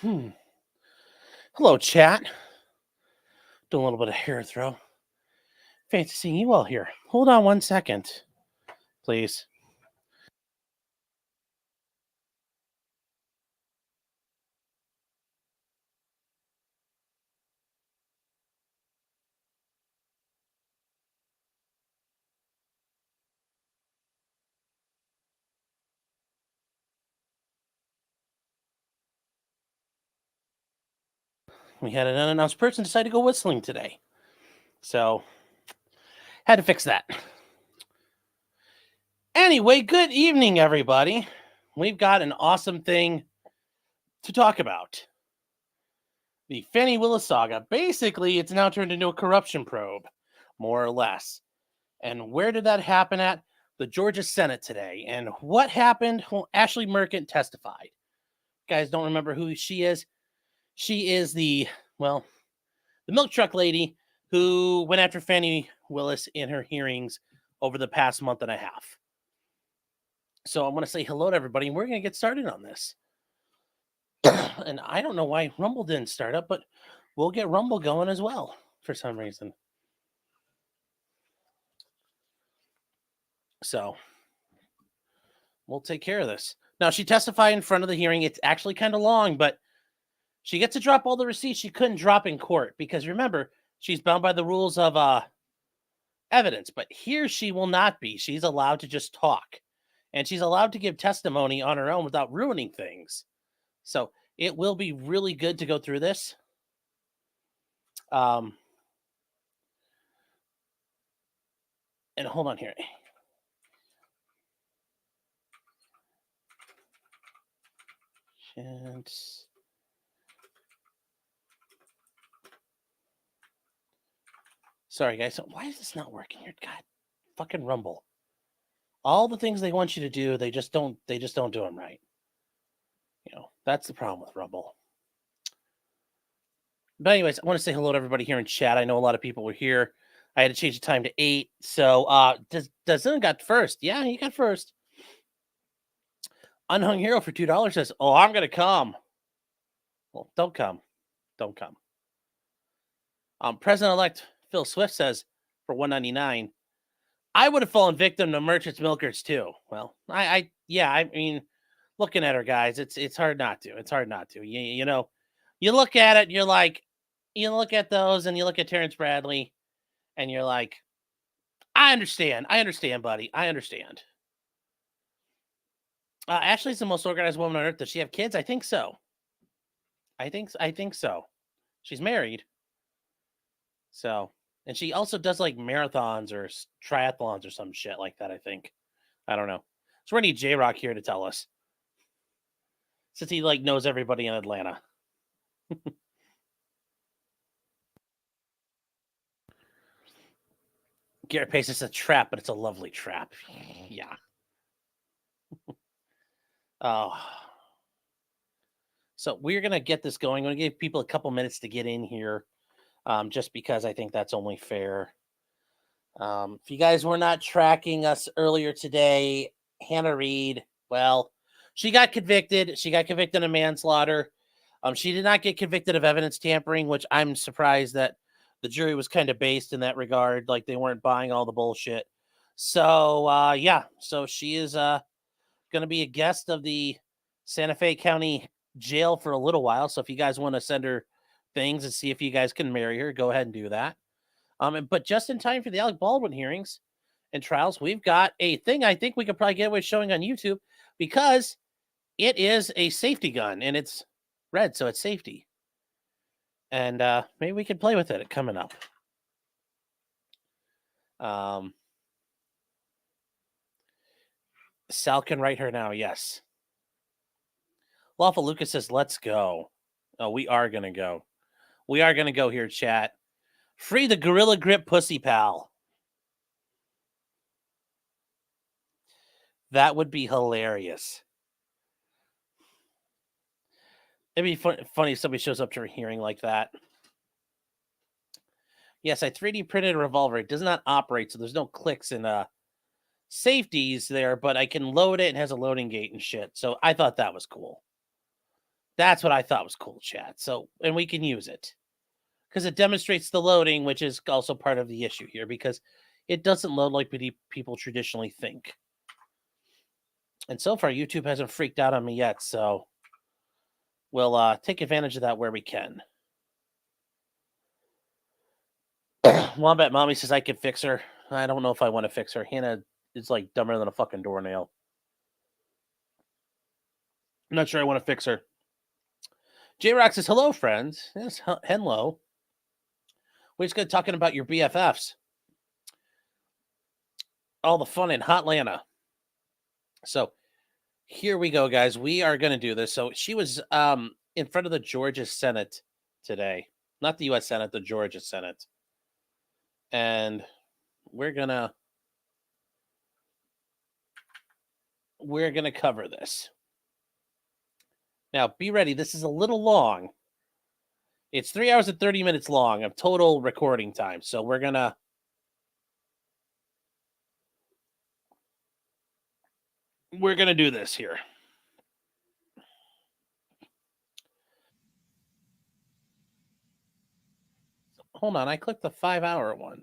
Hello, chat. Doing a little bit of hair throw. Fancy seeing you all here. Hold on 1 second, please. We had an unannounced person decide to go whistling today. So, had to fix that. Anyway, good evening, everybody. We've got an awesome thing to talk about. The Fani Willis saga. Basically, it's now turned into a corruption probe, more or less. And where did that happen at? The Georgia Senate today. And what happened? Well, Ashleigh Merchant testified. Guys don't remember who she is? She is the milk truck lady who went after Fani Willis in her hearings over the past month and a half. So I want to say hello to everybody, and we're going to get started on this. And I don't know why Rumble didn't start up, but we'll get Rumble going as well for some reason. So we'll take care of this. Now, she testified in front of the hearing. It's actually kind of long, but she gets to drop all the receipts she couldn't drop in court because, remember, she's bound by the rules of evidence. But here she will not be. She's allowed to just talk. And she's allowed to give testimony on her own without ruining things. So it will be really good to go through this. And hold on here. Sorry, guys. So why is this not working here? God, fucking Rumble. All the things they want you to do, they just don't do them right. That's the problem with Rumble. But anyways, I want to say hello to everybody here in chat. I know a lot of people were here. I had to change the time to 8. So Dazun got first. Yeah, he got first. Unhung Hero for $2 says, "Oh, I'm gonna come." Well, don't come. Don't come. President-elect Phil Swift says for $1.99, I would have fallen victim to merchants milkers too. Well, I mean, looking at her, guys, it's hard not to. It's hard not to. You know, you look at it, and you're like, you look at those, and you look at Terrence Bradley, and you're like, I understand, buddy, I understand. Ashleigh's the most organized woman on earth. Does she have kids? I think so. I think so. She's married. So, and she also does like marathons or triathlons or some shit like that, I think. I don't know. So we're gonna need J-Rock here to tell us. Since he like knows everybody in Atlanta. Garrett Pace, it's a trap, but it's a lovely trap. Yeah. Oh. So we're going to get this going. I'm going to give people a couple minutes to get in here, just because I think that's only fair. If you guys were not tracking us earlier today, Hannah Reed, well, she got convicted. She got convicted of manslaughter. She did not get convicted of evidence tampering, which I'm surprised that the jury was kind of based in that regard. Like they weren't buying all the bullshit. So, yeah. So she is going to be a guest of the Santa Fe County jail for a little while. So if you guys want to send her things and see if you guys can marry her, go ahead and do that. But just in time for the Alec Baldwin hearings and trials, we've got a thing I think we could probably get away showing on YouTube because it is a safety gun and it's red, so it's safety. And maybe we can play with it coming up. Sal can write her now, yes. Lawful Lucas says, let's go. Oh, we are going to go. We are going to go here, chat. Free the Gorilla Grip Pussy Pal. That would be hilarious. It'd be funny if somebody shows up to a hearing like that. Yes, I 3D printed a revolver. It does not operate, so there's no clicks and safeties there, but I can load it. It has a loading gate and shit. So I thought that was cool. That's what I thought was cool, chat. So, and we can use it because it demonstrates the loading, which is also part of the issue here because it doesn't load like people traditionally think. And so far, YouTube hasn't freaked out on me yet, so we'll take advantage of that where we can. Wombat Mommy says I could fix her. I don't know if I want to fix her. Hannah is like dumber than a fucking doornail. I'm not sure I want to fix her. J-Rock says, hello, friends. Yes, hello. We're just going to talking about your BFFs. All the fun in Hotlanta. So here we go, guys. We are going to do this. So she was in front of the Georgia Senate today. Not the U.S. Senate, the Georgia Senate. And we're going to cover this. Now, be ready. This is a little long. It's 3 hours and 30 minutes long of total recording time. So we're going to do this here. Hold on. I clicked the 5-hour one.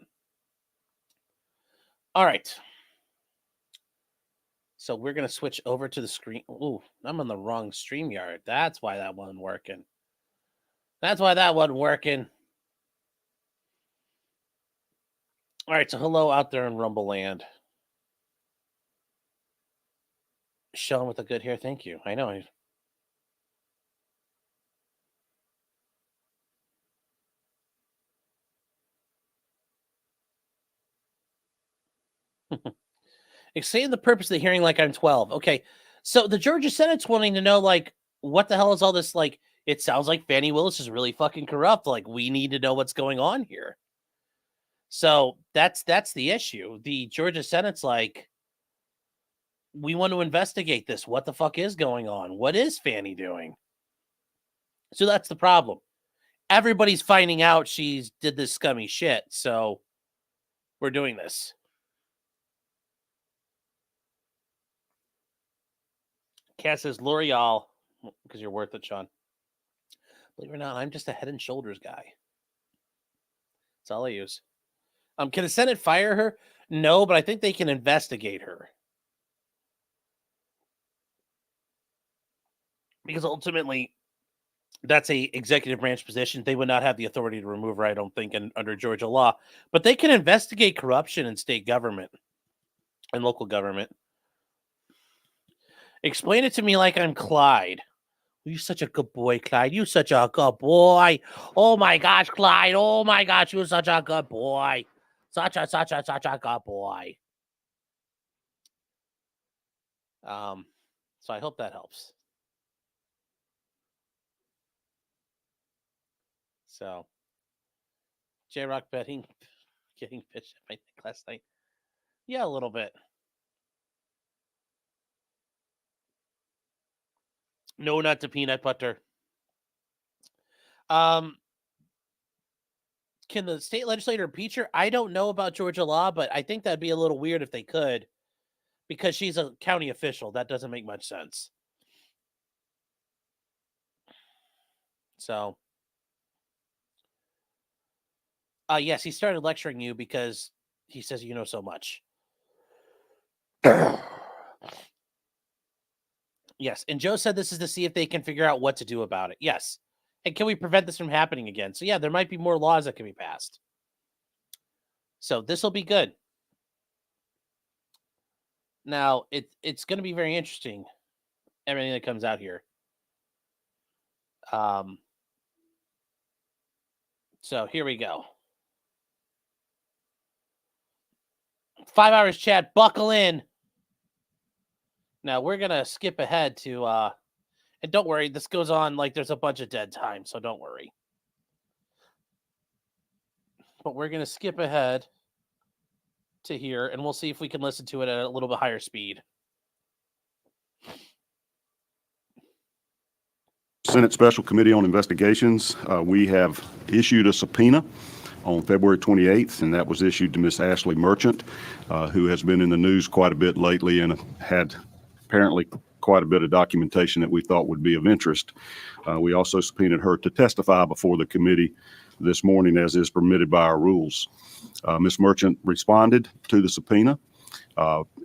All right. So we're going to switch over to the screen. Ooh, I'm on the wrong StreamYard. That's why that wasn't working. All right, so hello out there in Rumble Land. Sean with the good hair, thank you. I know. Explain the purpose of the hearing like I'm 12. Okay, so the Georgia Senate's wanting to know, like, what the hell is all this? Like, it sounds like Fani Willis is really fucking corrupt. Like, we need to know what's going on here. So that's the issue. The Georgia Senate's like, we want to investigate this. What the fuck is going on? What is Fani doing? So that's the problem. Everybody's finding out she's did this scummy shit. So we're doing this. Cass says L'Oreal, because you're worth it, Sean. Believe it or not, I'm just a Head and Shoulders guy. That's all I use. Can the Senate fire her? No, but I think they can investigate her. Because ultimately, that's a executive branch position. They would not have the authority to remove her, I don't think, under Georgia law. But they can investigate corruption in state government and local government. Explain it to me like I'm Clyde. You're such a good boy, Clyde. You're such a good boy. Oh my gosh, Clyde. Oh my gosh, you're such a good boy. Such a good boy. So I hope that helps. So, J-Rock getting pitched at my neck last night. Yeah, a little bit. No, not to peanut butter. Can the state legislator impeach her? I don't know about Georgia law, but I think that'd be a little weird if they could, because she's a county official. That doesn't make much sense. So, yes, he started lecturing you because he says you know so much. Yes, and Joe said this is to see if they can figure out what to do about it. Yes. And can we prevent this from happening again? So, yeah, there might be more laws that can be passed. So this will be good. Now, it's going to be very interesting, everything that comes out here. So here we go. 5 hours, chat. Buckle in. Now, we're going to skip ahead to... and don't worry, this goes on like there's a bunch of dead time, so don't worry. But we're going to skip ahead to here, and we'll see if we can listen to it at a little bit higher speed. Senate Special Committee on Investigations, we have issued a subpoena on February 28th, and that was issued to Miss Ashleigh Merchant, who has been in the news quite a bit lately and had apparently quite a bit of documentation that we thought would be of interest. We also subpoenaed her to testify before the committee this morning, as is permitted by our rules. Ms. Merchant responded to the subpoena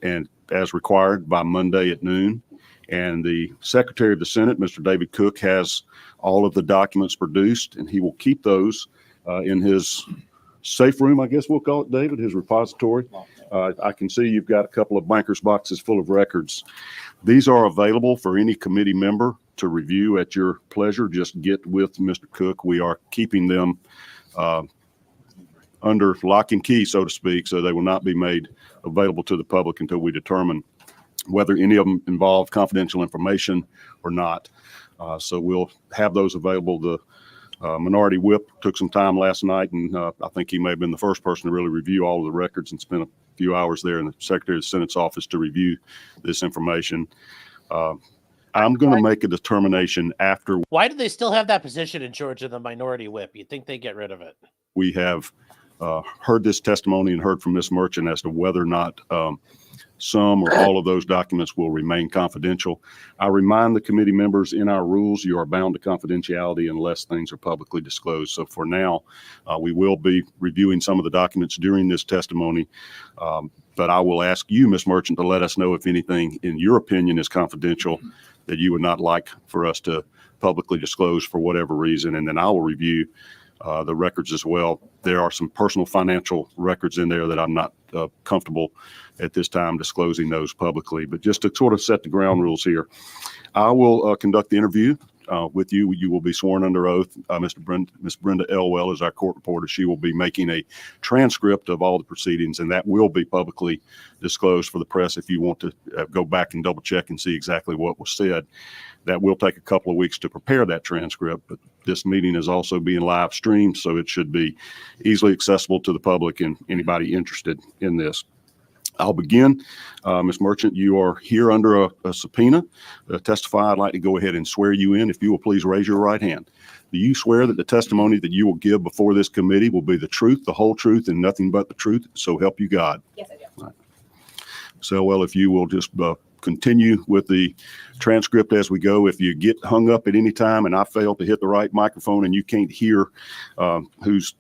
and as required by Monday at noon. And the Secretary of the Senate, Mr. David Cook, has all of the documents produced, and he will keep those in his safe room, I guess we'll call it, David, his repository. I can see you've got a couple of banker's boxes full of records. These are available for any committee member to review at your pleasure. Just get with Mr. Cook. We are keeping them under lock and key, so to speak, so they will not be made available to the public until we determine whether any of them involve confidential information or not. So we'll have those available. The minority whip took some time last night, and I think he may have been the first person to really review all of the records and spent a few hours there in the Secretary of the Senate's office to review this information. I'm going to make a determination after. Why do they still have that position in Georgia, the minority whip? You'd think they get rid of it. We have heard this testimony and heard from Ms. Merchant as to whether or not some or all of those documents will remain confidential. I remind the committee members, in our rules, you are bound to confidentiality unless things are publicly disclosed. So for now, we will be reviewing some of the documents during this testimony. But I will ask you, Ms. Merchant, to let us know if anything in your opinion is confidential that you would not like for us to publicly disclose for whatever reason. And then I will review the records as well. There are some personal financial records in there that I'm not comfortable at this time disclosing those publicly. But just to sort of set the ground rules here, I will conduct the interview with you. You will be sworn under oath. Ms. Brenda Elwell is our court reporter. She will be making a transcript of all the proceedings, and that will be publicly disclosed for the press if you want to go back and double check and see exactly what was said. That will take a couple of weeks to prepare that transcript, but this meeting is also being live streamed, so it should be easily accessible to the public and anybody interested in this. I'll begin. Ms. Merchant, you are here under a subpoena to testify. I'd like to go ahead and swear you in. If you will please raise your right hand. Do you swear that the testimony that you will give before this committee will be the truth, the whole truth, and nothing but the truth? So help you God. Yes, I do. Right. So, well, if you will just continue with the transcript as we go. If you get hung up at any time and I fail to hit the right microphone and you can't hear who's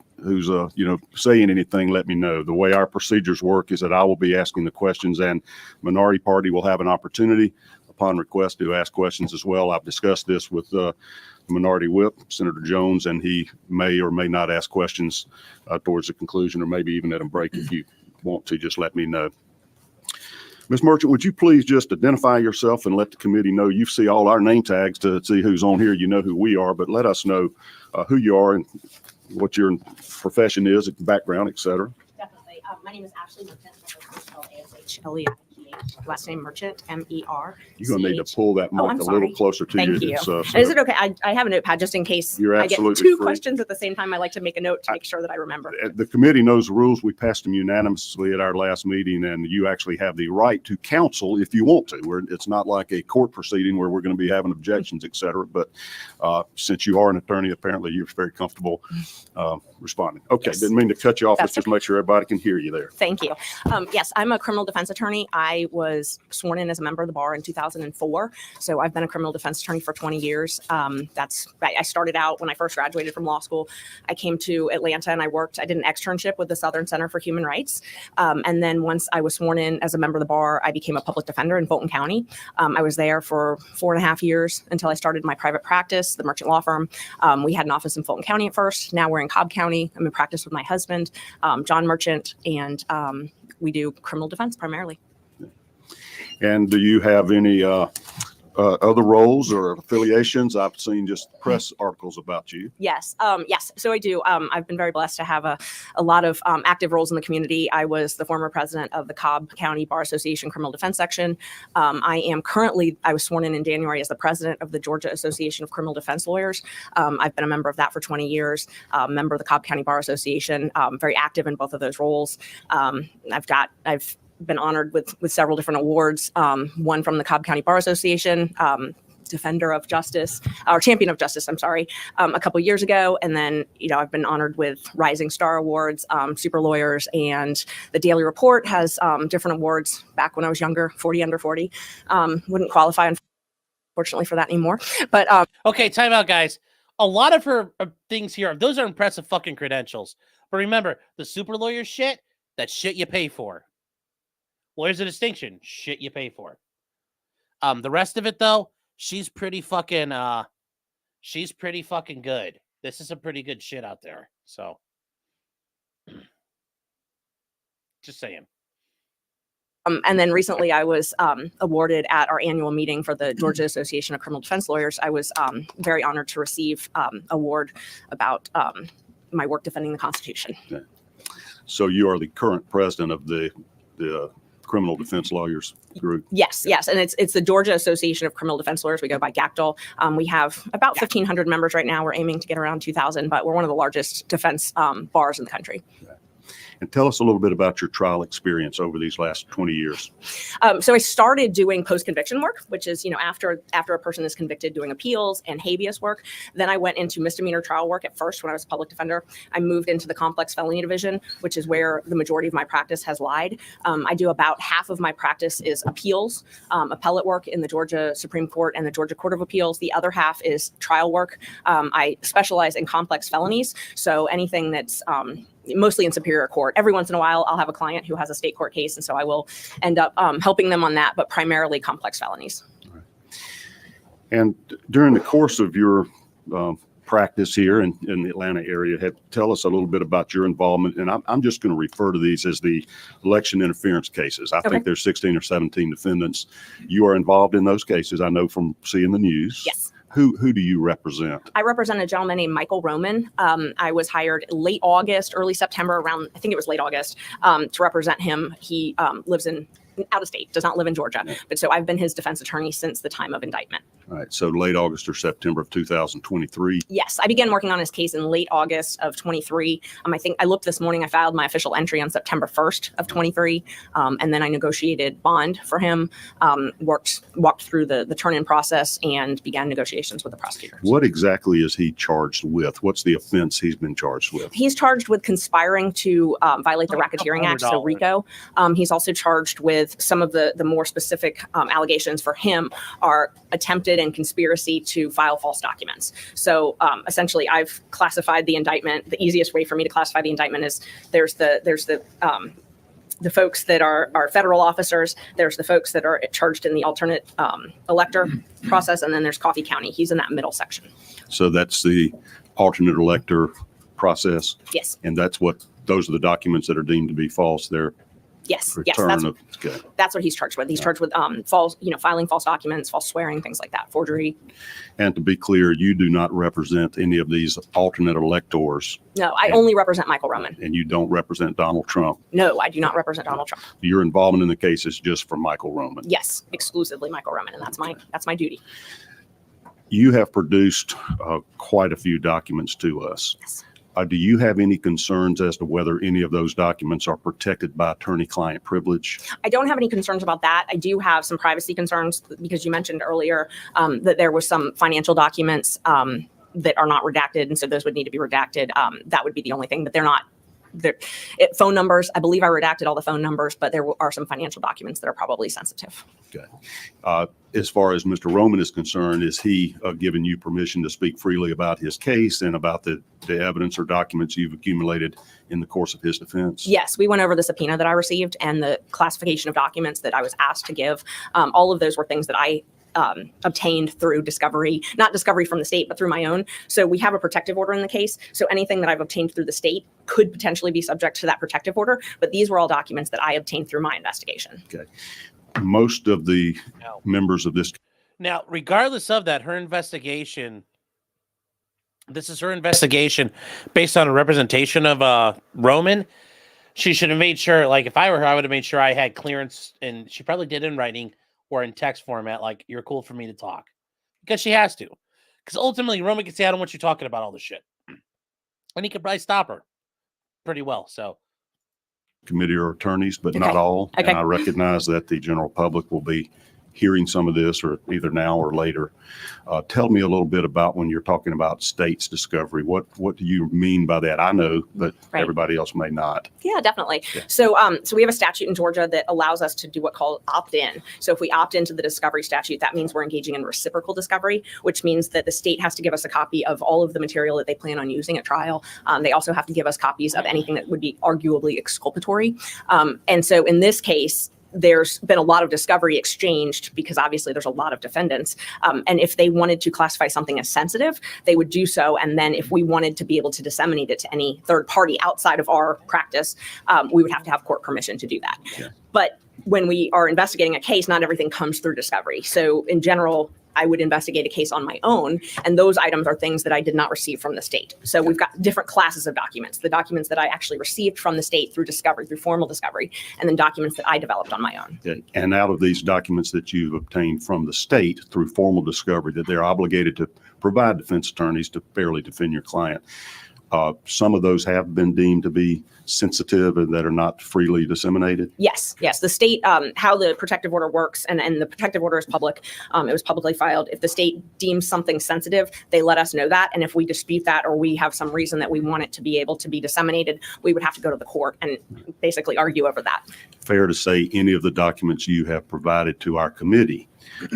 saying anything, let me know. The way our procedures work is that I will be asking the questions, and minority party will have an opportunity upon request to ask questions as well. I've discussed this with the minority whip, Senator Jones, and he may or may not ask questions towards the conclusion, or maybe even at a break. If you want to, just let me know. Ms. Merchant, would you please just identify yourself and let the committee know? You see all our name tags to see who's on here. You know who we are, but let us know who you are and what your profession is, background, et cetera. Definitely. My name is Ashleigh Merchant. Ashleigh. Last name Merchant, M-E-R. You're going to need to pull that mic a little closer to you. Thank you. Is it okay? I have a notepad just in case I get two questions at the same time. I like to make a note to make sure that I remember. The committee knows the rules. We passed them unanimously at our last meeting, and you actually have the right to counsel if you want to. It's not like a court proceeding where we're going to be having objections, et cetera. But since you are an attorney, apparently you're very comfortable responding. Okay, yes. Didn't mean to cut you off. Let's just make sure everybody can hear you there. Thank you. Yes, I'm a criminal defense attorney. I was sworn in as a member of the bar in 2004. So I've been a criminal defense attorney for 20 years. I started out when I first graduated from law school. I came to Atlanta and I did an externship with the Southern Center for Human Rights. And then once I was sworn in as a member of the bar, I became a public defender in Fulton County. I was there for 4.5 years until I started my private practice, the Merchant Law Firm. We had an office in Fulton County at first. Now we're in Cobb County. I'm in practice with my husband, John Merchant, and we do criminal defense primarily. And do you have any other roles or affiliations? I've seen just press articles about you. Yes. Yes. So I do. I've been very blessed to have a lot of active roles in the community. I was the former president of the Cobb County Bar Association Criminal Defense Section. I was sworn in January as the president of the Georgia Association of Criminal Defense Lawyers. I've been a member of that for 20 years, member of the Cobb County Bar Association, very active in both of those roles. I've been honored with several different awards, one from the Cobb County Bar Association, Defender of Justice, or Champion of Justice, I'm sorry, a couple years ago. And then, I've been honored with Rising Star Awards, Super Lawyers, and the Daily Report has different awards back when I was younger, 40 under 40. Wouldn't qualify fortunately for that anymore. But Okay, time out, guys. A lot of her things here, those are impressive fucking credentials. But remember, the super lawyer shit, that's shit you pay for. Well, there's a distinction. Shit you pay for. The rest of it, though, she's pretty fucking good. This is some pretty good shit out there. So, just saying. And then recently I was awarded at our annual meeting for the Georgia Association of Criminal Defense Lawyers. I was very honored to receive award about my work defending the Constitution. Okay. So you are the current president of the Criminal Defense Lawyers Group? Yes. And it's the Georgia Association of Criminal Defense Lawyers. We go by GACDL. We have about 1,500 members right now. We're aiming to get around 2,000, but we're one of the largest defense bars in the country. Okay. And tell us a little bit about your trial experience over these last 20 years. So I started doing post-conviction work, which is, after a person is convicted, doing appeals and habeas work. Then I went into misdemeanor trial work at first when I was a public defender. I moved into the complex felony division, which is where the majority of my practice has lied. I do about half of my practice is appeals, appellate work in the Georgia Supreme Court and the Georgia Court of Appeals. The other half is trial work. I specialize in complex felonies. So anything that's mostly in Superior Court. Every once in a while, I'll have a client who has a state court case, and so I will end up helping them on that, but primarily complex felonies. Right. And during the course of your practice here in the Atlanta area, tell us a little bit about your involvement. And I'm just going to refer to these as the election interference cases. I think there's 16 or 17 defendants. You are involved in those cases, I know from seeing the news. Yes. Who do you represent? I represent a gentleman named Michael Roman. I was hired late August, early September, around, I think it was late August, to represent him. He lives out of state, does not live in Georgia. Yeah. But so I've been his defense attorney since the time of indictment. All right. So late August or September of 2023. Yes. I began working on his case in late August of 23. I think I looked this morning, I filed my official entry on September 1st of 23. And then I negotiated bond for him, walked through the turn-in process and began negotiations with the prosecutors. What exactly is he charged with? What's the offense he's been charged with? He's charged with conspiring to violate the Racketeering Act, so RICO. He's also charged with some of the more specific allegations for him are attempted and conspiracy to file false documents. So essentially, I've classified the indictment. The easiest way for me to classify the indictment is there's the folks that are federal officers, there's the folks that are charged in the alternate elector process, and then there's Coffee County. He's in that middle section. So that's the alternate elector process? Yes. And those are the documents that are deemed to be false. They're Yes, that's what he's charged with. He's charged with false, filing false documents, false swearing, things like that, forgery. And to be clear, you do not represent any of these alternate electors. No, I only represent Michael Roman. And you don't represent Donald Trump. No, I do not represent Donald Trump. Your involvement in the case is just for Michael Roman. Yes, exclusively Michael Roman, and that's my duty. You have produced quite a few documents to us. Yes. Do you have any concerns as to whether any of those documents are protected by attorney-client privilege? I don't have any concerns about that. I do have some privacy concerns because you mentioned earlier that there was some financial documents that are not redacted, and so those would need to be redacted. That would be the only thing, but they're not. Phone numbers, I believe I redacted all the phone numbers, but there are some financial documents that are probably sensitive. Okay. As far as Mr. Roman is concerned, is he given you permission to speak freely about his case and about the evidence or documents you've accumulated in the course of his defense? Yes, we went over the subpoena that I received and the classification of documents that I was asked to give. All of those were things that I obtained through discovery, not discovery from the state, but through my own. So we have a protective order in the case. So anything that I've obtained through the state could potentially be subject to that protective order. But these were all documents that I obtained through my investigation. Okay. Most of the members of this. Now, regardless of that, this is her investigation based on a representation of Roman. She should have made sure, like if I were her, I would have made sure I had clearance, and she probably did in writing or in text format, like, you're cool for me to talk. Because she has to. Because ultimately, Roman can say, I don't want you talking about all this shit. And he could probably stop her pretty well. So, committee or attorneys, but not all. Okay. And I recognize that the general public will be hearing some of this, or either now or later. Tell me a little bit about when you're talking about state's discovery. What do you mean by that? I know, but Right. everybody else may not. Yeah, definitely. Yeah. So we have a statute in Georgia that allows us to do what called opt-in. So if we opt into the discovery statute, that means we're engaging in reciprocal discovery, which means that the state has to give us a copy of all of the material that they plan on using at trial. They also have to give us copies of anything that would be arguably exculpatory. And so in this case, there's been a lot of discovery exchanged because obviously there's a lot of defendants. And if they wanted to classify something as sensitive, they would do so. And then if we wanted to be able to disseminate it to any third party outside of our practice, we would have to have court permission to do that. Yeah. But when we are investigating a case, not everything comes through discovery. So in general, I would investigate a case on my own, and those items are things that I did not receive from the state. So we've got different classes of documents, the documents that I actually received from the state through discovery, through formal discovery, and then documents that I developed on my own. Okay. And out of these documents that you've obtained from the state through formal discovery, that they're obligated to provide defense attorneys to fairly defend your client. Some of those have been deemed to be sensitive and that are not freely disseminated. Yes. The state, how the protective order works, and the protective order is public. It was publicly filed. If the state deems something sensitive, they let us know that. And if we dispute that, or we have some reason that we want it to be able to be disseminated, we would have to go to the court and basically argue over that. Fair to say any of the documents you have provided to our committee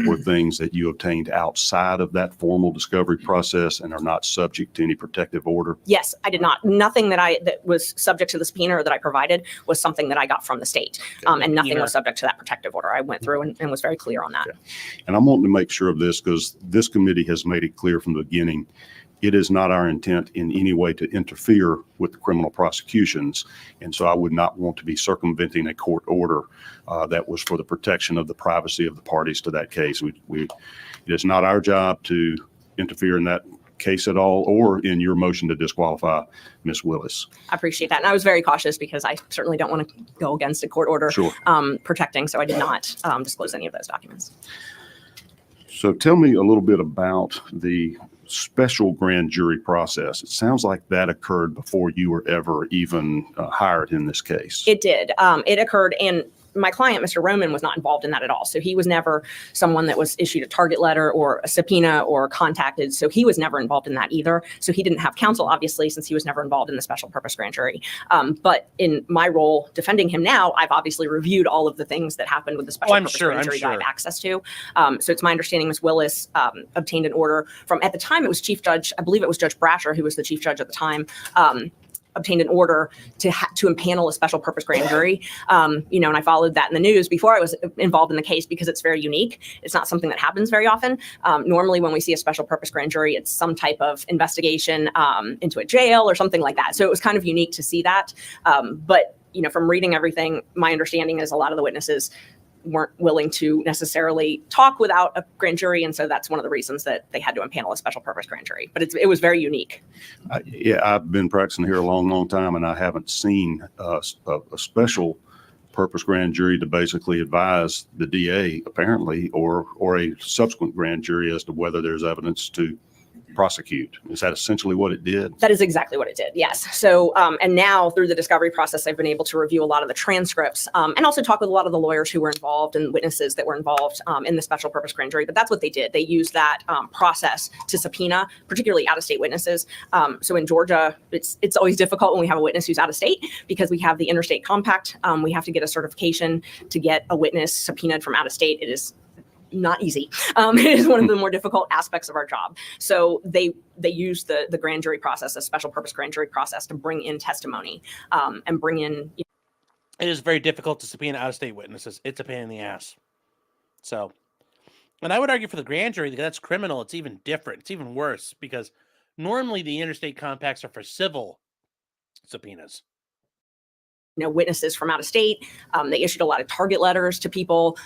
were things that you obtained outside of that formal discovery process and are not subject to any protective order? Yes, I did not. Nothing that was subject to the subpoena or that I provided was something that I got from the state. And nothing was subject to that protective order. I went through and was very clear on that. Okay. And I'm wanting to make sure of this because this committee has made it clear from the beginning, it is not our intent in any way to interfere with the criminal prosecutions. And so I would not want to be circumventing a court order that was for the protection of the privacy of the parties to that case. It is not our job to interfere in that case at all, or in your motion to disqualify Ms. Willis. I appreciate that. And I was very cautious because I certainly don't want to go against a court order Sure. Protecting. So I did not disclose any of those documents. So tell me a little bit about the special grand jury process. It sounds like that occurred before you were ever even hired in this case. It did. It occurred, and my client, Mr. Roman, was not involved in that at all. So he was never someone that was issued a target letter or a subpoena or contacted. So he was never involved in that either. So he didn't have counsel, obviously, since he was never involved in the special purpose grand jury. But in my role defending him now, I've obviously reviewed all of the things that happened with the special purpose grand jury that I have access to. So it's my understanding Ms. Willis obtained an order from, at the time, it was Chief Judge, I believe it was Judge Brasher, who was the Chief Judge at the time, obtained an order to impanel a special purpose grand jury. And I followed that in the news before I was involved in the case because it's very unique. It's not something that happens very often. Normally when we see a special purpose grand jury, it's some type of investigation into a jail or something like that. So it was kind of unique to see that. But from reading everything, my understanding is a lot of the witnesses weren't willing to necessarily talk without a grand jury. And so that's one of the reasons that they had to impanel a special purpose grand jury. But it was very unique. I've been practicing here a long, long time, and I haven't seen a special purpose grand jury to basically advise the DA, apparently, or a subsequent grand jury as to whether there's evidence to prosecute. Is that essentially what it did? That is exactly what it did. Yes. So, and now through the discovery process, I've been able to review a lot of the transcripts and also talk with a lot of the lawyers who were involved and witnesses that were involved in the special purpose grand jury. But that's what they did. They used that process to subpoena, particularly out-of-state witnesses. So in Georgia, it's always difficult when we have a witness who's out of state because we have the interstate compact. We have to get a certification to get a witness subpoenaed from out of state. It is not easy. It is one of the more difficult aspects of our job. So they use the grand jury process, a special purpose grand jury process, to bring in testimony and bring in. It is very difficult to subpoena out-of-state witnesses. It's a pain in the ass. So, and I would argue for the grand jury, that's criminal. It's even different. It's even worse because normally the interstate compacts are for civil subpoenas. Witnesses from out of state. They issued a lot of target letters to people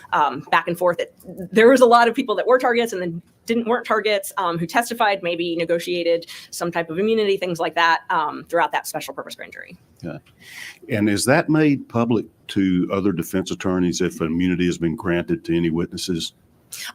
back and forth. There was a lot of people that were targets and then weren't targets who testified, maybe negotiated some type of immunity, things like that throughout that special purpose grand jury. Yeah. And is that made public to other defense attorneys if immunity has been granted to any witnesses?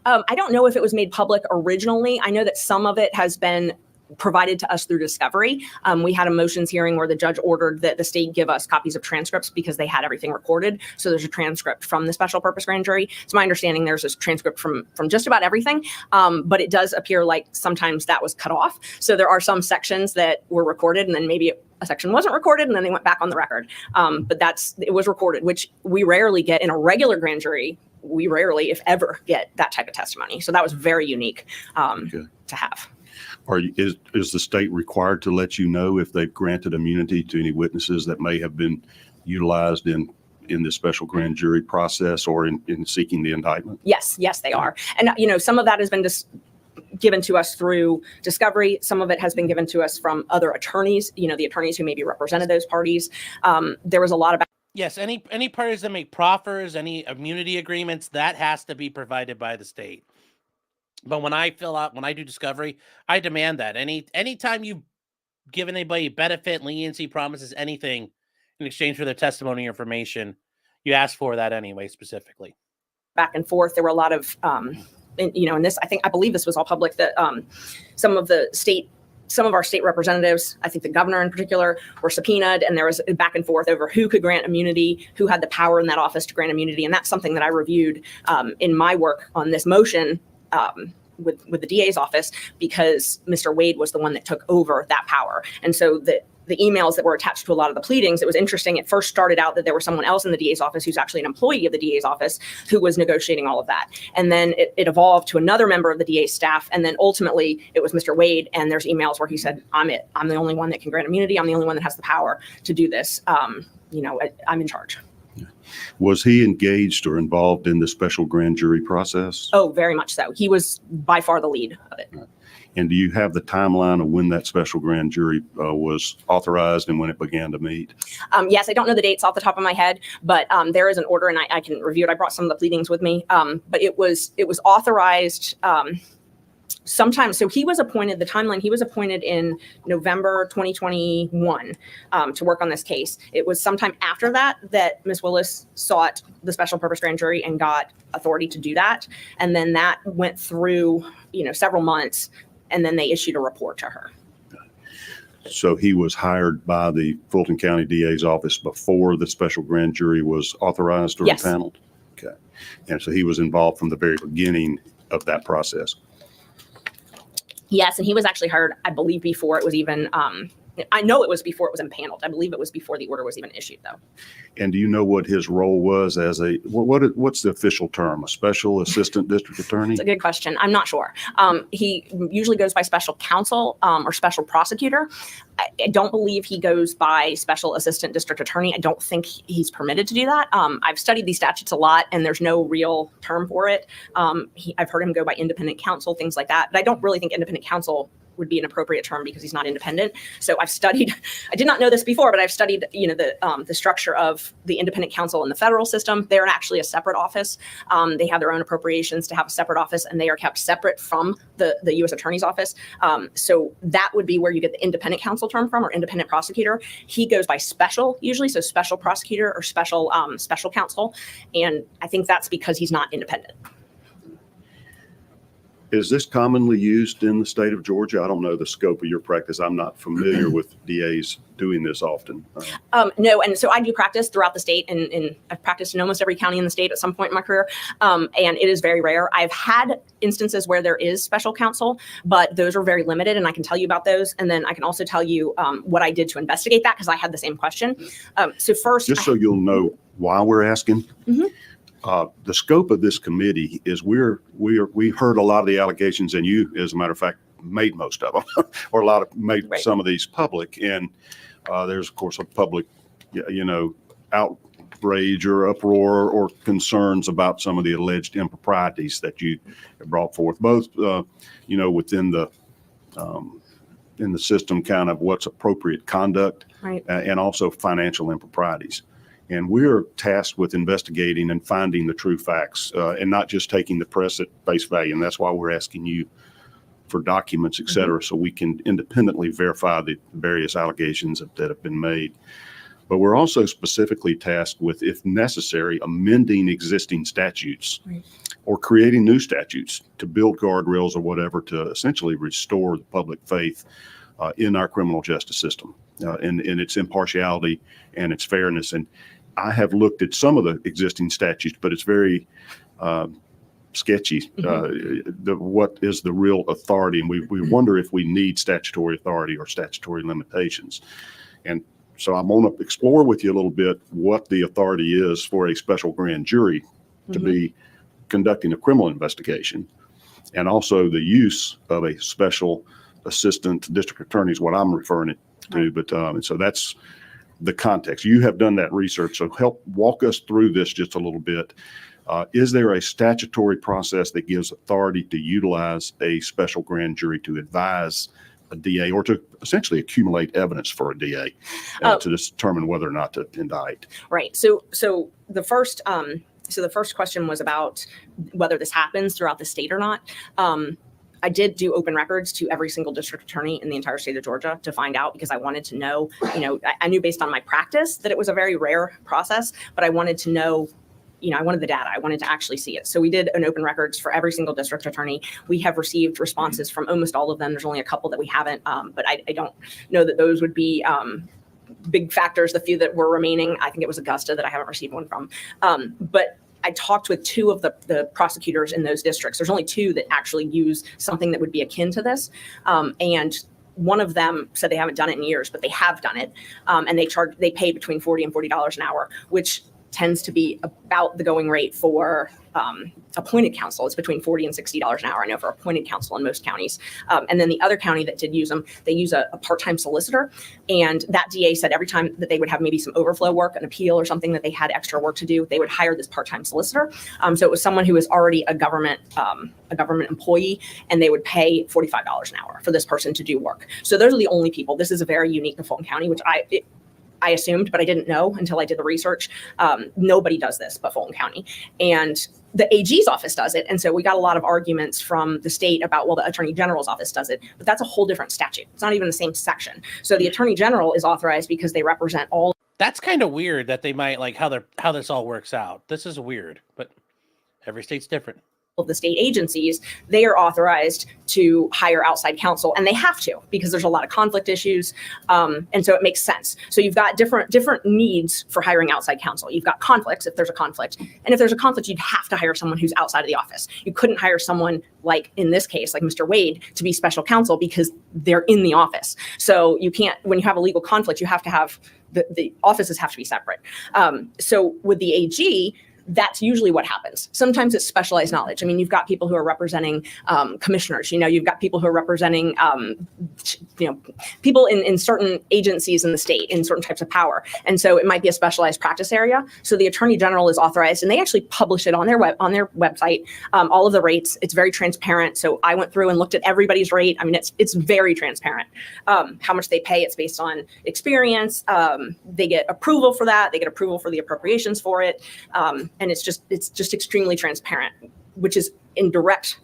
I don't know if it was made public originally. I know that some of it has been provided to us through discovery. We had a motions hearing where the judge ordered that the state give us copies of transcripts because they had everything recorded. So there's a transcript from the special purpose grand jury. It's my understanding there's a transcript from just about everything, but it does appear like sometimes that was cut off. So there are some sections that were recorded and then maybe a section wasn't recorded and then they went back on the record. But it was recorded, which we rarely get in a regular grand jury. We rarely, if ever, get that type of testimony. So that was very unique to have. Is the state required to let you know if they've granted immunity to any witnesses that may have been utilized in the special grand jury process or in seeking the indictment? Yes, they are. And, some of that has been given to us through discovery. Some of it has been given to us from other attorneys, the attorneys who maybe represented those parties. There was a lot of. Yes, any parties that make proffers, any immunity agreements, that has to be provided by the state. But when I do discovery, I demand that. Anytime you give anybody benefit, leniency, promises, anything in exchange for their testimony or information, you ask for that anyway, specifically. Back and forth, there were a lot of, and this, I believe this was all public, that some of our state representatives, I think the governor in particular, were subpoenaed, and there was a back and forth over who could grant immunity, who had the power in that office to grant immunity. And that's something that I reviewed in my work on this motion with the DA's office, because Mr. Wade was the one that took over that power. And so the emails that were attached to a lot of the pleadings, it was interesting. It first started out that there was someone else in the DA's office who's actually an employee of the DA's office who was negotiating all of that. And then it evolved to another member of the DA's staff. And then ultimately it was Mr. Wade. And there's emails where he said, I'm the only one that can grant immunity. I'm the only one that has the power to do this. I'm in charge. Was he engaged or involved in the special grand jury process? Oh, very much so. He was by far the lead of it. Right. And do you have the timeline of when that special grand jury was authorized and when it began to meet? Yes, I don't know the dates off the top of my head, but there is an order and I can review it. I brought some of the pleadings with me, but it was authorized sometime. So he was appointed, the timeline, he was appointed in November 2021 to work on this case. It was sometime after that Ms. Willis sought the special purpose grand jury and got authority to do that. And then that went through, several months, and then they issued a report to her. So he was hired by the Fulton County DA's office before the special grand jury was authorized or Yes. impaneled? Okay. And so he was involved from the very beginning of that process. Yes, and he was actually hired, I believe, before it was even, I know it was before it was impaneled. I believe it was before the order was even issued, though. And do you know what his role was as what's the official term? A special assistant district attorney? It's a good question. I'm not sure. He usually goes by special counsel or special prosecutor. I don't believe he goes by special assistant district attorney. I don't think he's permitted to do that. I've studied these statutes a lot, and there's no real term for it. I've heard him go by independent counsel, things like that. But I don't really think independent counsel would be an appropriate term because he's not independent. So I've studied, I did not know this before, but I've studied, the structure of the independent counsel in the federal system. They're actually a separate office. They have their own appropriations to have a separate office, and they are kept separate from the U.S. Attorney's office. So that would be where you get the independent counsel term from, or independent prosecutor. He goes by special usually, so special prosecutor or special counsel. And I think that's because he's not independent. Is this commonly used in the state of Georgia? I don't know the scope of your practice. I'm not familiar with DAs doing this often. No, and so I do practice throughout the state, and I've practiced in almost every county in the state at some point in my career, and it is very rare. I've had instances where there is special counsel, but those are very limited, and I can tell you about those, and then I can also tell you what I did to investigate that, because I had the same question. So first, just so you'll know why we're asking. Mm-hmm. The scope of this committee is we heard a lot of the allegations, and you, as a matter of fact, made most of them, or made right. Some of these public. And there's, of course, a public, outrage or uproar or concerns about some of the alleged improprieties that you brought forth, both, within the in the system, kind of what's appropriate conduct, right. And also financial improprieties. And we're tasked with investigating and finding the true facts, and not just taking the press at face value. And that's why we're asking you for documents, et cetera, mm-hmm. so we can independently verify the various allegations that have been made. But we're also specifically tasked with, if necessary, amending existing statutes. Right. or creating new statutes to build guardrails or whatever to essentially restore the public faith in our criminal justice system, in its impartiality and its fairness. And I have looked at some of the existing statutes, but it's very sketchy. What is the real authority? And we wonder if we need statutory authority or statutory limitations. And so I'm going to explore with you a little bit what the authority is for a special grand jury to be conducting a criminal investigation, and also the use of a special assistant district attorney is what I'm referring it to. But and so that's the context. You have done that research, so help walk us through this just a little bit. Is there a statutory process that gives authority to utilize a special grand jury to advise a DA or to essentially accumulate evidence for a DA to determine whether or not to indict? Right. So the first question was about whether this happens throughout the state or not. I did do open records to every single district attorney in the entire state of Georgia to find out, because I wanted to know, I knew based on my practice that it was a very rare process, but I wanted to know, I wanted the data. I wanted to actually see it. So we did an open records for every single district attorney. We have received responses from almost all of them. There's only a couple that we haven't, but I don't know that those would be big factors. The few that were remaining, I think it was Augusta that I haven't received one from. But I talked with two of the prosecutors in those districts. There's only two that actually use something that would be akin to this. And one of them said they haven't done it in years, but they have done it. And they pay between $40 and $40 an hour, which tends to be about the going rate for appointed counsel. It's between $40 and $60 an hour, I know, for appointed counsel in most counties. And then the other county that did use them, they use a part-time solicitor. And that DA said every time that they would have maybe some overflow work, an appeal or something that they had extra work to do, they would hire this part-time solicitor. So it was someone who was already a government employee, and they would pay $45 an hour for this person to do work. So those are the only people. This is a very unique to Fulton County, which I assumed, but I didn't know until I did the research. Nobody does this but Fulton County. And the AG's office does it. And so we got a lot of arguments from the state about, well, the Attorney General's office does it, but that's a whole different statute. It's not even the same section. So the Attorney General is authorized because they represent all. That's kind of weird that they might how this all works out. This is weird, but every state's different. Of the state agencies, they are authorized to hire outside counsel, and they have to because there's a lot of conflict issues, and so it makes sense. So you've got different needs for hiring outside counsel. You've got conflicts if there's a conflict, and if there's a conflict, you'd have to hire someone who's outside of the office. You couldn't hire someone like in this case, like Mr. Wade, to be special counsel because they're in the office. So you can't, when you have a legal conflict, you have to have the offices have to be separate. So with the AG, that's usually what happens. Sometimes it's specialized knowledge. I mean, you've got people who are representing commissioners, you've got people who are representing, people in certain agencies in the state, in certain types of power. And so it might be a specialized practice area. So the Attorney General is authorized, and they actually publish it on their website, all of the rates. It's very transparent. So I went through and looked at everybody's rate. I mean, it's very transparent. How much they pay, it's based on experience. They get approval for that. They get approval for the appropriations for it. And it's just extremely transparent, which is in direct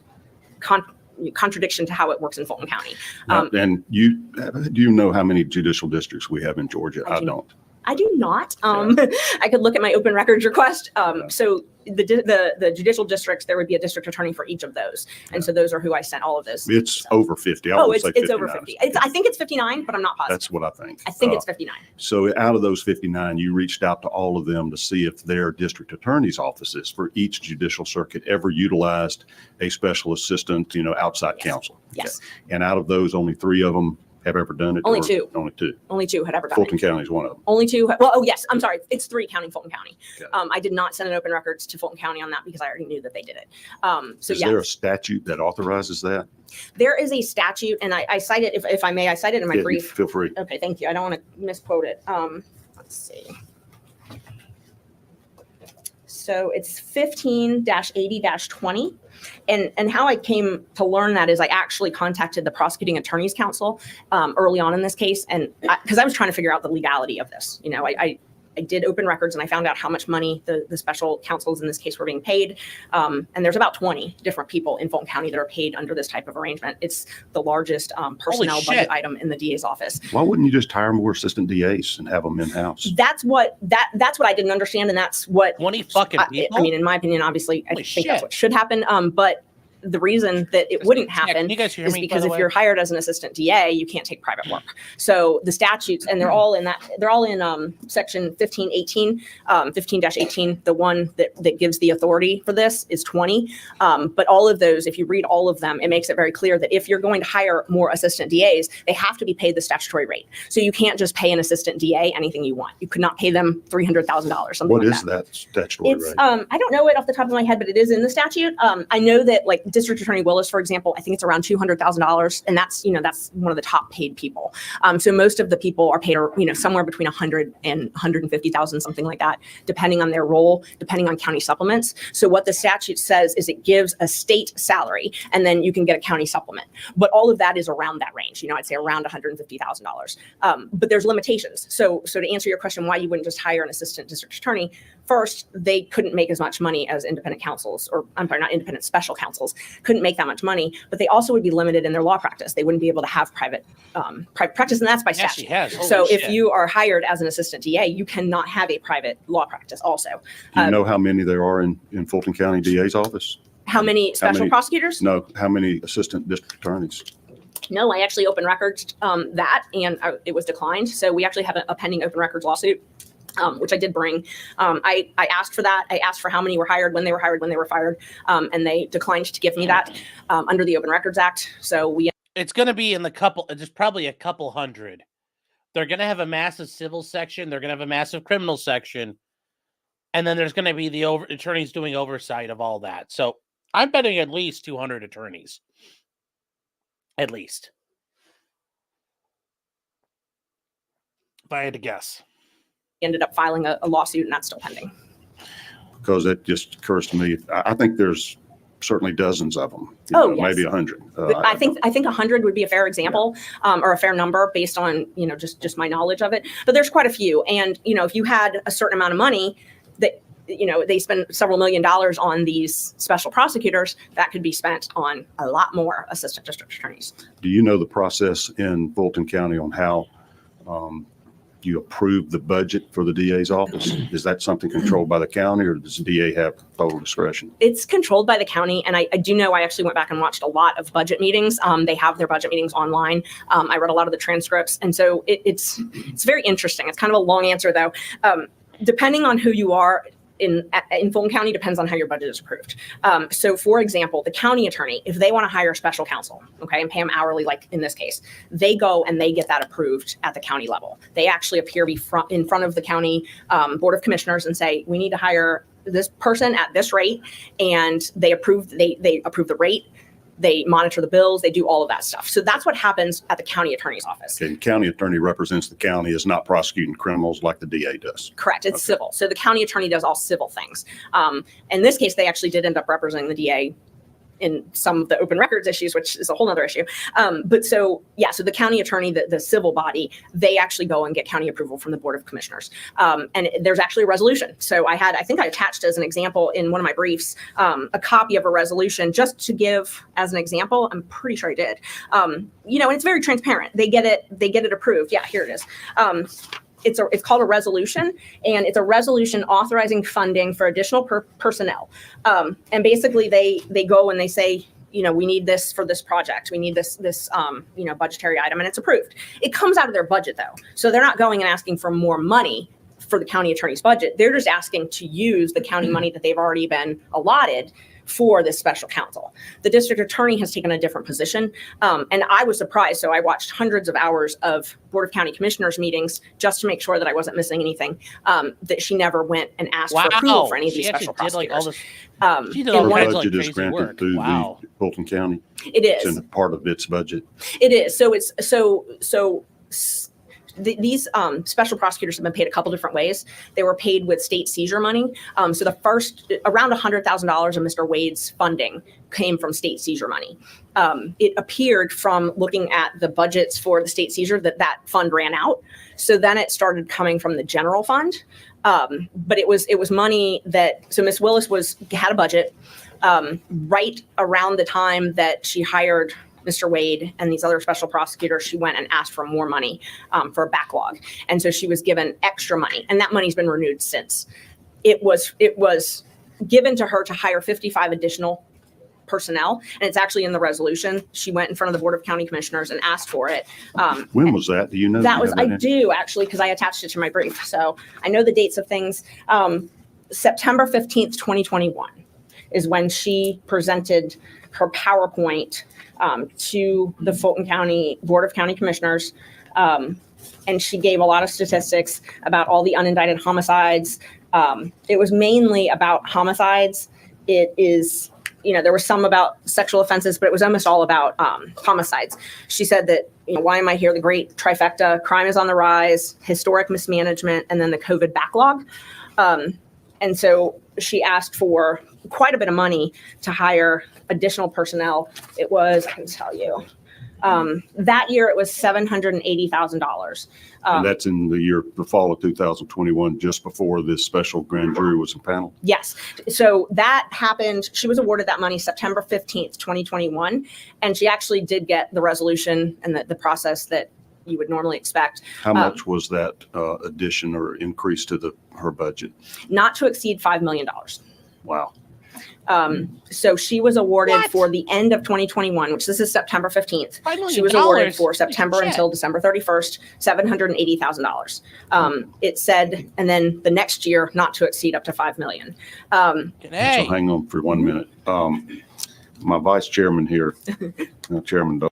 contradiction to how it works in Fulton County. And do you know how many judicial districts we have in Georgia? I don't. I do not. I could look at my open records request. So the judicial districts, there would be a district attorney for each of those. And so those are who I sent all of those. It's over 50. It's over 50. I think it's 59, but I'm not positive. That's what I think. I think it's 59. So out of those 59, you reached out to all of them to see if their district attorney's offices for each judicial circuit ever utilized a special assistant, outside counsel. Yes. Okay. And out of those, only 3 of them have ever done it? Only 2. Only 2 had ever done Fulton it. County is one of them. Only 2. Well, yes. I'm sorry. It's 3 counting Fulton County. Okay. I did not send an open records to Fulton County on that because I already knew that they did it. Is there a statute that authorizes that? There is a statute, and I cite it, if I may, I cite it in my brief. Feel free. Okay, thank you. I don't want to misquote it. Let's see. So it's 15-80-20. And how I came to learn that is I actually contacted the prosecuting attorney's counsel early on in this case, and because I was trying to figure out the legality of this. I did open records and I found out how much money the special counsels in this case were being paid. And there's about 20 different people in Fulton County that are paid under this type of arrangement. It's the largest personnel budget item in the DA's office. Why wouldn't you just hire more assistant DAs and have them in-house? That's what I didn't understand, and that's what 20 fucking people. I mean, in my opinion, obviously, I think that's what should happen. But the reason that it wouldn't happen is because if you're hired as an assistant DA, you can't take private work. So the statutes, and they're all in section 1518, 15-18, the one that gives the authority for this is 20. But all of those, if you read all of them, it makes it very clear that if you're going to hire more assistant DAs, they have to be paid the statutory rate. So you can't just pay an assistant DA anything you want. You could not pay them $300,000, something What like is that statutory rate? I don't know it off the top of my head, but it is in the statute. I know that like District Attorney Willis, for example, I think it's around $200,000, and that's one of the top paid people. So most of the people are paid, somewhere between 100 and 150,000, something like that, depending on their role, depending on county supplements. So what the statute says is it gives a state salary, and then you can get a county supplement. But all of that is around that range. I'd say around $150,000. But there's limitations. So to answer your question, why you wouldn't just hire an assistant district attorney? First, they couldn't make as much money as independent counsels, or I'm sorry, not independent, special counsels couldn't make that much money, but they also would be limited in their law practice. They wouldn't be able to have private practice, and that's by statute. So if you are hired as an assistant DA, you cannot have a private law practice also. Do you know how many there are in Fulton County DA's office? How many special prosecutors? No, how many assistant district attorneys? No, I actually opened records and it was declined. So we actually have a pending open records lawsuit. Which I did bring. I asked for that. I asked for how many were hired, when they were hired, when they were fired, and they declined to give me that under the Open Records Act. So it's going to be in there's probably a couple hundred. They're going to have a massive civil section. They're going to have a massive criminal section. And then there's going to be the attorneys doing oversight of all that. So I'm betting at least 200 attorneys. At least. If I had to guess. Ended up filing a lawsuit, and that's still pending. Because it just occurs to me, I think there's certainly dozens of them. Yes. Maybe 100. I think 100 would be a fair example, or a fair number based on just my knowledge of it. But there's quite a few, and if you had a certain amount of money that they spend several $1 million on these special prosecutors, that could be spent on a lot more assistant district attorneys. Do you know the process in Fulton County on how you approve the budget for the DA's office? Is that something controlled by the county, or does the DA have total discretion? It's controlled by the county. And I do know, I actually went back and watched a lot of budget meetings. They have their budget meetings online. I read a lot of the transcripts. And so it's very interesting. It's kind of a long answer though. Depending on who you are, in Fulton County depends on how your budget is approved. So for example, the county attorney, if they want to hire special counsel, and pay them hourly, like in this case, they go and they get that approved at the county level. They actually appear in front of the county Board of Commissioners and say, we need to hire this person at this rate. And they approve the rate. They monitor the bills. They do all of that stuff. So that's what happens at the county attorney's office. Okay, the county attorney represents the county, is not prosecuting criminals like the DA does. Correct. It's civil. So the county attorney does all civil things. In this case, they actually did end up representing the DA in some of the open records issues, which is a whole nother issue. So the county attorney, the civil body, they actually go and get county approval from the Board of Commissioners. And there's actually a resolution. So I think I attached as an example in one of my briefs, a copy of a resolution just to give as an example. I'm pretty sure I did. And it's very transparent. They get it approved. Yeah, here it is. It's called a resolution, and it's a resolution authorizing funding for additional personnel. And basically they go and they say, we need this for this project. We need this budgetary item, and it's approved. It comes out of their budget though. So they're not going and asking for more money for the county attorney's budget. They're just asking to use the county money that they've already been allotted for this special counsel. The district attorney has taken a different position. And I was surprised. So I watched hundreds of hours of Board of County Commissioners meetings just to make sure that I wasn't missing anything, that she never went and asked for approval for any of these special prosecutors. She did all the kinds of budget is crazy granted work. through the Fulton County. It is. It's in part of its budget. It is. So it's these special prosecutors have been paid a couple different ways. They were paid with state seizure money. So the first, around $100,000 of Mr. Wade's funding came from state seizure money. It appeared from looking at the budgets for the state seizure that fund ran out. So then it started coming from the general fund. But it was money so Ms. Willis had a budget right around the time that she hired Mr. Wade and these other special prosecutors. She went and asked for more money for a backlog. And so she was given extra money, and that money's been renewed since. It was given to her to hire 55 additional personnel, and it's actually in the resolution. She went in front of the Board of County Commissioners and asked for it. When was that? Do you know? I do actually, because I attached it to my brief. So I know the dates of things. September 15th, 2021 is when she presented her PowerPoint to the Fulton County Board of County Commissioners. And she gave a lot of statistics about all the unindicted homicides. It was mainly about homicides. It is, there was some about sexual offenses, but it was almost all about homicides. She said that, why am I here? The great trifecta: crime is on the rise, historic mismanagement, and then the COVID backlog. And so she asked for quite a bit of money to hire additional personnel. It was, I can tell you, that year it was $780,000. And that's in the fall of 2021, just before this special grand jury was impaneled? Yes. So that happened. She was awarded that money September 15th, 2021. And she actually did get the resolution and the process that you would normally expect. How much was that addition or increase to her budget? Not to exceed $5 million. Wow. So she was awarded for the end of 2021, which this is September 15th. She was awarded for September until December 31st, $780,000. It said, and then the next year, not to exceed up to $5 million. So hang on for 1 minute. My vice chairman here, Chairman Doe.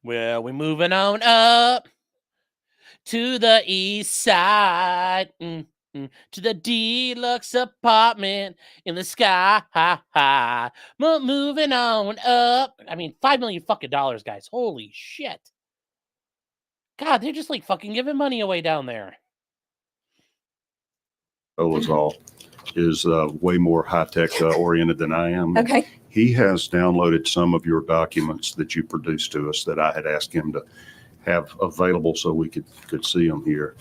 Well, we're moving on up to the east side. To the deluxe apartment in the sky. Moving on up. I mean, $5 million fucking dollars, guys. Holy shit. God, they're just like fucking giving money away down there. Olazal is way more high-tech oriented than I am. Okay. He has downloaded some of your documents that you produced to us that I had asked him to have available so we could see them here.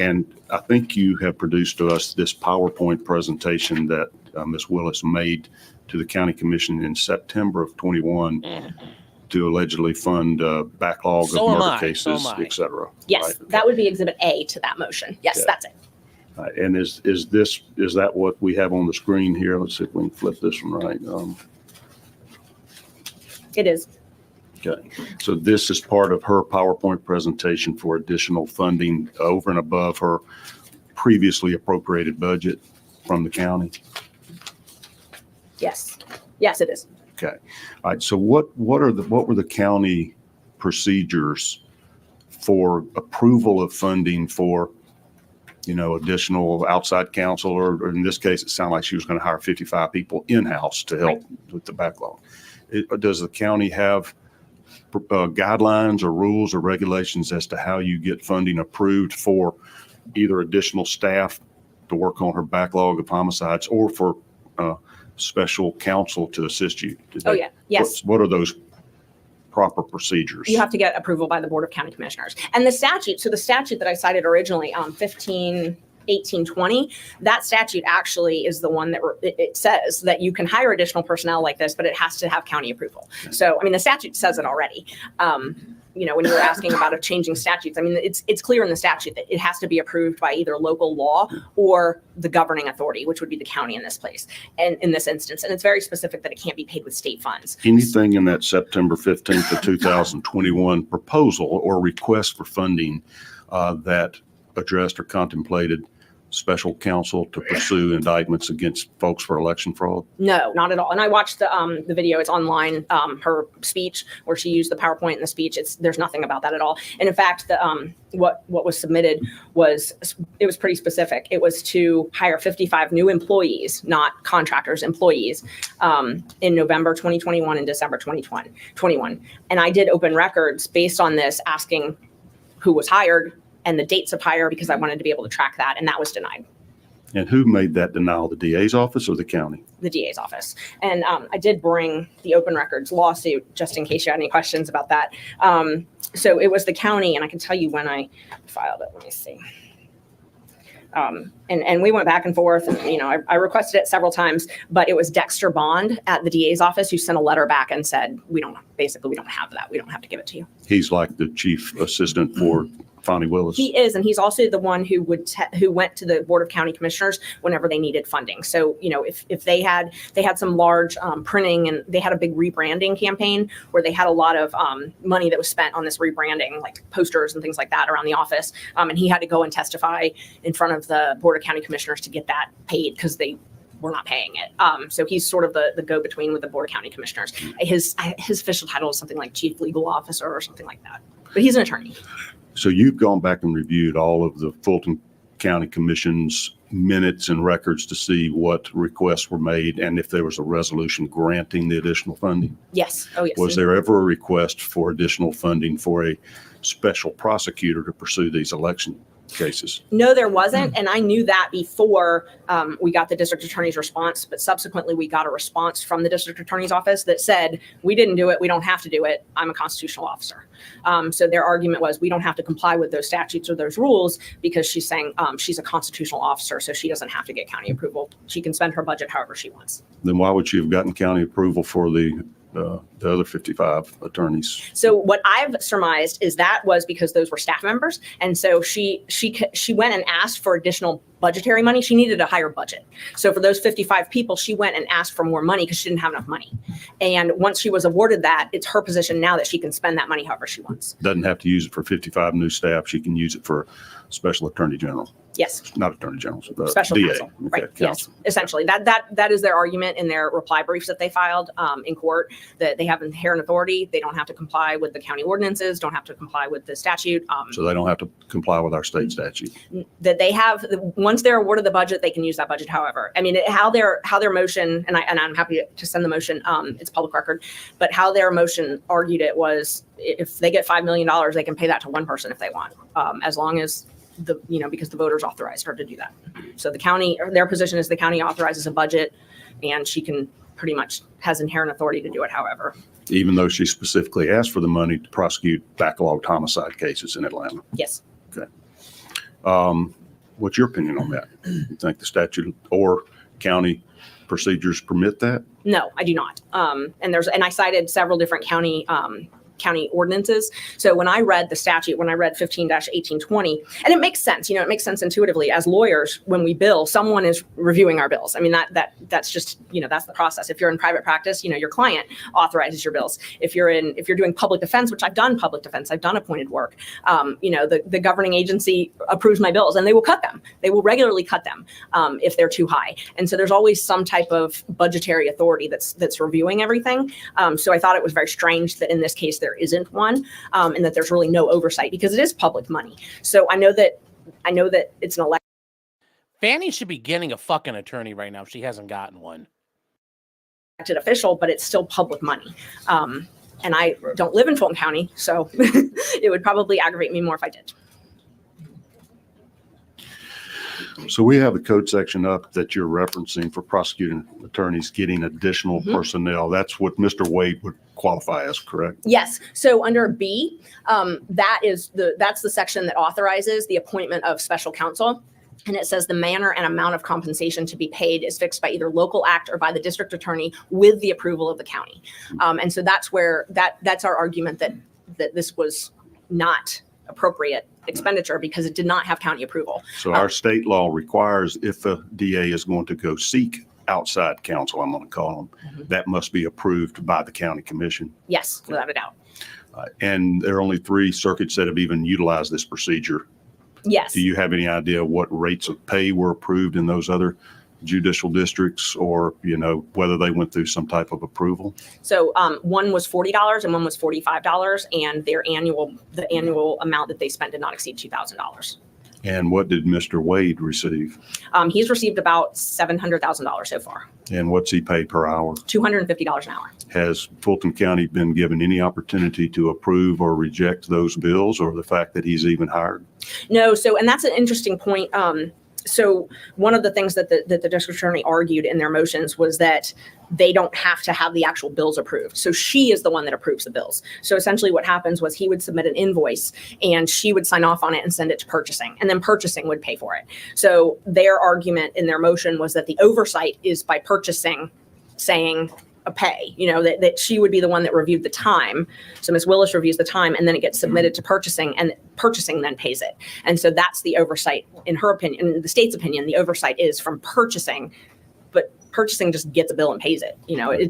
And I think you have produced to us this PowerPoint presentation that Ms. Willis made to the County Commission in September of 21 to allegedly fund backlog of murder cases, et cetera. Yes, right? Okay. That would be Exhibit A to that motion. Yes, that's it. And is that what we have on the screen here? Let's see if we can flip this one right. It is. Okay, so this is part of her PowerPoint presentation for additional funding over and above her previously appropriated budget from the county? Yes. Yes, it is. Okay. All right. So what were the county procedures for approval of funding for, additional outside counsel, or in this case, it sounded like she was going to hire 55 people in-house to help with the backlog. Does the county have guidelines or rules or regulations as to how you get funding approved for either additional staff to work on her backlog of homicides or for special counsel to assist you? Yes. What are those proper procedures? You have to get approval by the Board of County Commissioners. And the statute that I cited originally, 1820, that statute actually is the one that it says that you can hire additional personnel like this, but it has to have county approval. So, the statute says it already. When you were asking about changing statutes, it's clear in the statute that it has to be approved by either local law or the governing authority, which would be the county in this place and in this instance. And it's very specific that it can't be paid with state funds. Anything in that September 15th of 2021 proposal or request for funding that addressed or contemplated special counsel to pursue indictments against folks for election fraud? No, not at all. And I watched the video. It's online. Her speech where she used the PowerPoint in the speech. There's nothing about that at all. And in fact, what was submitted was pretty specific. It was to hire 55 new employees, not contractors, employees, in November 2021 and December 2021. And I did open records based on this, asking who was hired and the dates of hire because I wanted to be able to track that, and that was denied. And who made that denial, the DA's office or the county? The DA's office. And I did bring the open records lawsuit just in case you had any questions about that. So it was the county, and I can tell you when I filed it. Let me see. And we went back and forth, and I requested it several times, but it was Dexter Bond at the DA's office who sent a letter back and said, we don't have that. We don't have to give it to you. He's like the chief assistant for Fani Willis. He is, and he's also the one who who went to the Board of County Commissioners whenever they needed funding. So, if they had some large printing, and they had a big rebranding campaign where they had a lot of money that was spent on this rebranding, like posters and things like that around the office. And he had to go and testify in front of the Board of County Commissioners to get that paid because they were not paying it. So he's sort of the go-between with the Board of County Commissioners. His official title is something like Chief Legal Officer or something like that, but he's an attorney. So you've gone back and reviewed all of the Fulton County Commission's minutes and records to see what requests were made and if there was a resolution granting the additional funding? Yes. Oh, yes. Was there ever a request for additional funding for a special prosecutor to pursue these election cases? No, there wasn't. And I knew that before we got the district attorney's response, but subsequently we got a response from the district attorney's office that said, we didn't do it. We don't have to do it. I'm a constitutional officer. So their argument was, we don't have to comply with those statutes or those rules because she's saying she's a constitutional officer, so she doesn't have to get county approval. She can spend her budget however she wants. Then why would she have gotten county approval for the other 55 attorneys? So what I've surmised is that was because those were staff members. And so she went and asked for additional budgetary money. She needed a higher budget. So for those 55 people, she went and asked for more money because she didn't have enough money. And once she was awarded that, it's her position now that she can spend that money however she wants. Doesn't have to use it for 55 new staff. She can use it for special attorney general. Yes. Not attorney general, special DA. counsel. Okay, Right. counsel. Yes. Essentially, that is their argument in their reply briefs that they filed in court, that they have inherent authority. They don't have to comply with the county ordinances, don't have to comply with the statute. So they don't have to comply with our state statute. That they have, once they're awarded the budget, they can use that budget. However, I mean, how their motion, and I'm happy to send the motion. It's public record, but how their motion argued it was, if they get $5 million, they can pay that to one person if they want, as long as because the voters authorized her to do that. So the county, their position is the county authorizes a budget, and she can pretty much has inherent authority to do it. However, even though she specifically asked for the money to prosecute backlogged homicide cases in Atlanta. Yes. Okay. What's your opinion on that? You think the statute or county procedures permit that? No, I do not. And I cited several different county ordinances. So when I read the statute, when I read 15-1820, and it makes sense, it makes sense intuitively. As lawyers, when we bill, someone is reviewing our bills. I mean, that's just, that's the process. If you're in private practice, your client authorizes your bills. If you're doing public defense, which I've done public defense, I've done appointed work, the governing agency approves my bills, and they will cut them. They will regularly cut them if they're too high. And so there's always some type of budgetary authority that's reviewing everything. So I thought it was very strange that in this case, there isn't one, and that there's really no oversight because it is public money. So I know that it's an election. Fani should be getting a fucking attorney right now. She hasn't gotten one. Elected official, but it's still public money. And I don't live in Fulton County, so it would probably aggravate me more if I did. So we have the code section up that you're referencing for prosecuting attorneys getting additional personnel. That's what Mr. Wade would qualify as, correct? Yes. So under B, that's the section that authorizes the appointment of special counsel. And it says the manner and amount of compensation to be paid is fixed by either local act or by the district attorney with the approval of the county. And so that's where that's our argument that this was not appropriate expenditure because it did not have county approval. So our state law requires if a DA is going to go seek outside counsel, I'm going to call them, that must be approved by the county commission. Yes, without a doubt. And there are only 3 circuits that have even utilized this procedure. Yes. Do you have any idea what rates of pay were approved in those other judicial districts, or whether they went through some type of approval? So one was $40 and one was $45, and the annual amount that they spent did not exceed $2,000. And what did Mr. Wade receive? He's received about $700,000 so far. And what's he paid per hour? $250 an hour. Has Fulton County been given any opportunity to approve or reject those bills, or the fact that he's even hired? No. So, and that's an interesting point. So one of the things that the district attorney argued in their motions was that they don't have to have the actual bills approved. So she is the one that approves the bills. So essentially what happens was he would submit an invoice and she would sign off on it and send it to purchasing, and then purchasing would pay for it. So their argument in their motion was that the oversight is by purchasing saying a pay, that she would be the one that reviewed the time. So Ms. Willis reviews the time and then it gets submitted to purchasing, and purchasing then pays it. And so that's the oversight in her opinion. In the state's opinion, the oversight is from purchasing, but purchasing just gets a bill and pays it.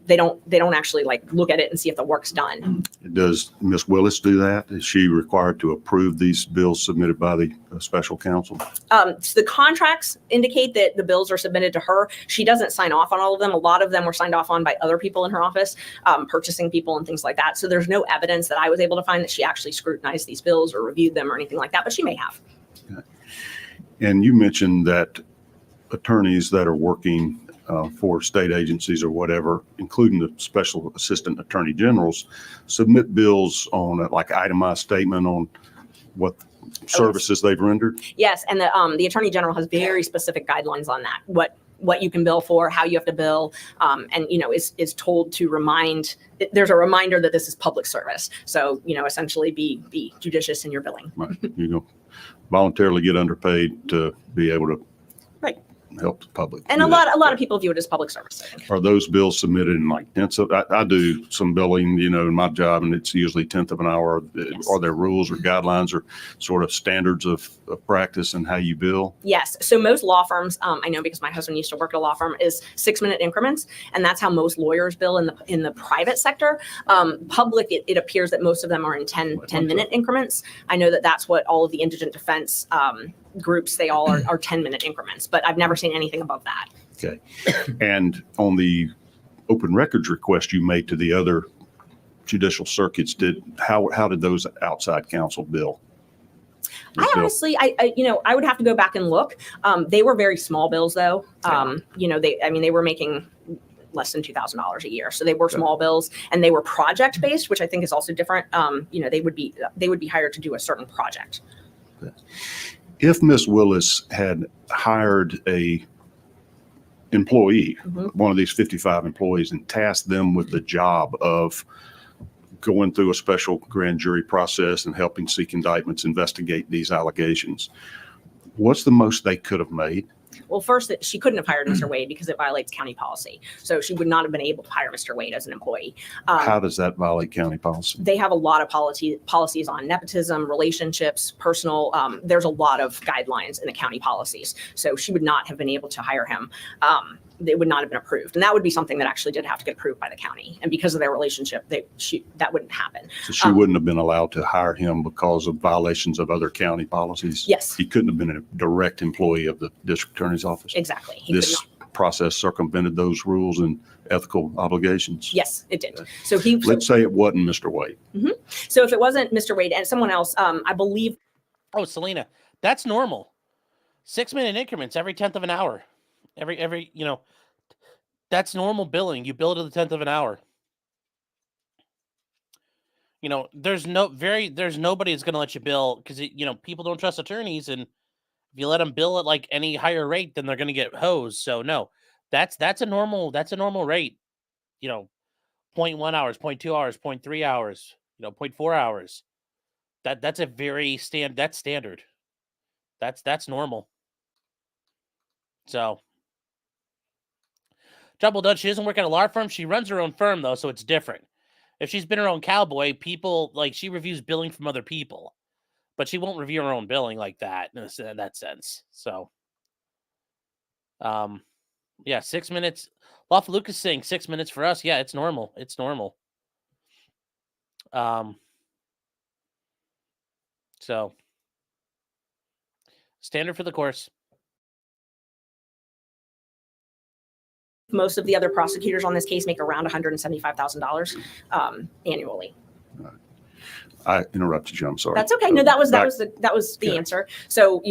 They don't actually look at it and see if the work's done. Does Ms. Willis do that? Is she required to approve these bills submitted by the special counsel? So the contracts indicate that the bills are submitted to her. She doesn't sign off on all of them. A lot of them were signed off on by other people in her office, purchasing people and things like that. So there's no evidence that I was able to find that she actually scrutinized these bills or reviewed them or anything like that, but she may have. Okay. And you mentioned that attorneys that are working for state agencies or whatever, including the special assistant attorney generals, submit bills on itemized statement on what services they've rendered? Yes, and the attorney general has very specific guidelines on that. What you can bill for, how you have to bill, and is told to remind. There's a reminder that this is public service. So essentially be judicious in your billing. Right. Voluntarily get underpaid to be able to help the public. And a lot of people view it as public service, I think. Are those bills submitted in tenths of? I do some billing, in my job, and it's usually tenth of an hour. Yes. Are there rules or guidelines or sort of standards of practice and how you bill? Yes. So most law firms, I know because my husband used to work at a law firm, is 6-minute increments, and that's how most lawyers bill in the private sector. Public, it appears that most of them are in 10-minute increments. I know that that's what all of the indigent defense groups, they all are 10-minute increments, but I've never seen anything above that. Okay. And on the open records request you made to the other judicial circuits, how did those outside counsel bill? I honestly, I would have to go back and look. They were very small bills though. They were making less than $2,000 a year. So they were small bills, and they were project based, which I think is also different. They would be hired to do a certain project. Okay. If Ms. Willis had hired a employee, one of these 55 employees, and tasked them with the job of going through a special grand jury process and helping seek indictments, investigate these allegations, what's the most they could have made? Well, first, she couldn't have hired Mr. Wade because it violates county policy. So she would not have been able to hire Mr. Wade as an employee. How does that violate county policy? They have a lot of policies on nepotism, relationships, personal. There's a lot of guidelines in the county policies. So she would not have been able to hire him. It would not have been approved. And that would be something that actually did have to get approved by the county. And because of their relationship, that wouldn't happen. So she wouldn't have been allowed to hire him because of violations of other county policies? Yes. He couldn't have been a direct employee of the district attorney's office? Exactly. This process circumvented those rules and ethical obligations? Yes, it did. Let's say it wasn't Mr. Wade. Mm-hmm. So if it wasn't Mr. Wade and someone else, I believe. Oh, Selena, that's normal. 6-minute increments every 10th of an hour. Every that's normal billing. You bill to the 10th of an hour. There's nobody that's going to let you bill because people don't trust attorneys, and if you let them bill at any higher rate, then they're going to get hosed. So no, that's a normal rate. 0.1 hours, 0.2 hours, 0.3 hours, 0.4 hours. That's a very that's standard. That's normal. So. Double done. She doesn't work at a law firm. She runs her own firm, though, so it's different. If she's been her own cowboy, people she reviews billing from other people, but she won't review her own billing like that in that sense. So, 6 minutes. Lawful Lucas saying 6 minutes for us. Yeah, it's normal. It's normal. So standard for the course. Most of the other prosecutors on this case make around $175,000 annually. I interrupted you. I'm sorry. That's okay. No, that was Back- the Okay. answer. So,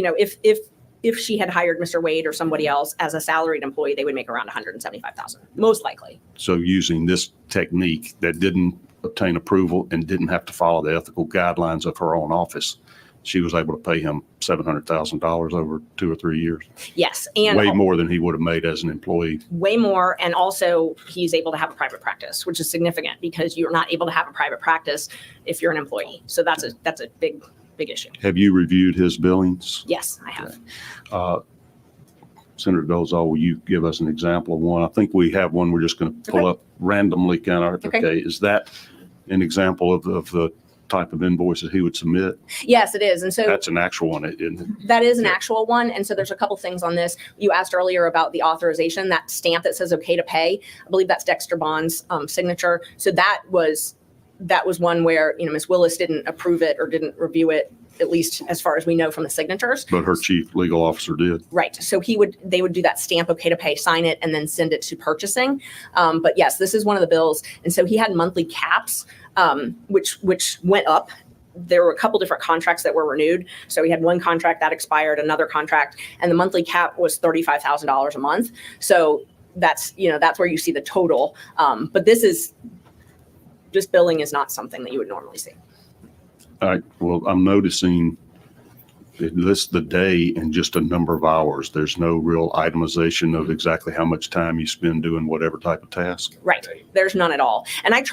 if she had hired Mr. Wade or somebody else as a salaried employee, they would make around 175,000, most likely. So using this technique that didn't obtain approval and didn't have to follow the ethical guidelines of her own office, she was able to pay him $700,000 over 2 or 3 years. Yes, and Way more than he would have made as an employee. way more. And also, he's able to have a private practice, which is significant because you're not able to have a private practice if you're an employee. So that's a big issue. Have you reviewed his billings? Yes, I have. Senator Dolezal, will you give us an example of one? I think we have one we're just going to pull up randomly, kind of. Okay. Is that an example of the type of invoices he would submit? Yes, it is. And so That's an actual one, isn't it? that is an actual one. And so there's a couple things on this. You asked earlier about the authorization, that stamp that says okay to pay. I believe that's Dexter Bond's signature. So that was one where, Ms. Willis didn't approve it or didn't review it, at least as far as we know from the signatures. But her chief legal officer did. Right. So they would do that stamp okay to pay, sign it, and then send it to purchasing. But yes, this is one of the bills. And so he had monthly caps, which went up. There were a couple different contracts that were renewed. So we had one contract that expired, another contract, and the monthly cap was $35,000 a month. So that's where you see the total. But this billing is not something that you would normally see. All right. Well, I'm noticing it lists the day and just a number of hours. There's no real itemization of exactly how much time you spend doing whatever type of task. Right. There's none at all. And I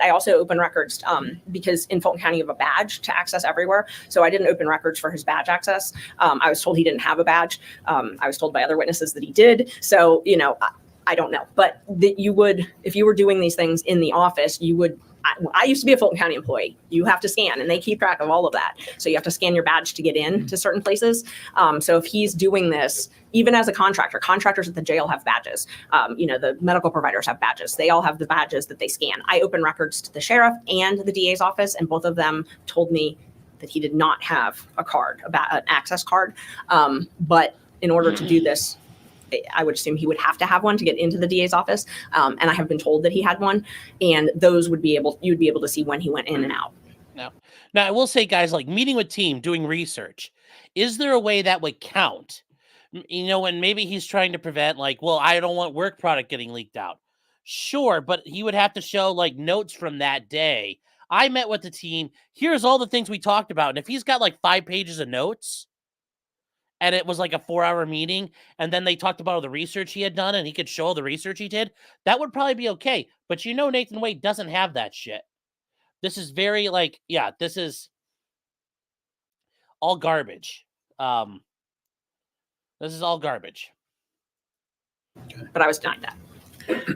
also open records because in Fulton County you have a badge to access everywhere. So I didn't open records for his badge access. I was told he didn't have a badge. I was told by other witnesses that he did. So, I don't know. But that you would, if you were doing these things in the office, you would. I used to be a Fulton County employee. You have to scan, and they keep track of all of that. So you have to scan your badge to get in to certain places. So if he's doing this, even as a contractor, contractors at the jail have badges. The medical providers have badges. They all have the badges that they scan. I open records to the sheriff and the DA's office, and both of them told me that he did not have a card, an access card. But in order to do this, I would assume he would have to have one to get into the DA's office. And I have been told that he had one, and those you'd be able to see when he went in and out. Now I will say, guys, like meeting with team, doing research, is there a way that would count? And maybe he's trying to prevent I don't want work product getting leaked out. Sure. But he would have to show notes from that day. I met with the team. Here's all the things we talked about. And if he's got 5 pages of notes, and it was a 4-hour meeting, and then they talked about all the research he had done, and he could show all the research he did, that would probably be okay. But Nathan Wade doesn't have that shit. This is very this is all garbage. This is all garbage. But I was denied that.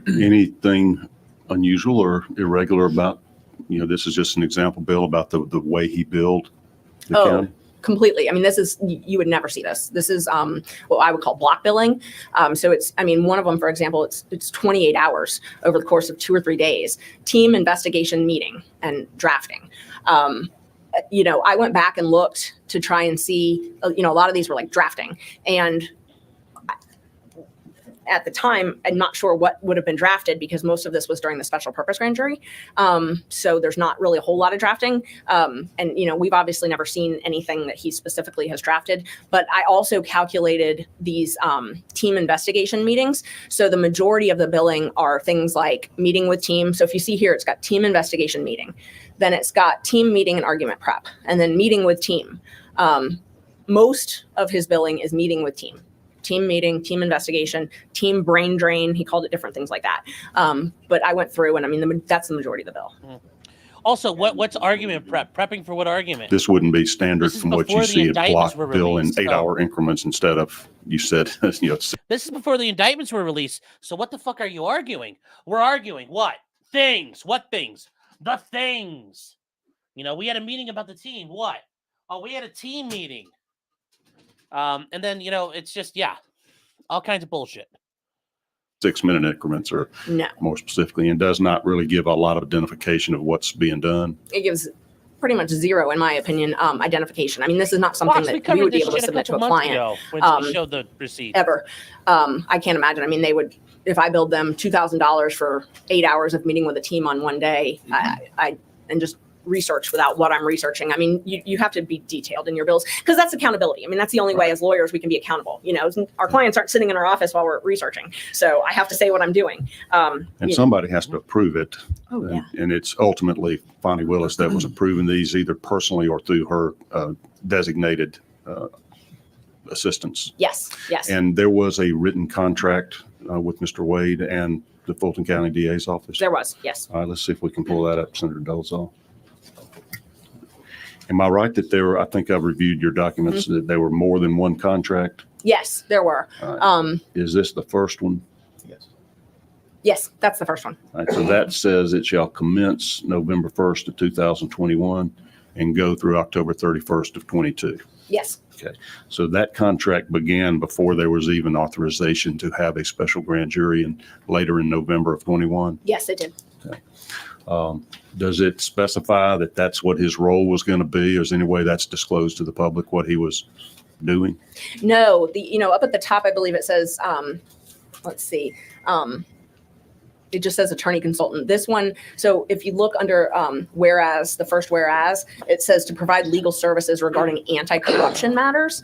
Anything unusual or irregular about, this is just an example, Bill, about the way he billed the county? Completely. I mean, you would never see this. This is what I would call block billing. So one of them, for example, it's 28 hours over the course of 2 or 3 days, team investigation meeting and drafting. I went back and looked to try and see, a lot of these were drafting. And at the time, I'm not sure what would have been drafted because most of this was during the special purpose grand jury. So there's not really a whole lot of drafting. And we've obviously never seen anything that he specifically has drafted. But I also calculated these team investigation meetings. So the majority of the billing are things like meeting with team. So if you see here, it's got team investigation meeting. Then it's got team meeting and argument prep. And then meeting with team. Most of his billing is meeting with team. Team meeting, team investigation, team brain drain. He called it different things like that. But I went through and that's the majority of the bill. Also, what's argument prep? Prepping for what argument? This wouldn't be standard from what you see at block bill in 8-hour increments instead of, you said, This is before the indictments were released. So what the fuck are you arguing? We're arguing what? Things. What things? The things. We had a meeting about the team. What? Oh, we had a team meeting. And then, it's just, all kinds of bullshit. 6-minute increments are more specifically, and does not really give a lot of identification of what's being done. It gives pretty much zero, in my opinion, identification. I mean, this is not something that we would be able to submit to a client. When we showed the receipt. Ever. I can't imagine. I mean, they would, if I billed them $2,000 for 8 hours of meeting with a team on one day, and just research without what I'm researching. I mean, you have to be detailed in your bills because that's accountability. I mean, that's the only way as lawyers we can be accountable. You know, our clients aren't sitting in our office while we're researching. So I have to say what I'm doing. And somebody has to approve it. Oh, yeah. And it's ultimately Fani Willis that was approving these either personally or through her designated assistants. Yes. Yes. And there was a written contract with Mr. Wade and the Fulton County DA's office. There was. Yes. All right, let's see if we can pull that up, Senator Dolezal. Am I right that I think I've reviewed your documents, that there were more than one contract? Yes, there were. Is this the first one? Yes, that's the first one. All right, so that says it shall commence November 1st of 2021 and go through October 31st of 22. Yes. Okay, so that contract began before there was even authorization to have a special grand jury, and later in November of 21. Yes, it did. Okay. Does it specify that that's what his role was going to be? Or is there any way that's disclosed to the public what he was doing? No, up at the top, I believe it says, let's see. It just says attorney consultant. This one, so if you look under whereas, the first whereas, it says to provide legal services regarding anti-corruption matters.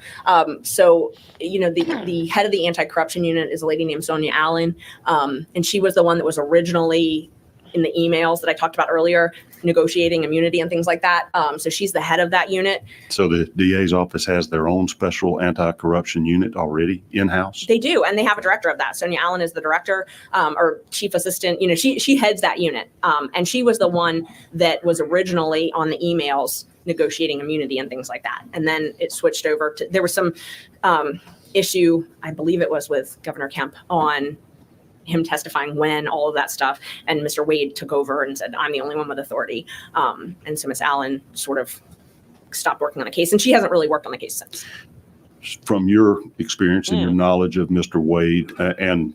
So, the head of the anti-corruption unit is a lady named Sonia Allen. And she was the one that was originally in the emails that I talked about earlier, negotiating immunity and things like that. So she's the head of that unit. So the DA's office has their own special anti-corruption unit already in-house? They do, and they have a director of that. Sonia Allen is the director or chief assistant. She heads that unit. And she was the one that was originally on the emails negotiating immunity and things like that. And then it switched over to, there was some issue, I believe it was with Governor Kemp on him testifying when, all of that stuff. And Mr. Wade took over and said, I'm the only one with authority. And so Miss Allen sort of stopped working on the case, and she hasn't really worked on the case since. From your experience and your knowledge of Mr. Wade and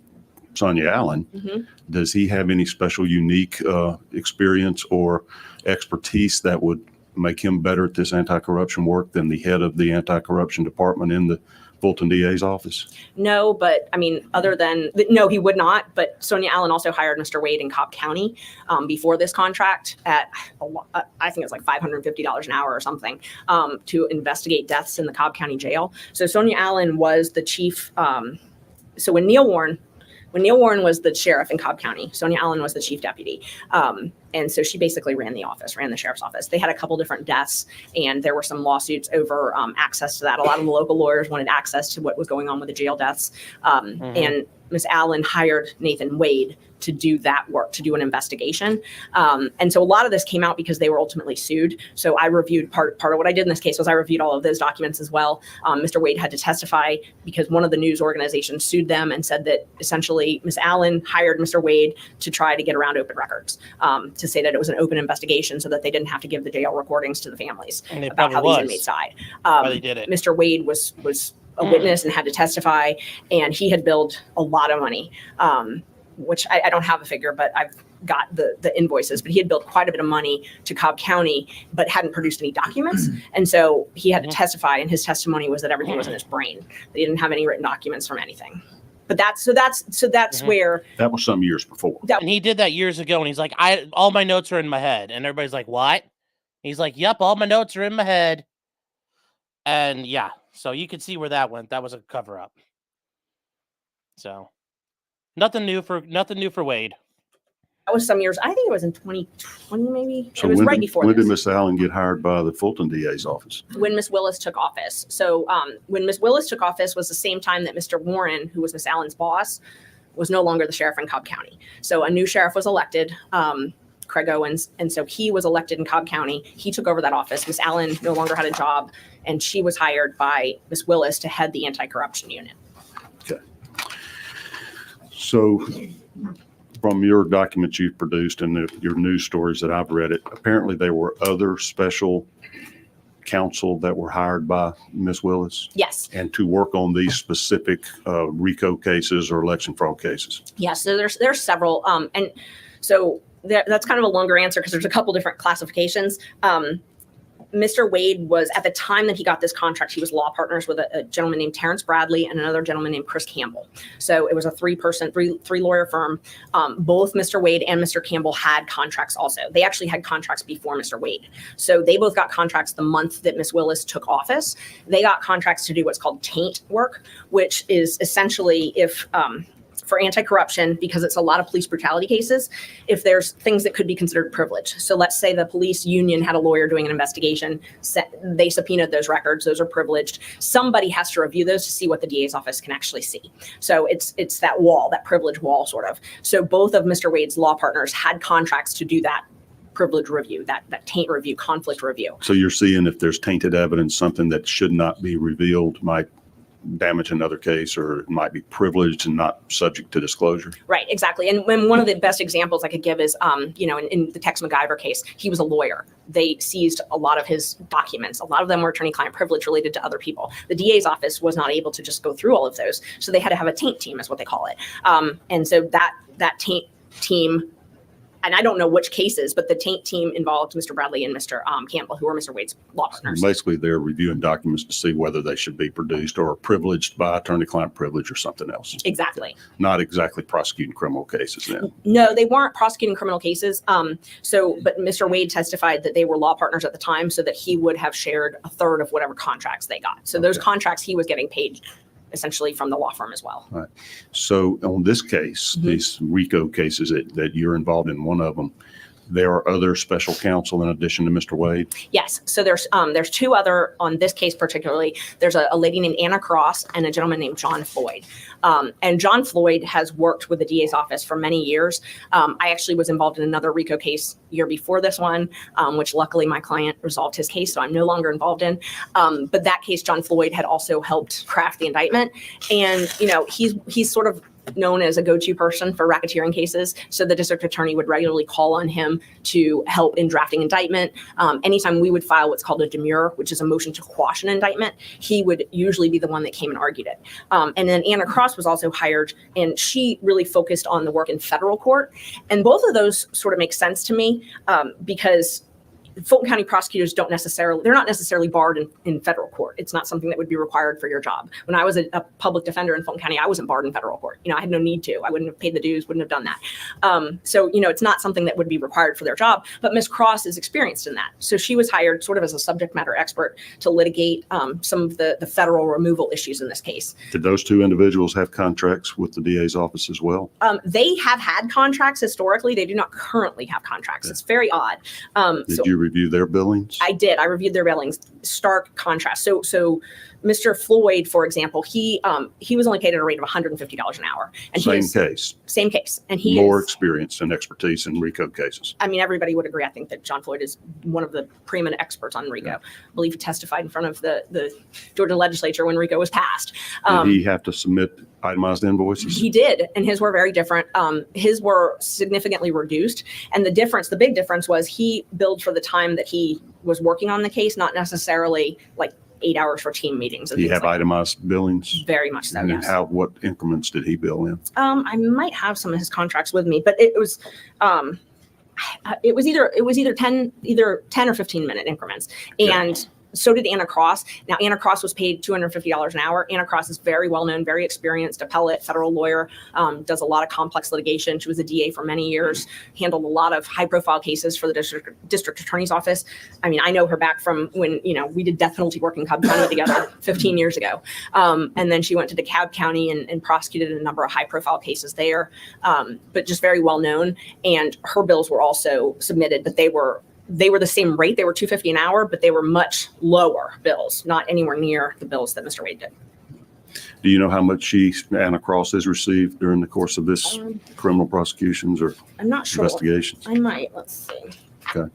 Sonia Allen, does he have any special unique experience or expertise that would make him better at this anti-corruption work than the head of the anti-corruption department in the Fulton DA's office? No, but I mean, no, he would not. But Sonia Allen also hired Mr. Wade in Cobb County before this contract at, I think it's like $550 an hour or something, to investigate deaths in the Cobb County jail. So Sonia Allen was the chief. So when Neil Warren was the sheriff in Cobb County, Sonia Allen was the chief deputy. And so she basically ran the sheriff's office. They had a couple different deaths, and there were some lawsuits over access to that. A lot of the local lawyers wanted access to what was going on with the jail deaths. And Ms. Allen hired Nathan Wade to do that work, to do an investigation. And so a lot of this came out because they were ultimately sued. So I reviewed part of what I did in this case was I reviewed all of those documents as well. Mr. Wade had to testify because one of the news organizations sued them and said that essentially Ms. Allen hired Mr. Wade to try to get around open records, to say that it was an open investigation so that they didn't have to give the jail recordings to the families about how these inmates died. They did it. Mr. Wade was a witness and had to testify, and he had billed a lot of money, which I don't have a figure, but I've got the invoices, but he had billed quite a bit of money to Cobb County, but hadn't produced any documents. And so he had to testify, and his testimony was that everything was in his brain. They didn't have any written documents from anything. But that's where that was some years before. And he did that years ago, and he's like, all my notes are in my head. And everybody's like, what? He's like, yep, all my notes are in my head. And yeah, so you could see where that went. That was a cover up. So nothing new for Wade. That was some years. I think it was in 2020, maybe. So it was right before when this. did Miss Allen get hired by the Fulton DA's office? When Miss Willis took office. So when Miss Willis took office was the same time that Mr. Warren, who was Miss Allen's boss, was no longer the sheriff in Cobb County. So a new sheriff was elected, Craig Owens, and so he was elected in Cobb County. He took over that office. Miss Allen no longer had a job, and she was hired by Miss Willis to head the anti-corruption unit. Okay. So from your documents you've produced and your news stories that I've read, apparently there were other special counsel that were hired by Ms. Willis? Yes. And to work on these specific RICO cases or election fraud cases? Yes. So there's several. And so that's kind of a longer answer because there's a couple different classifications. Mr. Wade was, at the time that he got this contract, he was law partners with a gentleman named Terrence Bradley and another gentleman named Chris Campbell. So it was a three lawyer firm. Both Mr. Wade and Mr. Campbell had contracts also. They actually had contracts before Mr. Wade. So they both got contracts the month that Ms. Willis took office. They got contracts to do what's called taint work, which is essentially if, for anti-corruption, because it's a lot of police brutality cases, if there's things that could be considered privileged. So let's say the police union had a lawyer doing an investigation, they subpoenaed those records, those are privileged. Somebody has to review those to see what the DA's office can actually see. So it's that wall, that privilege wall sort of. So both of Mr. Wade's law partners had contracts to do that privilege review, that taint review, conflict review. So you're seeing if there's tainted evidence, something that should not be revealed might damage another case, or it might be privileged and not subject to disclosure. Right, exactly. And when one of the best examples I could give is, in the Tex MacGyver case, he was a lawyer. They seized a lot of his documents. A lot of them were attorney-client privilege related to other people. The DA's office was not able to just go through all of those. So they had to have a taint team, is what they call it. And so that taint team, and I don't know which cases, but the taint team involved Mr. Bradley and Mr. Campbell, who were Mr. Wade's law partners. Basically, they're reviewing documents to see whether they should be produced or privileged by attorney-client privilege or something else. Exactly. Not exactly prosecuting criminal cases then. No, they weren't prosecuting criminal cases. But Mr. Wade testified that they were law partners at the time, so that he would have shared a third of whatever contracts they got. So those contracts he was getting paid essentially from the law firm as well. All right. So on this case, these RICO cases that you're involved in, one of them, there are other special counsel in addition to Mr. Wade? Yes. So there's two other, on this case particularly, there's a lady named Anna Cross and a gentleman named John Floyd. And John Floyd has worked with the DA's office for many years. I actually was involved in another RICO case year before this one, which luckily my client resolved his case, so I'm no longer involved in. But that case, John Floyd had also helped craft the indictment. And, he's sort of known as a go-to person for racketeering cases. So the district attorney would regularly call on him to help in drafting indictment. Anytime we would file what's called a demurrer, which is a motion to quash an indictment, he would usually be the one that came and argued it. And then Anna Cross was also hired, and she really focused on the work in federal court. And both of those sort of make sense to me because Fulton County prosecutors they're not necessarily barred in federal court. It's not something that would be required for your job. When I was a public defender in Fulton County, I wasn't barred in federal court. I had no need to. I wouldn't have paid the dues, wouldn't have done that. So it's not something that would be required for their job, but Ms. Cross is experienced in that. So she was hired sort of as a subject matter expert to litigate some of the federal removal issues in this case. Did those two individuals have contracts with the DA's office as well? They have had contracts historically. They do not currently have contracts. Okay. It's very odd. Did you review their billings? I did. I reviewed their billings. Stark contrast. So Mr. Floyd, for example, he was only paid at a rate of $150 an hour. And Same case. And he more experience and expertise in RICO cases. I mean, everybody would agree. I think that John Floyd is one of the preeminent experts on RICO. Yeah. I believe he testified in front of the Georgia legislature when RICO was passed. Did he have to submit itemized invoices? He did, and his were very different. His were significantly reduced, and the big difference was he billed for the time that he was working on the case, not necessarily like 8 hours for team meetings. Do you have itemized billings? Very much so, and yes. What increments did he bill in? I might have some of his contracts with me, but it was either 10 or 15-minute increments. And so did Anna Cross. Now, Anna Cross was paid $250 an hour. Anna Cross is very well-known, very experienced appellate, federal lawyer, does a lot of complex litigation. She was a DA for many years, handled a lot of high-profile cases for the district attorney's office. I mean, I know her back from when, we did death penalty work in Cobb County together 15 years ago. And then she went to DeKalb County and prosecuted a number of high-profile cases there, but just very well-known. And her bills were also submitted, but they were the same rate. They were $250 an hour, but they were much lower bills, not anywhere near the bills that Mr. Wade did. Do you know how much Anna Cross has received during the course of this criminal prosecutions or I'm not sure. Investigations? I might. Let's see. Okay.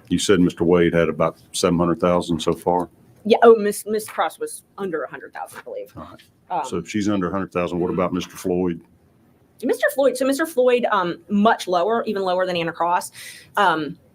You said Mr. Wade had about $700,000 so far? Yeah. Oh, Miss Cross was under $100,000, I believe. All right. So if she's under $100,000, what about Mr. Floyd? Mr. Floyd, much lower, even lower than Anna Cross.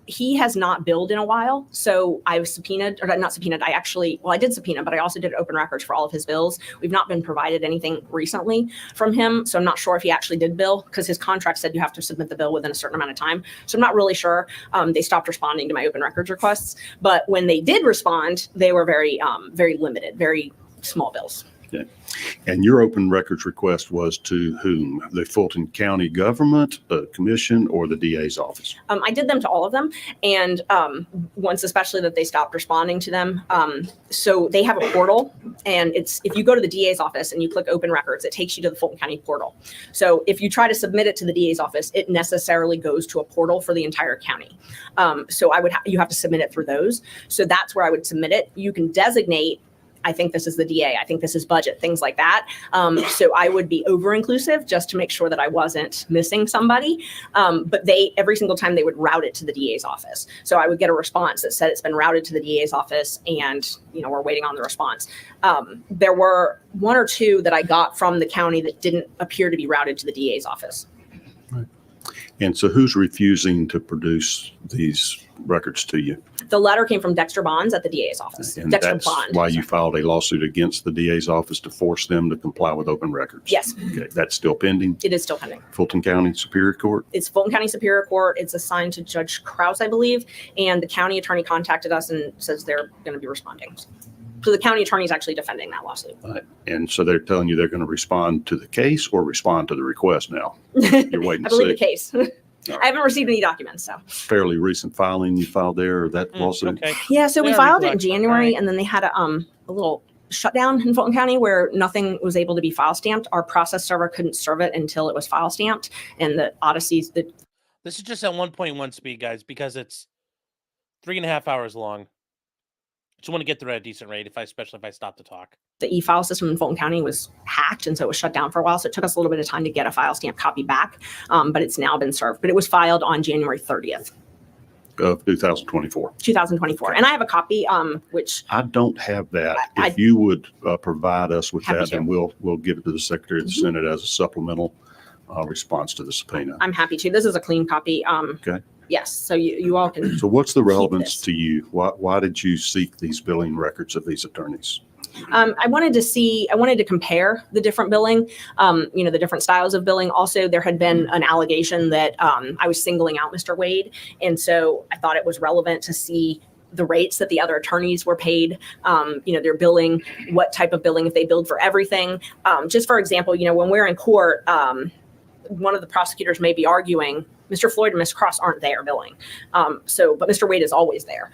he has not billed in a while. So I was subpoenaed, or not subpoenaed. I did subpoena, but I also did open records for all of his bills. We've not been provided anything recently from him. So I'm not sure if he actually did bill, because his contract said you have to submit the bill within a certain amount of time. So I'm not really sure. They stopped responding to my open records requests. But when they did respond, they were very, very limited, very small bills. Okay. And your open records request was to whom? The Fulton County government, the commission, or the DA's office? I did them to all of them. And once, especially that they stopped responding to them. So they have a portal, and if you go to the DA's office and you click open records, it takes you to the Fulton County portal. So if you try to submit it to the DA's office, it necessarily goes to a portal for the entire county. So you have to submit it through those. So that's where I would submit it. You can designate, I think this is the DA, I think this is budget, things like that. So I would be over-inclusive just to make sure that I wasn't missing somebody. But every single time they would route it to the DA's office. So I would get a response that said it's been routed to the DA's office, and we're waiting on the response. There were one or two that I got from the county that didn't appear to be routed to the DA's office. Right. And so who's refusing to produce these records to you? The letter came from Dexter Bonds at the DA's office. And Dexter that's Bond. why you filed a lawsuit against the DA's office to force them to comply with open records? Yes. Okay, that's still pending? It is still pending. Fulton County Superior Court? It's Fulton County Superior Court. It's assigned to Judge Krause, I believe. And the county attorney contacted us and says they're going to be responding. So the county attorney is actually defending that lawsuit. Right. And so they're telling you they're going to respond to the case or respond to the request now? You're waiting I to believe see. the case. I haven't received any documents, so. Fairly recent filing you filed there, or that lawsuit? Okay. Yeah, so we Very filed it in flexible, January, right. and then they had a little shutdown in Fulton County where nothing was able to be file stamped. Our process server couldn't serve it until it was file stamped, and the Odysseys, This is just at 1.1 speed, guys, because it's 3.5 hours long. Just want to get through at a decent rate, especially if I stop to talk. the e-file system in Fulton County was hacked, and so it was shut down for a while. So it took us a little bit of time to get a file stamp copy back, but it's now been served. But it was filed on January 30th, Of 2024. 2024. And I have a copy, which I don't have that. I- If you would provide us with Happy that, to. then we'll give it to the Secretary of the Mhm. Senate as a supplemental response to the subpoena. I'm happy to. This is a clean copy. Okay. Yes, so you all can. So what's the relevance this. to you? Why did you seek these billing records of these attorneys? I wanted to compare the different billing, the different styles of billing. Also, there had been an allegation that I was singling out Mr. Wade. And so I thought it was relevant to see the rates that the other attorneys were paid, their billing, what type of billing, if they billed for everything. Just for example, when we're in court, one of the prosecutors may be arguing, Mr. Floyd and Ms. Cross aren't there billing. But Mr. Wade is always there.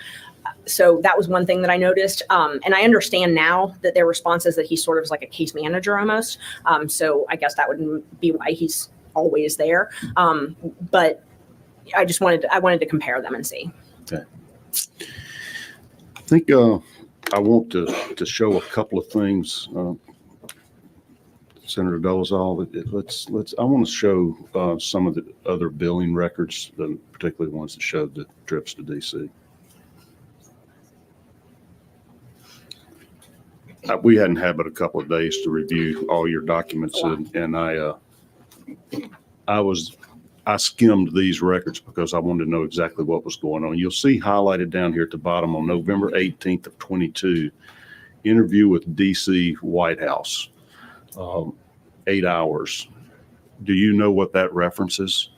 So that was one thing that I noticed. And I understand now that their response is that he's sort of like a case manager almost. So I guess that would be why he's always there. But I wanted to compare them and see. Okay. I think I want to show a couple of things. Senator Dolezal, I want to show some of the other billing records, particularly the ones that showed the trips to DC. We hadn't had but a couple of days to review all your documents, and I skimmed these records because I wanted to know exactly what was going on. You'll see highlighted down here at the bottom on November 18th of 22, interview with DC White House, 8 hours. Do you know what that references?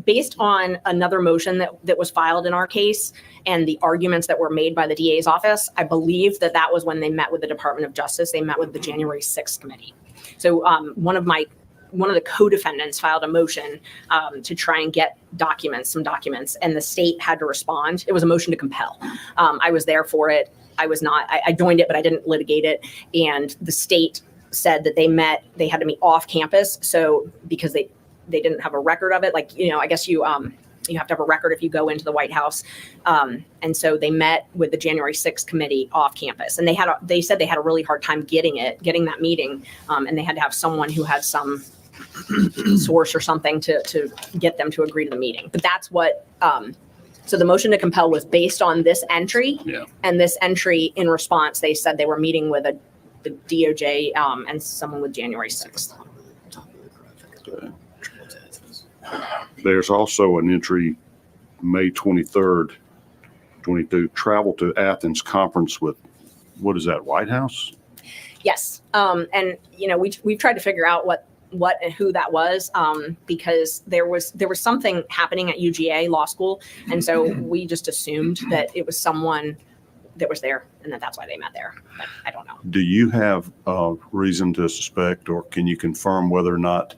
Based on another motion that was filed in our case and the arguments that were made by the DA's office, I believe that was when they met with the Department of Justice. They met with the January 6th committee. So one of the co-defendants filed a motion to try and get some documents, and the state had to respond. It was a motion to compel. I was there for it. I joined it, but I didn't litigate it. And the state said that they had to meet off campus. So because they didn't have a record of it, I guess you have to have a record if you go into the White House. And so they met with the January 6th committee off campus, and they said they had a really hard time getting that meeting. And they had to have someone who had some source or something to get them to agree to the meeting. But that's what, so the motion to compel was based on this entry. Yeah. And this entry in response, they said they were meeting with the DOJ and someone with January 6th. There's also an entry May 23rd, 22, travel to Athens conference with, what is that, White House? Yes. And we've tried to figure out what and who that was, because there was something happening at UGA Law School, and so we just assumed that it was someone that was there, and that's why they met there. But I don't know. Do you have reason to suspect, or can you confirm whether or not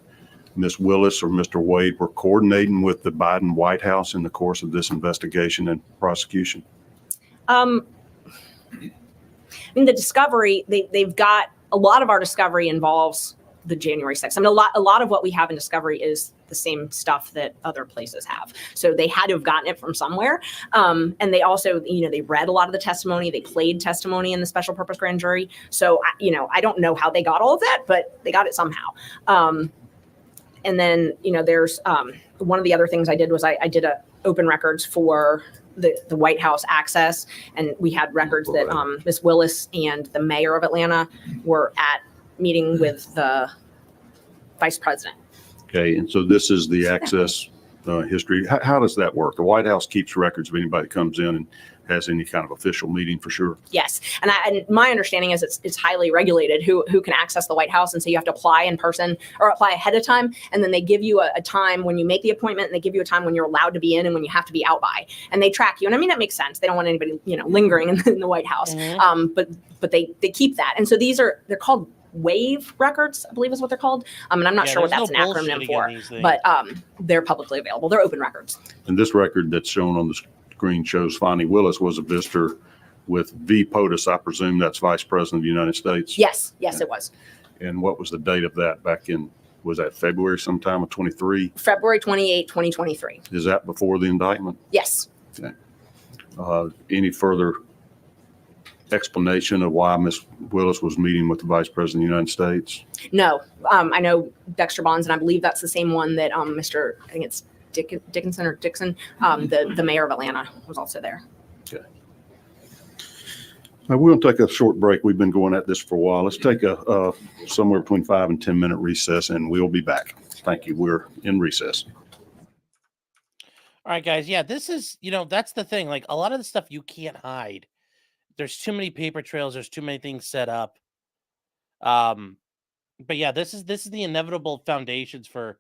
Ms. Willis or Mr. Wade were coordinating with the Biden White House in the course of this investigation and prosecution? I mean, the discovery, they've got a lot of our discovery involves the January 6th. I mean, a lot of what we have in discovery is the same stuff that other places have. So they had to have gotten it from somewhere. And they also, they read a lot of the testimony. They played testimony in the special purpose grand jury. So, I don't know how they got all of that, but they got it somehow. And then, there's one of the other things I did was I did open records for the White House access. And we had records that Ms. Willis and the mayor of Atlanta were at meeting with the vice president. Okay, and so this is the access history. How does that work? The White House keeps records of anybody that comes in and has any kind of official meeting, for sure. Yes, and my understanding is it's highly regulated who can access the White House, and so you have to apply in person or apply ahead of time, and then they give you a time when you make the appointment, and they give you a time when you're allowed to be in and when you have to be out by, and they track you. And I mean, that makes sense. They don't want anybody lingering in the White House, but they keep that, and so they're called WAVE records, I believe is what they're called. And I'm not sure what that's an acronym for, but they're publicly available. They're open records. And this record that's shown on the screen shows Fani Willis was a visitor with V. POTUS. I presume that's Vice President of the United States. Yes, it was. And what was the date of that back in, was that February sometime of 23? February 28, 2023. Is that before the indictment? Yes. Okay. Any further explanation of why Ms. Willis was meeting with the Vice President of the United States? No. I know Dexter Bonds, and I believe that's the same one that I think it's Dixon, the mayor of Atlanta was also there. Okay. Now, we're going to take a short break. We've been going at this for a while. Let's take a somewhere between 5 and 10 minute recess, and we'll be back. Thank you. We're in recess. All right, guys. Yeah, this is, that's the thing. Like, a lot of the stuff you can't hide. There's too many paper trails. There's too many things set up. But yeah, this is the inevitable foundations for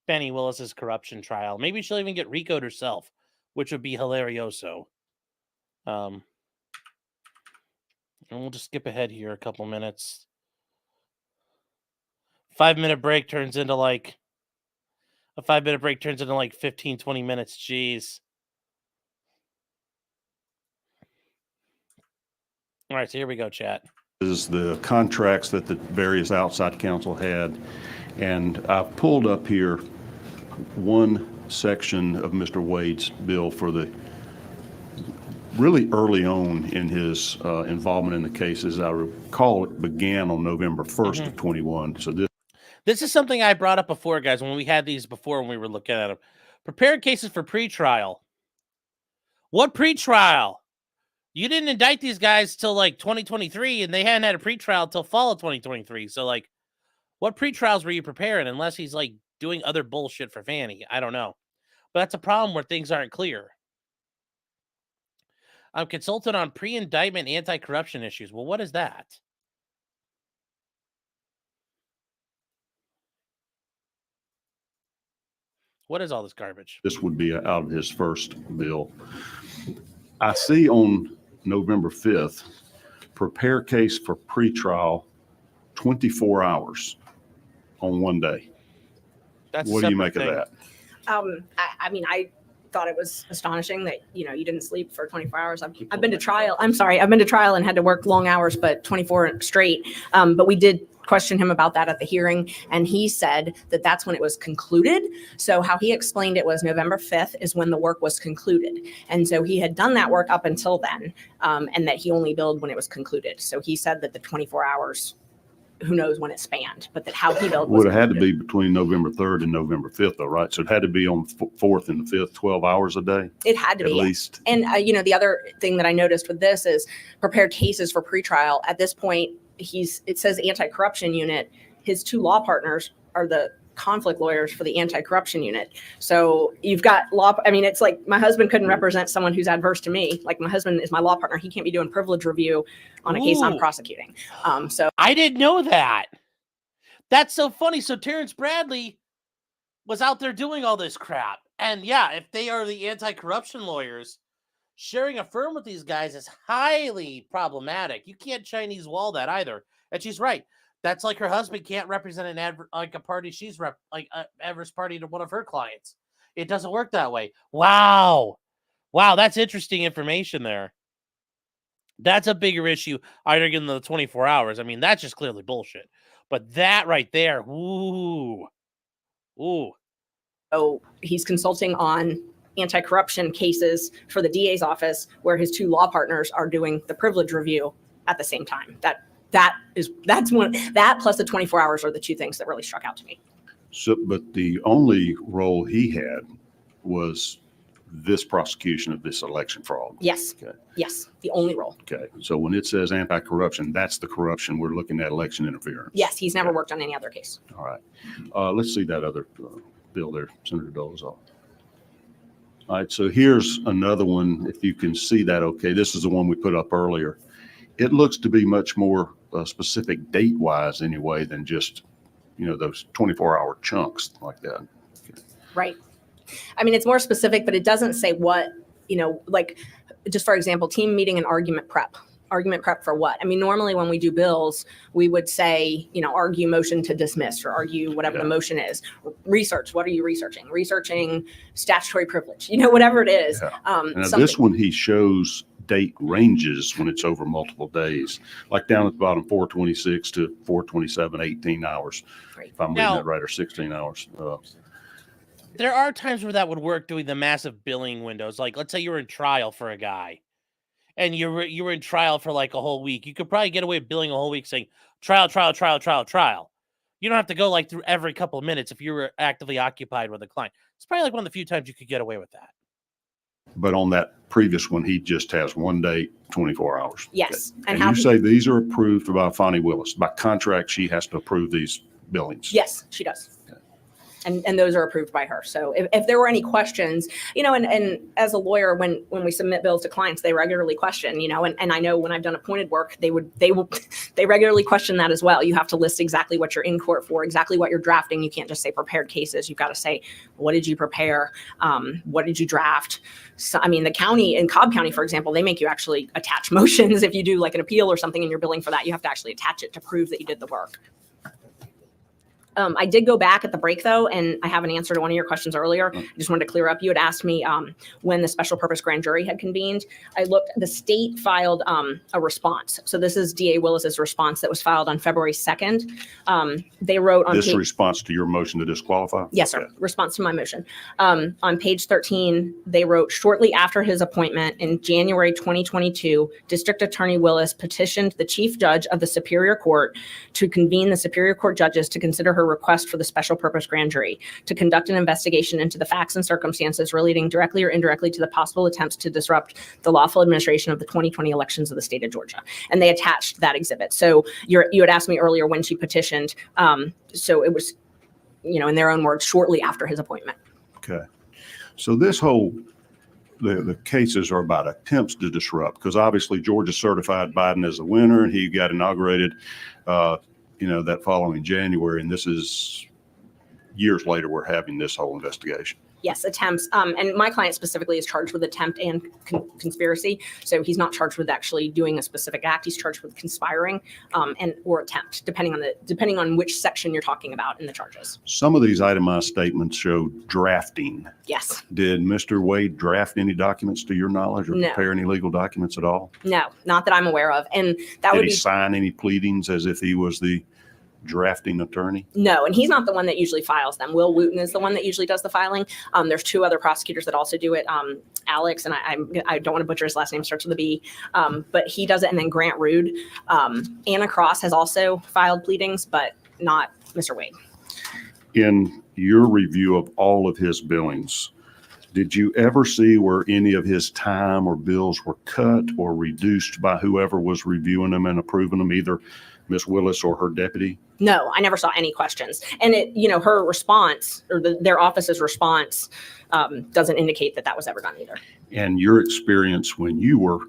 Fani Willis's corruption trial. Maybe she'll even get RICO'd herself, which would be hilarioso. And we'll just skip ahead here a couple minutes. 5-minute break turns into like 15, 20 minutes. Jeez. All right, so here we go, chat. Is the contracts that the various outside counsel had. And I've pulled up here one section of Mr. Wade's bill for the really early on in his involvement in the case. As I recall, it began on November 1st of 21. So this is something I brought up before, guys, when we had these before, when we were looking at them. Prepared cases for pretrial. What pretrial? You didn't indict these guys till like 2023, and they hadn't had a pretrial till fall of 2023. So like, what pretrials were you preparing? Unless he's like doing other bullshit for Fani. I don't know. But that's a problem where things aren't clear. I'm consultant on pre-indictment anti-corruption issues. Well, what is that? What is all this garbage? this would be out of his first bill. I see on November 5th, prepare case for pretrial, 24 hours on one day. That's What do you make of that? I mean, I thought it was astonishing that, you didn't sleep for 24 hours. I've been to trial. I'm sorry. I've been to trial and had to work long hours, but 24 straight. But we did question him about that at the hearing, and he said that that's when it was concluded. So how he explained it was November 5th is when the work was concluded. And so he had done that work up until then, and that he only billed when it was concluded. So he said that the 24 hours, who knows when it spanned, but that how he billed would have had to be between November 3rd and November 5th, though, right? So it had to be on the 4th and the 5th, 12 hours a day. It had to at be least. And the other thing that I noticed with this is prepared cases for pretrial. At this point, it says anti-corruption unit. His two law partners are the conflict lawyers for the anti-corruption unit. So you've got law. I mean, it's like my husband couldn't represent someone who's adverse to me. Like my husband is my law partner. He can't be doing privilege review on a case I'm Ooh. prosecuting. So I didn't know that. That's so funny. So Terrence Bradley was out there doing all this crap. And yeah, if they are the anti-corruption lawyers, sharing a firm with these guys is highly problematic. You can't Chinese wall that either. And she's right. That's like her husband can't represent a party she's adverse party to one of her clients. It doesn't work that way. Wow, that's interesting information there. That's a bigger issue, arguing the 24 hours. I mean, that's just clearly bullshit. But that right there, ooh. So he's consulting on anti-corruption cases for the DA's office, where his two law partners are doing the privilege review at the same time. That plus the 24 hours are the two things that really struck out to me. So, but the only role he had was this prosecution of this election fraud. Yes. Okay. Yes. The only role. Okay. So when it says anti-corruption, that's the corruption. We're looking at election interference. Yes. He's never worked on any other case. All right. Let's see that other bill there, Senator Dolezal. All right. So here's another one. If you can see that, okay, this is the one we put up earlier. It looks to be much more specific date-wise anyway than just, those 24-hour chunks like that. Okay. Right. I mean, it's more specific, but it doesn't say what, like just for example, team meeting and argument prep. Argument prep for what? I mean, normally when we do bills, we would say, argue motion to dismiss or argue whatever the motion is. Research. What are you researching? Researching statutory privilege, whatever it is. Yeah. Now this one, he shows date ranges when it's over multiple days, like down at the bottom, 426 to 427, 18 hours. Right. If I'm reading that right, or 16 hours. There are times where that would work doing the massive billing windows. Like, let's say you were in trial for a guy and you were in trial for like a whole week. You could probably get away with billing a whole week saying trial. You don't have to go through every couple of minutes if you were actively occupied with a client. It's probably like one of the few times you could get away with that. But on that previous one, he just has one date, 24 hours. Yes. Okay. And you say these are approved by Fani Willis. By contract, she has to approve these billings. Yes, she does. Okay. And those are approved by her. So if there were any questions, and as a lawyer, when we submit bills to clients, they regularly question, and I know when I've done appointed work, they regularly question that as well. You have to list exactly what you're in court for, exactly what you're drafting. You can't just say prepared cases. You've got to say, what did you prepare? What did you draft? So, I mean, the county in Cobb County, for example, they make you actually attach motions. If you do like an appeal or something and you're billing for that, you have to actually attach it to prove that you did the work. I did go back at the break, though, and I have an answer to one of your questions earlier. I just wanted to clear up. You had asked me when the special purpose grand jury had convened. I looked, the state filed a response. So this is DA Willis's response that was filed on February 2nd. They wrote on this response to your motion to disqualify? Yes, sir. Okay. Response to my motion. On page 13, they wrote, shortly after his appointment in January 2022, District Attorney Willis petitioned the Chief Judge of the Superior Court to convene the Superior Court judges to consider her request for the special purpose grand jury to conduct an investigation into the facts and circumstances relating directly or indirectly to the possible attempts to disrupt the lawful administration of the 2020 elections of the state of Georgia. And they attached that exhibit. So you had asked me earlier when she petitioned. So it was, in their own words, shortly after his appointment. Okay. So this whole, the cases are about attempts to disrupt, because obviously Georgia certified Biden as the winner and he got inaugurated that following January, and this is years later we're having this whole investigation. Yes, attempts. And my client specifically is charged with attempt and conspiracy. So he's not charged with actually doing a specific act. He's charged with conspiring or attempt, depending on which section you're talking about in the charges. Some of these itemized statements show drafting. Yes. Did Mr. Wade draft any documents to your knowledge, or prepare any legal documents at all? No, not that I'm aware of. And that would be. Did he sign any pleadings as if he was the drafting attorney? No, and he's not the one that usually files them. Will Wooten is the one that usually does the filing. There's two other prosecutors that also do it. Alex, and I don't want to butcher his last name, starts with a B, but he does it. And then Grant Rude. Anna Cross has also filed pleadings, but not Mr. Wade. In your review of all of his billings, Did you ever see where any of his time or bills were cut or reduced by whoever was reviewing them and approving them, either Ms. Willis or her deputy? No, I never saw any questions. And her response or their office's response doesn't indicate that was ever done either. And your experience when you were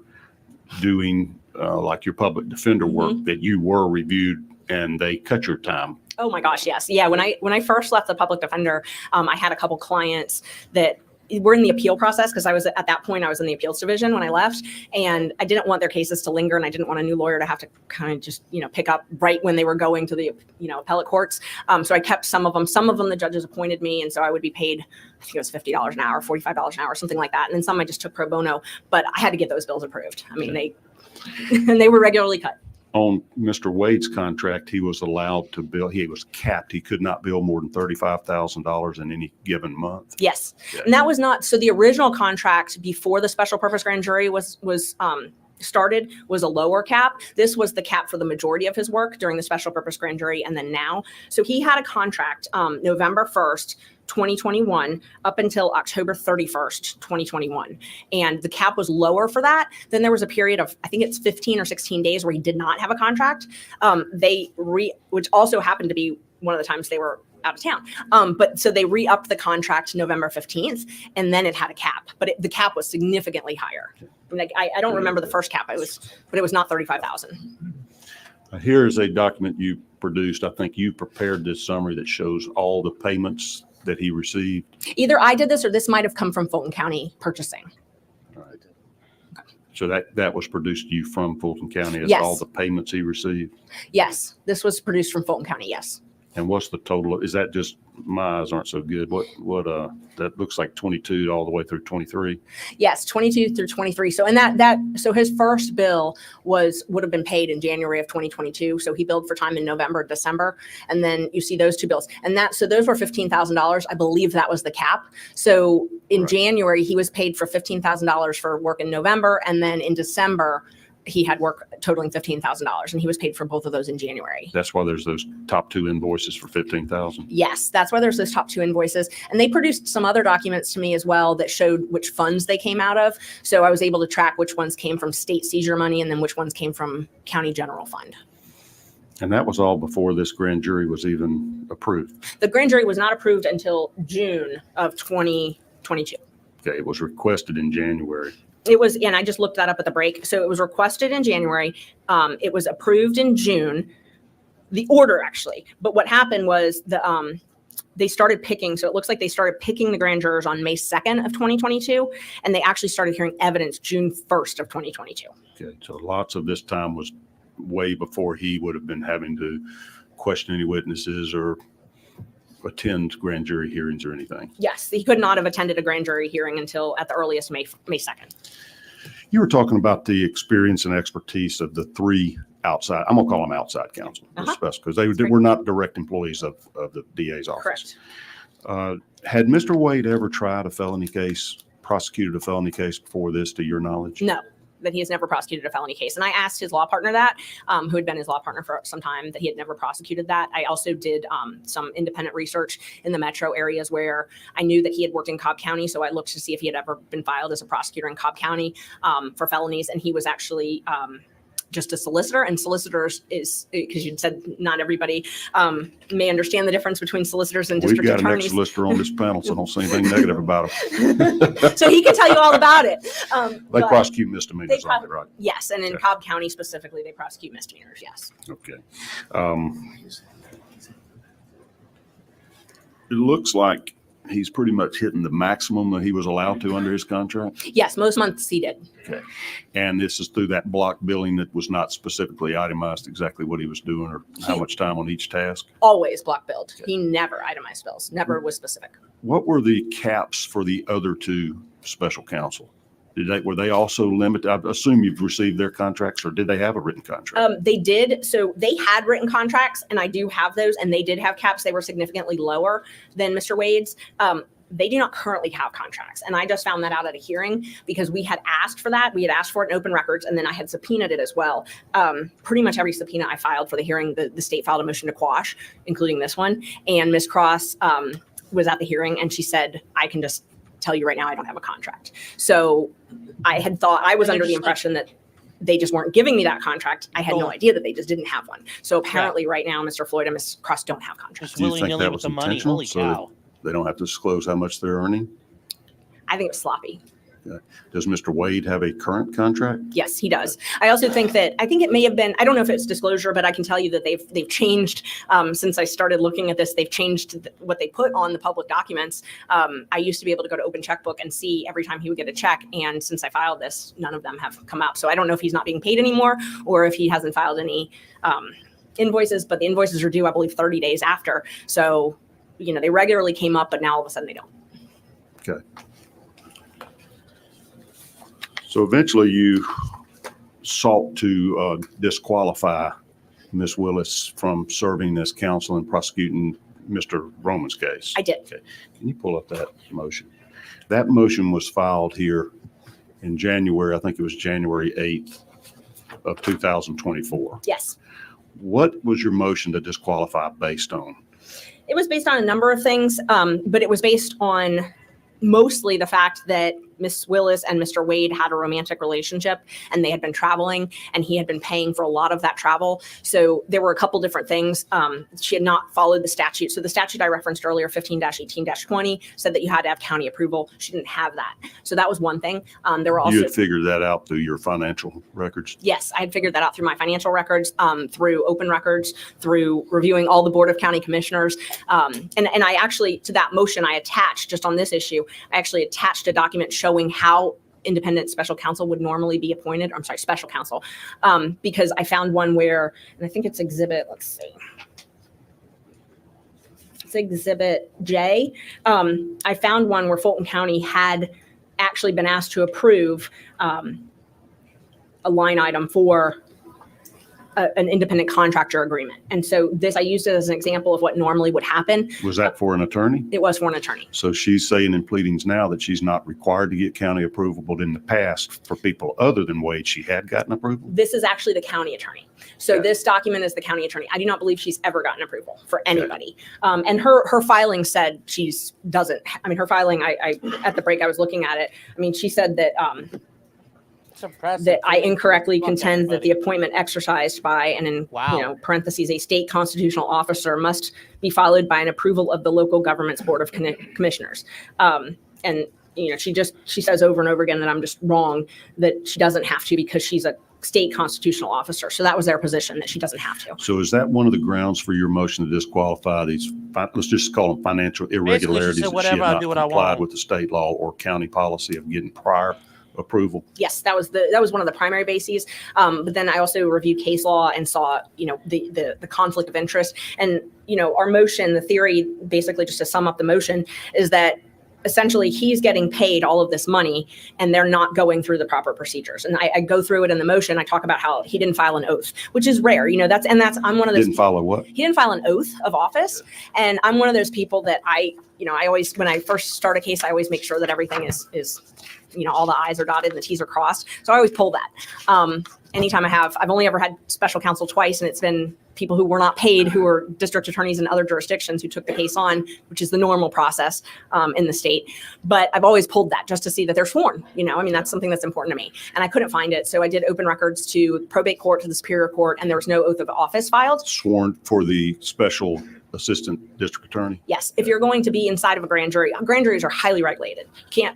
doing like your public defender work, that you were reviewed and they cut your time? Oh my gosh, yes. Yeah, when I first left the public defender, I had a couple clients that were in the appeal process, because I was at that point, I was in the appeals division when I left, and I didn't want their cases to linger, and I didn't want a new lawyer to have to kind of just, pick up right when they were going to the, appellate courts. So I kept some of them. Some of them the judges appointed me, and so I would be paid, I think it was $50 an hour, $45 an hour, something like that. And then some I just took pro bono, but I had to get those bills approved. I mean, they were regularly cut. On Mr. Wade's contract, he was allowed to bill, he was capped. He could not bill more than $35,000 in any given month. Yes. Yeah. And that was not, so the original contract before the special purpose grand jury was started was a lower cap. This was the cap for the majority of his work during the special purpose grand jury and then now. So he had a contract November 1st, 2021 up until October 31st, 2021. And the cap was lower for that. Then there was a period of, I think it's 15 or 16 days where he did not have a contract. Which also happened to be one of the times they were out of town. But so they re-upped the contract November 15th, and then it had a cap, but the cap was significantly higher. Like I don't remember the first cap, but it was not 35,000. Here is a document you produced. I think you prepared this summary that shows all the payments that he received. Either I did this or this might have come from Fulton County purchasing. All right. Okay. So that was produced to you from Fulton County as yes. all the payments he received? Yes, this was produced from Fulton County, yes. And what's the total? Is that just, my eyes aren't so good. What that looks like 22 all the way through 23? Yes, 22 through 23. So so his first bill would have been paid in January of 2022. So he billed for time in November, December, and then you see those two bills. And so those were $15,000. I believe that was the cap. So in right. January, he was paid for $15,000 for work in November, and then in December, he had work totaling $15,000, and he was paid for both of those in January. That's why there's those top two invoices for $15,000. Yes, that's why there's those top two invoices. And they produced some other documents to me as well that showed which funds they came out of. So I was able to track which ones came from state seizure money and then which ones came from county general fund. And that was all before this grand jury was even approved? The grand jury was not approved until June of 2022. Okay, it was requested in January. It was, and I just looked that up at the break. So it was requested in January. It was approved in June, the order actually. But what happened was they started picking. So it looks like they started picking the grand jurors on May 2nd of 2022. And they actually started hearing evidence June 1st of 2022. Okay, so lots of this time was way before he would have been having to question any witnesses or attend grand jury hearings or anything. Yes, he could not have attended a grand jury hearing until at the earliest May 2nd. You were talking about the experience and expertise of the three outside, I'm gonna call them outside counsel, because they were not direct employees of the DA's office. Correct. Had Mr. Wade ever tried a felony case, prosecuted a felony case before this, to your knowledge? No. That he has never prosecuted a felony case. And I asked his law partner that, who had been his law partner for some time, that he had never prosecuted that. I also did some independent research in the metro areas where I knew that he had worked in Cobb County. So I looked to see if he had ever been filed as a prosecutor in Cobb County for felonies. And he was actually just a solicitor, and solicitors is, because you said not everybody may understand the difference between solicitors and district attorneys. We've got an ex-solicitor on this panel, so I don't see anything negative about him. So he can tell you all about it. They prosecute misdemeanors, right? Yes, and in Cobb County specifically, they prosecute misdemeanors, yes. Okay. It looks like he's pretty much hitting the maximum that he was allowed to under his contract? Yes, most months he did. Okay. And this is through that block billing that was not specifically itemized exactly what he was doing or how much time on each task? Always block billed. Okay. He never itemized bills, never was specific. What were the caps for the other two special counsel? Were they also limited? I assume you've received their contracts, or did they have a written contract? They did. So they had written contracts, and I do have those, and they did have caps. They were significantly lower than Mr. Wade's. They do not currently have contracts. And I just found that out at a hearing because we had asked for that. We had asked for it in open records, and then I had subpoenaed it as well. Pretty much every subpoena I filed for the hearing, the state filed a motion to quash, including this one. And Ms. Cross was at the hearing, and she said, I can just tell you right now, I don't have a contract. So I had thought, I was And under they're the just like- impression that they just weren't giving me that contract. I had no Oh. idea that they just didn't have one. So apparently right now, Mr. Floyd and Ms. Cross don't have contracts. Just Do you think willy-nilly that with was the money. intentional? Holy So that cow. they don't have to disclose how much they're earning? I think it was sloppy. Does Mr. Wade have a current contract? Yes, he does. I also think that, I think it may have been, I don't know if it's disclosure, but I can tell you that they've changed, since I started looking at this, they've changed what they put on the public documents. I used to be able to go to Open Checkbook and see every time he would get a check. And since I filed this, none of them have come out. So I don't know if he's not being paid anymore or if he hasn't filed any invoices, but the invoices are due, I believe, 30 days after. So, they regularly came up, but now all of a sudden they don't. Okay. So eventually you sought to disqualify Ms. Willis from serving as counsel and prosecuting Mr. Roman's case. I did. Okay. Can you pull up that motion? That motion was filed here in January, I think it was January 8th of 2024. Yes. What was your motion to disqualify based on? It was based on a number of things, but it was based on mostly the fact that Miss Willis and Mr. Wade had a romantic relationship and they had been traveling and he had been paying for a lot of that travel. So there were a couple different things. She had not followed the statute. So the statute I referenced earlier, 15-18-20, said that you had to have county approval. She didn't have that. So that was one thing. There were also— You had figured that out through your financial records? Yes, I had figured that out through my financial records, through open records, through reviewing all the Board of County Commissioners. And I actually, to that motion, I attached, just on this issue, I actually attached a document showing how independent special counsel would normally be appointed. I'm sorry, special counsel, because I found one where, and I think it's exhibit, let's see. It's exhibit J. I found one where Fulton County had actually been asked to approve a line item for an independent contractor agreement. And so this, I used it as an example of what normally would happen. Was that for an attorney? It was for an attorney. So she's saying in pleadings now that she's not required to get county approval, but in the past, for people other than Wade, she had gotten approval? This is actually the county attorney. So Okay. this document is the county attorney. I do not believe she's ever gotten approval for anybody. And her filing said she's doesn't. I mean, her filing, I at the break, I was looking at it. I mean, she said that It's impressive. that I incorrectly Fuck contend that the everybody. appointment exercised by, and in Wow. parentheses, a state constitutional officer must be followed by an approval of the local government's board of commissioners. And she says over and over again that I'm just wrong, that she doesn't have to because she's a state constitutional officer. So that was their position, that she doesn't have to. So is that one of the grounds for your motion to disqualify these, let's just call them financial irregularities, said, that she "Whatever, had I'll not do what I complied want." with the state law or county policy of getting prior approval? Yes, that was one of the primary bases. But then I also reviewed case law and saw, the conflict of interest. And, our motion, the theory, basically just to sum up the motion, is that essentially he's getting paid all of this money and they're not going through the proper procedures. And I go through it in the motion. I talk about how he didn't file an oath, which is rare. I'm one of those. Didn't follow what? He didn't file an oath of office. And I'm one of those people that I always, when I first start a case, I always make sure that everything is all the I's are dotted and the T's are crossed. So I always pull that. Anytime I've only ever had special counsel twice, and it's been people who were not paid, who were district attorneys in other jurisdictions who took the case on, which is the normal process in the state. But I've always pulled that just to see that they're sworn. That's something that's important to me. And I couldn't find it. So I did open records to probate court, to the Superior Court, and there was no oth of office filed. Sworn for the special assistant district attorney? Yes, if you're going to be inside of a grand jury juries are highly regulated.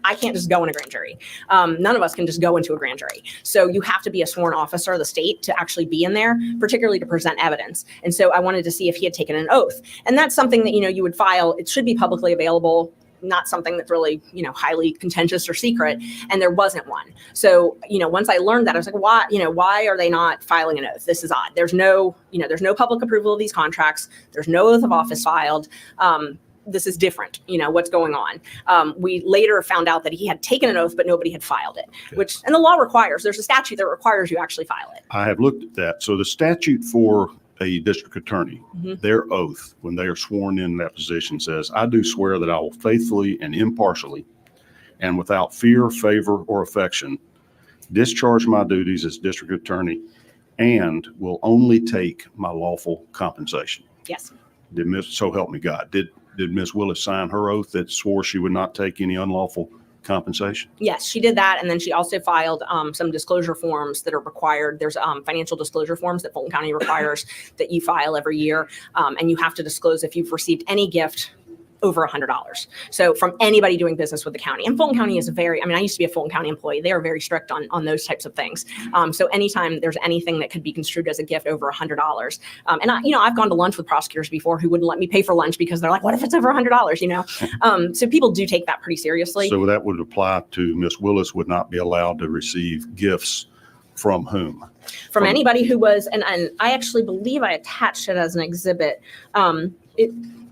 I can't just go in a grand jury. None of us can just go into a grand jury. So you have to be a sworn officer of the state to actually be in there, particularly to present evidence. And so I wanted to see if he had taken an oath. And that's something that, you would file. It should be publicly available, not something that's really, highly contentious or secret. And there wasn't one. So, once I learned that, I was like, why are they not filing an oath? This is odd. There's no public approval of these contracts. There's no oath of office filed. This is different. What's going on? We later found out that he had taken an oath, but nobody had filed it, and the law requires, there's a statute that requires you actually file it. I have looked at that. So the statute for a district attorney, their oath, when they are sworn in that position, says, I do swear that I will faithfully and impartially and without fear, favor, or affection discharge my duties as district attorney and will only take my lawful compensation. Yes. So help me God. did Ms. Willis sign her oath that swore she would not take any unlawful compensation? Yes, she did that. And then she also filed some disclosure forms that are required. There's financial disclosure forms that Fulton County requires that you file every year. And you have to disclose if you've received any gift over $100. So from anybody doing business with the county. And Fulton County is I used to be a Fulton County employee. They are very strict on those types of things. So anytime there's anything that could be construed as a gift over $100. And I've gone to lunch with prosecutors before who wouldn't let me pay for lunch because they're like, what if it's over $100, So people do take that pretty seriously. So that would apply to Ms. Willis would not be allowed to receive gifts from whom? From anybody who was, and I actually believe I attached it as an exhibit.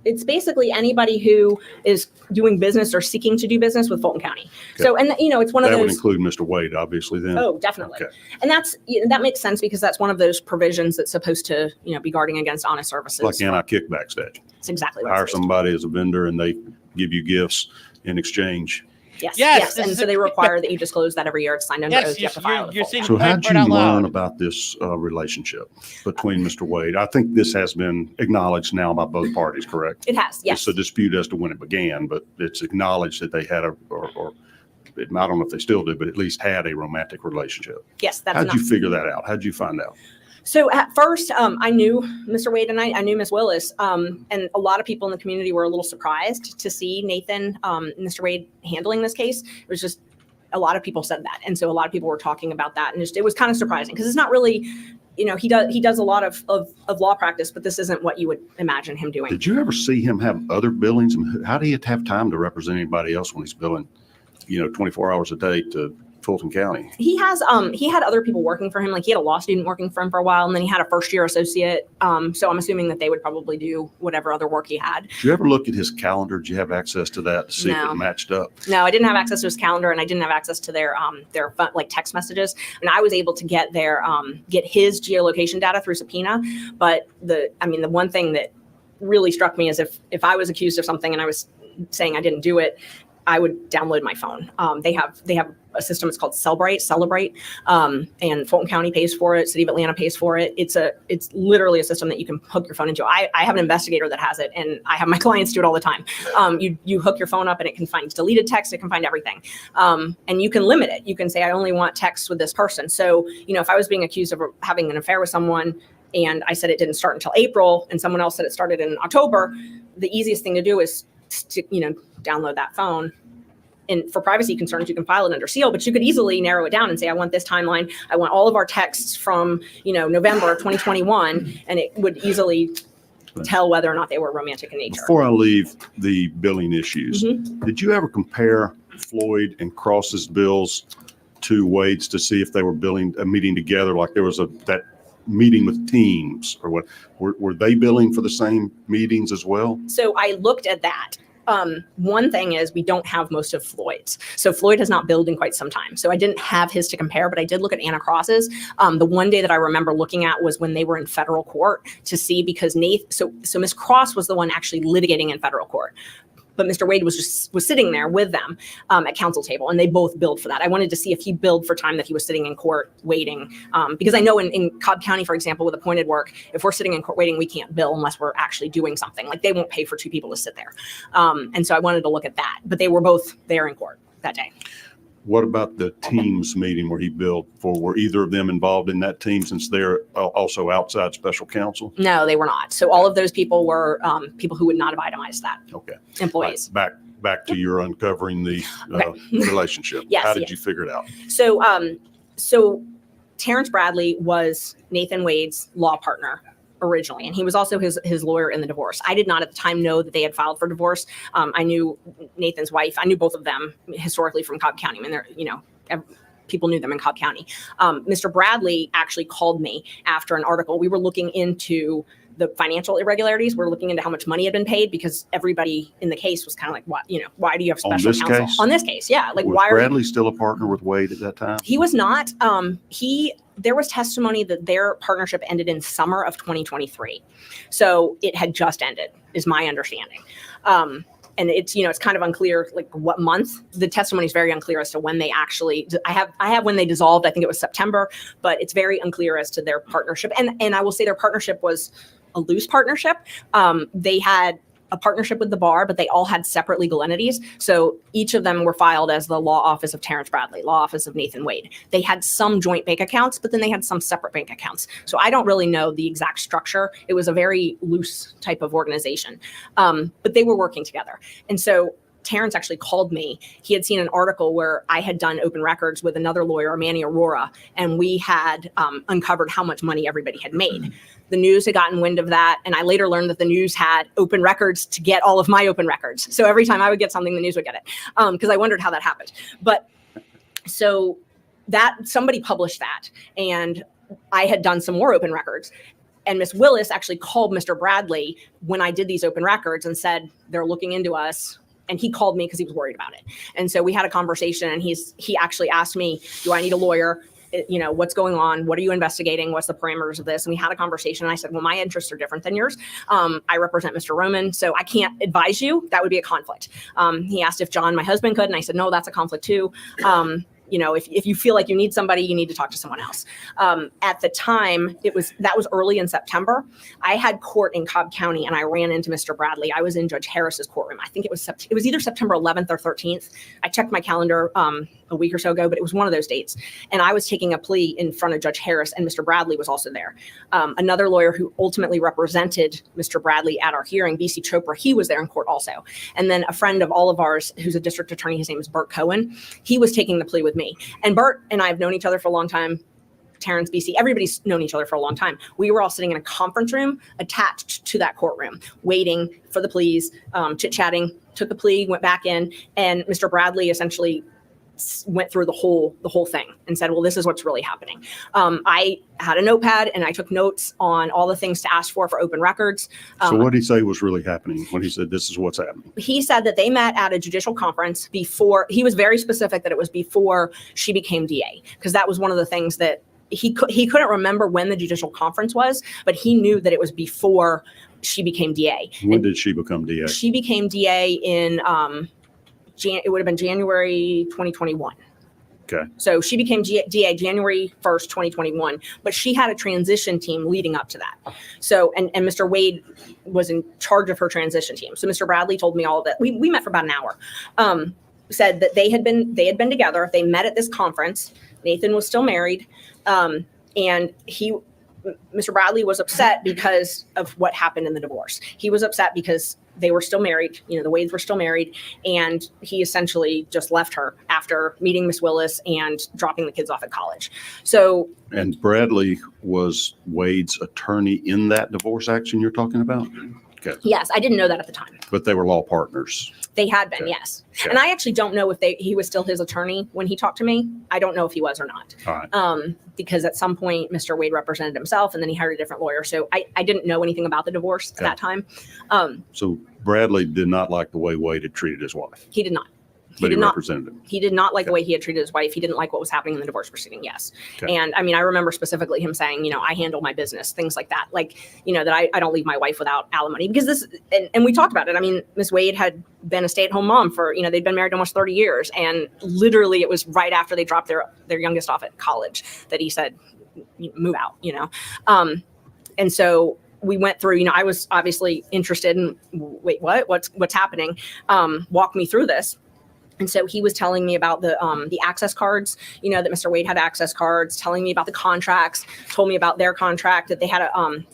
It's basically anybody who is doing business or seeking to do business with Fulton County. Okay. So, and it's one of That those. would include Mr. Wade, obviously, then? Oh, definitely. Okay. And that makes sense because that's one of those provisions that's supposed to, be guarding against honest services. Like anti-kickback statute. That's exactly what Hire it's supposed somebody as a vendor and they give you gifts in exchange. Yes. Yes, And so they require that you disclose that every year. It's signed under Yes, oath. You have to file you're the seeing- So how'd you Right out loud. learn about this relationship between Mr. Wade? I think this has been acknowledged now by both parties, correct? It has, yes. It's a dispute as to when it began, but it's acknowledged that they had I don't know if they still do, but at least had a romantic relationship. Yes, that's How'd not. you figure that out? How'd you find out? So at first, I knew Mr. Wade and I knew Ms. Willis, and a lot of people in the community were a little surprised to see Nathan, Mr. Wade handling this case. It was just a lot of people said that, and so a lot of people were talking about that, and it was kind of surprising because it's not really, he does a lot of law practice, but this isn't what you would imagine him doing. Did you ever see him have other billings? How do you have time to represent anybody else when he's billing, 24 hours a day to Fulton County? He had other people working for him. Like he had a law student working for him for a while, and then he had a first year associate. So I'm assuming that they would probably do whatever other work he had. Did you ever look at his calendar? Did you have access to that to see if No. it matched up? No, I didn't have access to his calendar, and I didn't have access to their like text messages. And I was able to get get his geolocation data through subpoena. But the one thing that really struck me is if I was accused of something and I was saying I didn't do it, I would download my phone. They have a system. It's called Celebrate, and Fulton County pays for it. City of Atlanta pays for it. It's literally a system that you can hook your phone into. I have an investigator that has it, and I have my clients do it all the time. You hook your phone up, and it can find deleted text. It can find everything, and you can limit it. You can say I only want texts with this person. So if I was being accused of having an affair with someone, and I said it didn't start until April, and someone else said it started in October, the easiest thing to do is to download that phone. And for privacy concerns, you can file it under seal, but you could easily narrow it down and say, I want this timeline. I want all of our texts from, November of 2021. And it would easily tell whether or not they were romantic in nature. Before I leave the billing issues, Mm-hmm. did you ever compare Floyd and Cross's bills to Wade's to see if they were meeting together? Like there was that meeting with teams or what? Were they billing for the same meetings as well? So I looked at that. One thing is we don't have most of Floyd's. So Floyd has not billed in quite some time. So I didn't have his to compare, but I did look at Anna Cross's. The one day that I remember looking at was when they were in federal court to see because so Ms. Cross was the one actually litigating in federal court. But Mr. Wade was sitting there with them at counsel table, and they both billed for that. I wanted to see if he billed for time that he was sitting in court waiting, because I know in Cobb County, for example, with appointed work, if we're sitting in court waiting, we can't bill unless we're actually doing something. Like they won't pay for two people to sit there. And so I wanted to look at that, but they were both there in court that day. What about the teams meeting where he billed for? Were either of them involved in that team since they're also outside special counsel? No, they were not. So all of those people were people who would not have itemized that. Okay. Employees. Back to your uncovering the Okay. relationship. Yes, How did yes. you figure it out? So Terrence Bradley was Nathan Wade's law partner originally, and he was also his lawyer in the divorce. I did not at the time know that they had filed for divorce. I knew Nathan's wife. I knew both of them historically from Cobb County. I mean, they're, people knew them in Cobb County. Mr. Bradley actually called me after an article. We were looking into the financial irregularities. We're looking into how much money had been paid because everybody in the case was kind of like, what, why do you have special this counsel case? on this case? Yeah. Like, Was why Bradley still a partner with Wade at that time? He was not. There was testimony that their partnership ended in summer of 2023. So it had just ended, is my understanding. And it's, it's kind of unclear, like what month. The testimony is very unclear as to when they actually, I have when they dissolved, I think it was September, but it's very unclear as to their partnership. And I will say their partnership was a loose partnership. They had a partnership with the bar, but they all had separate legal entities. So each of them were filed as the law office of Terrence Bradley, law office of Nathan Wade. They had some joint bank accounts, but then they had some separate bank accounts. So I don't really know the exact structure. It was a very loose type of organization, but they were working together. And so Terrence actually called me. He had seen an article where I had done open records with another lawyer, Manny Aurora, and we had uncovered how much money everybody had made. The news had gotten wind of that, and I later learned that the news had open records to get all of my open records. So every time I would get something, the news would get it, because I wondered how that happened. But so that somebody published that, and I had done some more open records. And Miss Willis actually called Mr. Bradley when I did these open records and said, they're looking into us. And he called me because he was worried about it. And so we had a conversation, and he actually asked me, do I need a lawyer? You know, what's going on? What are you investigating? What's the parameters of this? And we had a conversation, and I said, well, my interests are different than yours. I represent Mr. Roman, so I can't advise you. That would be a conflict. He asked if John, my husband, could, and I said, no, that's a conflict too. You know, if you feel like you need somebody, you need to talk to someone else. At the time, that was early in September. I had court in Cobb County, and I ran into Mr. Bradley. I was in Judge Harris's courtroom. I think it was either September 11th or 13th. I checked my calendar a week or so ago, but it was one of those dates. And I was taking a plea in front of Judge Harris, and Mr. Bradley was also there. Another lawyer who ultimately represented Mr. Bradley at our hearing, B.C. Chopra, he was there in court also. And then a friend of all of ours, who's a district attorney, his name is Bert Cohen, he was taking the plea with me. And Bert and I have known each other for a long time. Terrence, BC, everybody's known each other for a long time. We were all sitting in a conference room attached to that courtroom, waiting for the pleas, chit-chatting, took the plea, went back in, and Mr. Bradley essentially went through the whole thing and said, well, this is what's really happening. I had a notepad, and I took notes on all the things to ask for open records. So what did he say was really happening when he said, this is what's happening? He said that they met at a judicial conference before. He was very specific that it was before she became DA, because that was one of the things that he couldn't remember when the judicial conference was, but he knew that it was before she became DA. When did she become DA? She became DA in it would have been January 2021. Okay. So she became DA January 1st, 2021, but she had a transition team leading up to that. So, and Mr. Wade was in charge of her transition team. So Mr. Bradley told me all of that. We met for about an hour. Said that they had been together. They met at this conference. Nathan was still married. And Mr. Bradley was upset because of what happened in the divorce. He was upset because they were still married, you know, the Wades were still married, and he essentially just left her after meeting Miss Willis and dropping the kids off at college. So, and Bradley was Wade's attorney in that divorce action you're talking about? Okay. Yes, I didn't know that at the time. But they were law partners. They had been, Okay. yes. Okay. And I actually don't know if he was still his attorney when he talked to me. I don't know if he was or not. All right. Because at some point, Mr. Wade represented himself, and then he hired a different lawyer. So I didn't know anything about the divorce at Okay. that time. So Bradley did not like the way Wade had treated his wife, He did not. but he did not. represented him. He did not like the Okay. way he had treated his wife. He didn't like what was happening in the divorce proceeding. Yes. Okay. And I mean, I remember specifically him saying, you know, I handle my business, things like that. Like, you know, that I don't leave my wife without alimony, because this, and we talked about it. I mean, Miss Wade had been a stay-at-home mom for, you know, they'd been married almost 30 years. And literally it was right after they dropped their youngest off at college that he said, move out, you know? And so we went through, you know, I was obviously interested in, wait, what's happening? Walk me through this. And so he was telling me about the access cards, you know, that Mr. Wade had access cards, telling me about the contracts, told me about their contract, that they had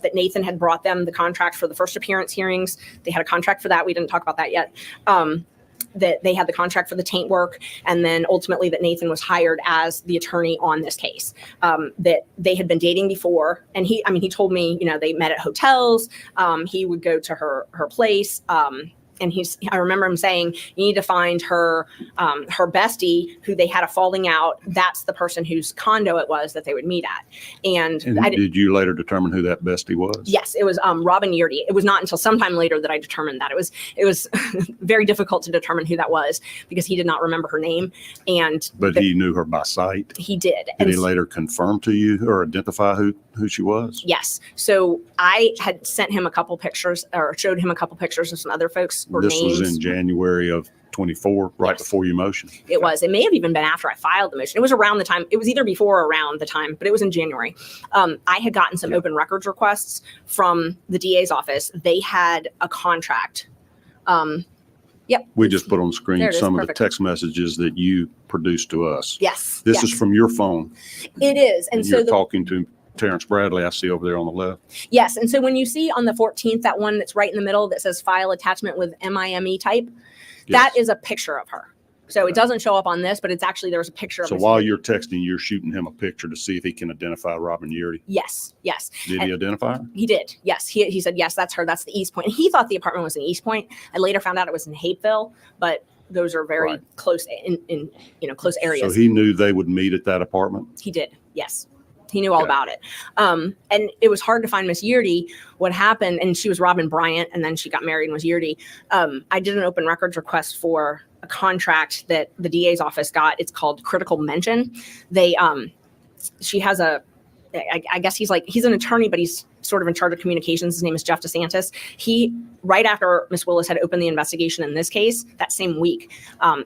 that Nathan had brought them the contract for the first appearance hearings. They had a contract for that. We didn't talk about that yet. That they had the contract for the taint work, and then ultimately that Nathan was hired as the attorney on this case. That they had been dating before, and he told me, you know, they met at hotels. He would go to her place. And I remember him saying, you need to find her bestie who they had a falling out. That's the person whose condo it was that they would meet at. And did you later determine who that bestie was? Yes, it was Robin Yeardy. It was not until sometime later that I determined that. It was very difficult to determine who that was because he did not remember her name. But he knew her by sight? He did. Did he later confirm to you or identify who she was? Yes. So I had sent him a couple pictures, or showed him a couple pictures of some other folks. This was in January of 24, right? Yes. Before your motion? It was. It may have even been after I filed the motion. It was around the time. It was either before or around the time, but it was in January. I had gotten some open records requests from the DA's office. They had a contract Yep. We just put on the screen There it is. some of Perfect. the text messages that you produced to us. Yes. This yes. is from your phone. It is. And And so you're talking to Terrence Bradley, I see over there on the left. yes. And so when you see on the 14th, that one that's right in the middle that says file attachment with MIME type, that Yes. is a picture of her. So it doesn't show up on this, but it's actually, there's a picture of So Miss while Yeardy. you're texting, you're shooting him a picture to see if he can identify Robin Yeardy. Yes. Yes. Did he identify her? He did. Yes. He said, yes, that's her. That's the East Point. And he thought the apartment was in East Point. I later found out it was in Hapeville, but those are very Right. close in close areas. So he knew they would meet at that apartment? He did. Yes. He knew all Okay. about it. And it was hard to find Miss Yeardy. What happened, and she was Robin Bryant, and then she got married and was Yeardy. I did an open records request for a contract that the DA's office got. It's called critical mention. She has I guess he's an attorney, but he's sort of in charge of communications. His name is Jeff DeSantis. He, right after Miss Willis had opened the investigation in this case, that same week,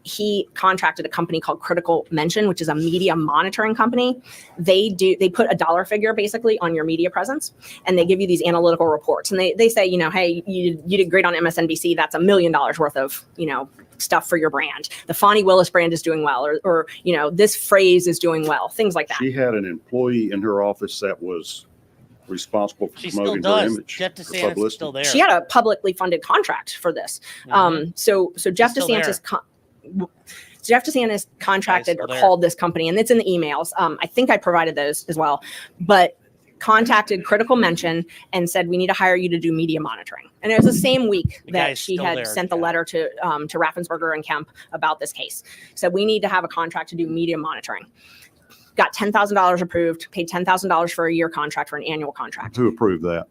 he contracted a company called Critical Mention, which is a media monitoring company. They put a dollar figure basically on your media presence, and they give you these analytical reports. And they say, hey, you did great on MSNBC. That's $1 million worth of, stuff for your brand. The Fani Willis brand is doing well, or this phrase is doing well, things like that. She had an employee in her office that was responsible for She still promoting her does. image. Jeff for DeSantis is publicity. still there. She had a publicly funded contract for this. So Jeff still DeSantis Jeff DeSantis contracted still or there. called this company, and it's in the emails. I think I provided those as well, but contacted Critical Mention and said, we need to hire you to do media monitoring. And it was the same week The that guy's she still had there, sent the Jeff. letter to Raffensperger and Kemp about this case. Said, we need to have a contract to do media monitoring. Got $10,000 approved, paid $10,000 for a year contract, for an annual contract. Who approved that?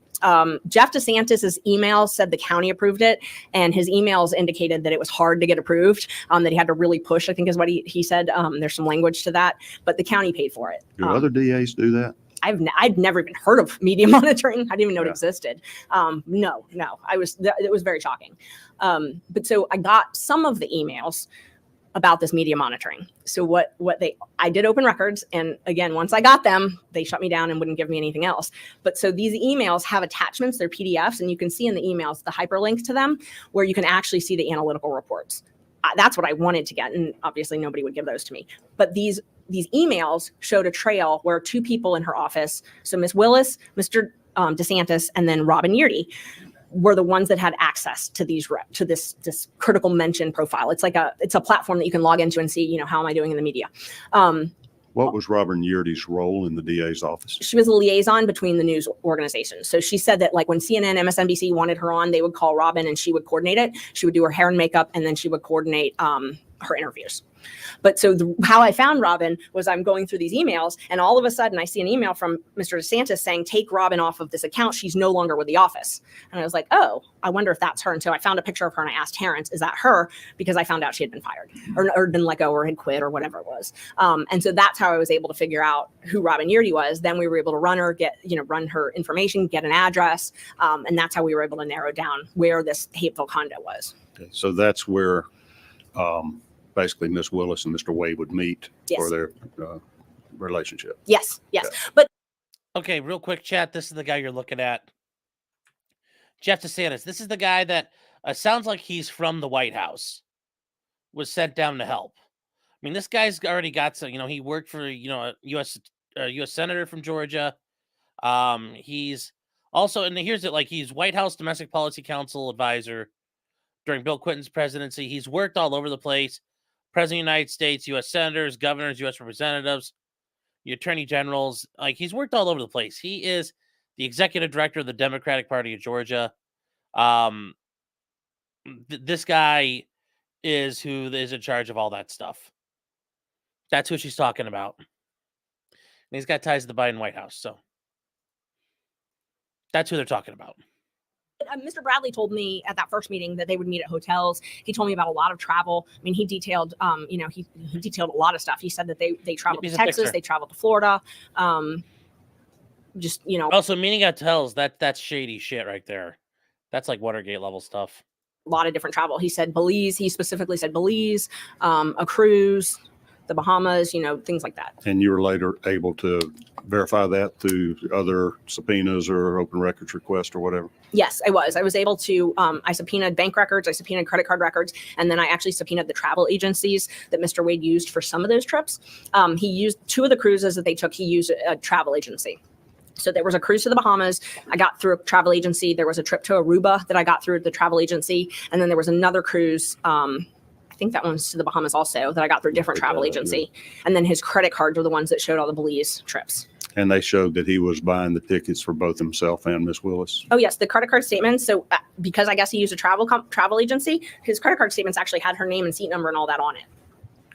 Jeff DeSantis's email said the county approved it, and his emails indicated that it was hard to get approved, that he had to really push, I think is what he said. There's some language to that, but the county paid for it. Do other DAs do that? I'd never even heard of media monitoring. I didn't even know it Yeah. existed. No, it was very shocking. But so I got some of the emails about this media monitoring. So I did open records. And again, once I got them, they shut me down and wouldn't give me anything else. But so these emails have attachments, they're PDFs, and you can see in the emails, the hyperlink to them, where you can actually see the analytical reports. That's what I wanted to get. And obviously nobody would give those to me. But these emails showed a trail where two people in her office, so Miss Willis, Mr. DeSantis, and then Robin Yeardy, were the ones that had access to this critical mention profile. It's a platform that you can log into and see, how am I doing in the media. What was Robin Yeardy's role in the DA's office? She was a liaison between the news organizations. So she said that like when CNN, MSNBC wanted her on, they would call Robin and she would coordinate it. She would do her hair and makeup, and then she would coordinate her interviews. But so how I found Robin was I'm going through these emails, and all of a sudden I see an email from Mr. DeSantis saying, take Robin off of this account. She's no longer with the office. And I was like, oh, I wonder if that's her. And so I found a picture of her and I asked Terrence, is that her? Because I found out she had been fired or been let go or had quit or whatever it was. And so that's how I was able to figure out who Robin Yeardy was. Then we were able to run her information, get an address. And that's how we were able to narrow down where this Hapeville condo was. Okay, so that's where basically Miss Willis and Mr. Wade would meet Yes. for their relationship. Yes. Okay. But Okay, real quick, chat. This is the guy you're looking at. Jeff DeSantis. This is the guy that sounds like he's from the White House, was sent down to help. I mean, this guy's already got some, he worked for, a U.S. Senator from Georgia. He's also, and here's it, like he's White House Domestic Policy Council advisor during Bill Clinton's presidency. He's worked all over the place. President of the United States, U.S. senators, governors, U.S. representatives, the attorney generals. Like, he's worked all over the place. He is the executive director of the Democratic Party of Georgia. This guy is who is in charge of all that stuff. That's who she's talking about. And he's got ties to the Biden White House. So that's who they're talking about. Mr. Bradley told me at that first meeting that they would meet at hotels. He told me about a lot of travel. I mean, he detailed, he detailed a lot of stuff. He said that they traveled to Texas, they traveled to Florida. Also, meeting at hotels, that's shady shit right there. That's like Watergate level stuff. A lot of different travel. He said Belize. He specifically said Belize, a cruise, the Bahamas, things like that. And you were later able to verify that through other subpoenas or open records requests or whatever? Yes, I was. I was able to, I subpoenaed bank records, I subpoenaed credit card records, and then I actually subpoenaed the travel agencies that Mr. Wade used for some of those trips. He used 2 of the cruises that they took, he used a travel agency. So there was a cruise to the Bahamas I got through a travel agency. There was a trip to Aruba that I got through the travel agency. And then there was another cruise, I think that one's to the Bahamas also, that I got through a different travel agency. And then his credit cards were the ones that showed all the Belize trips. And they showed that he was buying the tickets for both himself and Miss Willis? Oh, yes, the credit card statements. So because I guess he used a travel agency, his credit card statements actually had her name and seat number and all that on it.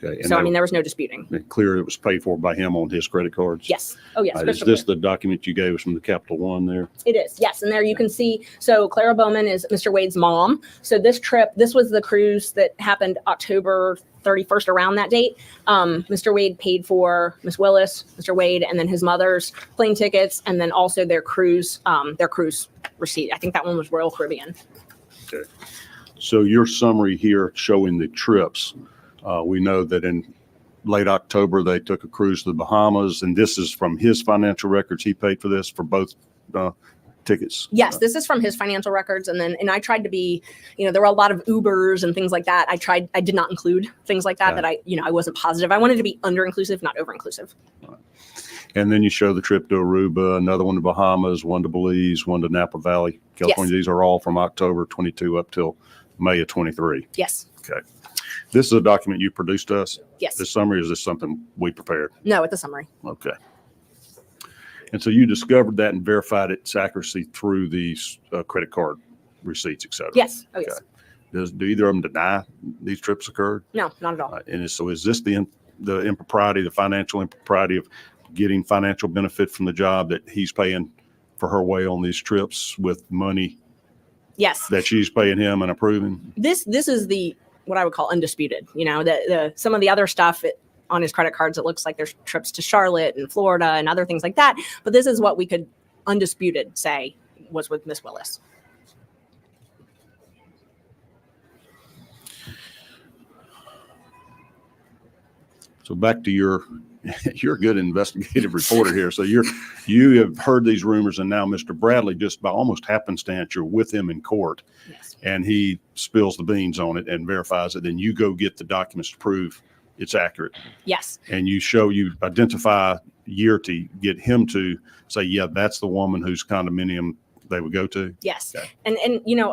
Okay. And So, I mean, there was no disputing. clear it was paid for by him on his credit cards? Yes. Oh, yes. Is crystal this clear. the document you gave us from the Capital One there? It is. Yes. And there you can see. So Clara Bowman is Mr. Wade's mom. So this was the cruise that happened October 31st, around that date. Mr. Wade paid for Miss Willis, Mr. Wade, and then his mother's plane tickets, and then also their cruise receipt. I think that one was Royal Caribbean. Okay. So your summary here showing the trips, we know that in late October, they took a cruise to the Bahamas, and this is from his financial records. He paid for this for both tickets. Yes, this is from his financial records. And I tried to be, there were a lot of Ubers and things like that. I did not include things like that, Right. I wasn't positive. I wanted to be under-inclusive, not over-inclusive. And then you show the trip to Aruba, another one to Bahamas, one to Belize, one to Napa Valley, California. Yes. These are all from October 22 up till May of 23. Yes. Okay. This is a document you produced to us? Yes. This summary, is this something we prepared? No, it's a summary. Okay. And so you discovered that and verified its accuracy through these credit card receipts, et cetera? Yes. Oh, yes. Okay. Do either of them deny these trips occurred? No, not at all. So is this the impropriety, the financial impropriety of getting financial benefit from the job that he's paying for her way on these trips with money Yes. that she's paying him and approving? This is what I would call undisputed. Some of the other stuff on his credit cards, it looks like there's trips to Charlotte and Florida and other things like that. But this is what we could undisputed say was with Miss Willis. So back to you're a good investigative reporter here. So you have heard these rumors, and now Mr. Bradley, just by almost happenstance, you're with him in court, Yes. and he spills the beans on it and verifies it. Then you go get the documents to prove it's accurate, Yes. and you identify year to get him to say, yeah, that's the woman whose condominium they would go to. Yes. Okay. And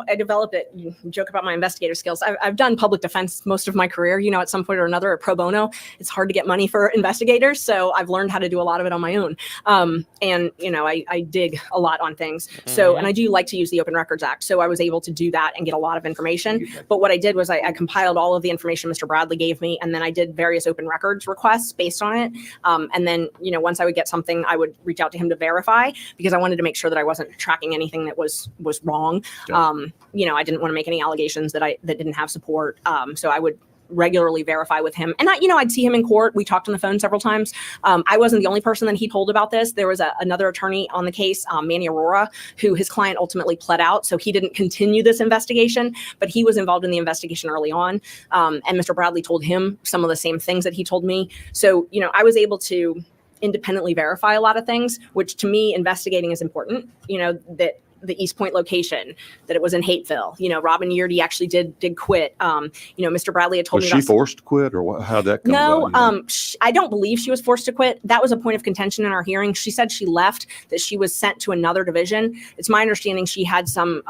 I developed it. You joke about my investigator skills. I've done public defense most of my career, at some point or another, at pro bono. It's hard to get money for investigators. So I've learned how to do a lot of it on my own. I dig a lot on things. So, and I do like to use the Open Records Act. So I was able to do that and get a lot of information. But what I did was I compiled all of the information Mr. Bradley gave me, and then I did various open records requests based on it. And then, once I would get something, I would reach out to him to verify, because I wanted to make sure that I wasn't tracking anything that was wrong. Okay. I didn't want to make any allegations that didn't have support. So I would regularly verify with him. And I'd see him in court. We talked on the phone several times. I wasn't the only person that he told about this. There was another attorney on the case, Manny Aurora, who his client ultimately pled out. So he didn't continue this investigation, but he was involved in the investigation early on. And Mr. Bradley told him some of the same things that he told me. So, I was able to independently verify a lot of things, which to me, investigating is important, that the East Point location, that it was in Hateville. Robin Yeardy actually did quit. Mr. Bradley had told Was me she forced to quit, or how'd that come No, about? I don't believe she was forced to quit. That was a point of contention in our hearing. She said she left, that she was sent to another division. It's my understanding she had some,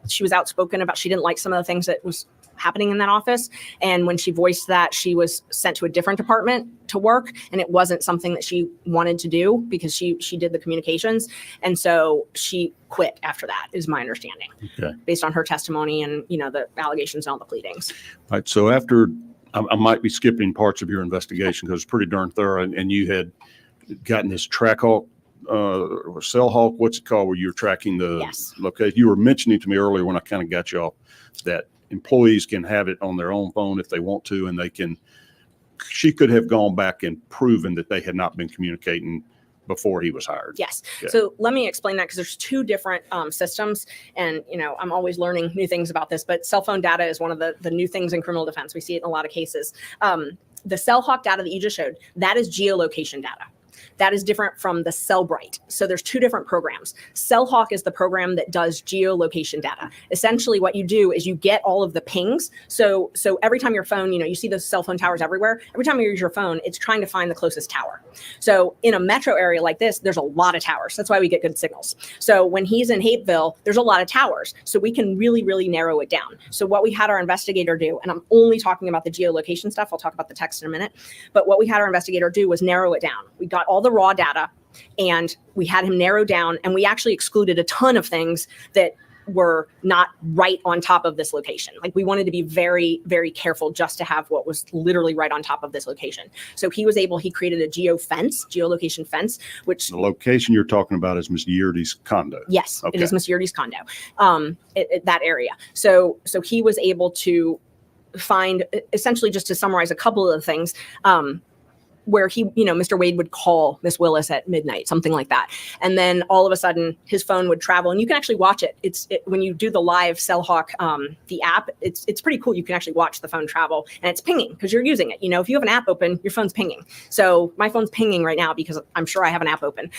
she was outspoken about, she didn't like some of the things that was happening in that office. And when she voiced that, she was sent to a different department to work, and it wasn't something that she wanted to do, because she did the communications. And so she quit after that, is my understanding, Okay. based on her testimony and, the allegations and all the pleadings. All right. So after, I might be skipping parts of your investigation because it's pretty darn thorough, and you had gotten this Trackhawk or Cell Hawk, what's it called, where you're tracking the Yes. location. You were mentioning to me earlier when I kind of got you off that employees can have it on their own phone if they want to, and she could have gone back and proven that they had not been communicating before he was hired. Yes. Okay. So let me explain that, because there's two different systems, and I'm always learning new things about this. But cell phone data is one of the new things in criminal defense. We see it in a lot of cases. the CellHawk data that you just showed, that is geolocation data. That is different from the Cellbrite. So there's two different programs. CellHawk is the program that does geolocation data. Essentially what you do is you get all of the pings. So every time your phone, you see those cell phone towers everywhere. Every time you use your phone, it's trying to find the closest tower. So in a metro area like this, there's a lot of towers. That's why we get good signals. So when he's in Hapeville, there's a lot of towers. So we can really, really narrow it down. So what we had our investigator do, and I'm only talking about the geolocation stuff. I'll talk about the text in a minute. But what we had our investigator do was narrow it down. We got all the raw data and we had him narrow down, and we actually excluded a ton of things that were not right on top of this location. Like, we wanted to be very, very careful just to have what was literally right on top of this location. So he created a geolocation fence, which The location you're talking about is Ms. Yeardy's condo. Yes, Okay. It is Ms. Yeardy's condo, that area. So he was able to find, essentially, just to summarize a couple of the things, where Mr. Wade would call Miss Willis at midnight, something like that. And then all of a sudden his phone would travel, and you can actually watch it. When you do the live CellHawk, the app, it's pretty cool. You can actually watch the phone travel, and it's pinging because you're using it. If you have an app open, your phone's pinging. So my phone's pinging right now because I'm sure I have an app open.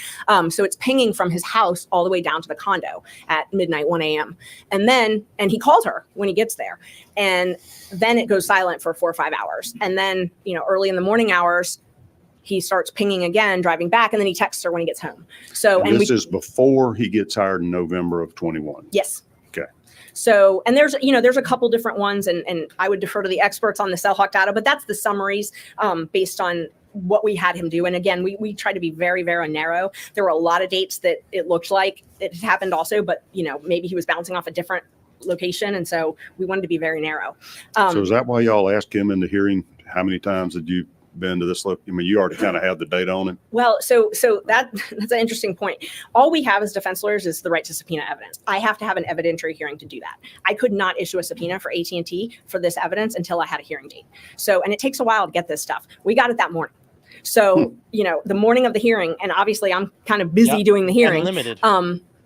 So it's pinging from his house all the way down to the condo at midnight, 1 a.m. And he calls her when he gets there. And then it goes silent for 4 or 5 hours. And then, early in the morning hours, he starts pinging again, driving back, and then he texts her when he gets home. So, and this is before he gets hired in November of 21. Yes. Okay. So, and there's a couple different ones, and I would defer to the experts on the CellHawk data, but that's the summaries based on what we had him do. And again, we tried to be very, very narrow. There were a lot of dates that it looked like it happened also, but maybe he was bouncing off a different location, and so we wanted to be very narrow. So is that why y'all asked him in the hearing, how many times had you been to this? You already kind of have the data on it. Well, so that's an interesting point. All we have as defense lawyers is the right to subpoena evidence. I have to have an evidentiary hearing to do that. I could not issue a subpoena for AT&T for this evidence until I had a hearing date. So, and it takes a while to get this stuff. We got it that morning. So, the morning of the hearing, and obviously I'm kind of busy doing the hearing. Unlimited.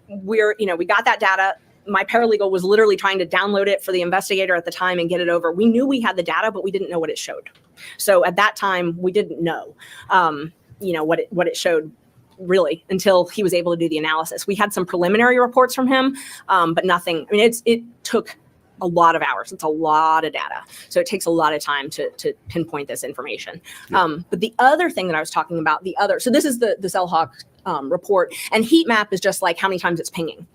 We got that data. My paralegal was literally trying to download it for the investigator at the time and get it over. We knew we had the data, but we didn't know what it showed. So at that time, we didn't know, what it showed really until he was able to do the analysis. We had some preliminary reports from him, but nothing. I mean, it took a lot of hours. It's a lot of data. So it takes a lot of time to pinpoint this information. Yeah. But the other thing that I was talking about, so this is the CellHawk report, and heat map is just like how many times it's pinging,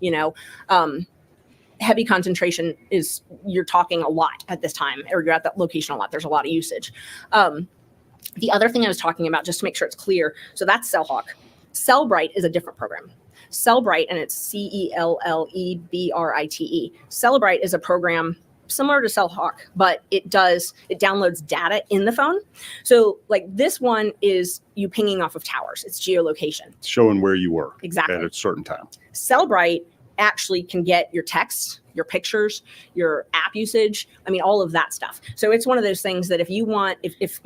heavy concentration is you're talking a lot at this time, or you're at that location a lot. There's a lot of usage. The other thing I was talking about, just to make sure it's clear, so that's CellHawk. Cellbrite is a different program. Cellbrite, and it's CELLEBRITE. Cellbrite is a program similar to CellHawk, but it downloads data in the phone. So like this one is you pinging off of towers. It's geolocation. Showing where you were exactly at a certain time. Cellbrite actually can get your text, your pictures, your app usage. I mean, all of that stuff. So it's one of those things that if you want, if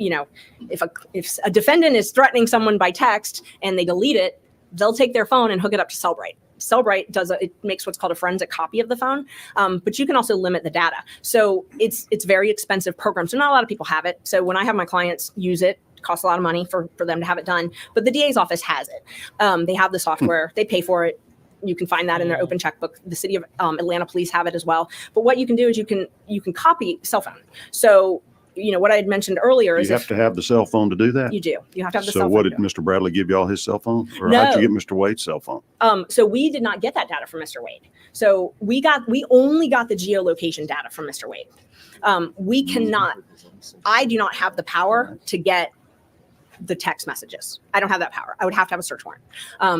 a defendant is threatening someone by text and they delete it, they'll take their phone and hook it up to Cellbrite. Cellbrite it makes what's called a forensic copy of the phone, but you can also limit the data. So it's very expensive program. So not a lot of people have it. So when I have my clients use it, it costs a lot of money for them to have it done. But the DA's office has it. They have the software. They pay for it. You can find that in their open checkbook. The city of Atlanta police have it as well. But what you can do is you can copy cell phone. So what I had mentioned earlier is you have to have the cell phone to do that. You do. You have to have the So cell phone. what did Mr. Bradley give y'all his cell phone, or No. how'd you get Mr. Wade's cell phone? So we did not get that data from Mr. Wade. So we only got the geolocation data from Mr. Wade. We cannot. I do not have the power to get the text messages. I don't have that power. I would have to have a search warrant.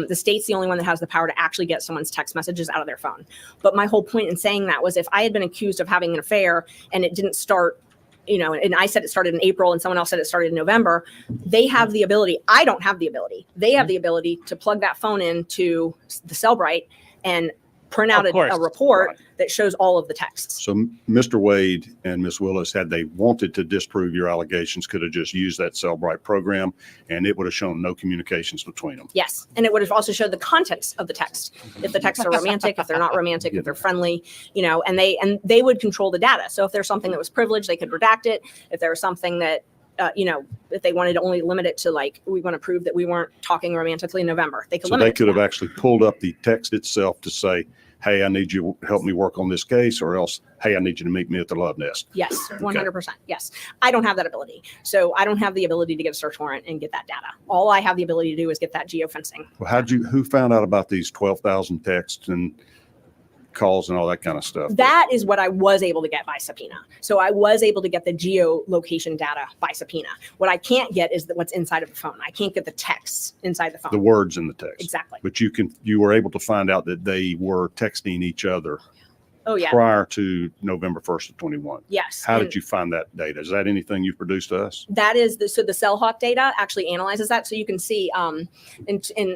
The state's the only one that has the power to actually get someone's text messages out of their phone. But my whole point in saying that was if I had been accused of having an affair and it didn't start, and I said it started in April and someone else said it started in November, they have the ability. I don't have the ability. They have the ability to plug that phone into the Cellbrite and print out a report Right. that shows all of the texts. So Mr. Wade and Ms. Willis, had they wanted to disprove your allegations, could have just used that Cellbrite program, and it would have shown no communications between them. Yes. And it would have also showed the contents of the text. If the texts are romantic, if they're not romantic, if they're friendly, and they would control the data. So if there's something that was privileged, they could redact it. If there was something that if they wanted to only limit it to like, we want to prove that we weren't talking romantically in November, they could So limit they it to could have that. actually pulled up the text itself to say, hey, I need you to help me work on this case, or else, hey, I need you to meet me at the Love Nest. Yes, 100%. Yes. I don't have that ability. So I don't have the ability to get a search warrant and get that data. All I have the ability to do is get that geofencing. Well, who found out about these 12,000 texts and calls and all that kind of stuff? That is what I was able to get by subpoena. So I was able to get the geolocation data by subpoena. What I can't get is what's inside of the phone. I can't get the texts inside the phone. The words in the text. Exactly. But you were able to find out that they were texting each other Oh, yeah. prior to November 1st of 21. Yes. How And did you find that data? Is that anything you produced to us? that is the Cellhawk data actually analyzes that. So you can see,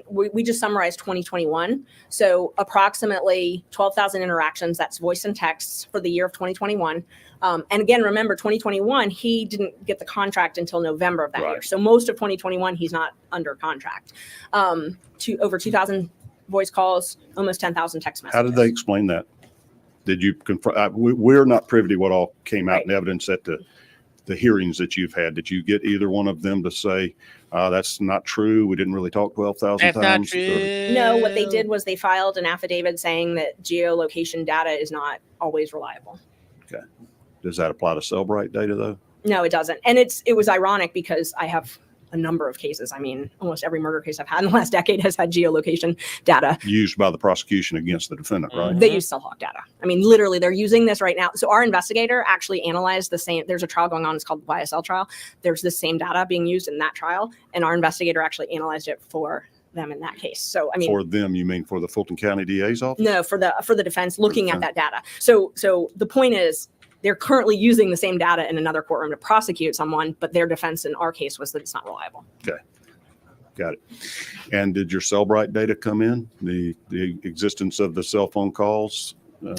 we just summarized 2021. So approximately 12,000 interactions, that's voice and texts for the year of 2021. And again, remember 2021, he didn't get the contract until November of that year. Right. So most of 2021, he's not under contract. Over 2,000 voice calls, almost 10,000 text messages. How did they explain that? Did you confront? We're not privy to what all came out in evidence at the hearings that you've had. Did you get either one of them to say, that's not true, we didn't really talk 12,000 times? That's not true. No, what they did was they filed an affidavit saying that geolocation data is not always reliable. Okay. Does that apply to Cellbrite data though? No, it doesn't. And it was ironic because I have a number of cases. I mean, almost every murder case I've had in the last decade has had geolocation data. Used by the prosecution against the defendant, right? They use Cellhawk data. I mean, literally, they're using this right now. So our investigator actually analyzed the same. There's a trial going on. It's called the YSL trial. There's the same data being used in that trial, and our investigator actually analyzed it for them in that case. So I mean, For them, you mean for the Fulton County DA's office? no, for the defense looking at that data. So the point is, they're currently using the same data in another courtroom to prosecute someone, but their defense in our case was that it's not reliable. Okay. Got it. And did your Cellbrite data come in? The existence of the cell phone calls? No.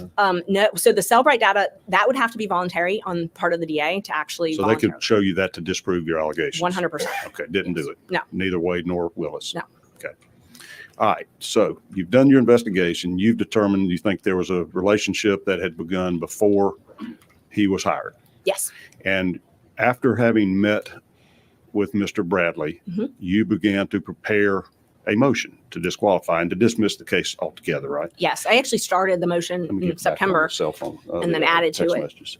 So the Cellbrite data, that would have to be voluntary on part of the DA to actually So they could show you that to disprove your allegations? 100%. Okay, didn't do it? No. Neither Wade nor Willis? No. Okay. All right, so you've done your investigation. You've determined you think there was a relationship that had begun before he was hired. Yes. And after having met with Mr. Bradley, Mhm. you began to prepare a motion to disqualify and to dismiss the case altogether, right? Yes. I actually started the motion Let me in get back on September. the cell phone. and then added to text it. messages.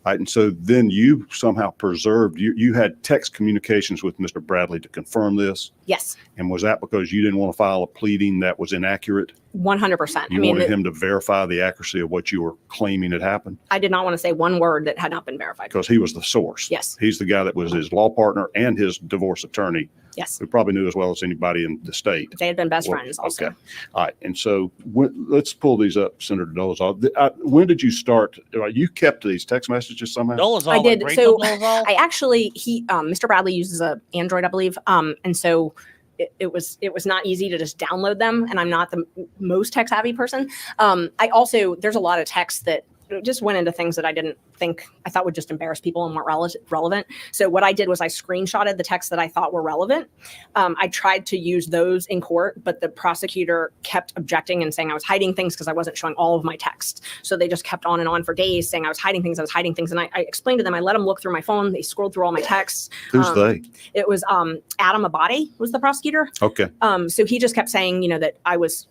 All right, and so then you somehow preserved, you had text communications with Mr. Bradley to confirm this? Yes. And was that because you didn't want to file a pleading that was inaccurate? 100%. You wanted him to verify the accuracy of what you were claiming had happened? I did not want to say one word that had not been verified. Because he was the source. Yes. He's the guy that was his law partner and his divorce attorney, Yes. who probably knew as well as anybody in the state. They had been best Well, friends also. Okay. All right. And so let's pull these up, Senator Dolezal. When did you start? You kept these text messages somehow? Dolezal, I did. Like So Rachel Dolezal? I actually, Mr. Bradley uses a Android, I believe. And so it was not easy to just download them. And I'm not the most tech savvy person. There's a lot of text that just went into things that I thought would just embarrass people and weren't relevant. So what I did was I screenshotted the texts that I thought were relevant. I tried to use those in court, but the prosecutor kept objecting and saying I was hiding things because I wasn't showing all of my text. So they just kept on and on for days saying I was hiding things. And I explained to them, I let them look through my phone. They scrolled through all my texts. Who's they? It was Adam Abadi was the prosecutor. Okay. So he just kept saying, that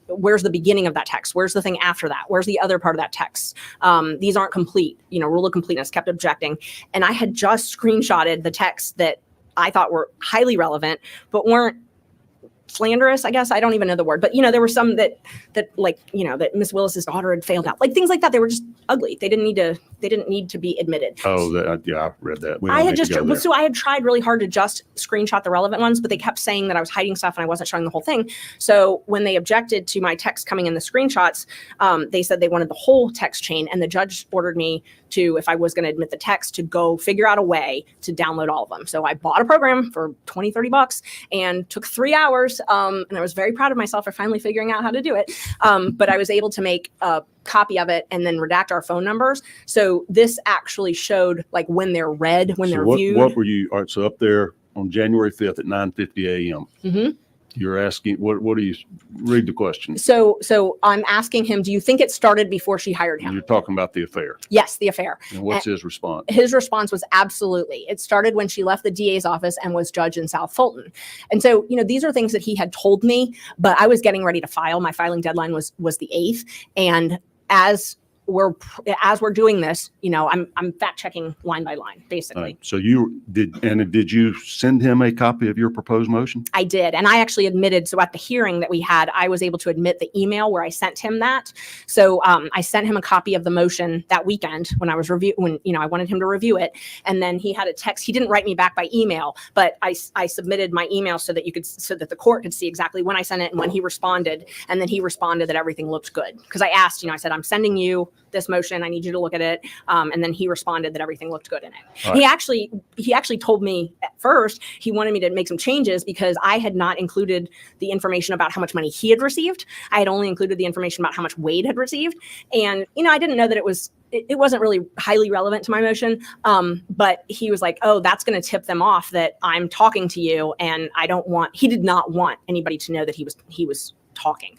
where's the beginning of that text? Where's the thing after that? Where's the other part of that text? These aren't complete, rule of completeness, kept objecting. And I had just screenshotted the texts that I thought were highly relevant, but weren't slanderous, I guess. I don't even know the word, but there were some that Miss Willis's daughter had failed out, like things like that. They were just ugly. They didn't need to be admitted. Oh, yeah, I read that. I had tried really hard to just screenshot the relevant ones, but they kept saying that I was hiding stuff and I wasn't showing the whole thing. So when they objected to my text coming in the screenshots, they said they wanted the whole text chain, and the judge ordered me to, if I was going to admit the text, to go figure out a way to download all of them. So I bought a program for $20-$30 and took 3 hours. And I was very proud of myself for finally figuring out how to do it. But I was able to make a copy of it and then redact our phone numbers. So this actually showed when they're read, when they're viewed. What were you? All right, so up there on January 5th at 9:50 a.m. Mm-hmm. You're asking, what do you, read the question? So I'm asking him, do you think it started before she hired him? You're talking about the affair. Yes, the affair. And what's his response? His response was absolutely. It started when she left the DA's office and was judge in South Fulton. And so, these are things that he had told me, but I was getting ready to file. My filing deadline was the 8th. And as we're doing this, I'm fact checking line by line, basically. Right. So did you send him a copy of your proposed motion? I did. And I actually admitted, so at the hearing that we had, I was able to admit the email where I sent him that. So I sent him a copy of the motion that weekend when I was I wanted him to review it. And then he had a text. He didn't write me back by email, but I submitted my email so that the court could see exactly when I sent it and when he responded. And then he responded that everything looked good. Because I asked, I said, I'm sending you this motion. I need you to look at it. And then he responded that everything looked good in it. Right. He actually told me at first he wanted me to make some changes because I had not included the information about how much money he had received. I had only included the information about how much Wade had received. And, I didn't know that it wasn't really highly relevant to my motion. But he was like, oh, that's going to tip them off that I'm talking to you. And he did not want anybody to know that he was talking.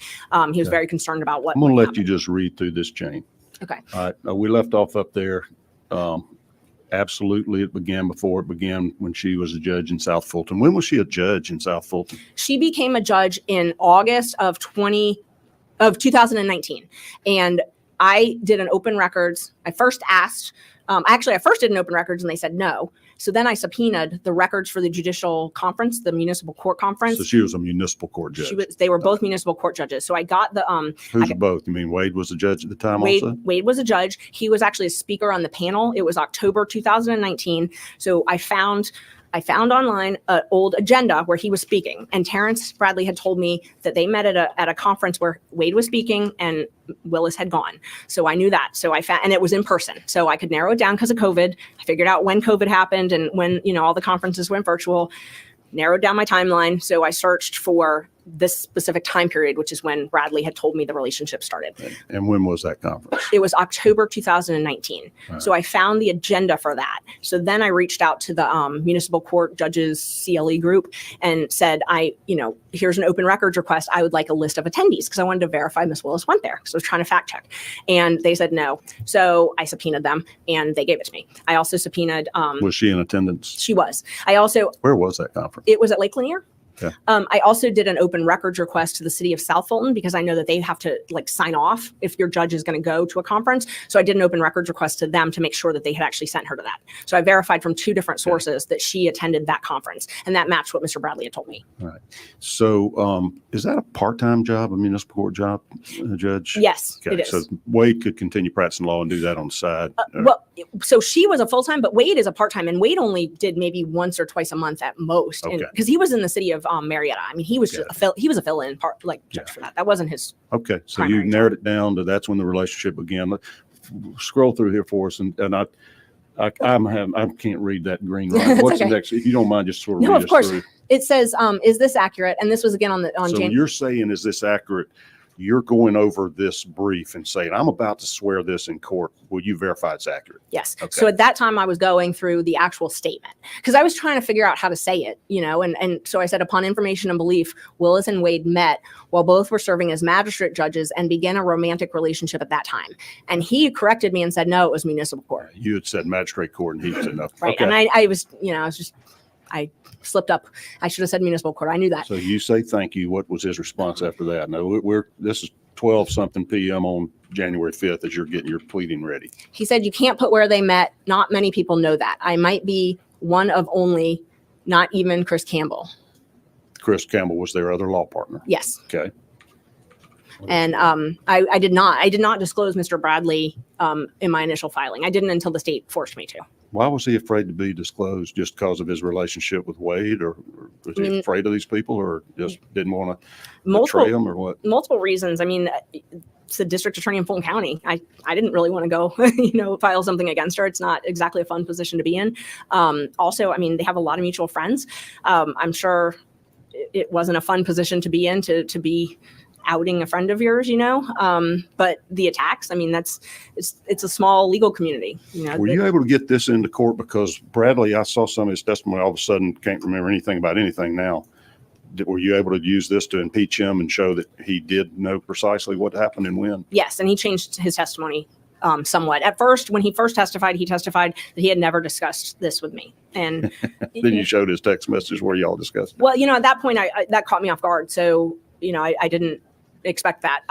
He was very concerned about what. I'm going to let you just read through this chain. Okay. All right. We left off up there. Absolutely. It began when she was a judge in South Fulton. When was she a judge in South Fulton? She became a judge in August of 2019. And I did an open records. I first asked, I first did an open records and they said no. So then I subpoenaed the records for the judicial conference, the municipal court conference. So she was a municipal court judge. They were both municipal court judges. So I got the Who's both? You mean Wade was a judge at the time also? Wade was a judge. He was actually a speaker on the panel. It was October 2019. So I found online an old agenda where he was speaking, and Terrence Bradley had told me that they met at a conference where Wade was speaking and Willis had gone. So I knew that. So and it was in person. So I could narrow it down because of COVID. I figured out when COVID happened and when, all the conferences went virtual, narrowed down my timeline. So I searched for this specific time period, which is when Bradley had told me the relationship started. And when was that conference? It was October 2019. Right. So I found the agenda for that. So then I reached out to the municipal court judges CLE group and said, here's an open records request. I would like a list of attendees because I wanted to verify Miss Willis went there because I was trying to fact check. And they said no. So I subpoenaed them and they gave it to me. I also subpoenaed. Was she in attendance? She was. Where was that conference? It was at Lake Lanier. Yeah. I also did an open records request to the city of South Fulton because I know that they have to sign off if your judge is going to go to a conference. So I did an open records request to them to make sure that they had actually sent her to that. So I verified from two different sources that she attended that conference, and that matched what Mr. Bradley had told me. All right. So is that a part-time job, a municipal court job, Judge? Yes, okay. it is. So Wade could continue practicing law and do that on the side. So she was a full-time, but Wade is a part-time, and Wade only did maybe once or twice a month at most, because he was in the city of Marietta. I mean, he was just he was a fill-in judge for that. That wasn't his. Okay, so you narrowed it down to that's when the relationship began. Scroll through here for us, and I can't read that green line. What's the next? If you don't mind, just sort of. No, read of course. Through. It says, "Is this accurate?" And this was again on January. You're saying, "Is this accurate?" You're going over this brief and saying, I'm about to swear this in court. Will you verify it's accurate? Yes. Okay. So at that time I was going through the actual statement because I was trying to figure out how to say it, and so I said, upon information and belief, Willis and Wade met while both were serving as magistrate judges and began a romantic relationship at that time. And he corrected me and said, no, it was municipal court. You had said magistrate court and he said no. Right. Okay. And I slipped up. I should have said municipal court. I knew that. So you say thank you. What was his response after that? No, this is 12-something p.m. on January 5th as you're getting your pleading ready. He said, you can't put where they met. Not many people know that. I might be one of only, not even Chris Campbell. Chris Campbell was their other law partner. Yes. Okay. And I did not disclose Mr. Bradley in my initial filing. I didn't until the state forced me to. Why was he afraid to be disclosed? Just because of his relationship with Wade, or was he afraid of these people, or just didn't want to betray them, or what? Multiple reasons. I mean, it's the district attorney in Fulton County. I didn't really want to go, file something against her. It's not exactly a fun position to be in. Also, I mean, they have a lot of mutual friends. I'm sure it wasn't a fun position to be in to be outing a friend of yours, but the attacks, I mean, it's a small legal community. Were you able to get this into court? Because Bradley, I saw some of his testimony, all of a sudden can't remember anything about anything now. Were you able to use this to impeach him and show that he did know precisely what happened and when? Yes, and he changed his testimony somewhat. At first, when he first testified, he testified that he had never discussed this with me. And Then you showed his text message where y'all discussed it. well, at that point, I that caught me off guard. So, I didn't expect that.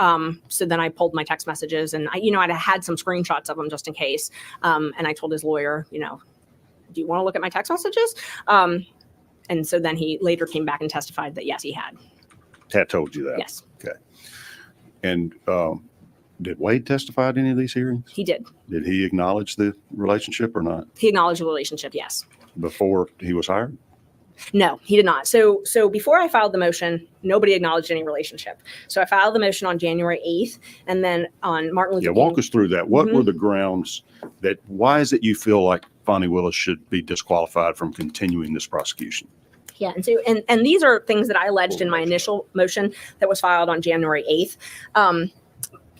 So then I pulled my text messages, and I'd had some screenshots of them just in case. And I told his lawyer, do you want to look at my text messages? And so then he later came back and testified that yes, he had. Tat told you that? Yes. Okay. And did Wade testify at any of these hearings? He did. Did he acknowledge the relationship or not He acknowledged the relationship. Yes. before he was hired? No, he did not. So before I filed the motion, nobody acknowledged any relationship. So I filed the motion on January 8th, and then on Martin Luther Yeah, King. walk us through that. What were the grounds why is it you feel like Fani Willis should be disqualified from continuing this prosecution? Yeah, and so and these are things that I alleged in my initial motion that was filed on January 8th.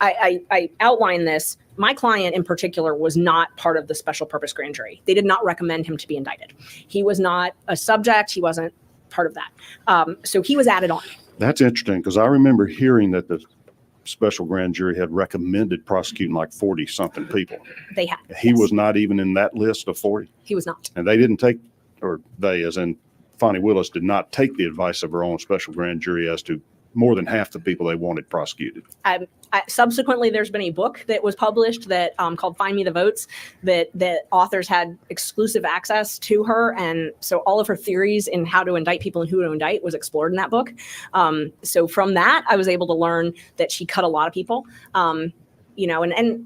I outlined this. My client in particular was not part of the special purpose grand jury. They did not recommend him to be indicted. He was not a subject. He wasn't part of that. So he was added on. That's interesting because I remember hearing that the special grand jury had recommended prosecuting like 40 something people. They had. He yes. was not even in that list of 40. He was not. And they didn't take, or they, as in Fani Willis, did not take the advice of her own special grand jury as to more than half the people they wanted prosecuted. Subsequently, there's been a book that was published that called "Find Me the Votes," that authors had exclusive access to her, and so all of her theories in how to indict people and who to indict was explored in that book. So from that, I was able to learn that she cut a lot of people. And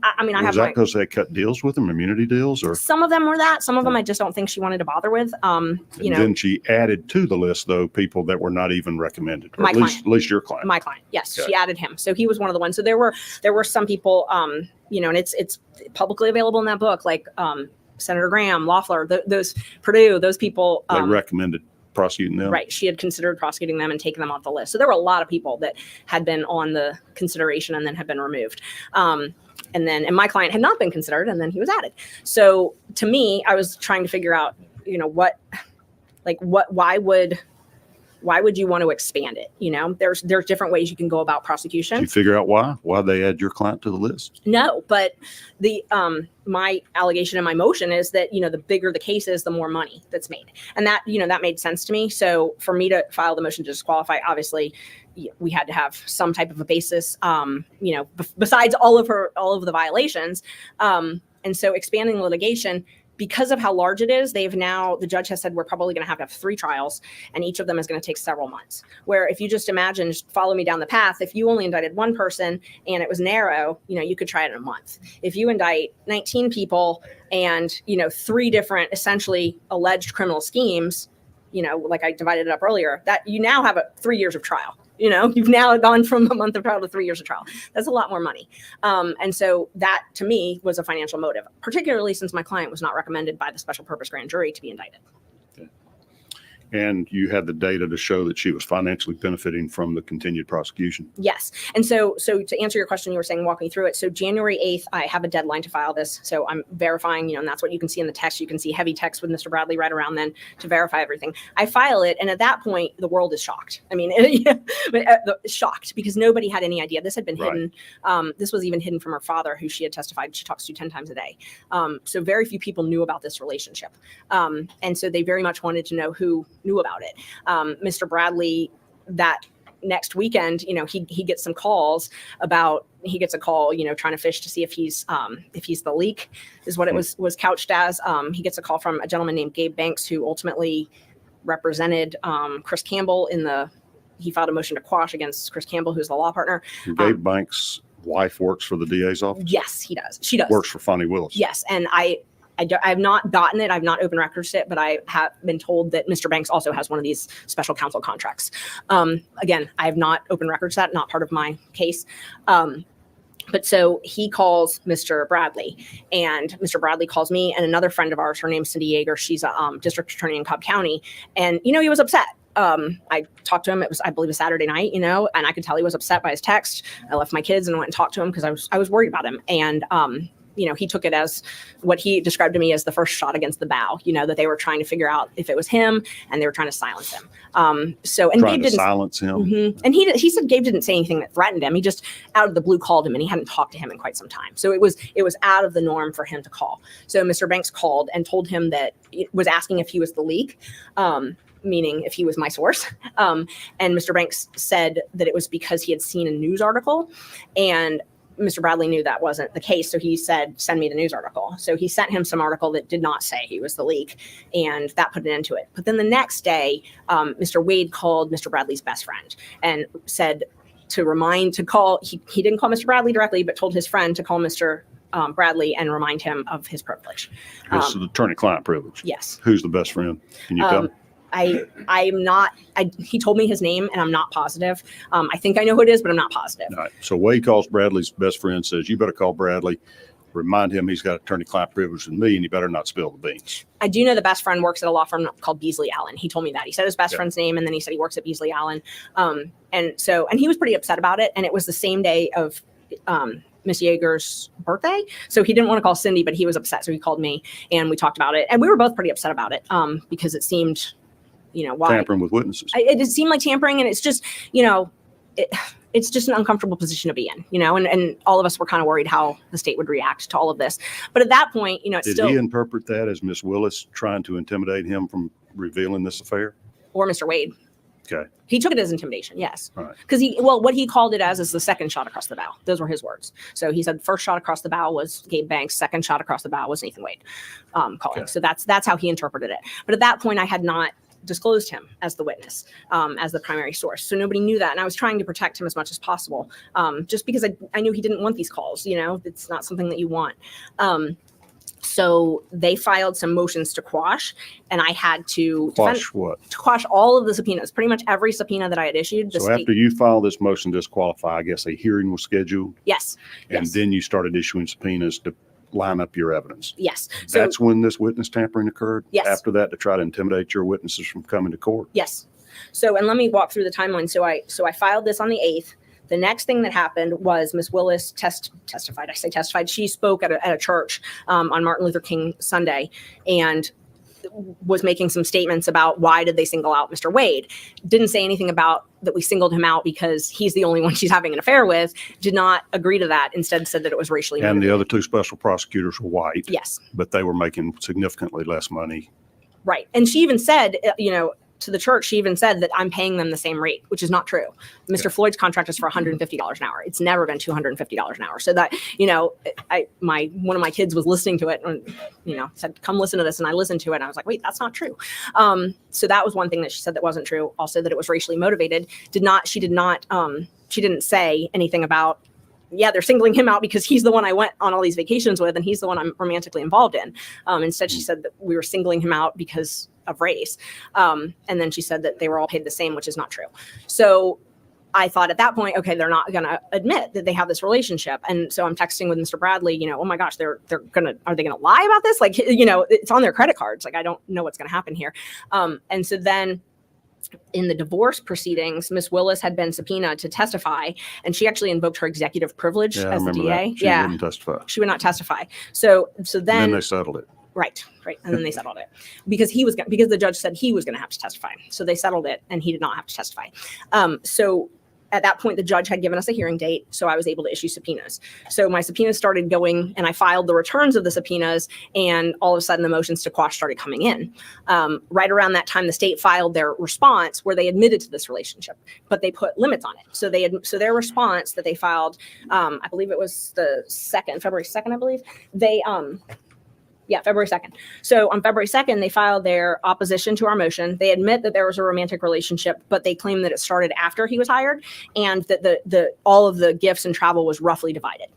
I mean, I Was have that because they cut deals with them, immunity deals, or? some of them were that. Some of them I just don't think she wanted to bother with. Then she added to the list, though, people that were not even recommended, or My at least your client. My client, yes, Okay. she added him, so he was one of the ones. So there were some people, and it's publicly available in that book, like Senator Graham, Loeffler, those Purdue, those people. They recommended prosecuting them. Right, she had considered prosecuting them and taking them off the list. So there were a lot of people that had been on the consideration and then had been removed. And my client had not been considered, and then he was added. So to me, I was trying to figure out, why would you want to expand it? There's different ways you can go about prosecution. Did you figure out why they add your client to the list? No, but the my allegation in my motion is that the bigger the case is, the more money that's made, and that that made sense to me. So for me to file the motion to disqualify, obviously we had to have some type of a basis, besides all of the violations, and so expanding the litigation. Because of how large it is, the judge has said we're probably going to have 3 trials, and each of them is going to take several months. Where if you just imagine, just follow me down the path, if you only indicted one person and it was narrow, you could try it in a month. If you indict 19 people and, 3 different essentially alleged criminal schemes, like I divided it up earlier, that you now have 3 years of trial. You've now gone from a month of trial to 3 years of trial. That's a lot more money. And so that, to me, was a financial motive, particularly since my client was not recommended by the special purpose grand jury to be indicted. Okay. And you had the data to show that she was financially benefiting from the continued prosecution. Yes. And so to answer your question, you were saying, walk me through it. So January 8th, I have a deadline to file this. So I'm verifying, and that's what you can see in the text. You can see heavy text with Mr. Bradley right around then to verify everything. I file it. And at that point, the world is shocked. I mean, shocked because nobody had any idea. This had been hidden. This was even hidden from her father, who she had testified she talks to 10 times a day. So very few people knew about this relationship. And so they very much wanted to know who knew about it. Mr. Bradley, that next weekend, he gets some calls about, he gets a call, trying to fish to see if he's the leak is what it was couched as. He gets a call from a gentleman named Gabe Banks, who ultimately represented Chris Campbell he filed a motion to quash against Chris Campbell, who's the law partner. Gabe Banks' wife works for the DA's office? Yes, he does. She does. Works for Fani Willis? Yes. And I have not gotten it. I've not opened records it, but I have been told that Mr. Banks also has one of these special counsel contracts. Again, I have not opened records that, not part of my case. But so he calls Mr. Bradley, and Mr. Bradley calls me and another friend of ours. Her name's Cindy Yeager. She's a district attorney in Cobb County. And, he was upset. I talked to him. It was, I believe, a Saturday night, and I could tell he was upset by his text. I left my kids and went and talked to him because I was worried about him. And he took it as what he described to me as the first shot against the bow, that they were trying to figure out if it was him and they were trying to silence him. And trying Gabe to didn't silence him. Mhm. And he said Gabe didn't say anything that threatened him. He just out of the blue called him, and he hadn't talked to him in quite some time. So it was out of the norm for him to call. So Mr. Banks called and told him that it was asking if he was the leak, meaning if he was my source. And Mr. Banks said that it was because he had seen a news article, and Mr. Bradley knew that wasn't the case. So he said, send me the news article. So he sent him some article that did not say he was the leak, and that put an end to it. But then the next day, Mr. Wade called Mr. Bradley's best friend and said to call. He didn't call Mr. Bradley directly, but told his friend to call Mr. Bradley and remind him of his privilege. It's the attorney-client privilege. Yes. Who's the best friend? Can you tell me? I'm not, he told me his name and I'm not positive. I think I know who it is, but I'm not positive. All right. So Wade calls Bradley's best friend, says, you better call Bradley, remind him he's got attorney-client privilege with me, and he better not spill the beans. I do know the best friend works at a law firm called Beasley Allen. He told me that. He said his best friend's name, and then he said he works at Beasley Allen. And he was pretty upset about it. And it was the same day of Miss Yeager's birthday. So he didn't want to call Cindy, but he was upset. So he called me and we talked about it. And we were both pretty upset about it because it seemed, why tampering with witnesses. It seemed like tampering, and it's just, it's just an uncomfortable position to be in, and all of us were kind of worried how the state would react to all of this. But at that point, it's Did he interpret that as Miss Willis trying to intimidate him from revealing this affair? Or Mr. Wade. Okay. He took it as intimidation, yes. All right. Because what he called it as is the second shot across the bow. Those were his words. So he said first shot across the bow was Gabe Banks, second shot across the bow was Nathan Wade calling. Okay. So that's how he interpreted it. But at that point, I had not disclosed him as the witness, as the primary source. So nobody knew that. And I was trying to protect him as much as possible, just because I knew he didn't want these calls. It's not something that you want. So they filed some motions to quash, and I had to quash all of the subpoenas, pretty much every subpoena that I had issued. So after you filed this motion to disqualify, I guess a hearing was scheduled? Yes. And then you started issuing subpoenas to line up your evidence? Yes. So that's when this witness tampering occurred? Yes. After that, to try to intimidate your witnesses from coming to court? Yes. So, and let me walk through the timeline. So I filed this on the 8th. The next thing that happened was Miss Willis testified. I say testified. She spoke at a church on Martin Luther King Sunday and was making some statements about why did they single out Mr. Wade. Didn't say anything about that we singled him out because he's the only one she's having an affair with. Did not agree to that. Instead said that it was racially motivated. And the other two special prosecutors were white. Yes. But they were making significantly less money. Right. And she even said, to the church, she even said that I'm paying them the same rate, which is not true. Mr. Floyd's contract is for $150 an hour. It's never been $250 an hour. So that, one of my kids was listening to it and, said, come listen to this. And I listened to it and I was like, wait, that's not true. So that was one thing that she said that wasn't true. Also that it was racially motivated. She didn't say anything about, they're singling him out because he's the one I went on all these vacations with and he's the one I'm romantically involved in. Instead, she said that we were singling him out because of race. And then she said that they were all paid the same, which is not true. So I thought at that point, okay, they're not going to admit that they have this relationship. And so I'm texting with Mr. Bradley, oh my gosh, are they going to lie about this? Like, it's on their credit cards. Like, I don't know what's going to happen here. And so then in the divorce proceedings, Miss Willis had been subpoenaed to testify, and she actually invoked her executive privilege as the DA. That. She wouldn't testify. She would not testify. So then they settled it. Right. And then they settled it because the judge said he was going to have to testify. So they settled it and he did not have to testify. So at that point, the judge had given us a hearing date. So I was able to issue subpoenas. So my subpoenas started going and I filed the returns of the subpoenas, and all of a sudden the motions to quash started coming in. Right around that time, the state filed their response where they admitted to this relationship, but they put limits on it. So their response that they filed, I believe it was February 2nd, I believe. February 2nd. So on February 2nd, they filed their opposition to our motion. They admit that there was a romantic relationship, but they claim that it started after he was hired and that all of the gifts and travel was roughly divided.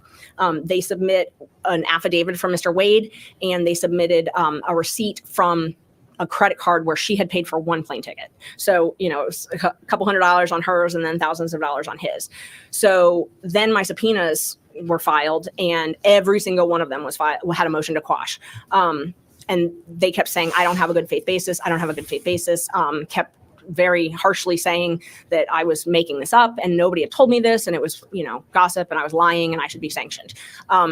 They submit an affidavit from Mr. Wade, and they submitted a receipt from a credit card where she had paid for one plane ticket. So, it was a couple $100s on hers and then thousands of dollars on his. So then my subpoenas were filed, and every single one of them had a motion to quash. And they kept saying, I don't have a good faith basis. I don't have a good faith basis. Kept very harshly saying that I was making this up and nobody had told me this, and it was, gossip, and I was lying and I should be sanctioned.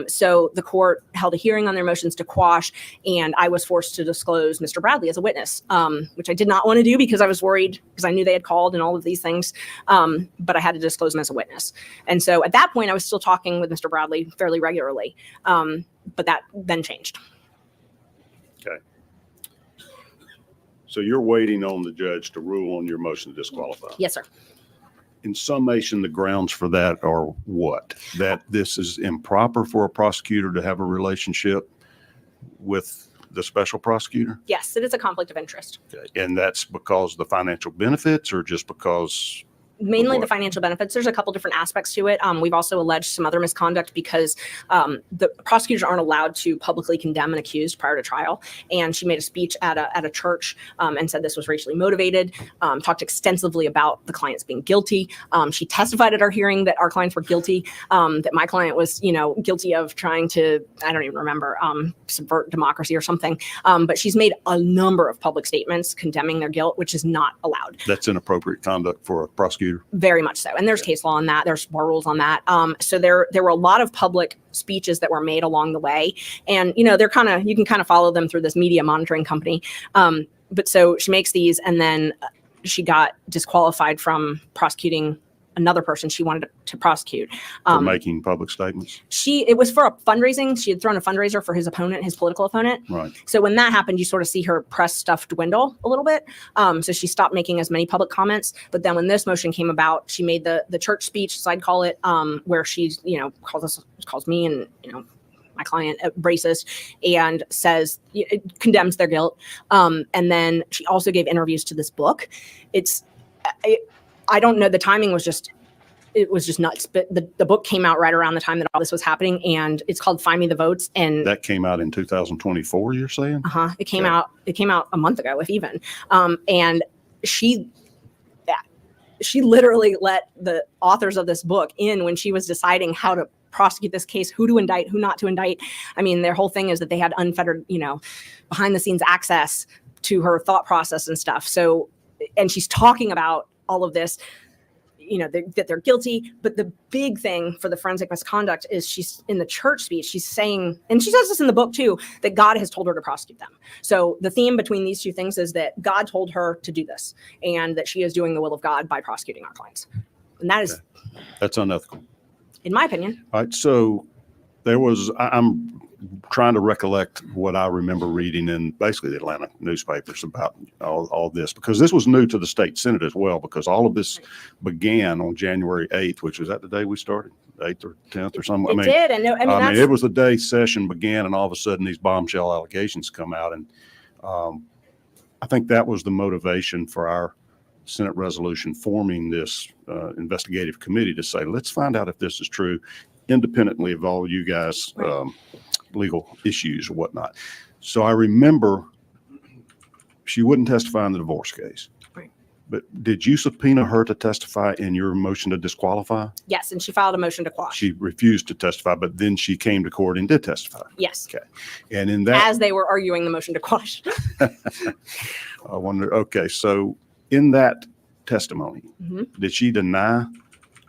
So the court held a hearing on their motions to quash, and I was forced to disclose Mr. Bradley as a witness, which I did not want to do because I was worried, because I knew they had called and all of these things. But I had to disclose him as a witness. And so at that point, I was still talking with Mr. Bradley fairly regularly. But that then changed. Okay. So you're waiting on the judge to rule on your motion to disqualify. Yes, sir. In summation, the grounds for that are what? That this is improper for a prosecutor to have a relationship with the special prosecutor? Yes, it is a conflict of interest. Okay. And that's because of the financial benefits, or just because? Mainly the financial benefits. There's a couple different aspects to it. We've also alleged some other misconduct because the prosecutors aren't allowed to publicly condemn an accused prior to trial. And she made a speech at a church and said this was racially motivated, talked extensively about the clients being guilty. She testified at our hearing that our clients were guilty, that my client was, guilty of trying to, I don't even remember, subvert democracy or something. But she's made a number of public statements condemning their guilt, which is not allowed. That's inappropriate conduct for a prosecutor. Very much so. And there's case law on that. There's more rules on that. So there were a lot of public speeches that were made along the way. And, they're you can kind of follow them through this media monitoring company. But so she makes these, and then she got disqualified from prosecuting another person she wanted to prosecute. For making public statements? It was for a fundraising. She had thrown a fundraiser for his opponent, his political opponent. Right. So when that happened, you sort of see her press stuff dwindle a little bit. So she stopped making as many public comments. But then when this motion came about, she made the church speech, as I'd call it, where she's, calls me and, my client racist, and says, it condemns their guilt. And then she also gave interviews to this book. I don't know. The timing was just nuts. But the book came out right around the time that all this was happening, and it's called "Find Me the Votes." And that came out in 2024. You're saying? It came out. It came out a month ago, if even. And she literally let the authors of this book in when she was deciding how to prosecute this case, who to indict, who not to indict. I mean, their whole thing is that they had unfettered, behind the scenes access to her thought process and stuff. So, and she's talking about all of this, that they're guilty. But the big thing for the forensic misconduct is she's in the church speech. She's saying, and she says this in the book too, that God has told her to prosecute them. So the theme between these two things is that God told her to do this, and that she is doing the will of God by prosecuting our clients. And that is, that's unethical, in my opinion. All right. So I'm trying to recollect what I remember reading in basically the Atlanta newspapers about all this, because this was new to the state Senate as well, because all of this began on January 8th, which was that the day we started, 8th or 10th or something. It did. And it was the day session began, and all of a sudden these bombshell allegations come out. And I think that was the motivation for our Senate resolution forming this investigative committee to say, let's find out if this is true, independently of all you guys' legal issues or whatnot. So I remember she wouldn't testify in the divorce case. Right. But did you subpoena her to testify in your motion to disqualify? Yes, and she filed a motion to quash. She refused to testify, but then she came to court and did testify. Yes. Okay. And in that, as they were arguing the motion to quash. I wonder, okay, so in that testimony, did she deny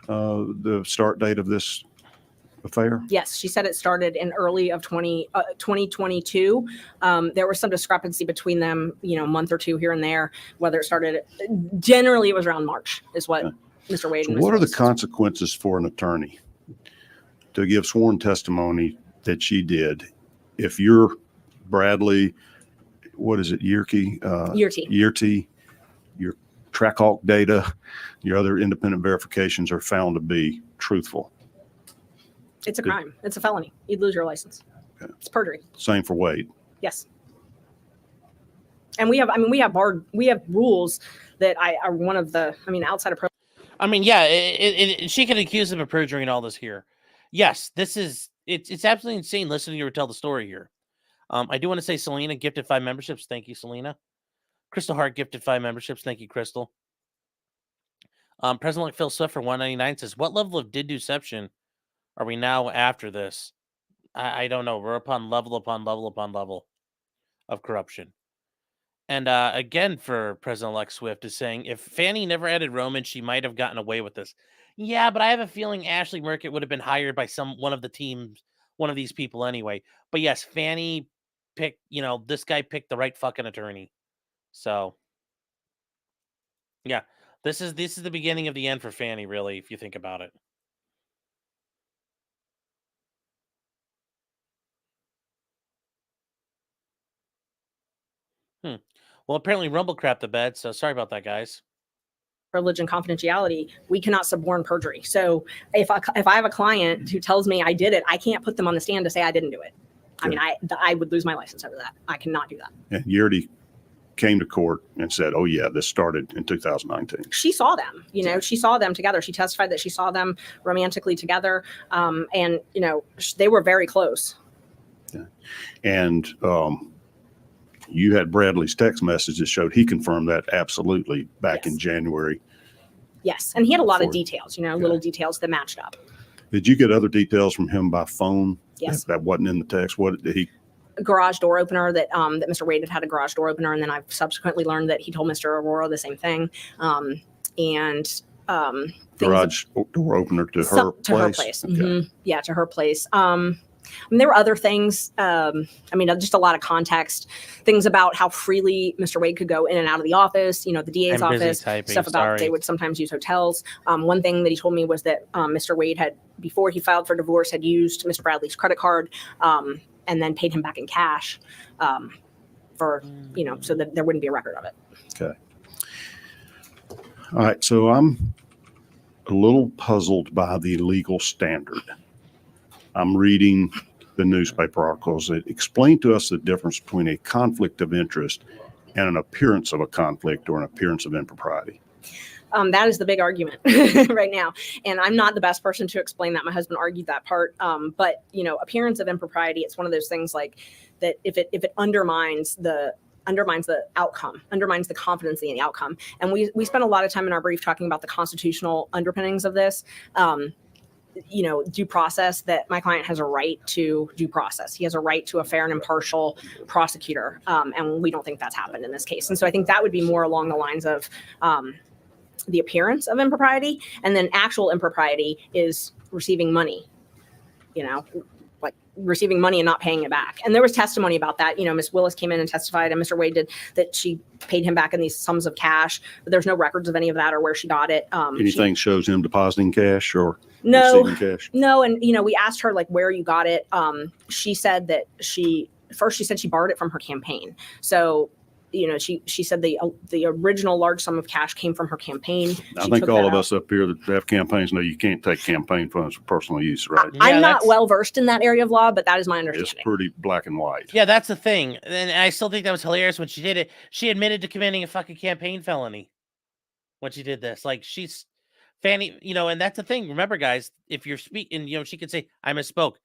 the start date of this affair? Yes, she said it started in early of 2022. There was some discrepancy between them, a month or two here and there, whether it started. Generally, it was around March, is what Mr. Wade. So and what Mr. are the Willis consequences for an attorney to give sworn testimony that she did if you're Bradley, what is it, Yerke? Yerke, your Trackhawk data, your other independent verifications are found to be truthful? It's a crime. It's a felony. You'd lose your license. Okay. It's perjury. Same for Wade. Yes. And we have rules that are one of the, outside of. She can accuse him of perjury and all this here. Yes, it's absolutely insane listening to her tell the story here. I do want to say Selena gifted 5 memberships. Thank you, Selena. Crystal Hart gifted 5 memberships. Thank you, Crystal. President Phil Swift for 199 says, what level of deception are we now after this? I don't know. We're upon level of corruption. And again, for President-elect Swift is saying, if Fani never added Roman, she might have gotten away with this. Yeah, but I have a feeling Ashleigh Merkett would have been hired by one of the teams, one of these people anyway. But yes, Fani picked, this guy picked the right fucking attorney. So yeah, this is the beginning of the end for Fani, really, if you think about it. Well, apparently Rumble crapped the bed, so sorry about that, guys. Privilege and confidentiality, we cannot suborn perjury. So if I have a client who tells me I did it, I can't put them on the stand to say I didn't do it. I mean, I would lose my license over that. I cannot do that. And Yerdy came to court and said, oh yeah, this started in 2019. She saw them, she saw them together. She testified that she saw them romantically together. And, they were very close. Yeah. And you had Bradley's text message that showed he confirmed that absolutely back in January. Yes. And he had a lot of details, little details that matched up. Did you get other details from him by phone? Yes. That wasn't in the text. What did he? A garage door opener that Mr. Wade had a garage door opener. And then I've subsequently learned that he told Mr. Aurora the same thing. Garage door opener to her place? To her place. Okay. Mm-hmm. Yeah, to her place. There were other things. Just a lot of context, things about how freely Mr. Wade could go in and out of the office, the DA's office, stuff about they would sometimes use hotels. One thing that he told me was that Mr. Wade had, before he filed for divorce, had used Mr. Bradley's credit card and then paid him back in cash so that there wouldn't be a record of it. Okay. All right. So I'm a little puzzled by the legal standard. I'm reading the newspaper articles that explain to us the difference between a conflict of interest and an appearance of a conflict or an appearance of impropriety. That is the big argument right now. And I'm not the best person to explain that. My husband argued that part. But appearance of impropriety, it's one of those things like that if it undermines the outcome, undermines the confidence in the outcome. And we spent a lot of time in our brief talking about the constitutional underpinnings of this. Due process, that my client has a right to due process. He has a right to a fair and impartial prosecutor. And we don't think that's happened in this case. And so I think that would be more along the lines of the appearance of impropriety. And then actual impropriety is receiving money, like receiving money and not paying it back. And there was testimony about that. Ms. Willis came in and testified, and Mr. Wade did, that she paid him back in these sums of cash, but there's no records of any of that or where she got it. Anything shows him depositing cash or receiving cash? No. And, we asked her like where you got it. She said that she borrowed it from her campaign. So, she said the original large sum of cash came from her campaign. I think all of us up here that have campaigns know you can't take campaign funds for personal use, right? I'm not well versed in that area of law, but that is my understanding. It's pretty black and white. Yeah, that's the thing. And I still think that was hilarious when she did it. She admitted to committing a fucking campaign felony when she did this. Like, she's Fani, and that's the thing. Remember, guys, if you're speaking, she could say, I misspoke.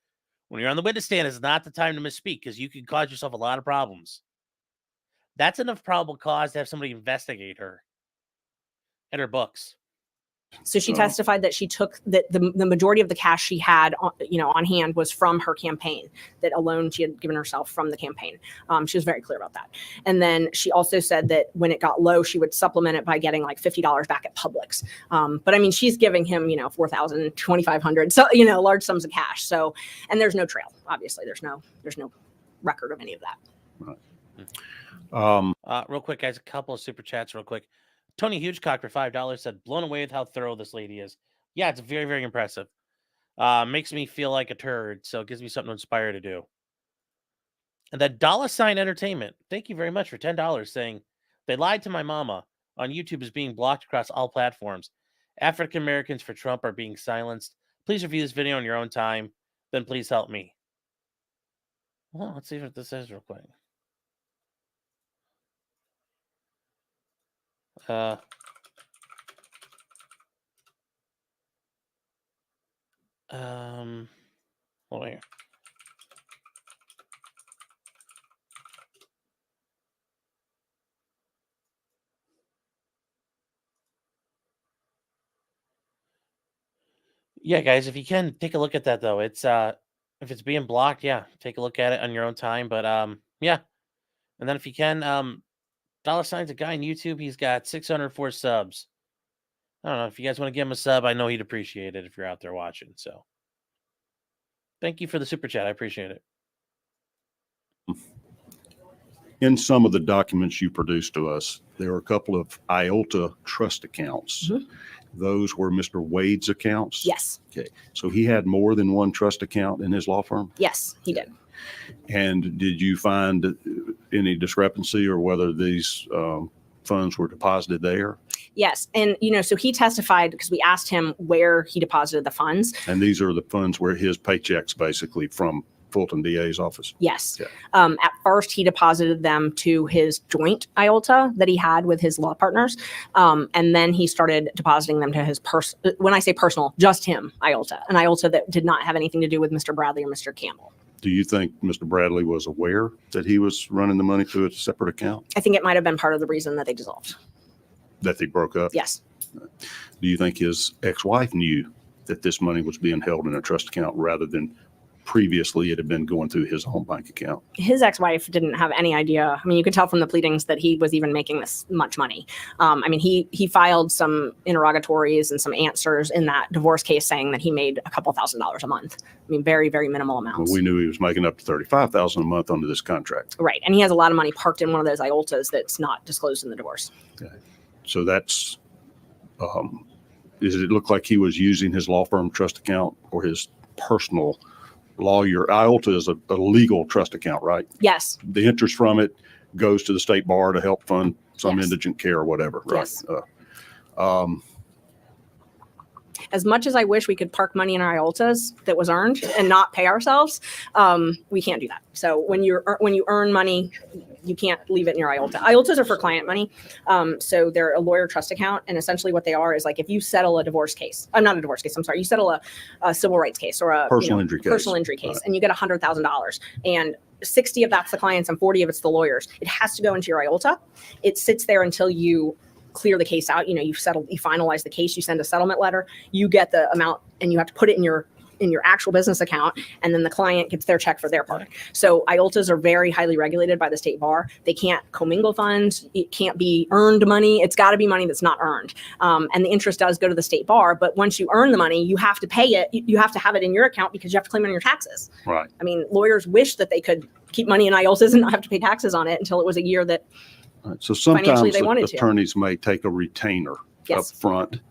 When you're on the witness stand, it's not the time to misspeak because you can cause yourself a lot of problems. That's enough probable cause to have somebody investigate her and her books. So she testified that she took that the majority of the cash she had, on hand was from her campaign. That a loan she had given herself from the campaign. She was very clear about that. And then she also said that when it got low, she would supplement it by getting like $50 back at Publix. But I mean, she's giving him, $4,000, $2,500, so large sums of cash. So, and there's no trail. Obviously, there's no record of any of that. Right. Real quick, guys, a couple of super chats real quick. Tony Hugecock for $5 said, blown away with how thorough this lady is. Yeah, it's very, very impressive. Makes me feel like a turd, so it gives me something to inspire to do. And that $sign entertainment, thank you very much for $10, saying, they lied to my mama. On YouTube is being blocked across all platforms. African Americans for Trump are being silenced. Please review this video on your own time. Then please help me. Well, let's see what this says real quick. Hold on here. Yeah, guys, if you can take a look at that though, it's if it's being blocked, yeah, take a look at it on your own time. But yeah, and then if you can, $signs a guy on YouTube. He's got 604 subs. I don't know if you guys want to give him a sub. I know he'd appreciate it if you're out there watching. So thank you for the super chat. I appreciate it. In some of the documents you produced to us, there are a couple of IOLTA trust accounts. Mhm. Those were Mr. Wade's accounts? Yes. Okay. So he had more than one trust account in his law firm? Yes, he did. And did you find any discrepancy or whether these funds were deposited there? Yes. And, so he testified because we asked him where he deposited the funds. And these are the funds where his paychecks basically from Fulton DA's office? Yes. Okay. At first, he deposited them to his joint IOLTA that he had with his law partners. And then he started depositing them to his when I say personal, just him IOLTA, an IOLTA that did not have anything to do with Mr. Bradley or Mr. Campbell. Do you think Mr. Bradley was aware that he was running the money through a separate account? I think it might have been part of the reason that they dissolved. That they broke up? Yes. Do you think his ex-wife knew that this money was being held in a trust account rather than previously it had been going through his home bank account? His ex-wife didn't have any idea. I mean, you could tell from the pleadings that he was even making this much money. He filed some interrogatories and some answers in that divorce case saying that he made a couple $1,000s a month. I mean, very, very minimal amounts. Well, we knew he was making up to $35,000 a month under this contract. Right. And he has a lot of money parked in one of those IOLTAs that's not disclosed in the divorce. Okay. So that's, does it look like he was using his law firm trust account or his personal lawyer? IOLTA is a legal trust account, right? Yes. The interest from it goes to the state bar to help fund some Yes. indigent care or whatever, right? Yes. As much as I wish we could park money in our IOLTAs that was earned and not pay ourselves, we can't do that. So when you earn money, you can't leave it in your IOLTA. IOLTAs are for client money. So they're a lawyer trust account. And essentially what they are is like if you settle a divorce case, not a divorce case, I'm sorry, you settle a civil rights case or a Personal injury case. Right. And you get $100,000 and 60 of that's the clients and 40 of it's the lawyers. It has to go into your IOLTA. It sits there until you clear the case out. You finalize the case, you send a settlement letter, you get the amount and you have to put it in your actual business account, and then the client gets their check for their part. So IOLTAs are very highly regulated by the state bar. They can't commingle funds. It can't be earned money. It's got to be money that's not earned. And the interest does go to the state bar, but once you earn the money, you have to pay it. You have to have it in your account because you have to claim it on your taxes. Right. I mean, lawyers wish that they could keep money in IOLTAs and not have to pay taxes on it until it was a year that Right. So sometimes they wanted to. attorneys may take a retainer Yes. up front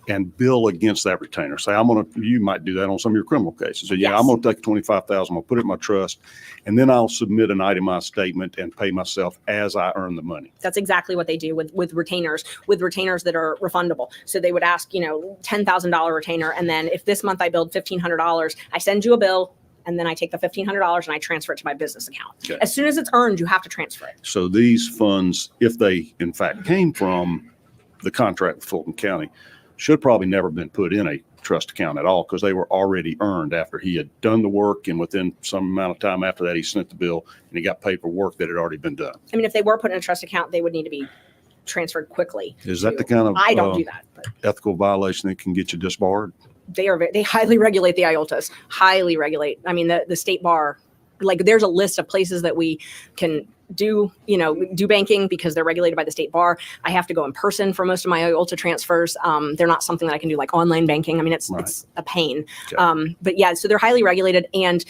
and bill against that retainer. Say, you might do that on some of your criminal cases. So Yes. I'm going to take $25,000, I'm going to put it in my trust, and then I'll submit an itemized statement and pay myself as I earn the money. That's exactly what they do with retainers that are refundable. So they would ask, $10,000 retainer. And then if this month I billed $1,500, I send you a bill. And then I take the $1,500 and I transfer it to my business account. Okay. As soon as it's earned, you have to transfer it. So these funds, if they in fact came from the contract with Fulton County, should probably never been put in a trust account at all because they were already earned after he had done the work, and within some amount of time after that he sent the bill and he got paid for work that had already been done. I mean, if they were put in a trust account, they would need to be transferred quickly. Is that the kind of I don't do that. But ethical violation that can get you disbarred? they highly regulate the IOLTAs, highly regulate. I mean, the state bar, like there's a list of places that we can do banking because they're regulated by the state bar. I have to go in person for most of my IOLTA transfers. They're not something that I can do like online banking. I mean, it's a pain. Okay. But yeah, so they're highly regulated, and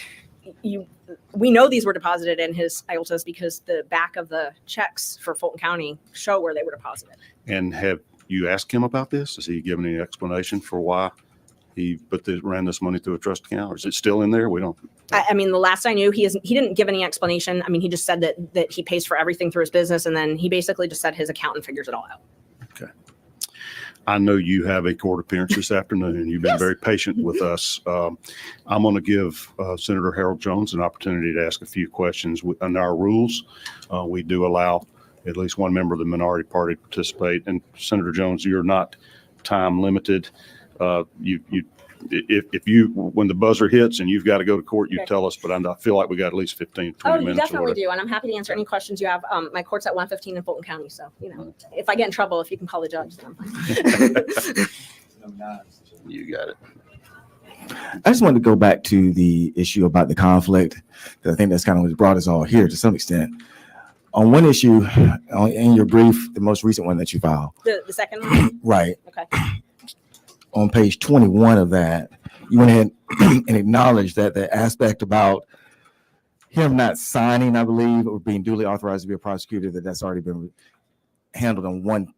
we know these were deposited in his IOLTAs because the back of the checks for Fulton County show where they were deposited. And have you asked him about this? Has he given any explanation for why he ran this money through a trust account? Or is it still in there? We don't. I mean, the last I knew, he didn't give any explanation. I mean, he just said that he pays for everything through his business, and then he basically just said his accountant figures it all out. Okay. I know you have a court appearance this afternoon. You've been very patient with us. I'm going to give Senator Harold Jones an opportunity to ask a few questions. Under our rules, we do allow at least one member of the minority party to participate. And Senator Jones, you're not time limited. If you, when the buzzer hits and you've got to go to court, you tell us, but I feel like we got at least 15, 20 minutes. You definitely do. And I'm happy to answer any questions you have. My court's at 115 in Fulton County. So, if I get in trouble, if you can call the judge, then I'm fine. You got it. I just wanted to go back to the issue about the conflict, because I think that's kind of what brought us all here to some extent. On one issue, in your brief, the most recent one that you filed, The second one? right, Okay. on page 21 of that, you went ahead and acknowledged that the aspect about him not signing, I believe, or being duly authorized to be a prosecutor, that's already been handled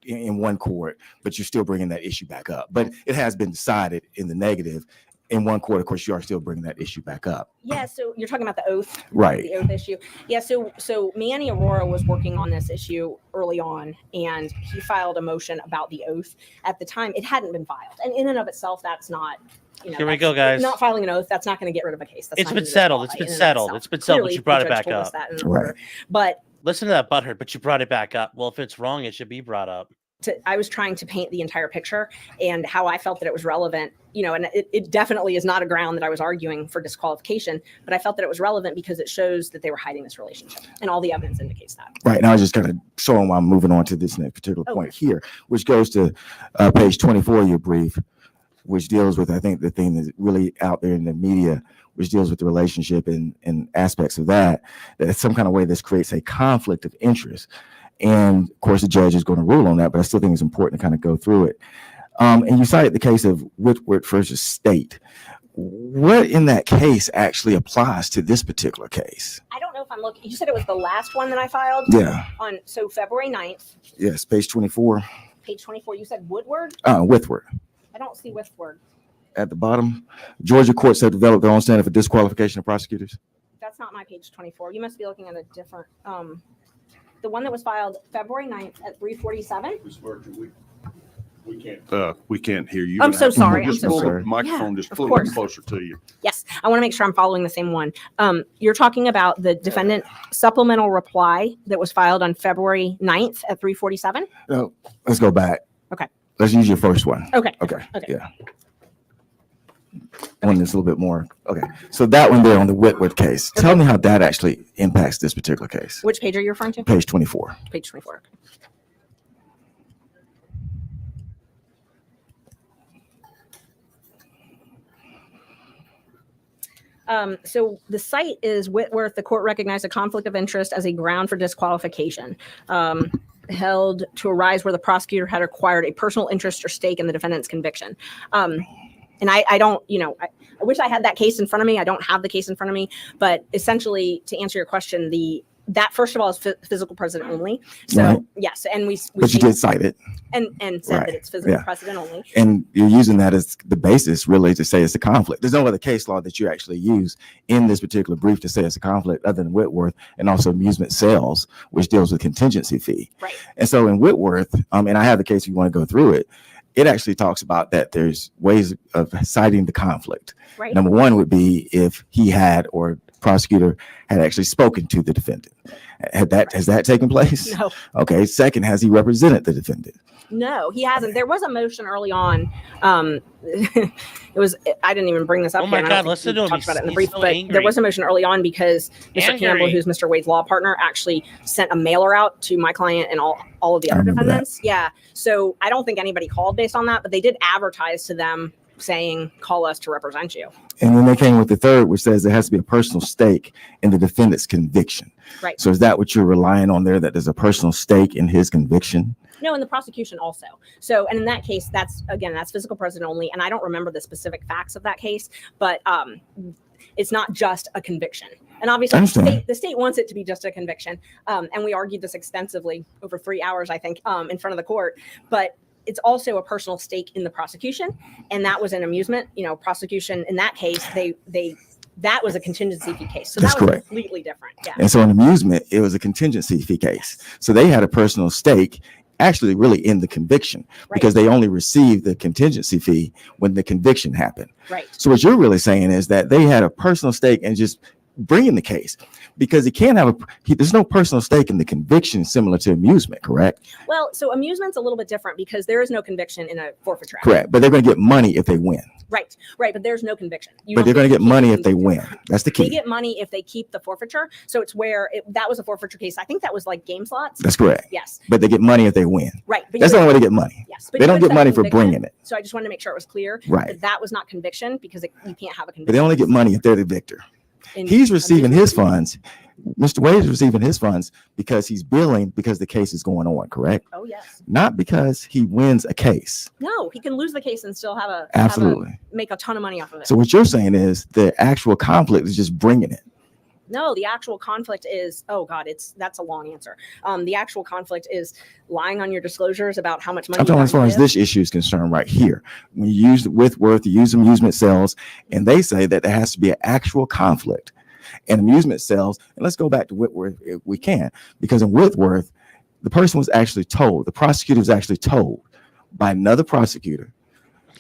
in one court, but you're still bringing that issue back up. But it has been decided in the negative. In one court, of course, you are still bringing that issue back up. Yeah, so you're talking about the oath, Right. the oath issue. Yeah, so Manny Aurora was working on this issue early on, and he filed a motion about the oath. At the time, it hadn't been filed, and in and of itself, that's not. Here we go, guys. Not filing an oath, that's not going to get rid of a case. That's It's been settled. It's been settled. It's been settled, but you brought it back up. Right. But listen to that butthurt, but you brought it back up. Well, if it's wrong, it should be brought up. I was trying to paint the entire picture and how I felt that it was relevant, and it definitely is not a ground that I was arguing for disqualification, but I felt that it was relevant because it shows that they were hiding this relationship, and all the evidence indicates that. Right. And I was just kind of showing why I'm moving on to this next particular point here, which goes to page 24 of your brief, which deals with, I think, the thing that's really out there in the media, which deals with the relationship and aspects of that in some kind of way this creates a conflict of interest. And of course, the judge is going to rule on that, but I still think it's important to kind of go through it. And you cited the case of Whitworth versus State. What in that case actually applies to this particular case? I don't know if I'm looking. You said it was the last one that I filed? Yeah. So February 9th. Yes, page 24. Page 24. You said Woodward? Whitworth. I don't see Whitworth. At the bottom, Georgia courts have developed their own standard for disqualification of prosecutors. That's not my page 24. You must be looking at a different. The one that was filed February 9th at 3:47. We can't hear you. I'm so sorry. Just I'm so pull sorry. the microphone just of a little course. bit closer to you. Yes, I want to make sure I'm following the same one. You're talking about the defendant supplemental reply that was filed on February 9th at 3:47. No, let's go back. Okay. Let's use your first one. Okay. Yeah. One that's a little bit more. Okay. So that one there on the Whitworth case, tell me how that actually impacts this particular case. Which page are you referring to? Page 24. Page 24. So the site is Whitworth. The court recognized a conflict of interest as a ground for disqualification, held to arise where the prosecutor had acquired a personal interest or stake in the defendant's conviction. And I don't, I wish I had that case in front of me. I don't have the case in front of me, but essentially to answer your question, that first of all is physical precedent only. So Right. yes, and we But you did cite it. and said Right. that it's physical Yeah. precedent only. And you're using that as the basis really to say it's a conflict. There's no other case law that you actually use in this particular brief to say it's a conflict other than Whitworth and also amusement sales, which deals with contingency fee. Right. And so in Whitworth, and I have the case if you want to go through it, it actually talks about that there's ways of citing the conflict. Right. Number one would be if he had or prosecutor had actually spoken to the defendant. Has that taken place? No. Okay. Second, has he represented the defendant? No, he hasn't. There was a motion early on. It was. I didn't even bring this up. Oh my here, and I God, don't think listen we to him. talked about it in the He's brief, so but angry. there was a motion early on because Mr. Campbell, Angry. who's Mr. Wade's law partner, actually sent a mailer out to my client and all of the I other remember that. defendants. Yeah. So I don't think anybody called based on that, but they did advertise to them saying, "Call us to represent you." And then they came with the third, which says there has to be a personal stake in the defendant's conviction. Right. So is that what you're relying on there, that there's a personal stake in his conviction? No, in the prosecution also. So, and in that case, that's physical precedent only. And I don't remember the specific facts of that case, but it's not just a conviction. And obviously, the state wants it to be just a conviction. And we argued this extensively over 3 hours, I think, in front of the court. But it's also a personal stake in the prosecution, and that was an amusement. Prosecution in that case, that was a contingency fee case. So That's that was correct. completely different. Yeah. And so in amusement, it was a contingency fee case. So they had a personal stake actually really in the conviction because they only received the contingency fee when the conviction happened. Right. So what you're really saying is that they had a personal stake in just bringing the case because he can't have there's no personal stake in the conviction similar to amusement, correct? Well, so amusement's a little bit different because there is no conviction in a forfeiture action. Correct. But they're going to get money if they win. Right. But there's no conviction. But they're going to get money if they win. That's the They key. get money if they keep the forfeiture. So it's where that was a forfeiture case. I think that was like game slots. That's correct. Yes. But they get money if they win. Right. But That's the only way they get money. Yes. They don't get money for bringing it. So I just wanted to make sure it was clear Right. that was not conviction because you can't have a conviction. But they only get money if they're the victor. in He's receiving his funds. Mr. Wade is receiving his funds because he's billing because the case is going on, correct? Oh, yes. Not because he wins a case. No, he can lose the case and still Absolutely. make a ton of money off of it. So what you're saying is the actual conflict is just bringing it. No, the actual conflict is, oh God, that's a long answer. The actual conflict is lying on your disclosures about how much money. I'm talking as far as this issue is concerned right here. When you use with worth, you use amusement sales, and they say that there has to be an actual conflict. And amusement sales, and let's go back to Whitworth if we can, because in Whitworth, the person was actually told, the prosecutor was actually told by another prosecutor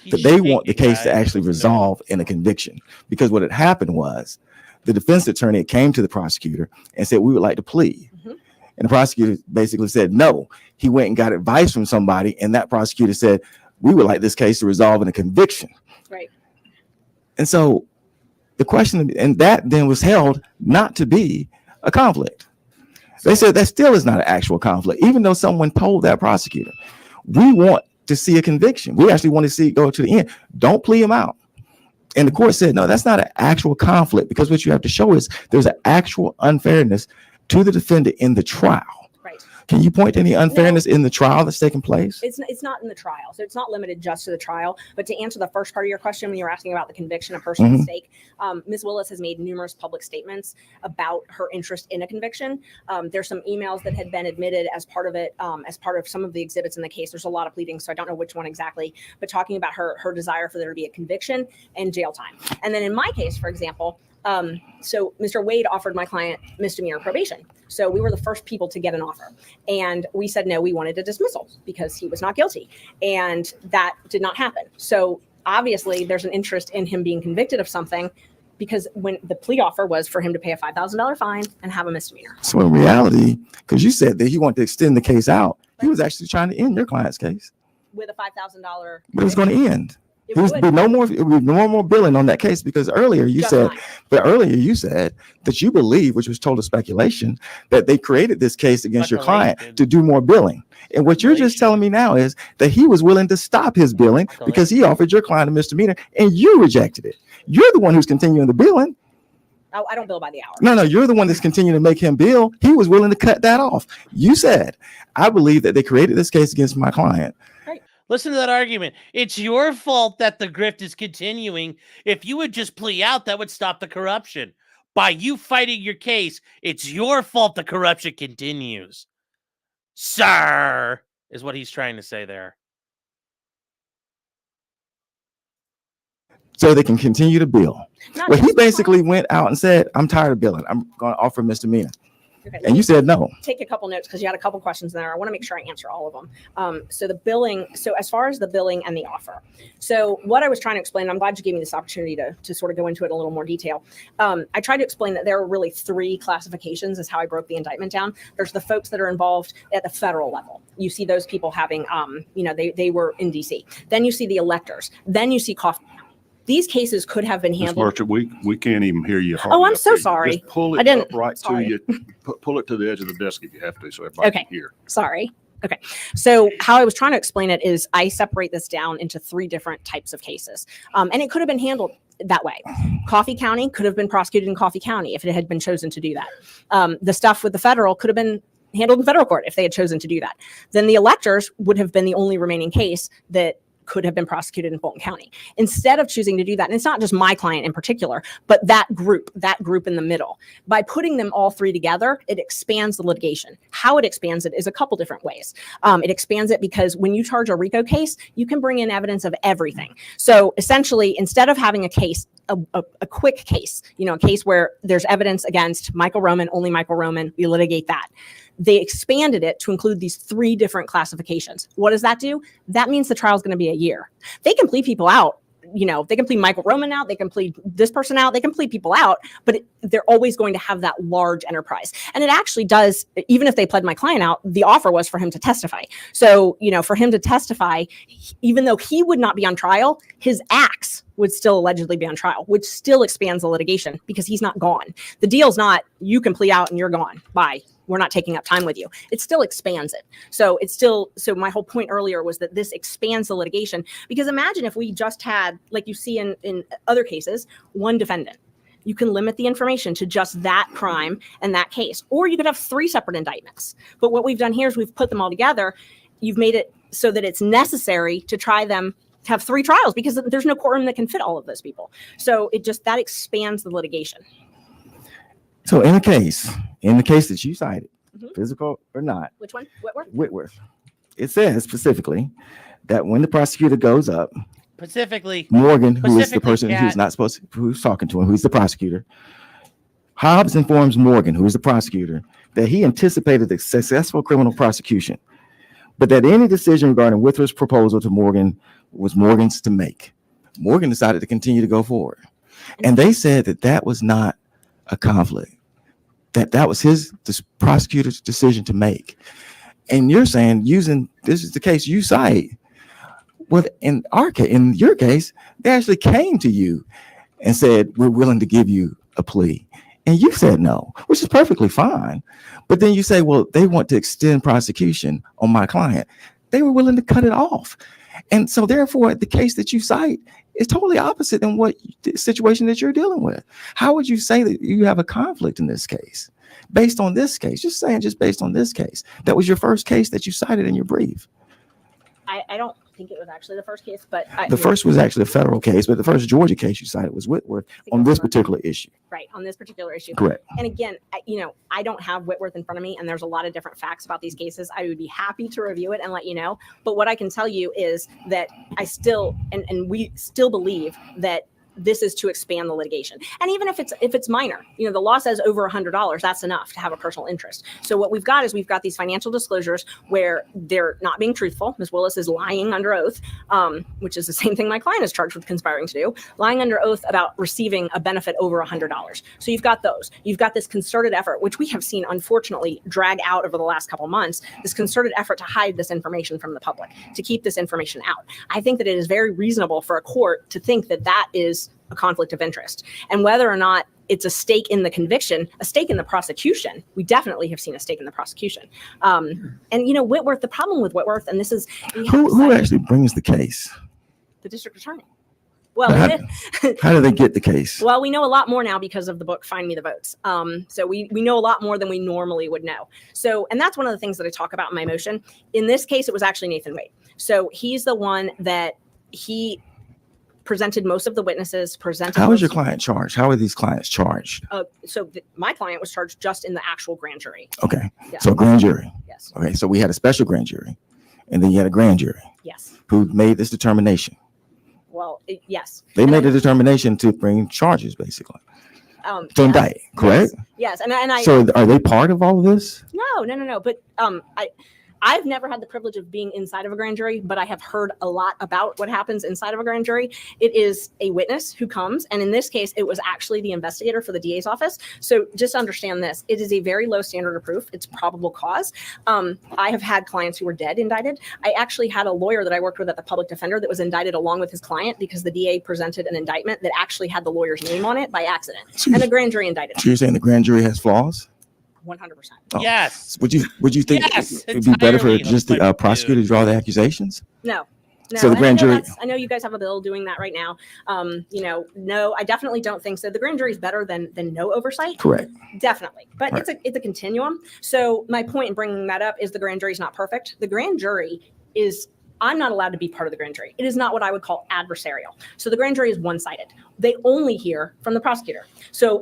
that they want the case to actually resolve in a conviction. Because what had happened was the defense attorney came to the prosecutor and said, we would like to plead. And the prosecutor basically said, no. He went and got advice from somebody, and that prosecutor said, we would like this case to resolve in a conviction. Right. And so the question, and that then was held not to be a conflict. They said that still is not an actual conflict, even though someone told that prosecutor, we want to see a conviction. We actually want to see it go to the end. Don't plea him out. And the court said, no, that's not an actual conflict, because what you have to show is there's an actual unfairness to the defendant in the trial. Right. Can you point to any unfairness in the trial that's taking place? It's not in the trial. So it's not limited just to the trial. But to answer the first part of your question, when you were asking about the conviction of personal mistake, Ms. Willis has made numerous public statements about her interest in a conviction. There's some emails that had been admitted as part of it, as part of some of the exhibits in the case. There's a lot of pleadings, so I don't know which one exactly, but talking about her desire for there to be a conviction and jail time. And then in my case, for example, so Mr. Wade offered my client misdemeanor probation. So we were the first people to get an offer, and we said, no, we wanted a dismissal because he was not guilty, and that did not happen. So obviously there's an interest in him being convicted of something, because when the plea offer was for him to pay a $5,000 fine and have a misdemeanor. So in reality, because you said that he wanted to extend the case out, he was actually trying to end your client's case. With a $5,000. But it was going to end. It There would be no more billing on that case, because earlier you said that you believe, which was total speculation, that they created this case against your client to do more billing. And what you're just telling me now is that he was willing to stop his billing because he offered your client a misdemeanor and you rejected it. You're the one who's continuing the billing. Oh, I don't bill by the hour. No, you're the one that's continuing to make him bill. He was willing to cut that off. You said, I believe that they created this case against my client. Listen to that argument. It's your fault that the grift is continuing. If you would just plea out, that would stop the corruption. By you fighting your case, it's your fault the corruption continues. Sir, is what he's trying to say there. So they can continue to bill. Well, he basically went out and said, I'm tired of billing. I'm going to offer misdemeanor. Okay, and you said no. Take a couple notes because you had a couple questions there. I want to make sure I answer all of them. So the billing, so as far as the billing and the offer. So what I was trying to explain, I'm glad you gave me this opportunity to sort of go into it in a little more detail. I tried to explain that there are really three classifications is how I broke the indictment down. There's the folks that are involved at the federal level. You see those people having, they were in DC. Then you see the electors. Then you see coffee. These cases could have been handled. Ms. Merchant, we can't even hear you. Oh, I'm so sorry. Just pull it I didn't. up right Sorry. to you. Pull it to the edge of the desk if you have to, so everybody can hear. Sorry. Okay. So how I was trying to explain it is I separate this down into three different types of cases. And it could have been handled that way. Coffee County could have been prosecuted in Coffee County if it had been chosen to do that. The stuff with the federal could have been handled in federal court if they had chosen to do that. Then the electors would have been the only remaining case that could have been prosecuted in Fulton County. Instead of choosing to do that, and it's not just my client in particular, but that group in the middle, by putting them all three together, it expands the litigation. How it expands it is a couple different ways. It expands it because when you charge a RICO case, you can bring in evidence of everything. So essentially, instead of having a case, a quick case, a case where there's evidence against Michael Roman, only Michael Roman, we litigate that. They expanded it to include these three different classifications. What does that do? That means the trial is going to be a year. They can plead people out. They can plead Michael Roman out. They can plead this person out. They can plead people out, but they're always going to have that large enterprise. And it actually does, even if they pled my client out, the offer was for him to testify. So, for him to testify, even though he would not be on trial, his acts would still allegedly be on trial, which still expands the litigation because he's not gone. The deal's not, you can plea out and you're gone. Bye. We're not taking up time with you. It still expands it. So my whole point earlier was that this expands the litigation, because imagine if we just had, like you see in other cases, one defendant. you can limit the information to just that crime and that case. Or you could have 3 separate indictments. But what we've done here is we've put them all together. You've made it so that it's necessary to try them, to have 3 trials, because there's no courtroom that can fit all of those people. So that expands the litigation. So in the case that you cited, physical or not. Which one? Whitworth? Whitworth. It says specifically that when the prosecutor goes up, Specifically, Morgan, who is the specifically, person Kat. who's not supposed to, who's talking to him, who's the prosecutor, Hobbs informs Morgan, who is the prosecutor, that he anticipated the successful criminal prosecution, but that any decision regarding Whitworth's proposal to Morgan was Morgan's to make. Morgan decided to continue to go forward. And they said that that was not a conflict, that was the prosecutor's decision to make. And you're saying, this is the case you cite. Well, in your case, they actually came to you and said, we're willing to give you a plea. And you said no, which is perfectly fine. But then you say, well, they want to extend prosecution on my client. They were willing to cut it off. And so therefore, the case that you cite is totally opposite than what the situation that you're dealing with. How would you say that you have a conflict in this case? Based on this case, just based on this case. That was your first case that you cited in your brief. I don't think it was actually the first case, but The first was actually a federal case, but the first Georgia case you cited was Whitworth on this particular issue. Right, on this particular issue. Correct. And again, I don't have Whitworth in front of me, and there's a lot of different facts about these cases. I would be happy to review it and let you know. But what I can tell you is that I still, and we still believe that this is to expand the litigation. And even if it's minor, the law says over $100, that's enough to have a personal interest. So what we've got these financial disclosures where they're not being truthful. Ms. Willis is lying under oath, which is the same thing my client is charged with conspiring to do, lying under oath about receiving a benefit over $100. So you've got those. You've got this concerted effort, which we have seen, unfortunately, drag out over the last couple of months, this concerted effort to hide this information from the public, to keep this information out. I think that it is very reasonable for a court to think that that is a conflict of interest. And whether or not it's a stake in the conviction, a stake in the prosecution, we definitely have seen a stake in the prosecution. And Whitworth, the problem with Whitworth, and this is who actually brings the case? The district attorney. Well, how do they get the case? Well, we know a lot more now because of the book Find Me the Votes. So we know a lot more than we normally would know. So, and that's one of the things that I talk about in my motion. In this case, it was actually Nathan Wade. So he's the one that he presented most of the witnesses. How is your client charged? How are these clients charged? My client was charged just in the actual grand jury. Okay. Yeah. So grand jury. Yes. Okay. So we had a special grand jury, and then you had a grand jury. Yes. Who made this determination? Well, yes. They made a determination to bring charges, basically. To indict, correct? Yes. And I. So are they part of all of this? No. But I've never had the privilege of being inside of a grand jury, but I have heard a lot about what happens inside of a grand jury. It is a witness who comes, and in this case, it was actually the investigator for the DA's office. So just understand this. It is a very low standard of proof. It's probable cause. I have had clients who were dead indicted. I actually had a lawyer that I worked with at the public defender that was indicted along with his client because the DA presented an indictment that actually had the lawyer's name on it by accident. And the grand jury indicted him. So you're saying the grand jury has flaws? 100%. Oh. Yes. Would you think Yes, it would be better for entirely. just the prosecutor to draw the accusations? No. So the grand jury. I know you guys have a bill doing that right now. No, I definitely don't think so. The grand jury is better than no oversight. Correct. Definitely. But Right. it's a continuum. So my point in bringing that up is the grand jury is not perfect. The grand jury I'm not allowed to be part of the grand jury. It is not what I would call adversarial. So the grand jury is one-sided. They only hear from the prosecutor.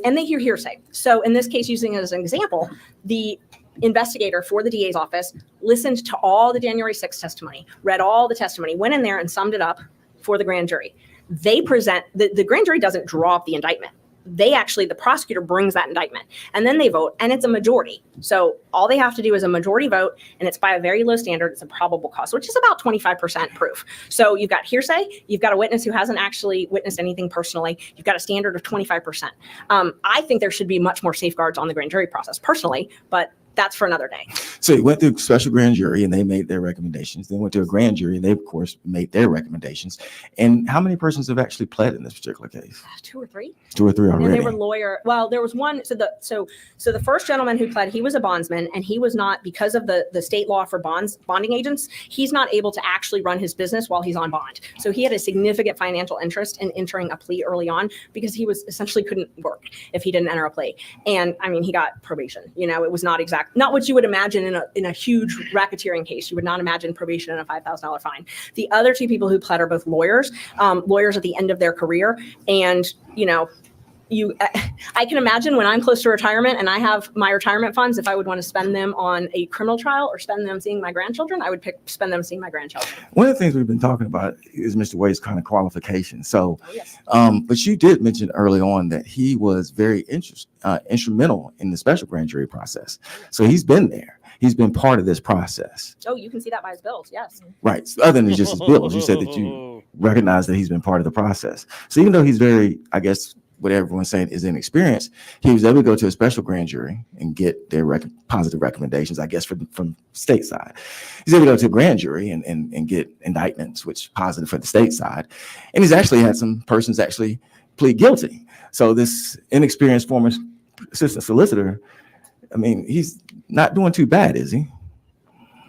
And they hear hearsay. So in this case, using it as an example, the investigator for the DA's office listened to all the January 6th testimony, read all the testimony, went in there and summed it up for the grand jury. They present, the grand jury doesn't draw up the indictment. The prosecutor brings that indictment and then they vote and it's a majority. So all they have to do is a majority vote and it's by a very low standard. It's a probable cause, which is about 25% proof. So you've got hearsay, you've got a witness who hasn't actually witnessed anything personally. You've got a standard of 25%. I think there should be much more safeguards on the grand jury process personally, but that's for another day. So he went through special grand jury and they made their recommendations. Then went to a grand jury and they, of course, made their recommendations. And how many persons have actually pled in this particular case? 2 or 3. 2 or 3 already. And they were lawyer. Well, there was one. So the first gentleman who pled, he was a bondsman, and he was not, because of the state law for bonding agents, he's not able to actually run his business while he's on bond. So he had a significant financial interest in entering a plea early on because he was essentially couldn't work if he didn't enter a plea. And I mean, he got probation. It was not what you would imagine in a huge racketeering case. You would not imagine probation and a $5,000 fine. The other 2 people who pled are both lawyers at the end of their career. And, I can imagine when I'm close to retirement and I have my retirement funds, if I would want to spend them on a criminal trial or spend them seeing my grandchildren, I would spend them seeing my grandchildren. One of the things we've been talking about is Mr. Wade's kind of qualification. So, yes. But you did mention early on that he was very instrumental in the special grand jury process. So he's been there. He's been part of this process. Oh, you can see that by his bills. Yes. Right. So other than just his bills, you said that you recognize that he's been part of the process. So even though he's very, I guess, what everyone's saying is inexperienced, he was able to go to a special grand jury and get their positive recommendations, I guess, from state side. He's able to go to a grand jury and get indictments, which positive for the state side. And he's actually had some persons actually plead guilty. So this inexperienced former assistant solicitor, I mean, he's not doing too bad, is he?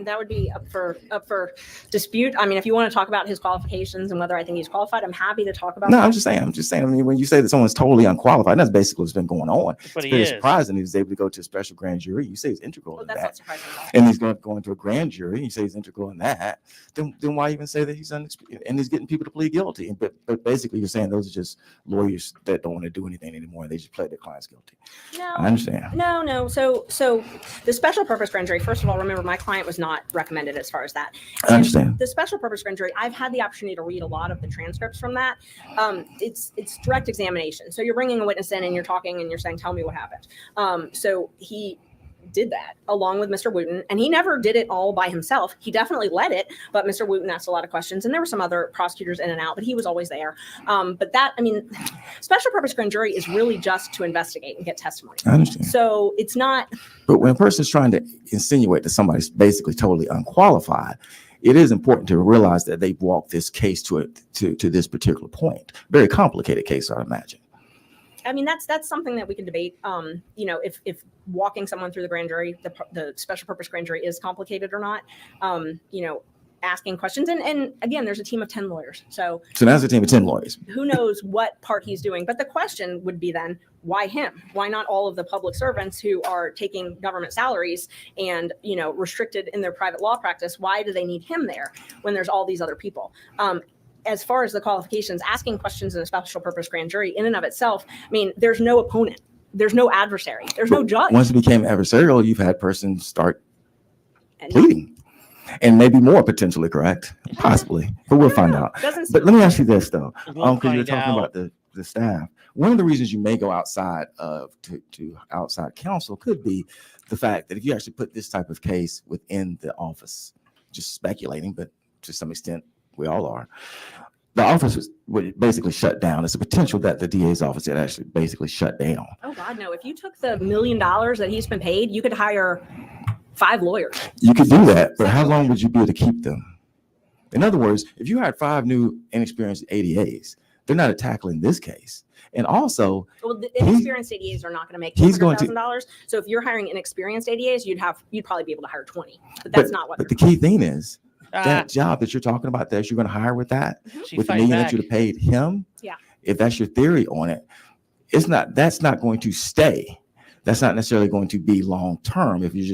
That would be up for dispute. I mean, if you want to talk about his qualifications and whether I think he's qualified, I'm happy to talk about No, that. I'm just saying. I mean, when you say that someone's totally unqualified, that's basically what's been going on. But It's very surprising he was able to go to a special grand jury. You say he's integral Well, in that's that. not surprising at all. And he's going to a grand jury. You say he's integral in that. Then why even say that he's unexperienced and he's getting people to plead guilty? But basically, you're saying those are just lawyers that don't want to do anything anymore. They just plead their clients guilty. No, I understand. No. So the special purpose grand jury, first of all, remember my client was not recommended as far as that. I understand. The special purpose grand jury, I've had the opportunity to read a lot of the transcripts from that. It's direct examination. So you're bringing a witness in and you're talking and you're saying, tell me what happened. So he did that along with Mr. Wooten, and he never did it all by himself. He definitely led it, but Mr. Wooten asked a lot of questions, and there were some other prosecutors in and out, but he was always there. But that, I mean, special purpose grand jury is really just to investigate and get testimony. I understand. So it's not. But when a person's trying to insinuate that somebody's basically totally unqualified, it is important to realize that they've walked this case to this particular point. Very complicated case, I imagine. I mean, that's something that we can debate. If walking someone through the grand jury, the special purpose grand jury is complicated or not. Asking questions. And again, there's a team of 10 lawyers. So that's a team of 10 lawyers. Who knows what part he's doing? But the question would be then, why him? Why not all of the public servants who are taking government salaries and, restricted in their private law practice? Why do they need him there when there's all these other people? As far as the qualifications, asking questions in a special purpose grand jury in and of itself, I mean, there's no opponent. There's no adversary. There's no judge. Once it became adversarial, you've had persons start pleading. And maybe more potentially, correct? Possibly. But we'll find out. But let me ask you this, though. Because you're talking about the staff. One of the reasons you may go outside to outside counsel could be the fact that if you actually put this type of case within the office, just speculating, but to some extent, we all are. The office would basically shut down. It's a potential that the DA's office had actually basically shut down. Oh, God, no. If you took the $1 million that he's been paid, you could hire 5 lawyers. You could do that, but how long would you be able to keep them? In other words, if you hired 5 new inexperienced ADAs, they're not tackling this case. And also, well, the inexperienced ADAs are not going to make $200,000. So if you're hiring inexperienced ADAs, you'd probably be able to hire 20. But that's not what. But the key thing is that job that you're talking about that you're going to hire with that, with the $1 million that you'd have paid him. Yeah. If that's your theory on it, that's not going to stay. That's not necessarily going to be long term. If you're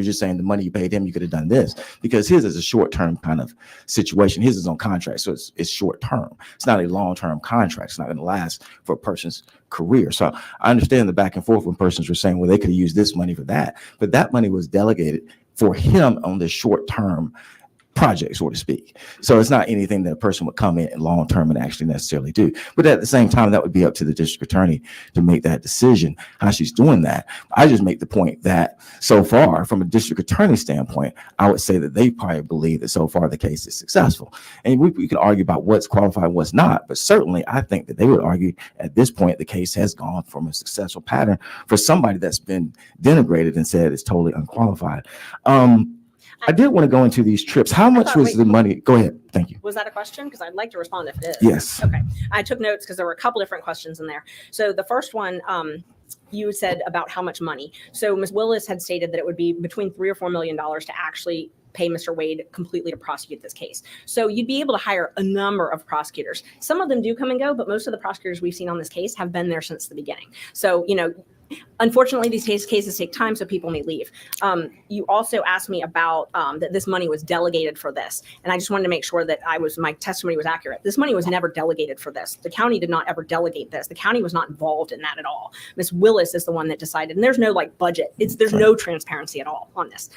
just saying the money you paid him, you could have done this, because his is a short term kind of situation. His is on contract, so it's short term. It's not a long term contract. It's not going to last for a person's career. So I understand the back and forth when persons were saying, well, they could have used this money for that, but that money was delegated for him on the short term project, so to speak. So it's not anything that a person would come in and long term and actually necessarily do. But at the same time, that would be up to the district attorney to make that decision how she's doing that. I just make the point that so far, from a district attorney standpoint, I would say that they probably believe that so far the case is successful. And we can argue about what's qualified, what's not. But certainly, I think that they would argue at this point the case has gone from a successful pattern for somebody that's been denigrated and said it's totally unqualified. I did want to go into these trips. How much was the money? Go ahead. Thank you. Was that a question? Because I'd like to respond if it is. Yes. Okay. I took notes because there were a couple different questions in there. So the first one, you said about how much money. So Ms. Willis had stated that it would be between $3 or $4 million to actually pay Mr. Wade completely to prosecute this case. So you'd be able to hire a number of prosecutors. Some of them do come and go, but most of the prosecutors we've seen on this case have been there since the beginning. So, unfortunately, these cases take time, so people may leave. You also asked me about that this money was delegated for this, and I just wanted to make sure that my testimony was accurate. This money was never delegated for this. The county did not ever delegate this. The county was not involved in that at all. Ms. Willis is the one that decided, and there's no budget. There's no transparency at all on this.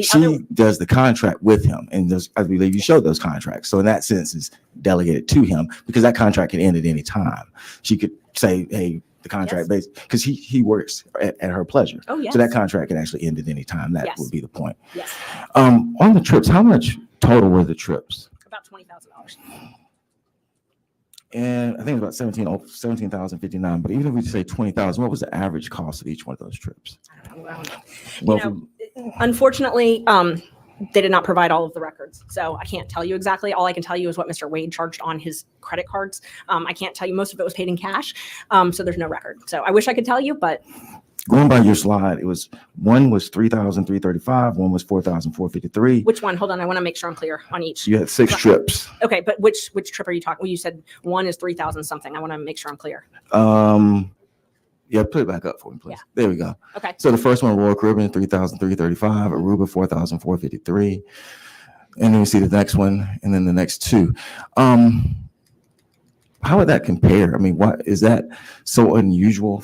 She does the contract with him, and I believe you showed those contracts. So in that sense, it's delegated to him because that contract can end at any time. She could say, "Hey." The contract base because he works at her pleasure. Oh, yes. So that contract can actually end at any time. That Yes. would be the point. Yes. On the trips, how much total were the trips? About $20,000. And I think it was about 17,059. But even if we say 20,000, what was the average cost of each one of those trips? I don't know. Well, Unfortunately, they did not provide all of the records. So I can't tell you exactly. All I can tell you is what Mr. Wade charged on his credit cards. I can't tell you. Most of it was paid in cash. So there's no record. So I wish I could tell you, but. Going by your slide, one was 3,335, one was 4,453. Which one? Hold on. I want to make sure I'm clear on each. You had 6 trips. Okay. But which trip are you talking? Well, you said one is 3,000 something. I want to make sure I'm clear. Yeah, put it back up for me, please. Yeah. There we go. Okay. So the first one, Royal Caribbean, 3,335, Aruba, 4,453. And then you see the next one, and then the next 2. How would that compare? I mean, what is that so unusual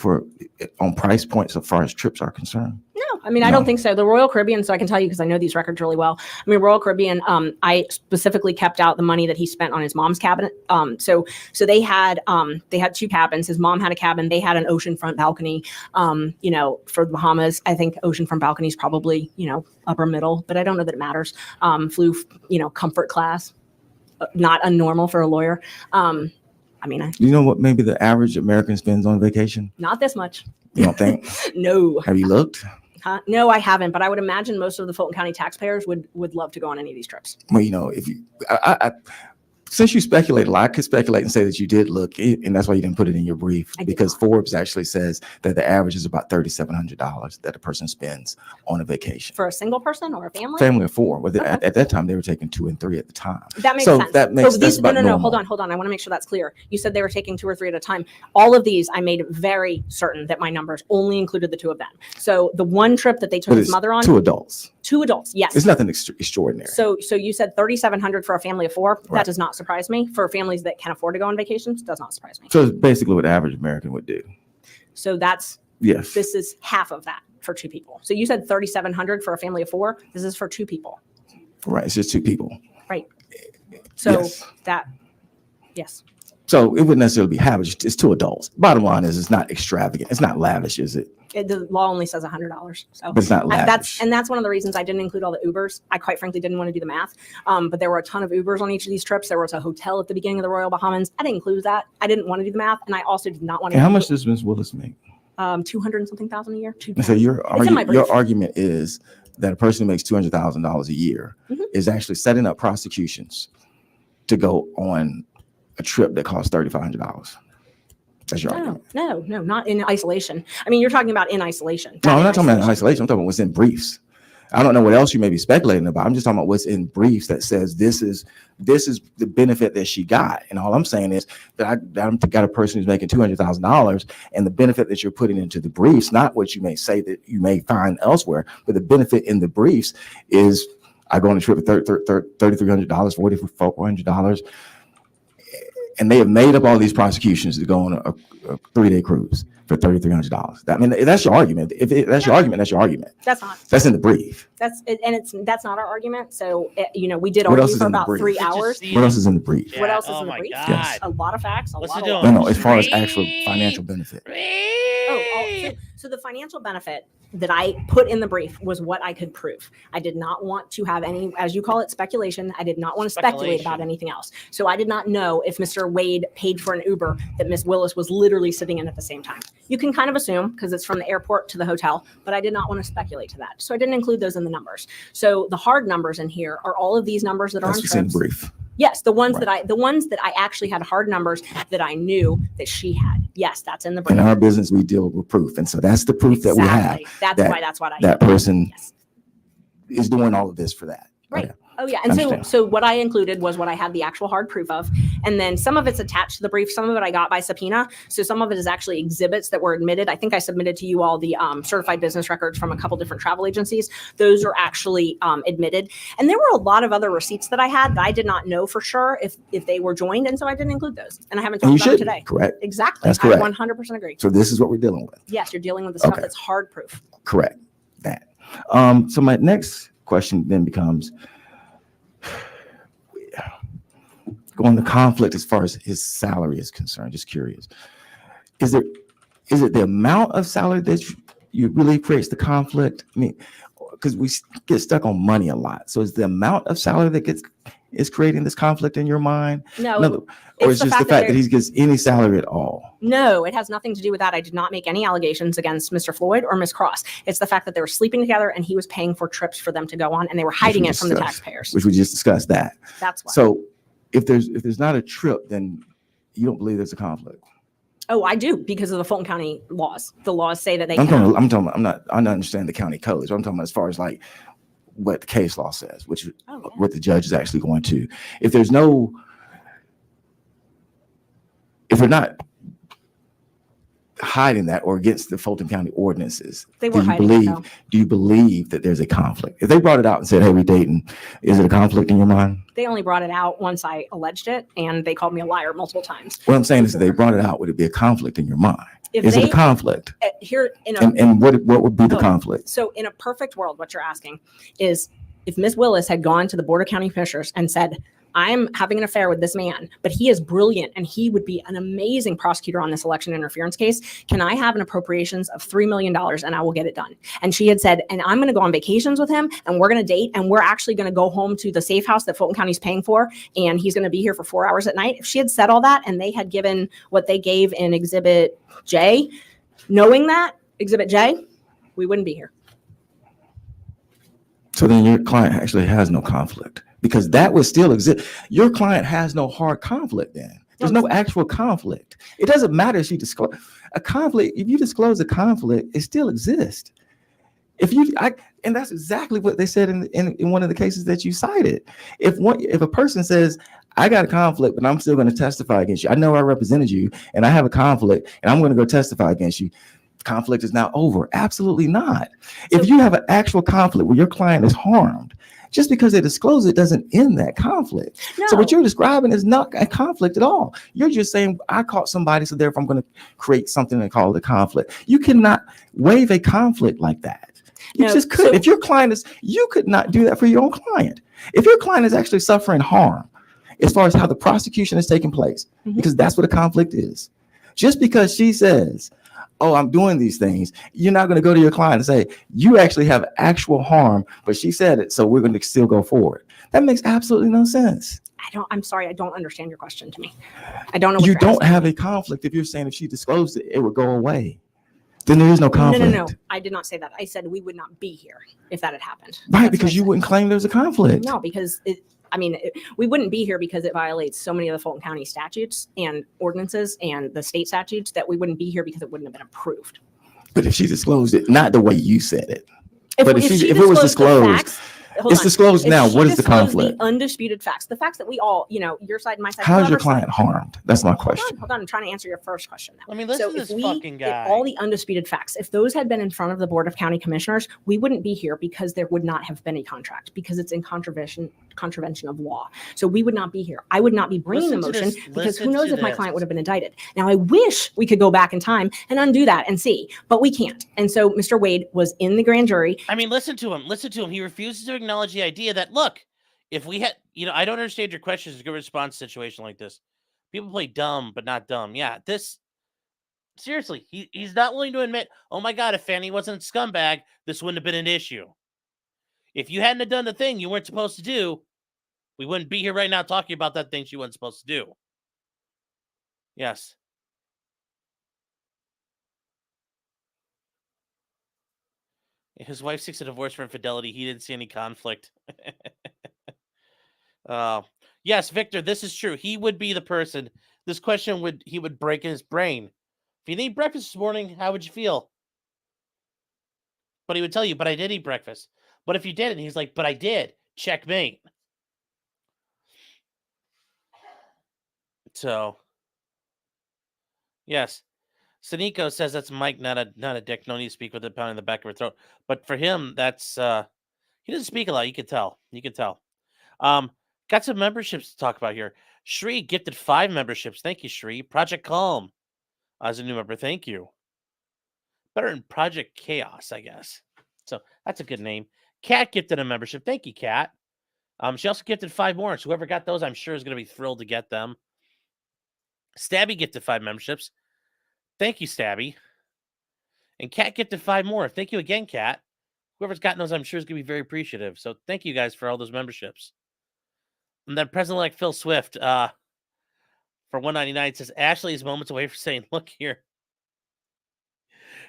on price points as far as trips are concerned? No, I mean, I don't think so. The Royal Caribbean, so I can tell you because I know these records really well. I mean, Royal Caribbean, I specifically kept out the money that he spent on his mom's cabin. So they had 2 cabins. His mom had a cabin. They had an oceanfront balcony. For the Bahamas, I think oceanfront balcony is probably upper middle, but I don't know that it matters. Flew comfort class, not unnormal for a lawyer. You know what maybe the average American spends on vacation? Not this much. You don't think? No. Have you looked? No, I haven't, but I would imagine most of the Fulton County taxpayers would love to go on any of these trips. Well, if you, since you speculate a lot, I could speculate and say that you did look, and that's why you didn't put it in your brief, because Forbes actually says that the average is about $3,700 that a person spends on a vacation. For a single person or a family? Family of 4. Well, at that time, they were taking 2 and 3 at the time. That makes sense. That's about no, normal. hold on. I want to make sure that's clear. You said they were taking 2 or 3 at a time. All of these, I made very certain that my numbers only included the 2 of them. So the one trip that they took his mother on. 2 adults. 2 adults, yes. It's nothing extraordinary. So you said $3,700 for a family of 4. Right. That does not surprise me. For families that can afford to go on vacations, does not surprise me. So it's basically what the average American would do. So that's Yes. This is half of that for 2 people. So you said $3,700 for a family of 4. This is for 2 people. Right. It's just 2 people. Right. So Yes. yes. So it wouldn't necessarily be average. It's 2 adults. Bottom line is it's not extravagant. It's not lavish, is it? The law only says $100. So But it's not lavish. That's one of the reasons I didn't include all the Ubers. I quite frankly didn't want to do the math. But there were a ton of Ubers on each of these trips. There was a hotel at the beginning of the Royal Bahamans. I didn't include that. I didn't want to do the math, and I also did not want to. And how much does Ms. Willis make? 200 and something thousand a year. So your in my brief. argument is that a person who makes $200,000 a year is actually setting up prosecutions to go on a trip that costs $3,500. That's your argument. No, not in isolation. I mean, you're talking about in isolation. No, I'm not talking about isolation. I'm talking about what's in briefs. I don't know what else you may be speculating about. I'm just talking about what's in briefs that says this is the benefit that she got. And all I'm saying is that I got a person who's making $200,000, and the benefit that you're putting into the briefs, not what you may say that you may find elsewhere, but the benefit in the briefs is I go on a trip with $3,300, $4,400. And they have made up all these prosecutions to go on a 3-day cruise for $3,300. I mean, that's your argument. If that's your argument, that's your argument. That's not. That's in the brief. That's not our argument. So we did What else argue is for in the about brief? 3 hours. What else is in the brief? What else is Oh in the my brief? God. Yes. A lot of facts. What's it lot doing? of No, as far as actual financial benefit. So the financial benefit that I put in the brief was what I could prove. I did not want to have any, as you call it, speculation. I did not want to speculate about anything else. So I did not know if Mr. Wade paid for an Uber that Miss Willis was literally sitting in at the same time. You can kind of assume because it's from the airport to the hotel, but I did not want to speculate to that. So I didn't include those in the numbers. So the hard numbers in here are all of these numbers that are on That's what's in the trips. brief. Yes, the ones Right. that I actually had hard numbers that I knew that she had. Yes, that's in the brief. In our business, we deal with proof. And so that's the proof that we have. Exactly. That's what I That person Yes. is doing all of this for that. Right. Okay. Oh yeah. And Understand. so what I included was what I had the actual hard proof of. And then some of it's attached to the brief. Some of it I got by subpoena. So some of it is actually exhibits that were admitted. I think I submitted to you all the certified business records from a couple different travel agencies. Those are actually admitted. And there were a lot of other receipts that I had that I did not know for sure if they were joined. And so I didn't include those. And I haven't And talked you about it should, today. correct? Exactly. That's correct. I 100% agree. So this is what we're dealing with. Yes, you're dealing with the stuff Okay. that's hard proof. Correct. That. So my next question then becomes going to conflict as far as his salary is concerned. Just curious. Is it the amount of salary that you really creates the conflict? I mean, because we get stuck on money a lot. So is the amount of salary that is creating this conflict in your mind? No. Or is just the fact that he gets any salary at all? No, it has nothing to do with that. I did not make any allegations against Mr. Floyd or Ms. Cross. It's the fact that they were sleeping together and he was paying for trips for them to go on and they were hiding it from the taxpayers. Which we just discussed that. That's why. So if there's not a trip, then you don't believe there's a conflict. Oh, I do because of the Fulton County laws. The laws say that they I'm cannot. not understanding the county codes. I'm talking about as far as like what the case law says, which what the judge is actually going to. If we're not hiding that or against the Fulton County ordinances, They were hiding it, though. do you believe that there's a conflict? If they brought it out and said, hey, we're dating, is it a conflict in your mind? They only brought it out once I alleged it and they called me a liar multiple times. What I'm saying is, if they brought it out, would it be a conflict in your mind? If Is it they- a conflict? Here in a And what would be the conflict? So in a perfect world, what you're asking is if Ms. Willis had gone to the Board of County Commissioners and said, I'm having an affair with this man, but he is brilliant and he would be an amazing prosecutor on this election interference case. Can I have an appropriations of $3 million and I will get it done? And she had said, and I'm going to go on vacations with him and we're going to date and we're actually going to go home to the safe house that Fulton County is paying for. And he's going to be here for 4 hours at night. If she had said all that and they had given what they gave in Exhibit J, knowing that, Exhibit J, we wouldn't be here. So then your client actually has no conflict, because that would still exist. Your client has no hard conflict then. There's no actual conflict. It doesn't matter if you disclose a conflict. If you disclose a conflict, it still exists. And that's exactly what they said in one of the cases that you cited. If a person says, I got a conflict, but I'm still going to testify against you. I know I represented you and I have a conflict and I'm going to go testify against you. Conflict is now over. Absolutely not. If you have an actual conflict where your client is harmed, just because they disclose it doesn't end that conflict. No. So what you're describing is not a conflict at all. You're just saying, I caught somebody, so therefore I'm going to create something and call it a conflict. You cannot waive a conflict like that. You No, just could. so- If your client is, you could not do that for your own client. If your client is actually suffering harm, as far as how the prosecution is taking place, because that's what a conflict is. Just because she says, oh, I'm doing these things, you're not going to go to your client and say, you actually have actual harm, but she said it, so we're going to still go forward. That makes absolutely no sense. I'm sorry, I don't understand your question to me. I don't know what You you're don't asking. have a conflict if you're saying if she disclosed it, it would go away. Then there is no conflict. No. I did not say that. I said we would not be here if that had happened. Right, That's because what I you said. wouldn't claim there's a conflict. No, because we wouldn't be here because it violates so many of the Fulton County statutes and ordinances and the state statutes that we wouldn't be here because it wouldn't have been approved. But if she disclosed it, not the way you said it, If but if it was the disclosed, facts, hold It's on. disclosed If now. she What is the disclosed conflict? The undisputed facts, the facts that we all, your side and my side. How is your whoever's side- client harmed? That's my question. Hold on. I'm trying to answer your first question now. I mean, listen So to if this we, fucking if guy. all the undisputed facts, if those had been in front of the Board of County Commissioners, we wouldn't be here because there would not have been a contract because it's in contravention of law. So we would not be here. I would not be bringing Listen the to motion this. because Listen who knows to if my this. client would have been indicted. Now, I wish we could go back in time and undo that and see, but we can't. And so Mr. Wade was in the grand jury. I mean, listen to him. Listen to him. He refuses to acknowledge the idea that, look, if we had, I don't understand your questions. A good response situation like this. People play dumb, but not dumb. Yeah, seriously, he's not willing to admit, oh my God, if Fani wasn't a scumbag, this wouldn't have been an issue. If you hadn't have done the thing you weren't supposed to do, we wouldn't be here right now talking about that thing she wasn't supposed to do. Yes. His wife seeks a divorce for infidelity. He didn't see any conflict. Yes, Victor, this is true. He would be the person. This question he would break his brain. If you didn't eat breakfast this morning, how would you feel? But he would tell you, but I did eat breakfast. But if you didn't, he's like, but I did. Checkmate. So, yes. Saniko says that's Mike, not a dick. No need to speak with a pound in the back of her throat. But for him, that's he doesn't speak a lot. You can tell. Got some memberships to talk about here. Shri gifted 5 memberships. Thank you, Shri. Project Calm as a new member. Thank you. Better than Project Chaos, I guess. So that's a good name. Kat gifted a membership. Thank you, Kat. She also gifted 5 more. So whoever got those, I'm sure is going to be thrilled to get them. Stabby gifted 5 memberships. Thank you, Stabby. And Kat gifted 5 more. Thank you again, Kat. Whoever's gotten those, I'm sure is going to be very appreciative. So thank you guys for all those memberships. And then President-elect Phil Swift, for $1.99 says Ashleigh is moments away from saying, "Look here."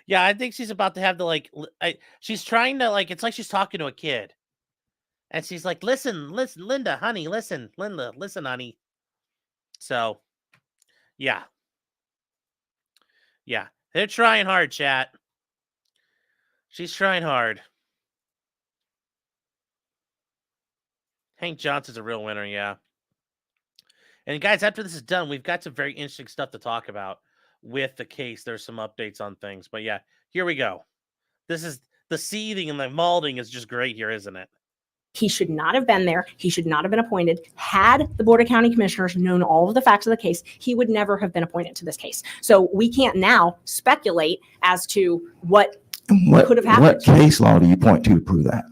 Yeah, I think she's about to have the she's trying to it's like she's talking to a kid, and she's like, "Listen, Linda, honey, listen, Linda, listen, honey." So, yeah, they're trying hard, chat. She's trying hard. Hank Johnson's a real winner, yeah. And guys, after this is done, we've got some very interesting stuff to talk about with the case. There's some updates on things, but yeah, here we go. This is the seething and the malding is just great here, isn't it? He should not have been there. He should not have been appointed. Had the Board of County Commissioners known all of the facts of the case, he would never have been appointed to this case. So we can't now speculate as to what could have happened. What case law do you point to prove that?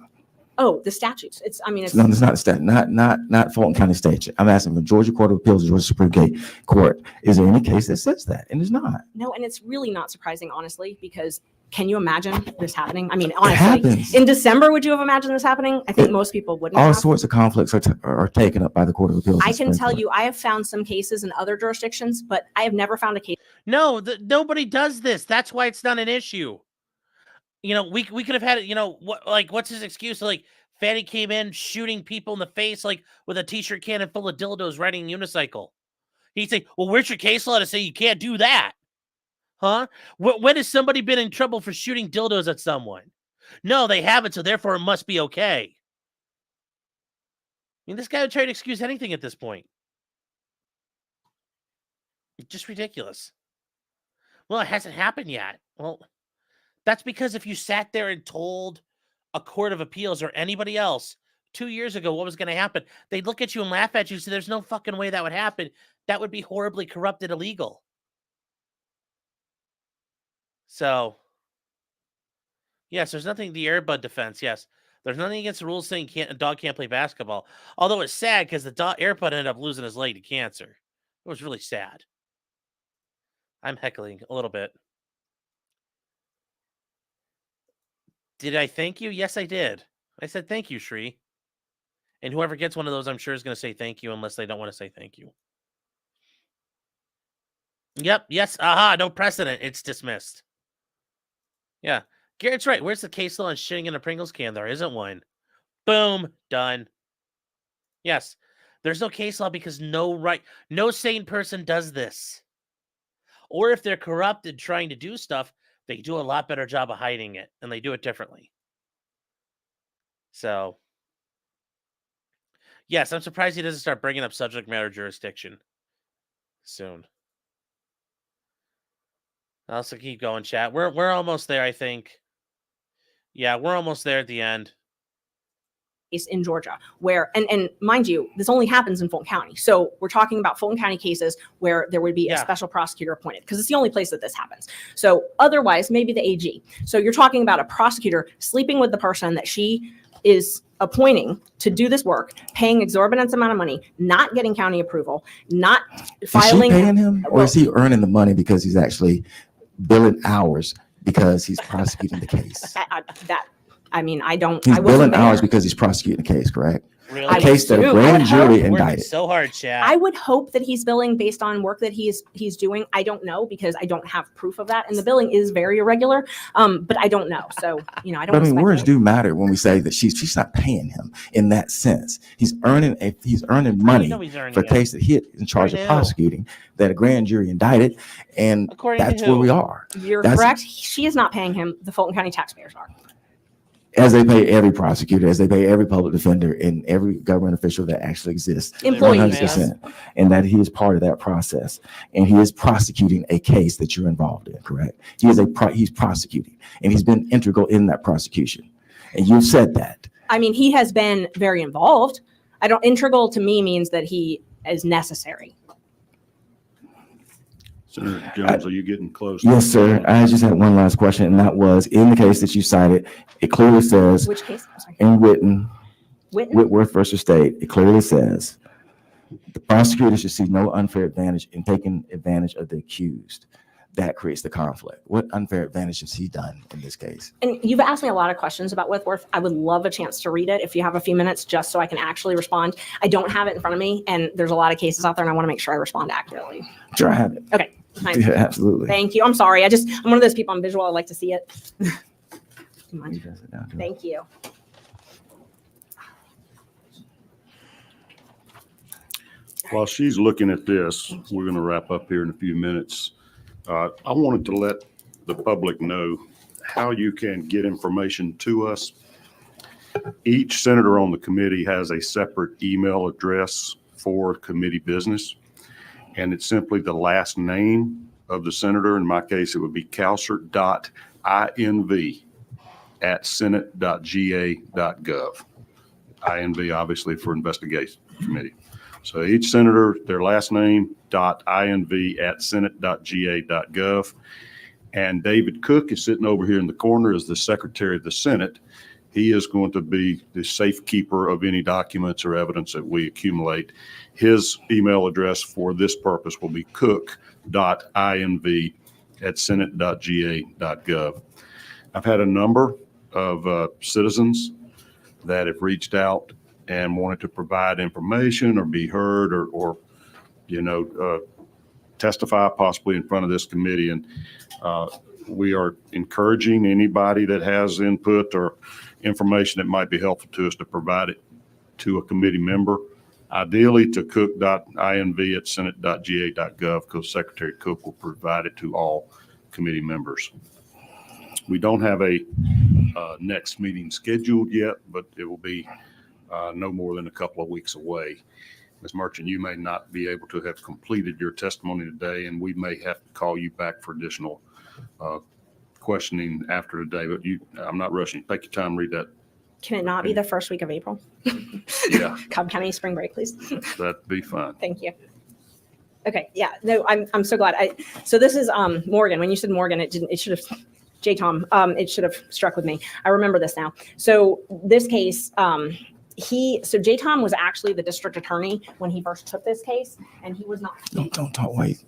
Oh, the statutes. It's No, it's not a statute, not Fulton County statute. I'm asking for Georgia Court of Appeals, Georgia Supreme Court. Is there any case that says that? And it's not. No, and it's really not surprising, honestly, because can you imagine this happening? I mean, It honestly, happens. in December, would you have imagined this happening? I think most people wouldn't All have. sorts of conflicts are taken up by the Court of Appeals. I can tell you, I have found some cases in other jurisdictions, but I have never found a case. No, nobody does this. That's why it's not an issue. We could have had it. What's his excuse? Fani came in shooting people in the face with a t-shirt cannon full of dildos riding a unicycle. He'd say, "Well, where's your case law to say you can't do that?" Huh? When has somebody been in trouble for shooting dildos at someone? No, they haven't, so therefore it must be okay. I mean, this guy would try to excuse anything at this point. It's just ridiculous. Well, it hasn't happened yet. Well, that's because if you sat there and told a court of appeals or anybody else 2 years ago what was going to happen, they'd look at you and laugh at you and say, "There's no fucking way that would happen. That would be horribly corrupt and illegal." So, yes, there's nothing, the Airbud defense, yes. There's nothing against the rules saying a dog can't play basketball. Although it's sad because the Airbud ended up losing his leg to cancer. It was really sad. I'm heckling a little bit. Did I thank you? Yes, I did. I said thank you, Shri. And whoever gets one of those, I'm sure is going to say thank you unless they don't want to say thank you. Yep. Yes. Aha. No precedent. It's dismissed. Yeah. Garrett's right. Where's the case law on shitting in a Pringles can? There isn't one. Boom. Done. Yes. There's no case law because no sane person does this. Or if they're corrupt and trying to do stuff, they do a lot better job of hiding it, and they do it differently. So, Yes, I'm surprised he doesn't start bringing up subject matter jurisdiction soon. I'll also keep going, chat. We're almost there, I think. Yeah, we're almost there at the end. In Georgia, where, and mind you, this only happens in Fulton County. So we're talking about Fulton County cases where there would be a special prosecutor appointed, because it's the only place that this happens. So otherwise, maybe the AG. So you're talking about a prosecutor sleeping with the person that she is appointing to do this work, paying exorbitant amount of money, not getting county approval, not filing. Is she paying him, or is he earning the money because he's actually billing hours because he's prosecuting the case? I don't. He's I wasn't billing there. hours because he's prosecuting the case, correct? Really? A case that a grand jury indicted. So hard, chat. I would hope that he's billing based on work that he's doing. I don't know, because I don't have proof of that, and the billing is very irregular. But I don't know. So I don't. But I mean, words do matter when we say that she's not paying him in that sense. He's earning money for a case that he is in charge of prosecuting, that a grand jury indicted, and that's where we are. You're correct. She is not paying him. The Fulton County taxpayers are. As they pay every prosecutor, as they pay every public defender, and every government official that actually exists, employees, 100%, and that he is part of that process, and he is prosecuting a case that you're involved in. Correct? He's prosecuting, and he's been integral in that prosecution, and you've said that. I mean, he has been very involved. Integral to me means that he is necessary. Senator Jones, are you getting close? Yes, sir. I just had one last question, and that was, in the case that you cited, it clearly says, which case? In Whitworth versus State, it clearly says the prosecutor should see no unfair advantage in taking advantage of the accused. That creates the conflict. What unfair advantage has he done in this case? And you've asked me a lot of questions about Whitworth. I would love a chance to read it if you have a few minutes, just so I can actually respond. I don't have it in front of me, and there's a lot of cases out there, and I want to make sure I respond accurately. Sure, I have it. Okay. Nice. Yeah, absolutely. Thank you. I'm sorry. I'm one of those people. I'm visual. I like to see it. Thank you. While she's looking at this, we're going to wrap up here in a few minutes. I wanted to let the public know how you can get information to us. Each senator on the committee has a separate email address for committee business, and it's simply the last name of the senator. In my case, it would be calcert.inv@senate.ga.gov. INV, obviously, for investigation committee. So each senator, their last name, .inv@senate.ga.gov. And David Cook is sitting over here in the corner as the Secretary of the Senate. He is going to be the safekeeper of any documents or evidence that we accumulate. His email address for this purpose will be cook.inv@senate.ga.gov. I've had a number of citizens that have reached out and wanted to provide information or be heard or testify possibly in front of this committee. And we are encouraging anybody that has input or information that might be helpful to us to provide it to a committee member, ideally to cook.inv@senate.ga.gov, because Secretary Cook will provide it to all committee members. We don't have a next meeting scheduled yet, but it will be no more than a couple of weeks away. Ms. Merchant, you may not be able to have completed your testimony today, and we may have to call you back for additional questioning after today, but I'm not rushing. Take your time, read that. Can it not be the first week of April? Yeah. Cobb County spring break, please. That'd be fine. Thank you. Okay. Yeah. No, I'm so glad. So this is Morgan. When you said Morgan, it should have J-Tom. It should have struck with me. I remember this now. So this case, J-Tom was actually the district attorney when he first took this case, and he was not. Don't talk. Wait.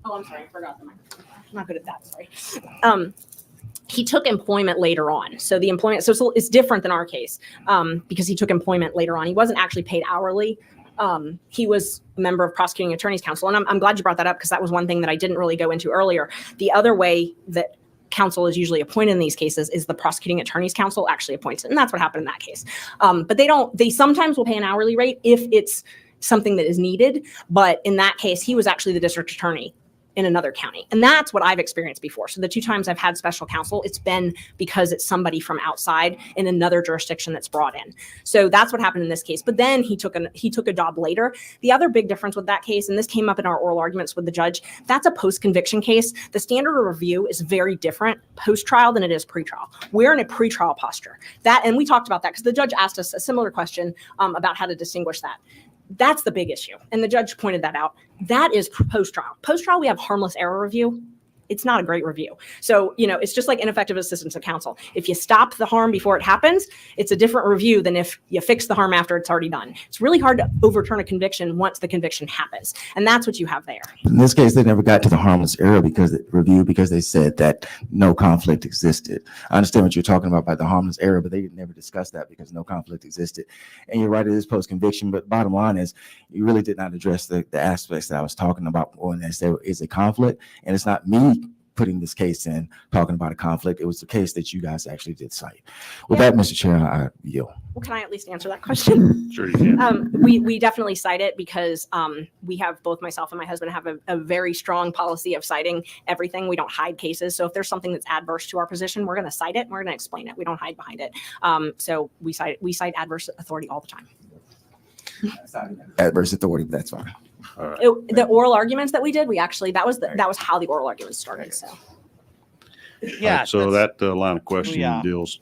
Oh, I'm sorry. I forgot the microphone. I'm not good at that. Sorry. He took employment later on. So the employment, so it's different than our case because he took employment later on. He wasn't actually paid hourly. He was a member of Prosecuting Attorneys Council. And I'm glad you brought that up, because that was one thing that I didn't really go into earlier. The other way that counsel is usually appointed in these cases is the Prosecuting Attorneys Council actually appoints it. And that's what happened in that case. But they sometimes will pay an hourly rate if it's something that is needed. But in that case, he was actually the district attorney in another county. And that's what I've experienced before. So the 2 times I've had special counsel, it's been because it's somebody from outside in another jurisdiction that's brought in. So that's what happened in this case. But then he took a job later. The other big difference with that case, and this came up in our oral arguments with the judge, that's a post-conviction case. The standard of review is very different post-trial than it is pre-trial. We're in a pre-trial posture. And we talked about that because the judge asked us a similar question about how to distinguish that. That's the big issue. And the judge pointed that out. That is post-trial. Post-trial, we have harmless error review. It's not a great review. So, it's just like ineffective assistance of counsel. If you stop the harm before it happens, it's a different review than if you fix the harm after it's already done. It's really hard to overturn a conviction once the conviction happens. And that's what you have there. In this case, they never got to the harmless error because they said that no conflict existed. I understand what you're talking about by the harmless error, but they never discussed that because no conflict existed. And you're right, it is post-conviction, but bottom line is you really did not address the aspects that I was talking about when there is a conflict. And it's not me putting this case in, talking about a conflict. It was the case that you guys actually did cite. With that, Mr. Chair, I yield. Well, can I at least answer that question? Sure you can. We definitely cite it because we have, both myself and my husband have a very strong policy of citing everything. We don't hide cases. So if there's something that's adverse to our position, we're going to cite it and we're going to explain it. We don't hide behind it. So we cite adverse authority all the time. Adverse authority, that's fine. All right. The oral arguments that we did, that was how the oral arguments started. So Yeah. All right, so that's- that line of questioning Yeah. deals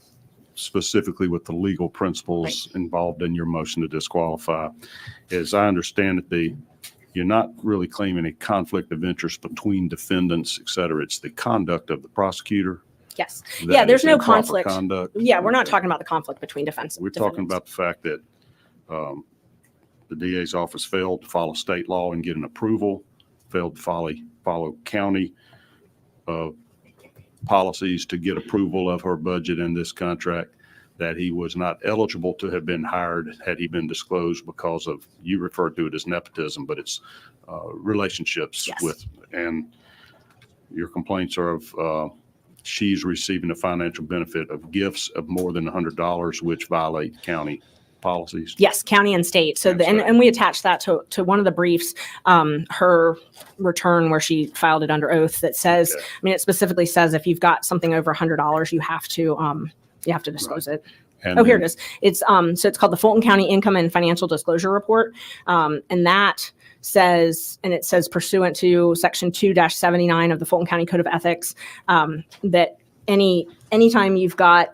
specifically with the legal principles involved in your motion to disqualify. As I understand it, you're not really claiming a conflict of interest between defendants, et cetera. It's the conduct of the prosecutor. yes. that Yeah, there's is no improper conflict. Conduct. Yeah, we're not talking about the conflict between defense. We're talking about the fact that the DA's office failed to follow state law and get an approval, failed to follow county policies to get approval of her budget in this contract, that he was not eligible to have been hired had he been disclosed because of, you referred to it as nepotism, but it's relationships Yes. with, and your complaints are of she's receiving a financial benefit of gifts of more than $100, which violate county policies. Yes, county and state. So That's right. and we attached that to one of the briefs, her return where she filed it under oath that says, Okay. I mean, it specifically says if you've got something over $100, you have to disclose it. And Oh, here then- it is. It's so it's called the Fulton County Income and Financial Disclosure Report. And that says, and it says pursuant to section 2-79 of the Fulton County Code of Ethics, that anytime you've got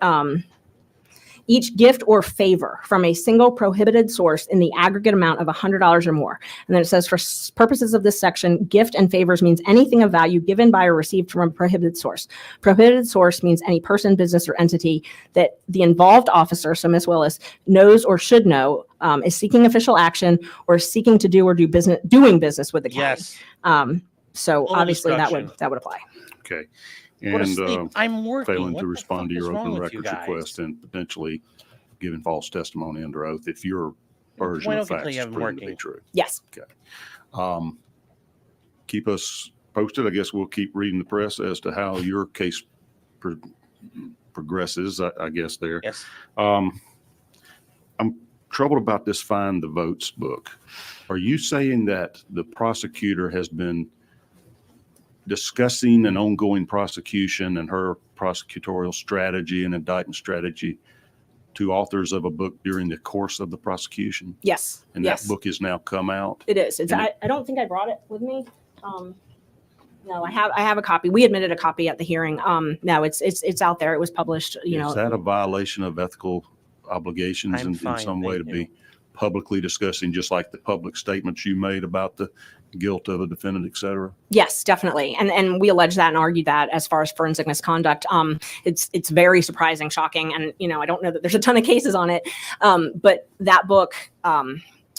each gift or favor from a single prohibited source in the aggregate amount of $100 or more. And then it says, for purposes of this section, gift and favors means anything of value given by or received from a prohibited source. Prohibited source means any person, business, or entity that the involved officer, so Ms. Willis, knows or should know is seeking official action or seeking to do or doing business with the county. Yes. So Full obviously that destruction. would apply. Okay. Go to And sleep. I'm working. failing What to the respond to fuck is your wrong open with you records guys? request and potentially giving false testimony under oath if your version Why of don't you facts is I'm proven to be working? true. Yes. Keep us posted. I guess we'll keep reading the press as to how your case progresses, I guess there. Yes. I'm troubled about this Find the Votes book. Are you saying that the prosecutor has been discussing an ongoing prosecution and her prosecutorial strategy and indictment strategy to authors of a book during the course of the prosecution? Yes. And yes. that book has now come out? It is. It's. And I don't think I brought it with me. No, I have a copy. We admitted a copy at the hearing. No, it's out there. It was published. Is that a violation of ethical obligations I'm in fine, some way to thank be publicly discussing, just like the public statements you made about the guilt of a defendant, et cetera? Yes, definitely. And we allege that and argue that as far as forensic misconduct. It's very surprising, shocking. And, I don't know that there's a ton of cases on it. But that book,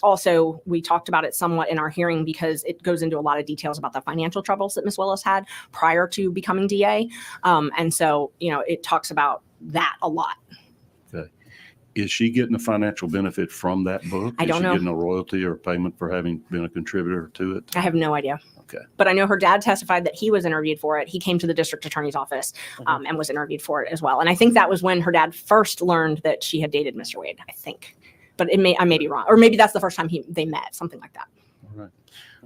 also, we talked about it somewhat in our hearing because it goes into a lot of details about the financial troubles that Ms. Willis had prior to becoming DA. And so, it talks about that a lot. Okay. Is she getting a financial benefit from that book? I don't know. Is she getting a royalty or payment for having been a contributor to it? I have no idea. Okay. But I know her dad testified that he was interviewed for it. He came to the district attorney's office and was interviewed for it as well. And I think that was when her dad first learned that she had dated Mr. Wade, I think. But I may be wrong. Or maybe that's the first time they met, something like that. All right.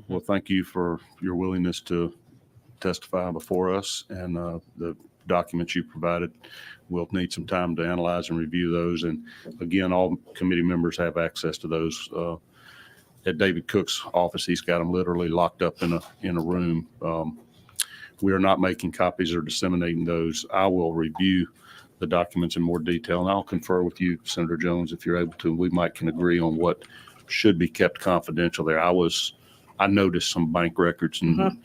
Well, thank you for your willingness to testify before us, and the documents you provided, we'll need some time to analyze and review those. And again, all committee members have access to those. At David Cook's office, he's got them literally locked up in a room. We are not making copies or disseminating those. I will review the documents in more detail, and I'll confer with you, Senator Jones, if you're able to. We might can agree on what should be kept confidential there. I noticed some bank records and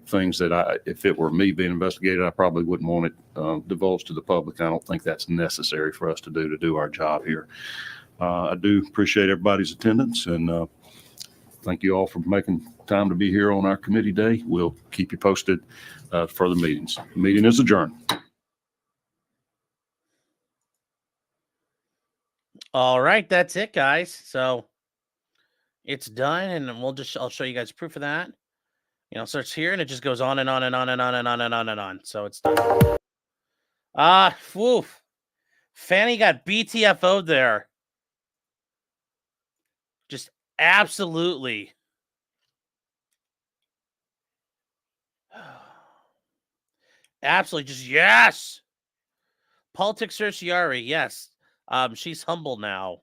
things that if it were me being investigated, I probably wouldn't want it divulged to the public. I don't think that's necessary for us to do our job here. I do appreciate everybody's attendance, and thank you all for making time to be here on our committee day. We'll keep you posted for the meetings. The meeting is adjourned. All right, that's it, guys. So it's done, and I'll show you guys proof of that. Starts here, and it just goes on and on and on and on and on and on and on. So it's done. Woof. Fani got BTFO'd there. Just absolutely. Absolutely, just yes. Politics certiorari, yes. She's humble now.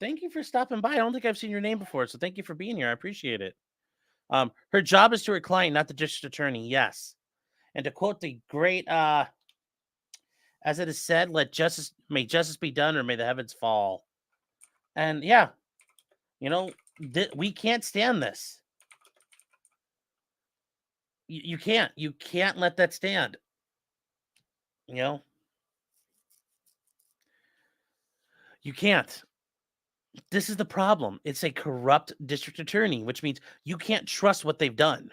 Thank you for stopping by. I don't think I've seen your name before, so thank you for being here. I appreciate it. Her job is to her client, not the district attorney. Yes. And to quote the great, as it is said, may justice be done, or may the heavens fall. And yeah, we can't stand this. You can't let that stand. You can't. This is the problem. It's a corrupt district attorney, which means you can't trust what they've done.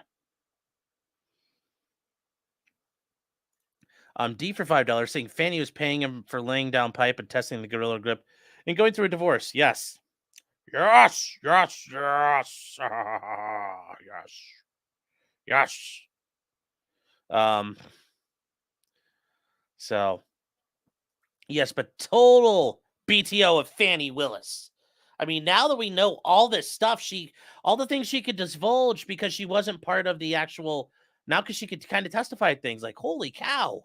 D for $5 saying Fani was paying him for laying down pipe and testing the gorilla grip and going through a divorce. Yes. Yes. Yes. Yes. Yes. Yes. So yes, but total BTO of Fani Willis. I mean, now that we know all this stuff, all the things she could divulge because she wasn't part of the actual, now because she could kind of testify things like, holy cow.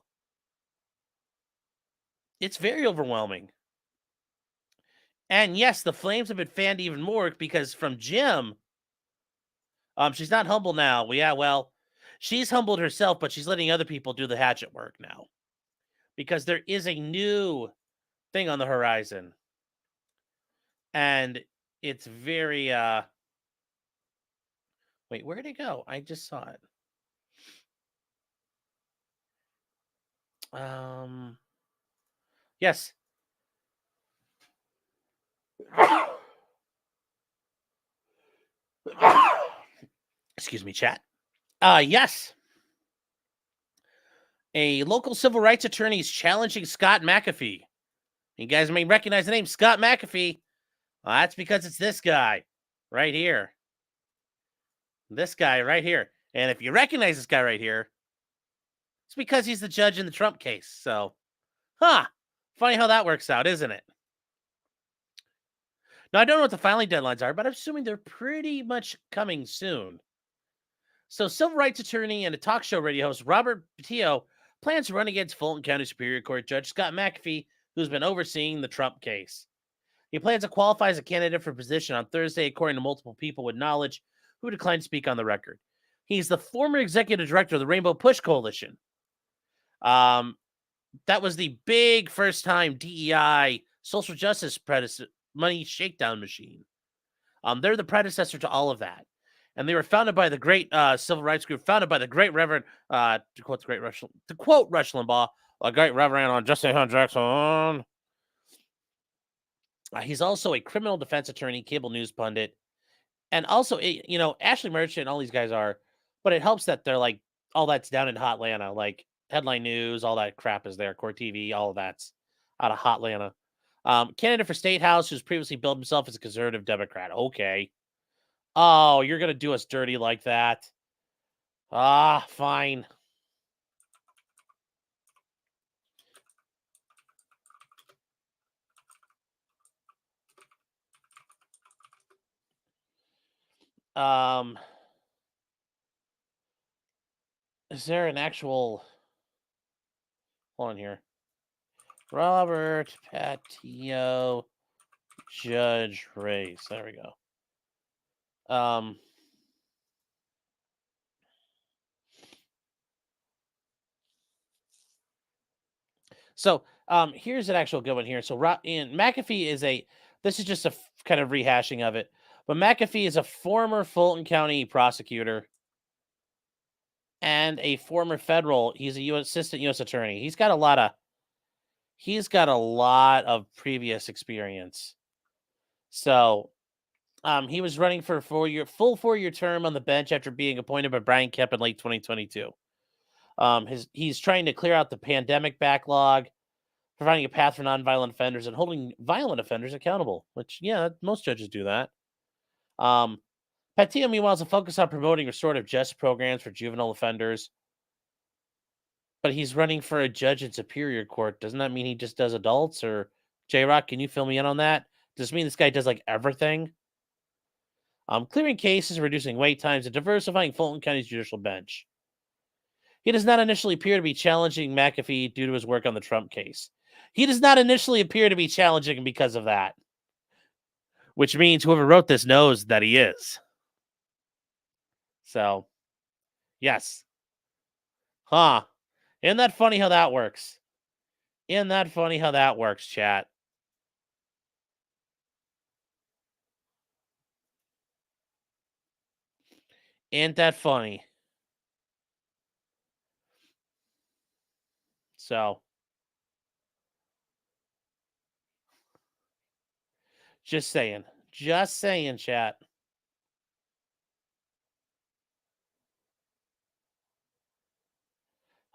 It's very overwhelming. And yes, the flames have been fanned even more because from Jim, she's not humble now. Yeah, well, she's humbled herself, but she's letting other people do the hatchet work now because there is a new thing on the horizon. And it's very, wait, where'd it go? I just saw it. Yes. Excuse me, chat. Yes. A local civil rights attorney is challenging Scott McAfee. You guys may recognize the name Scott McAfee. Well, that's because it's this guy right here. This guy right here. And if you recognize this guy right here, it's because he's the judge in the Trump case. So, funny how that works out, isn't it? Now, I don't know what the filing deadlines are, but I'm assuming they're pretty much coming soon. So, civil rights attorney and a talk show radio host, Robert Petito, plans to run against Fulton County Superior Court Judge Scott McAfee, who's been overseeing the Trump case. He plans to qualify as a candidate for position on Thursday, according to multiple people with knowledge who declined to speak on the record. He's the former executive director of the Rainbow Push Coalition. That was the big first-time DEI social justice money shakedown machine. They're the predecessor to all of that. And they were founded by the great civil rights group, founded by the great Reverend, to quote Rush Limbaugh, a great Reverend on Jesse Jackson. He's also a criminal defense attorney, cable news pundit, and also, Ashleigh Merchant and all these guys are, but it helps that they're like, all that's down in Hotlanta, like Headline News, all that crap is there, Court TV, all of that's out of Hotlanta. Candidate for State House, who's previously billed himself as a conservative Democrat. Okay. Oh, you're going to do us dirty like that? Fine. Is there an actual? Hold on here. Robert Patio, judge race. There we go. So here's an actual good one here. So McAfee is this is just a kind of rehashing of it, but McAfee is a former Fulton County prosecutor and a former federal. He's a assistant U.S. attorney. He's got a lot of previous experience. So he was running for a full 4-year term on the bench after being appointed by Brian Kemp in late 2022. He's trying to clear out the pandemic backlog, providing a path for nonviolent offenders and holding violent offenders accountable, which, yeah, most judges do that. Patio, meanwhile, is a focus on promoting restorative justice programs for juvenile offenders. But he's running for a judge in Superior Court. Doesn't that mean he just does adults? Or, J-Rock, can you fill me in on that? Does this mean this guy does, like, everything? Clearing cases, reducing wait times, and diversifying Fulton County's judicial bench. He does not initially appear to be challenging McAfee due to his work on the Trump case. He does not initially appear to be challenging him because of that. Which means whoever wrote this knows that he is. So, yes. Huh. Isn't that funny how that works? Isn't that funny how that works, chat? Ain't that funny? So, just saying, chat.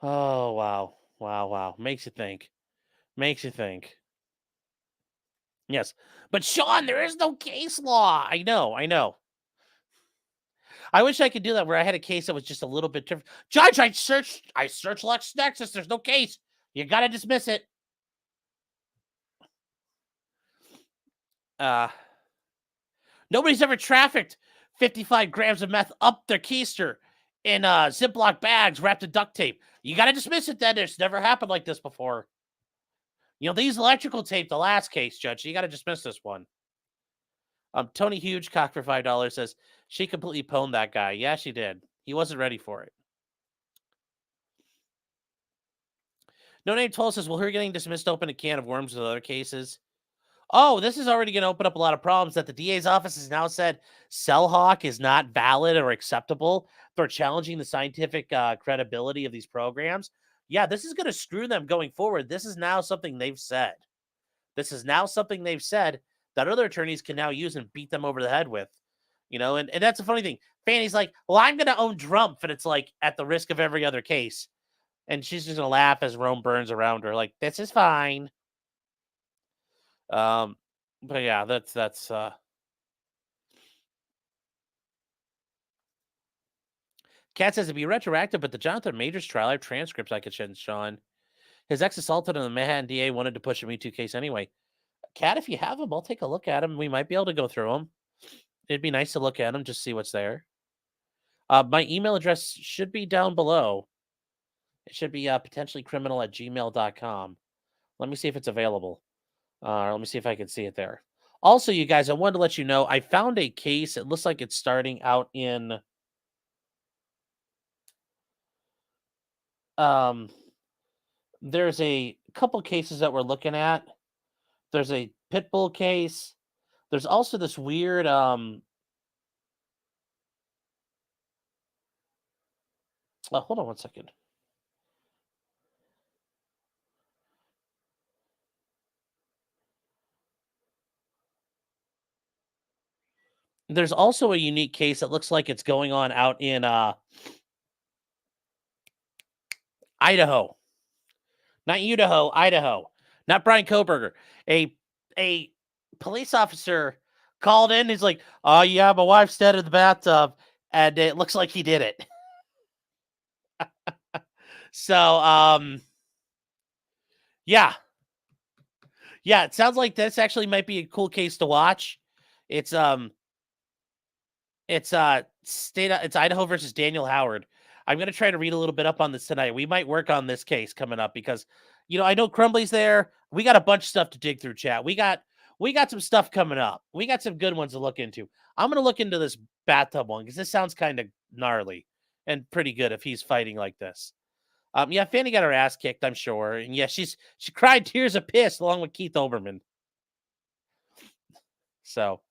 Oh, wow. Makes you think. Yes, but Sean, there is no case law. I know. I wish I could do that where I had a case that was just a little bit different. Judge, I searched LexisNexis. There's no case. You got to dismiss it. Nobody's ever trafficked 55 grams of meth up their keister in Ziploc bags wrapped in duct tape. You got to dismiss it then. It's never happened like this before. You know, they used electrical tape the last case, Judge. So you got to dismiss this one. Tony Hugecock for $5 says, she completely pwned that guy. Yeah, she did. He wasn't ready for it. No Name 12 says, well, her getting dismissed open a can of worms with other cases. Oh, this is already going to open up a lot of problems that the DA's office has now said Cellhawk is not valid or acceptable. They're challenging the scientific credibility of these programs. Yeah, this is going to screw them going forward. This is now something they've said. That other attorneys can now use and beat them over the head with. You know, and that's a funny thing. Fanny's like, well, I'm going to own Trump, and it's like at the risk of every other case. And she's just going to laugh as Rome burns around her. Like, this is fine. But yeah, that's Kat says it'd be retroactive, but the Jonathan Majors trial, I have transcripts I could send Sean. His ex assaulted on the Manhattan DA wanted to push a Me Too case anyway. Kat, if you have them, I'll take a look at them. We might be able to go through them. It'd be nice to look at them, just see what's there. My email address should be down below. It should be potentiallycriminal@gmail.com. Let me see if it's available. Let me see if I can see it there. Also, you guys, I wanted to let you know, I found a case. It looks like it's starting out in there's a couple cases that we're looking at. There's a pit bull case. There's also this weird hold on one second. There's also a unique case that looks like it's going on out in Idaho. Not Idaho, Idaho. Not Brian Koberger. A police officer called in. He's like, oh, yeah, my wife's dead in the bathtub. And it looks like he did it. So, yeah. Yeah, it sounds like this actually might be a cool case to watch. It's Idaho versus Daniel Howard. I'm going to try to read a little bit up on this tonight. We might work on this case coming up because, I know Crumbly's there. We got a bunch of stuff to dig through, chat. We got some stuff coming up. We got some good ones to look into. I'm going to look into this bathtub one because this sounds kind of gnarly and pretty good if he's fighting like this. Yeah, Fanny got her ass kicked, I'm sure. And yeah, she cried tears of piss along with Keith Olbermann. So,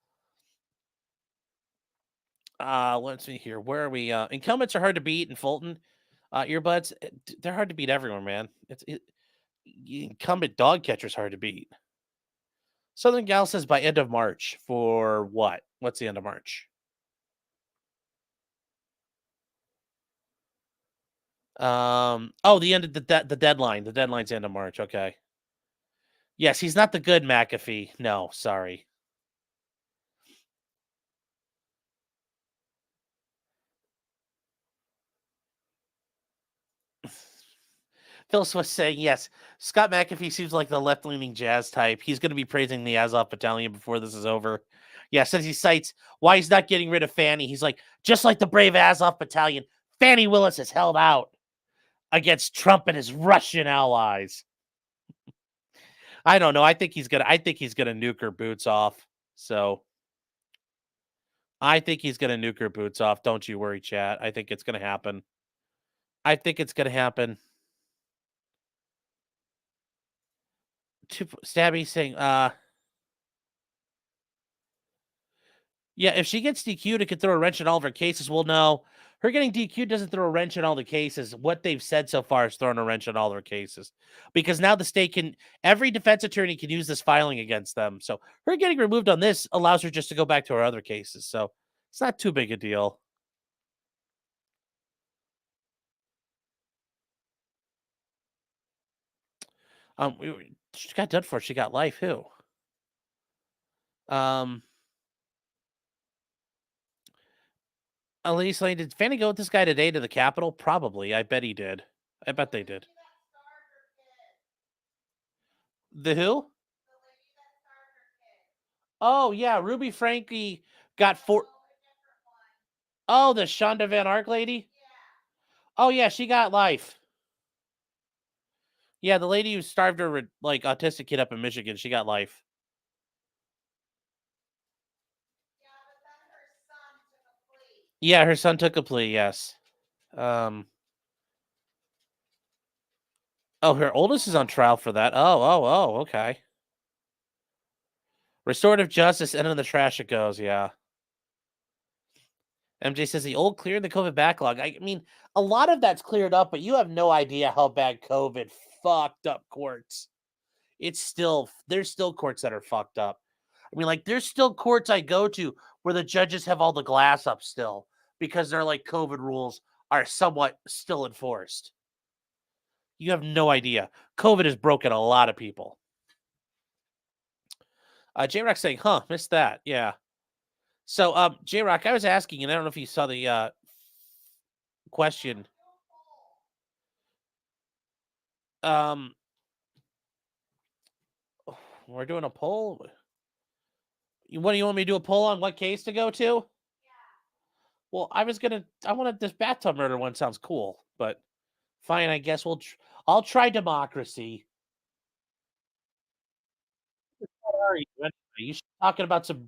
let's see here. Where are we? Incumbents are hard to beat in Fulton. Earbuds, they're hard to beat everywhere, man. Incumbent dog catcher's hard to beat. Southern Gal says by end of March for what? What's the end of March? The end of the deadline. The deadline's end of March. Okay. Yes, he's not the good McAfee. No, sorry. Phil Swift saying, yes, Scott McAfee seems like the left-leaning jazz type. He's going to be praising the Azov Battalion before this is over. Yeah, since he cites why he's not getting rid of Fani, he's like, just like the brave Azov Battalion, Fani Willis has held out against Trump and his Russian allies. I don't know. I think he's gonna nuke her boots off. So I think he's gonna nuke her boots off. Don't you worry, chat. I think it's gonna happen. Stabby saying, yeah, if she gets DQ'd, it could throw a wrench in all of her cases. Well, no, her getting DQ'd doesn't throw a wrench in all the cases. What they've said so far is throwing a wrench in all their cases because now the state every defense attorney can use this filing against them. So her getting removed on this allows her just to go back to her other cases. So it's not too big a deal. She got done for. She got life. Who? Elise Lane, did Fanny go with this guy today to the Capitol? Probably. I bet he did. I bet they did. The who? Oh, yeah. Ruby Frankie got 4. Oh, the Shonda Van Ark lady? Oh, yeah. She got life. Yeah, the lady who starved her like autistic kid up in Michigan, she got life. Yeah, her son took a plea, yes. Oh, her oldest is on trial for that. Oh, okay. Restorative justice, and in the trash it goes, yeah. MJ says the old cleared the COVID backlog. I mean, a lot of that's cleared up, but you have no idea how bad COVID fucked up courts. There's still courts that are fucked up. I mean, like, there's still courts I go to where the judges have all the glass up still because they're like COVID rules are somewhat still enforced. You have no idea. COVID has broken a lot of people. J-Rock saying, missed that. Yeah. So, J-Rock, I was asking, and I don't know if you saw the question. We're doing a poll. What do you want me to do a poll on what case to go to? Yeah. Well, I wanted this bathtub murder one. Sounds cool, but fine. I guess I'll try democracy. What are you? You talking about some?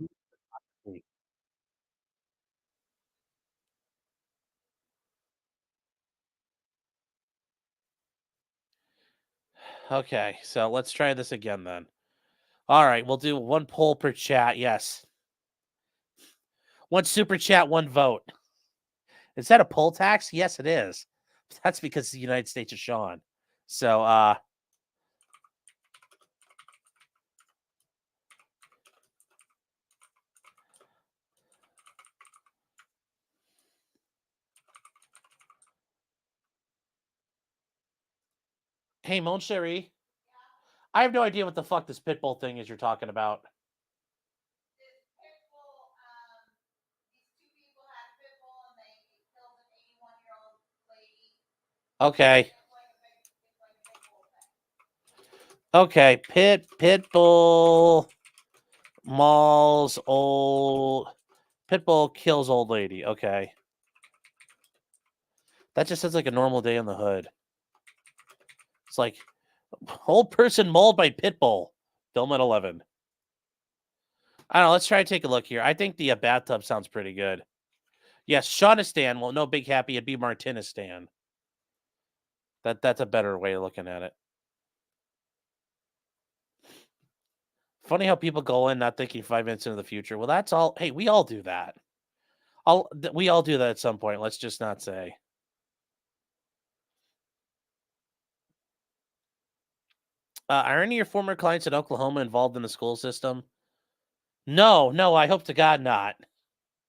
Okay, so let's try this again then. All right, we'll do one poll per chat. Yes. One super chat, one vote. Is that a poll tax? Yes, it is. That's because the United States is Sean. So, hey, Mon Cherie. I have no idea what the fuck this pitbull thing is you're talking about. Okay. Okay, pitbull mauls old pitbull kills old lady. Okay. That just sounds like a normal day in the hood. It's like old person mauled by pit bull. Film at 11. I don't know. Let's try to take a look here. I think the bathtub sounds pretty good. Yes, Shaunistan. Well, no big happy. It'd be Martinistan. That's a better way of looking at it. Funny how people go in not thinking 5 minutes into the future. Well, that's all. Hey, we all do that. We all do that at some point. Let's just not say. Are any of your former clients in Oklahoma involved in the school system? No, I hope to God not.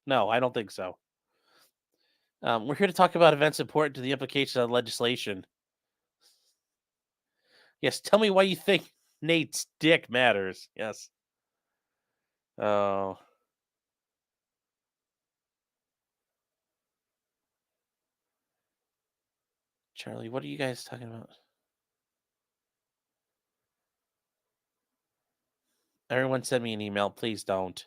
No, I don't think so. We're here to talk about events important to the implications of legislation. Yes, tell me why you think Nate's dick matters. Yes. Oh. Charlie, what are you guys talking about? Everyone send me an email. Please don't.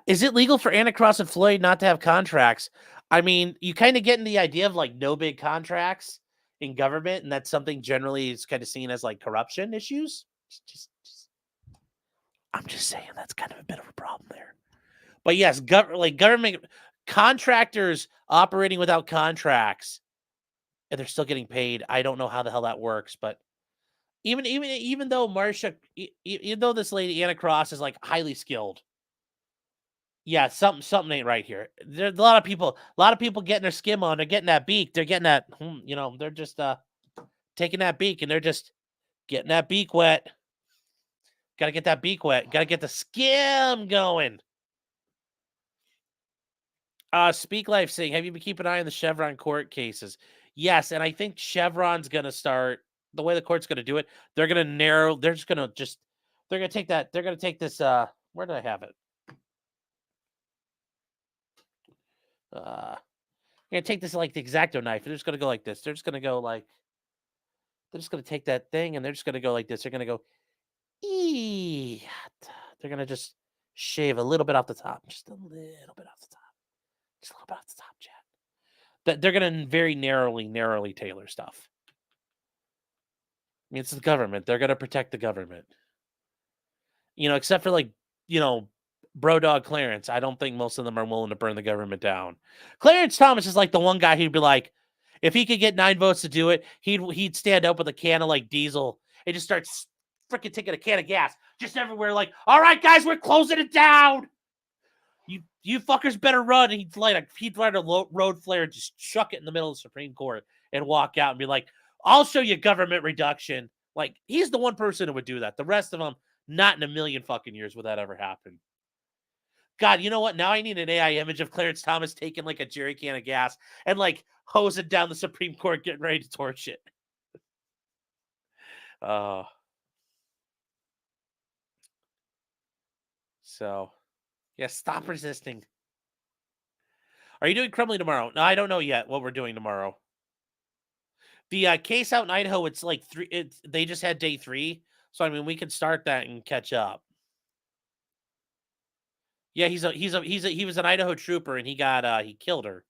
Is it legal for Anna Cross and Floyd not to have contracts? I mean, you kind of get in the idea of like no big contracts in government, and that's something generally is kind of seen as like corruption issues. I'm just saying that's kind of a bit of a problem there. But yes, government contractors operating without contracts, and they're still getting paid. I don't know how the hell that works, but even though Marcia, even though this lady Anna Cross is like highly skilled, yeah, something ain't right here. There's a lot of people getting their skim on. They're getting that beak. They're getting that, they're just taking that beak and they're just getting that beak wet. Got to get that beak wet. Got to get the skim going. Speak Life saying, have you been keeping an eye on the Chevron court cases? Yes, and I think Chevron's going to start, the way the court's going to do it, they're going to narrow, they're going to take this, where did I have it? They're going to take this like the X-Acto knife, and they're just going to go like this. They're just going to take that thing, and they're just going to go like this. They're going to go, they're going to just shave a little bit off the top. Just a little bit off the top. Just a little bit off the top, Chad. They're going to very narrowly tailor stuff. I mean, it's the government. They're going to protect the government. Except for like, bro dog Clarence. I don't think most of them are willing to burn the government down. Clarence Thomas is like the one guy who'd be like, if he could get 9 votes to do it, he'd stand up with a can of like diesel and just start freaking taking a can of gas just everywhere. Like, all right, guys, we're closing it down. You fuckers better run. And he'd light a road flare and just chuck it in the middle of the Supreme Court and walk out and be like, I'll show you government reduction. Like, he's the one person who would do that. The rest of them, not in a million fucking years would that ever happen. God, you know what? Now I need an AI image of Clarence Thomas taking like a jerry can of gas and like hosing down the Supreme Court, getting ready to torch it. So, yeah, stop resisting. Are you doing Crumbly tomorrow? No, I don't know yet what we're doing tomorrow. The case out in Idaho, it's like 3. They just had day 3, so I mean we can start that and catch up. Yeah, he was an Idaho trooper and he killed her.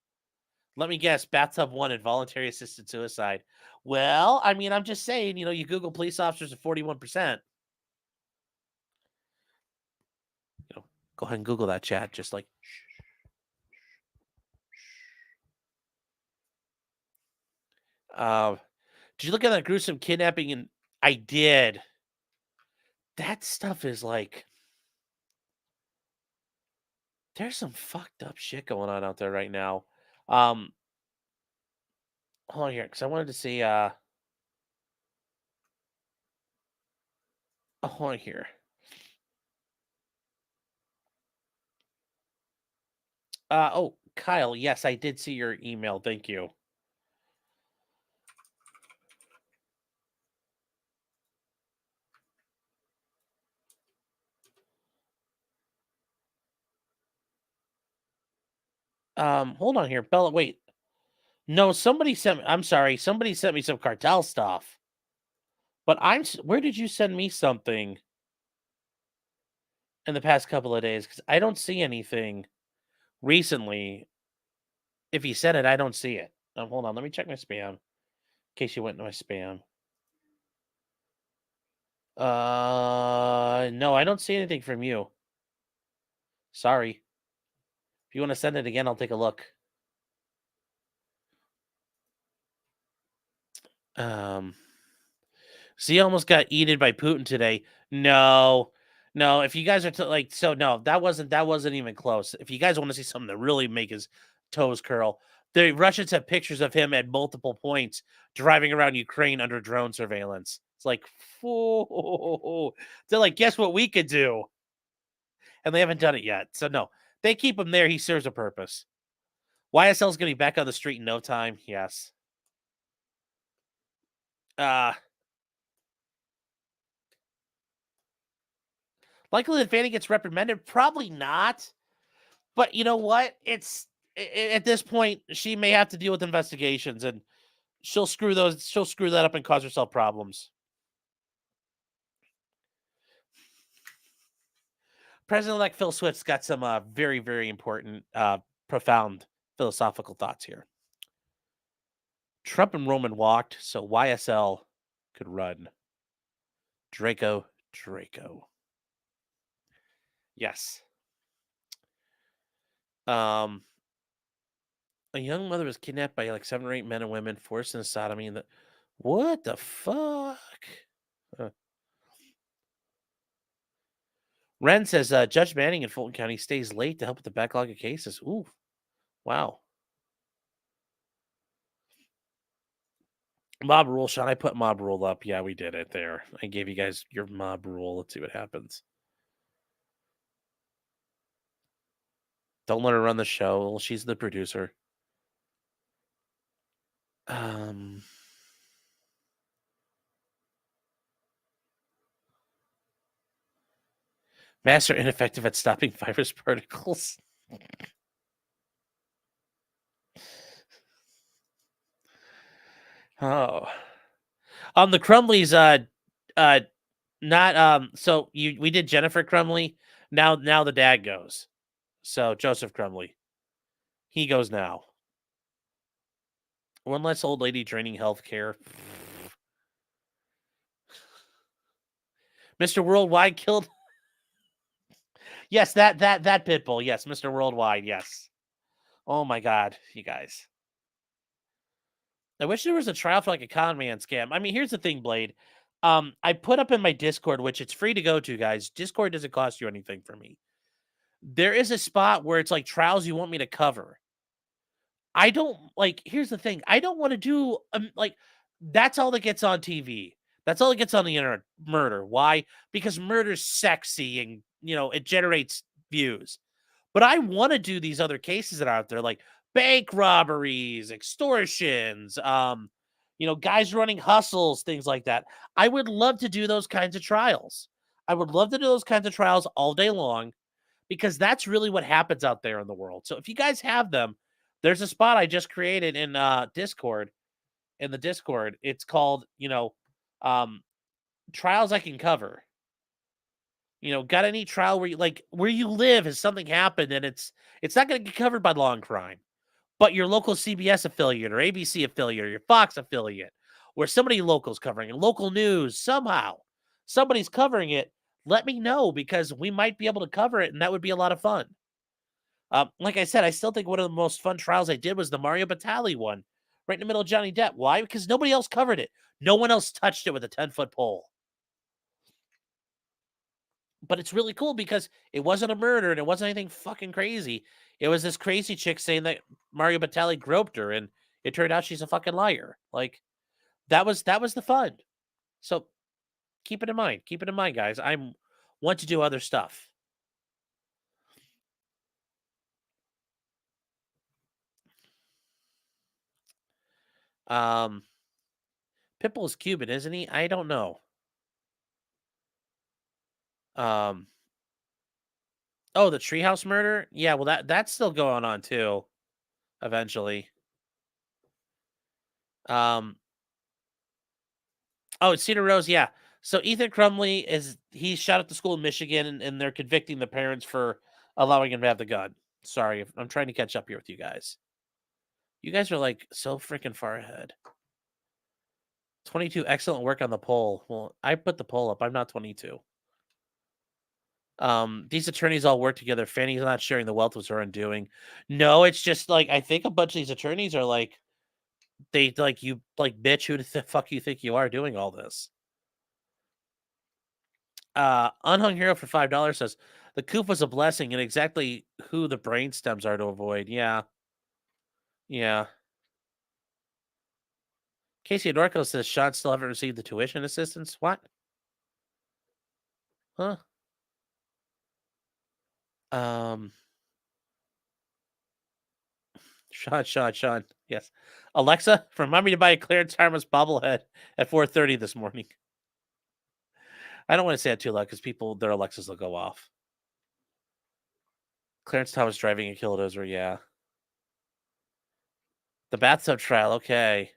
Let me guess, bathtub 1 involuntary assisted suicide. Well, I mean, I'm just saying, you Google police officers at 41%. Go ahead and Google that, chat. Just like, did you look at that gruesome kidnapping? And I did. That stuff is like, there's some fucked up shit going on out there right now. Hold on here, because I wanted to see. Hold on here. Oh, Kyle, yes, I did see your email. Thank you. Hold on here, Bella. Wait, no, I'm sorry. Somebody sent me some cartel stuff. But where did you send me something in the past couple of days? Because I don't see anything recently If he said it, I don't see it. Hold on, let me check my spam. In case you went into my spam. No, I don't see anything from you. Sorry. If you want to send it again, I'll take a look. Z almost got eaten by Putin today. No, if you guys are no, that wasn't even close. If you guys want to see something that really make his toes curl, the Russians have pictures of him at multiple points driving around Ukraine under drone surveillance. It's like, whoa. They're like, guess what we could do? And they haven't done it yet. So no, they keep him there. He serves a purpose. YSL is going to be back on the street in no time. Yes. Likely that Fani gets reprimanded? Probably not. But you know what? It's at this point, she may have to deal with investigations, and she'll screw that up and cause herself problems. President-elect Phil Swift's got some very, very important, profound philosophical thoughts here. Trump and Roman walked so YSL could run. Draco. Yes. A young mother was kidnapped by like 7 or 8 men and women, forced into sodomy. What the fuck? Ren says Judge Manning in Fulton County stays late to help with the backlog of cases. Ooh, wow. Mob rule, Sean. I put mob rule up. Yeah, we did it there. I gave you guys your mob rule. Let's see what happens. Don't let her run the show. She's the producer. Masks are ineffective at stopping virus particles. Oh. The Crumleys, so we did Jennifer Crumley. Now the dad goes. So Joseph Crumley. He goes now. One less old lady draining healthcare. Mr. Worldwide killed. Yes, that Pitbull. Yes, Mr. Worldwide. Yes. Oh my God, you guys. I wish there was a trial for like a con man scam. I mean, here's the thing, Blade. I put up in my Discord, which it's free to go to, guys. Discord doesn't cost you anything for me. There is a spot where it's like trials you want me to cover. I don't like. Here's the thing. I don't want to do that's all that gets on TV. That's all that gets on the internet. Murder. Why? Because murder's sexy and it generates views. But I want to do these other cases that are out there, like bank robberies, extortions, guys running hustles, things like that. I would love to do those kinds of trials. I would love to do those kinds of trials all day long, because that's really what happens out there in the world. So if you guys have them, there's a spot I just created in Discord. In the Discord, it's called, trials I can cover. Got any trial where you live, has something happened and it's not going to get covered by Law and Crime, but your local CBS affiliate or ABC affiliate or your Fox affiliate, where somebody local's covering it, local news, somehow somebody's covering it, let me know, because we might be able to cover it, and that would be a lot of fun. Like I said, I still think one of the most fun trials I did was the Mario Batali one, right in the middle of Johnny Depp. Why? Because nobody else covered it. No one else touched it with a 10-foot pole. But it's really cool because it wasn't a murder and it wasn't anything fucking crazy. It was this crazy chick saying that Mario Batali groped her, and it turned out she's a fucking liar. Like, that was the fun. So keep it in mind. Keep it in mind, guys. I want to do other stuff. Pitbull is Cuban, isn't he? I don't know. Oh, the Treehouse murder? Yeah, well, that's still going on too. Eventually. Oh, it's Cedar Rose. Yeah. So Ethan Crumley he shot at the school in Michigan, and they're convicting the parents for allowing him to have the gun. Sorry, I'm trying to catch up here with you guys. You guys are like so freaking far ahead. 22, excellent work on the poll. Well, I put the poll up. I'm not 22. These attorneys all work together. Fanny's not sharing the wealth was her undoing. No, it's just like I think a bunch of these attorneys are like they like you like bitch who the fuck you think you are doing all this. Unhung Hero for $5 says the coup was a blessing and exactly who the brain stems are to avoid. Yeah. Yeah. Casey Norco says Sean still haven't received the tuition assistance. What? Huh? Um Sean. Yes. Alexa, remind me to buy a Clarence Harmless bobblehead at 4:30 this morning. I don't want to say it too loud because their Alexas will go off. Clarence Thomas driving a Killdozer, yeah. The bathtub trial, okay.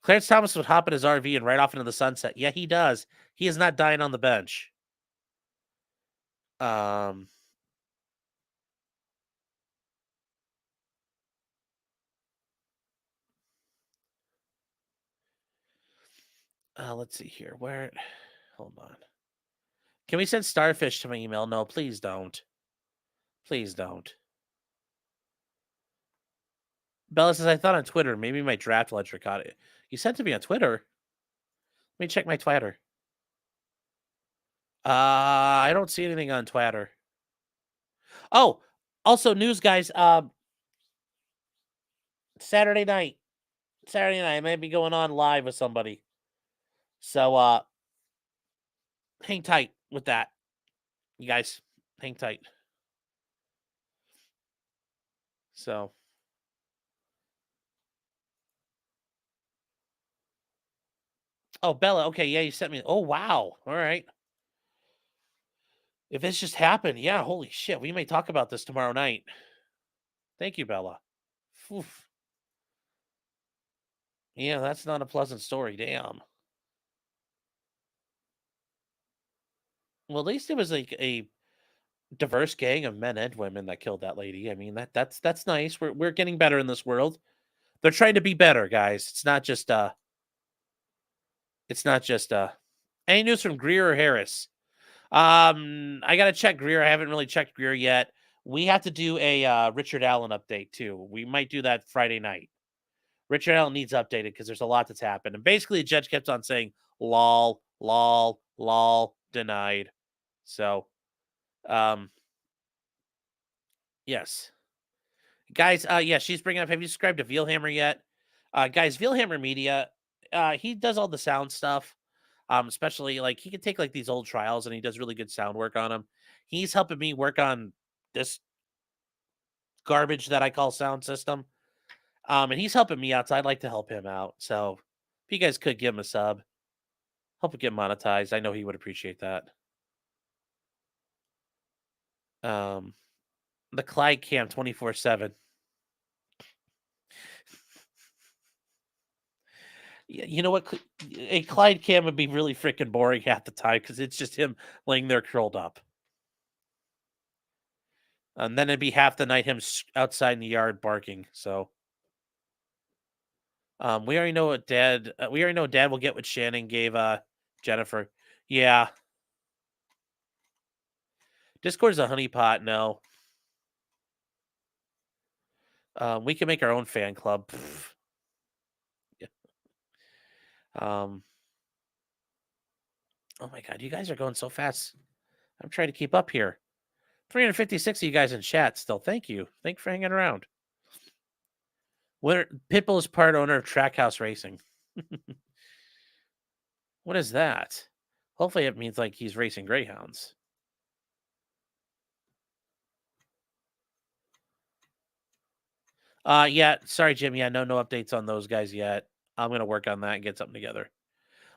Clarence Thomas would hop in his RV and ride off into the sunset. Yeah, he does. He is not dying on the bench. Let's see here. Hold on. Can we send starfish to my email? No, please don't. Please don't. Bella says, I thought on Twitter, maybe my draft ledger caught it. You sent to me on Twitter? Let me check my Twitter. I don't see anything on Twitter. Oh, also news, guys. Saturday night, I might be going on live with somebody. So, hang tight with that. You guys, hang tight. So. Oh, Bella. Okay, yeah, you sent me. Oh, wow. All right. If this just happened, yeah, holy shit. We may talk about this tomorrow night. Thank you, Bella. Oof. Yeah, that's not a pleasant story. Damn. Well, at least it was like a diverse gang of men and women that killed that lady. I mean, that's nice. We're getting better in this world. They're trying to be better, guys. It's not just any news from Greer or Harris. I gotta check Greer. I haven't really checked Greer yet. We have to do a Richard Allen update too. We might do that Friday night. Richard Allen needs updated because there's a lot that's happened. And basically, the judge kept on saying, lol, lol, lol, denied. So, yes. Guys, yeah, she's bringing up, have you subscribed to Vealhammer yet? Guys, Vealhammer Media, he does all the sound stuff. Especially, like, he can take, like, these old trials, and he does really good sound work on them. He's helping me work on this garbage that I call sound system. And he's helping me out, so I'd like to help him out. So if you guys could give him a sub, help him get monetized. I know he would appreciate that. The Clyde Cam 24/7. You know what? A Clyde Cam would be really freaking boring half the time because it's just him laying there curled up. And then it'd be half the night him outside in the yard barking. So we already know what Dad. We already know Dad will get what Shannon gave Jennifer. Yeah. Discord's a honeypot. No. We can make our own fan club. Yeah. Oh my God, you guys are going so fast. I'm trying to keep up here. 356 of you guys in chat still. Thank you. Thank you for hanging around. Pitbull is part owner of Trackhouse Racing. What is that? Hopefully it means like he's racing greyhounds. Yeah, sorry, Jim. Yeah, no updates on those guys yet. I'm gonna work on that and get something together.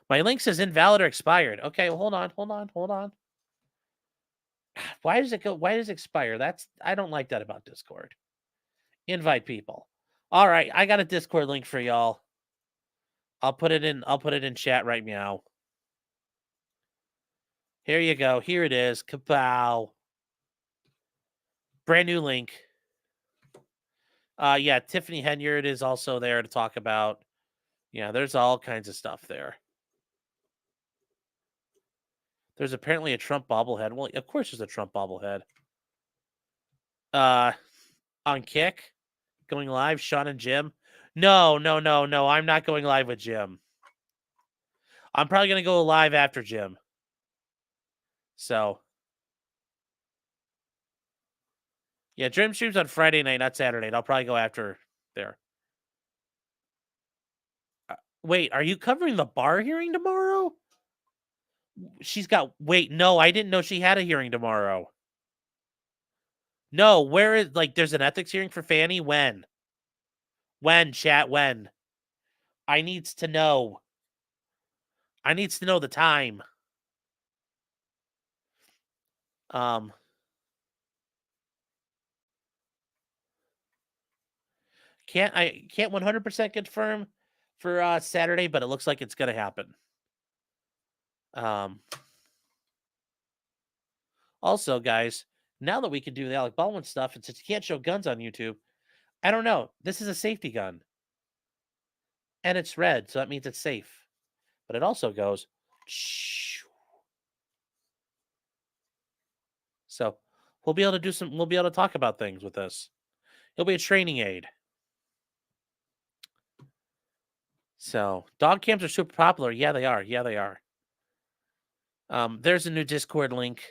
My link says invalid or expired. Okay, well, hold on. Why does it go? Why does it expire? I don't like that about Discord. Invite people. All right, I got a Discord link for y'all. I'll put it in chat right now. Here you go. Here it is. Kapow. Brand new link. Yeah, Tiffany Henyard is also there to talk about. Yeah, there's all kinds of stuff there. There's apparently a Trump bobblehead. Well, of course there's a Trump bobblehead. On Kick, going live, Sean and Jim. No, I'm not going live with Jim. I'm probably going to go live after Jim. So, yeah, Jim streams on Friday night, not Saturday. And I'll probably go after there. Wait, are you covering the bar hearing tomorrow? Wait, no, I didn't know she had a hearing tomorrow. No, where is, there's an ethics hearing for Fani? When? When, chat, when? I needs to know. I needs to know the time. Can't 100% confirm for Saturday, but it looks like it's gonna happen. Also, guys, now that we can do the Alec Baldwin stuff, and since you can't show guns on YouTube, I don't know. This is a safety gun. And it's red, so that means it's safe. But it also goes shh. So we'll be able to talk about things with this. It'll be a training aid. So dog cams are super popular. Yeah, they are. There's a new Discord link.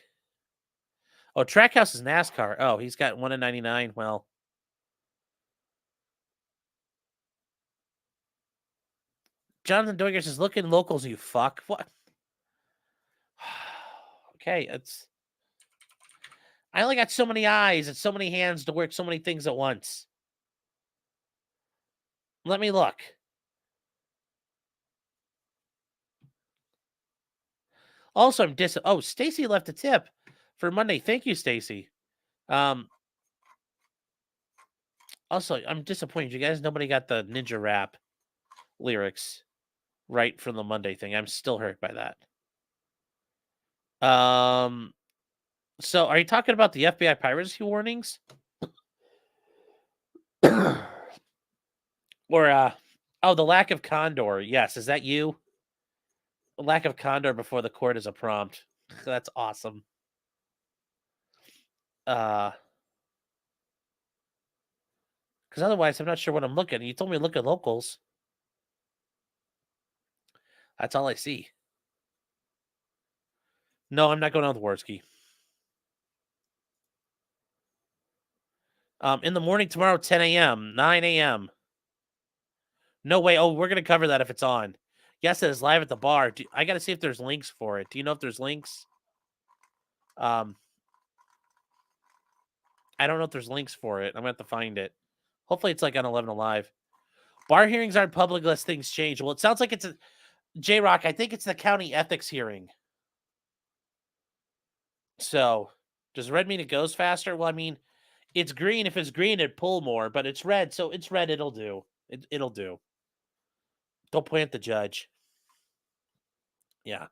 Oh, Trackhouse is NASCAR. Oh, he's got 1 in 99. Well, Jonathan Doiger says, "Look in locals, you fuck." What? Okay, I only got so many eyes and so many hands to work so many things at once. Let me look. Also, oh, Stacy left a tip for Monday. Thank you, Stacy. Also, I'm disappointed. You guys, nobody got the Ninja Rap lyrics right from the Monday thing. I'm still hurt by that. So are you talking about the FBI piracy warnings? Or the lack of condor. Yes, is that you? The lack of condor before the court is a prompt. That's awesome. Because otherwise I'm not sure what I'm looking at. You told me to look at locals. That's all I see. No, I'm not going on with Worski. In the morning tomorrow, 10 a.m., 9 a.m. No way. Oh, we're going to cover that if it's on. Yes, it is live at the bar. I got to see if there's links for it. Do you know if there's links? I don't know if there's links for it. I'm going to have to find it. Hopefully it's like on 11 Alive. Bar hearings aren't public unless things change. Well, it sounds like it's a... J-Rock, I think it's the county ethics hearing. So, does red mean it goes faster? Well, I mean, it's green. If it's green, it'd pull more, but it's red, so it's red. It'll do. It'll do. Don't point at the judge. Yeah.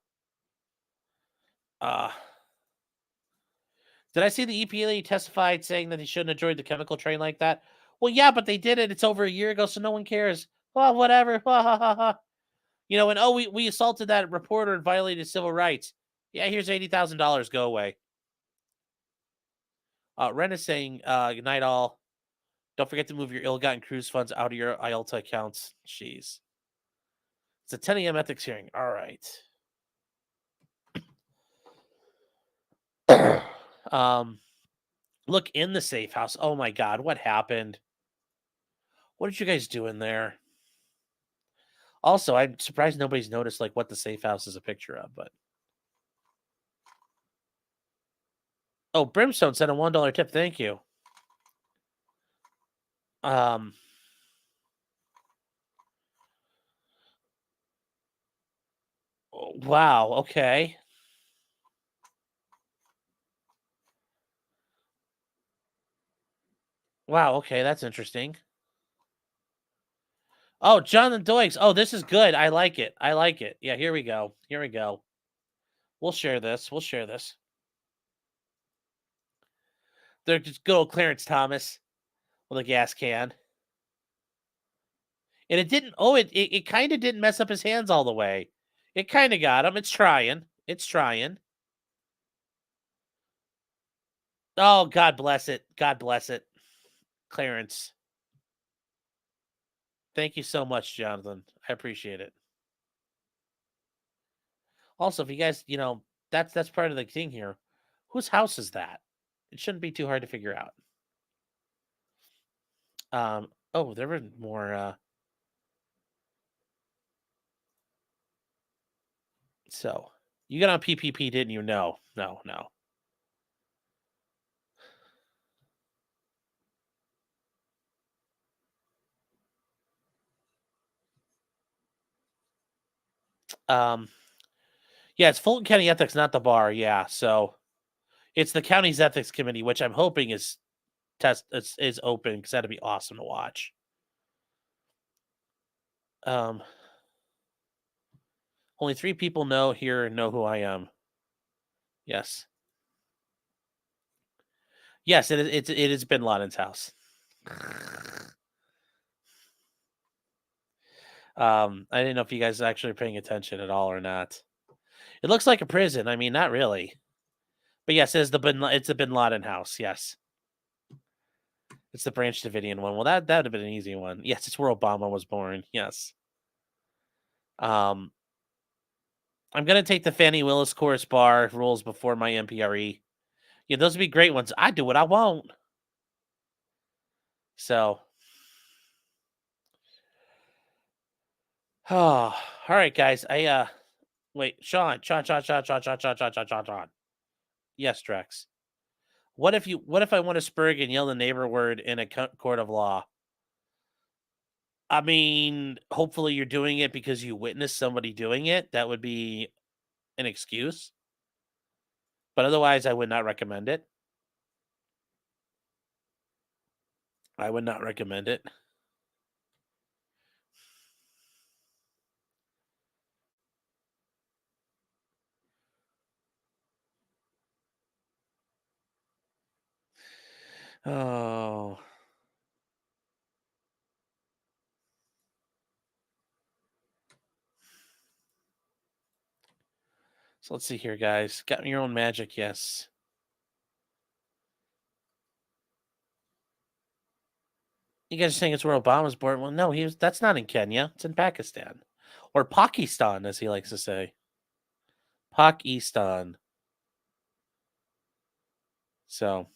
Did I see the EPA testified saying that he shouldn't have joined the chemical train like that? Well, yeah, but they did it. It's over a year ago, so no one cares. Well, whatever. You know, and we assaulted that reporter and violated civil rights. Yeah, here's $80,000. Go away. Ren is saying, good night all. Don't forget to move your ill-gotten cruise funds out of your IELTA accounts. Jeez. It's a 10 a.m. ethics hearing. All right. Look in the safe house. Oh my God, what happened? What did you guys do in there? Also, I'm surprised nobody's noticed what the safe house is a picture of, but. Oh, Brimstone sent a $1 tip. Thank you. Wow, okay. Wow, okay, that's interesting. Oh, Jonathan Doiggs. Oh, this is good. I like it. Yeah, here we go. We'll share this. They're just good old Clarence Thomas with a gas can. And it didn't, it kind of didn't mess up his hands all the way. It kind of got him. It's trying. It's trying. Oh, God bless it. God bless it. Clarence. Thank you so much, Jonathan. I appreciate it. Also, if you guys, that's part of the thing here. Whose house is that? It shouldn't be too hard to figure out. Oh, there were more, so you got on PPP, didn't you? No. Yeah, it's Fulton County Ethics, not the bar. Yeah, so it's the county's ethics committee, which I'm hoping is open because that'd be awesome to watch. Only 3 people know who I am. Yes. Yes, it is Bin Laden's house. I didn't know if you guys actually are paying attention at all or not. It looks like a prison. I mean, not really. But yes, it's the Bin Laden house. Yes. It's the Branch Davidian one. Well, that would have been an easy one. Yes, it's where Obama was born. Yes. I'm gonna take the Fani Willis Chorus Bar rules before my MPRE. Yeah, those would be great ones. I do what I want. So, oh, all right, guys. Wait, Sean. Yes, Drex. What if I want to spurg and yell the neighbor word in a court of law? I mean, hopefully you're doing it because you witnessed somebody doing it. That would be an excuse. But otherwise, I would not recommend it. I would not recommend it. Oh. So let's see here, guys. Got your own magic, yes. You guys are saying it's where Obama's born. Well, no, that's not in Kenya. It's in Pakistan. Or Pakistan, as he likes to say. Pakistan. So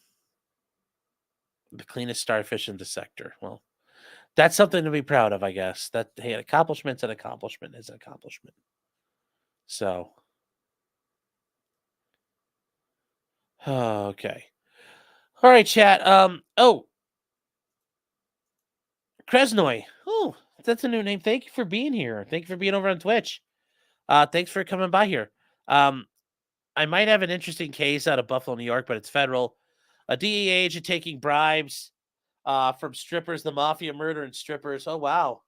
the cleanest starfish in the sector. Well, that's something to be proud of, I guess. That hey, an accomplishment's an accomplishment is an accomplishment. So okay. All right, chat. Kresnoy. Oh, that's a new name. Thank you for being here. Thank you for being over on Twitch. Thanks for coming by here. I might have an interesting case out of Buffalo, New York, but it's federal. A DEA agent taking bribes from strippers, the mafia murdering strippers. Oh, wow.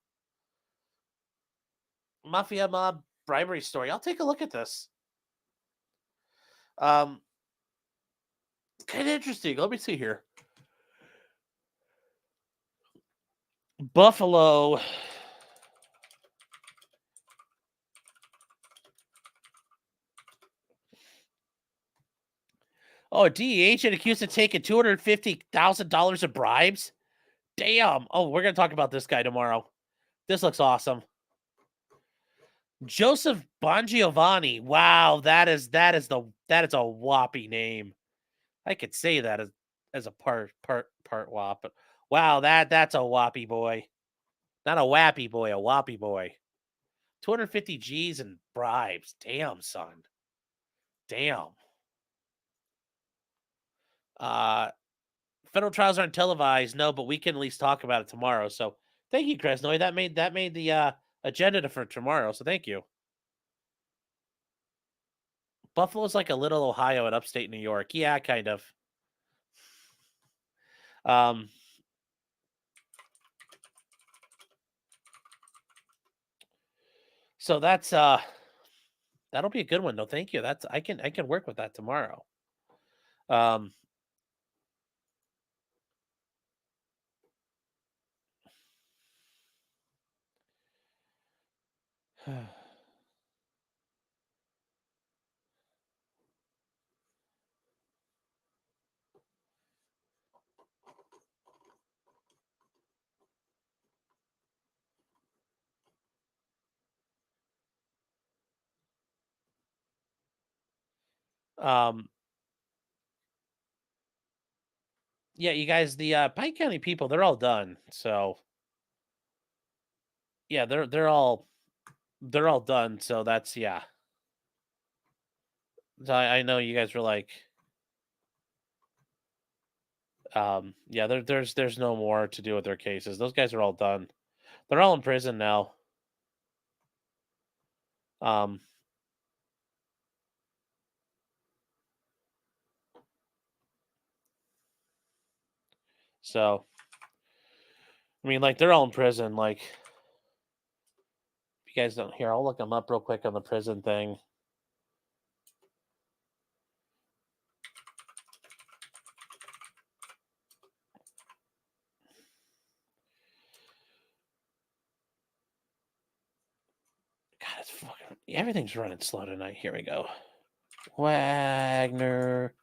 Mafia mob bribery story. I'll take a look at this. Kind of interesting. Let me see here. Buffalo. Oh, a DEA agent accused of taking $250,000 of bribes? Damn. Oh, we're going to talk about this guy tomorrow. This looks awesome. Joseph Bongiovanni. Wow, that is a whoppy name. I could say that as a part whop. But wow, that's a whoppy boy. Not a wappy boy, a whoppy boy. 250 G's and bribes. Damn, son. Damn. Federal trials aren't televised, no, but we can at least talk about it tomorrow. So thank you, Kresnoy. That made the agenda for tomorrow. So thank you. Buffalo's like a little Ohio in upstate New York. Yeah, kind of. So that's that'll be a good one. No, thank you. I can work with that tomorrow. Yeah, you guys, the Pike County people, they're all done. So yeah, they're all done. So that's yeah. So I know you guys were like, yeah, there's no more to do with their cases. Those guys are all done. They're all in prison now. Um, so I mean, like they're all in prison. Like, if you guys don't hear, I'll look them up real quick on the prison thing. God, it's fucking everything's running slow tonight. Here we go. Wagner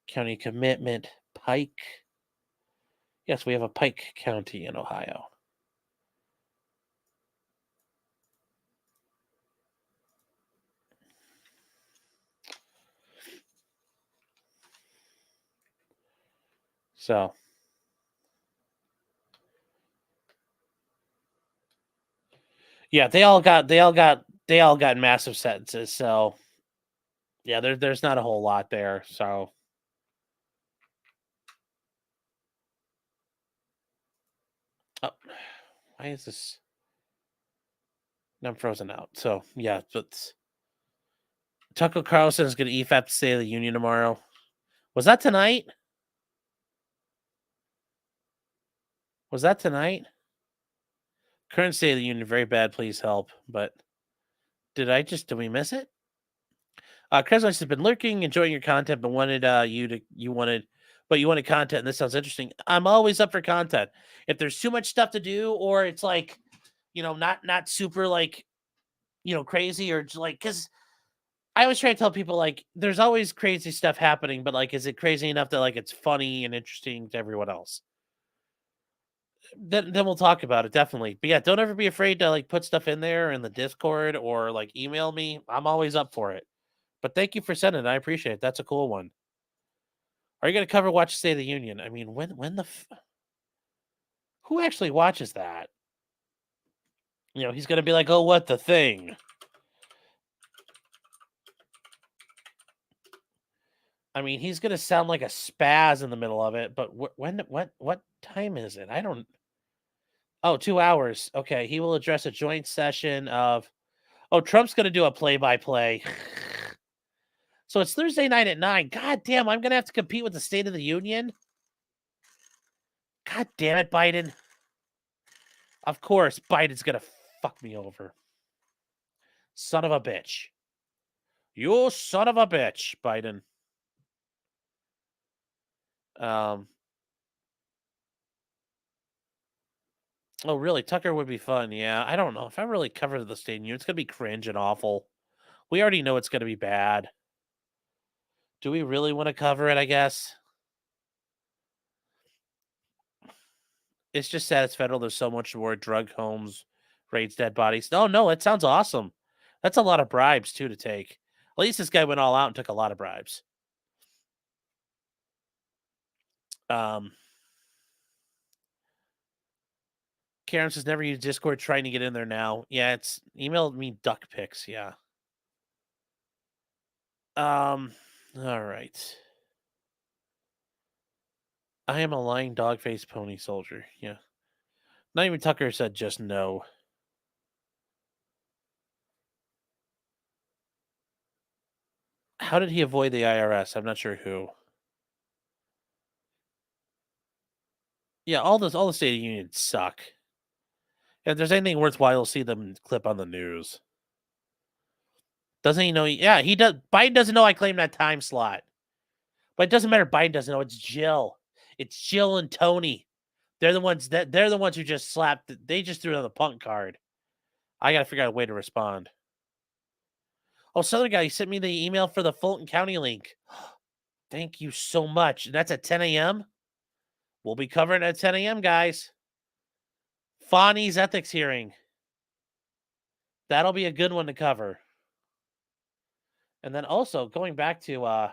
County Commitment, Pike. Yes, we have a Pike County in Ohio. So, yeah, they all got massive sentences. So, yeah, there's not a whole lot there. So, oh, why is this? I'm frozen out. So, yeah, but Tucker Carlson is going to EFAP State of the Union tomorrow. Was that tonight? Was that tonight? Current State of the Union, very bad. Please help. But did we miss it? Kreslowitz has been lurking, enjoying your content, but wanted you wanted content. And this sounds interesting. I'm always up for content. If there's too much stuff to do, or it's like, not super like, crazy, or like, because I always try to tell people like, there's always crazy stuff happening, but like, is it crazy enough that like it's funny and interesting to everyone else? Then we'll talk about it, definitely. But yeah, don't ever be afraid to like put stuff in there in the Discord or like email me. I'm always up for it. But thank you for sending it. I appreciate it. That's a cool one. Are you going to cover Watch State of the Union? I mean, who actually watches that? He's going to be like, oh, what the thing? I mean, he's going to sound like a spaz in the middle of it. But what time is it? I don't. Oh, 2 hours. Okay. He will address a joint session of. Oh, Trump's going to do a play-by-play. So it's Thursday night at 9. God damn, I'm going to have to compete with the State of the Union? God damn it, Biden. Of course, Biden's going to fuck me over. Son of a bitch. You son of a bitch, Biden. Oh, really? Tucker would be fun. Yeah, I don't know. If I really cover the State of the Union, it's going to be cringe and awful. We already know it's going to be bad. Do we really want to cover it, I guess? It's just sad it's federal. There's so much more drug homes, raids dead bodies. No, it sounds awesome. That's a lot of bribes, too, to take. At least this guy went all out and took a lot of bribes. Karen says never use Discord, trying to get in there now. Yeah, it's emailed me duck pics. Yeah. All right. I am a lying dog faced pony soldier. Yeah. Not even Tucker said just no. How did he avoid the IRS? I'm not sure who. Yeah, all the State of the Union suck. If there's anything worthwhile, you'll see them clip on the news. Doesn't he know? Yeah, he does. Biden doesn't know I claimed that time slot. But it doesn't matter. Biden doesn't know. It's Jill. It's Jill and Tony. They're the ones who just slapped. They just threw it on the punk card. I got to figure out a way to respond. Oh, Southern guy, you sent me the email for the Fulton County link. Thank you so much. That's at 10 a.m. We'll be covering it at 10 a.m., guys. Fani's ethics hearing. That'll be a good one to cover. And then also going back to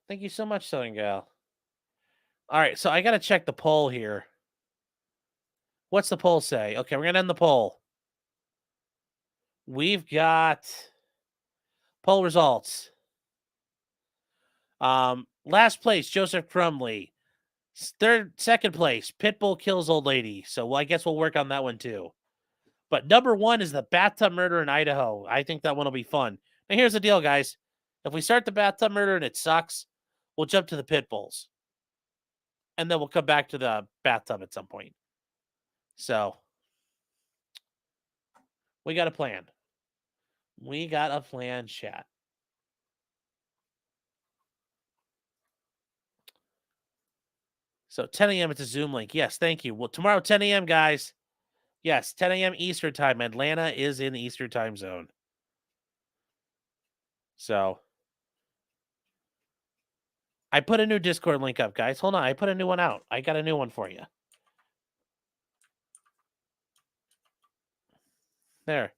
thank you so much, Southern Gal. All right, so I got to check the poll here. What's the poll say? Okay, we're going to end the poll. We've got poll results. Last place, Joseph Crumley. Second place, Pitbull kills old lady. So I guess we'll work on that one too. But number one is the bathtub murder in Idaho. I think that one will be fun. Now here's the deal, guys. If we start the bathtub murder and it sucks, we'll jump to the pit bulls. And then we'll come back to the bathtub at some point. So we got a plan. We got a plan, chat. So 10 a.m. it's a Zoom link. Yes, thank you. Well, tomorrow 10 a.m., guys. Yes, 10 a.m. Eastern time. Atlanta is in the Eastern time zone. So I put a new Discord link up, guys. Hold on. I put a new one out. I got a new one for you. There.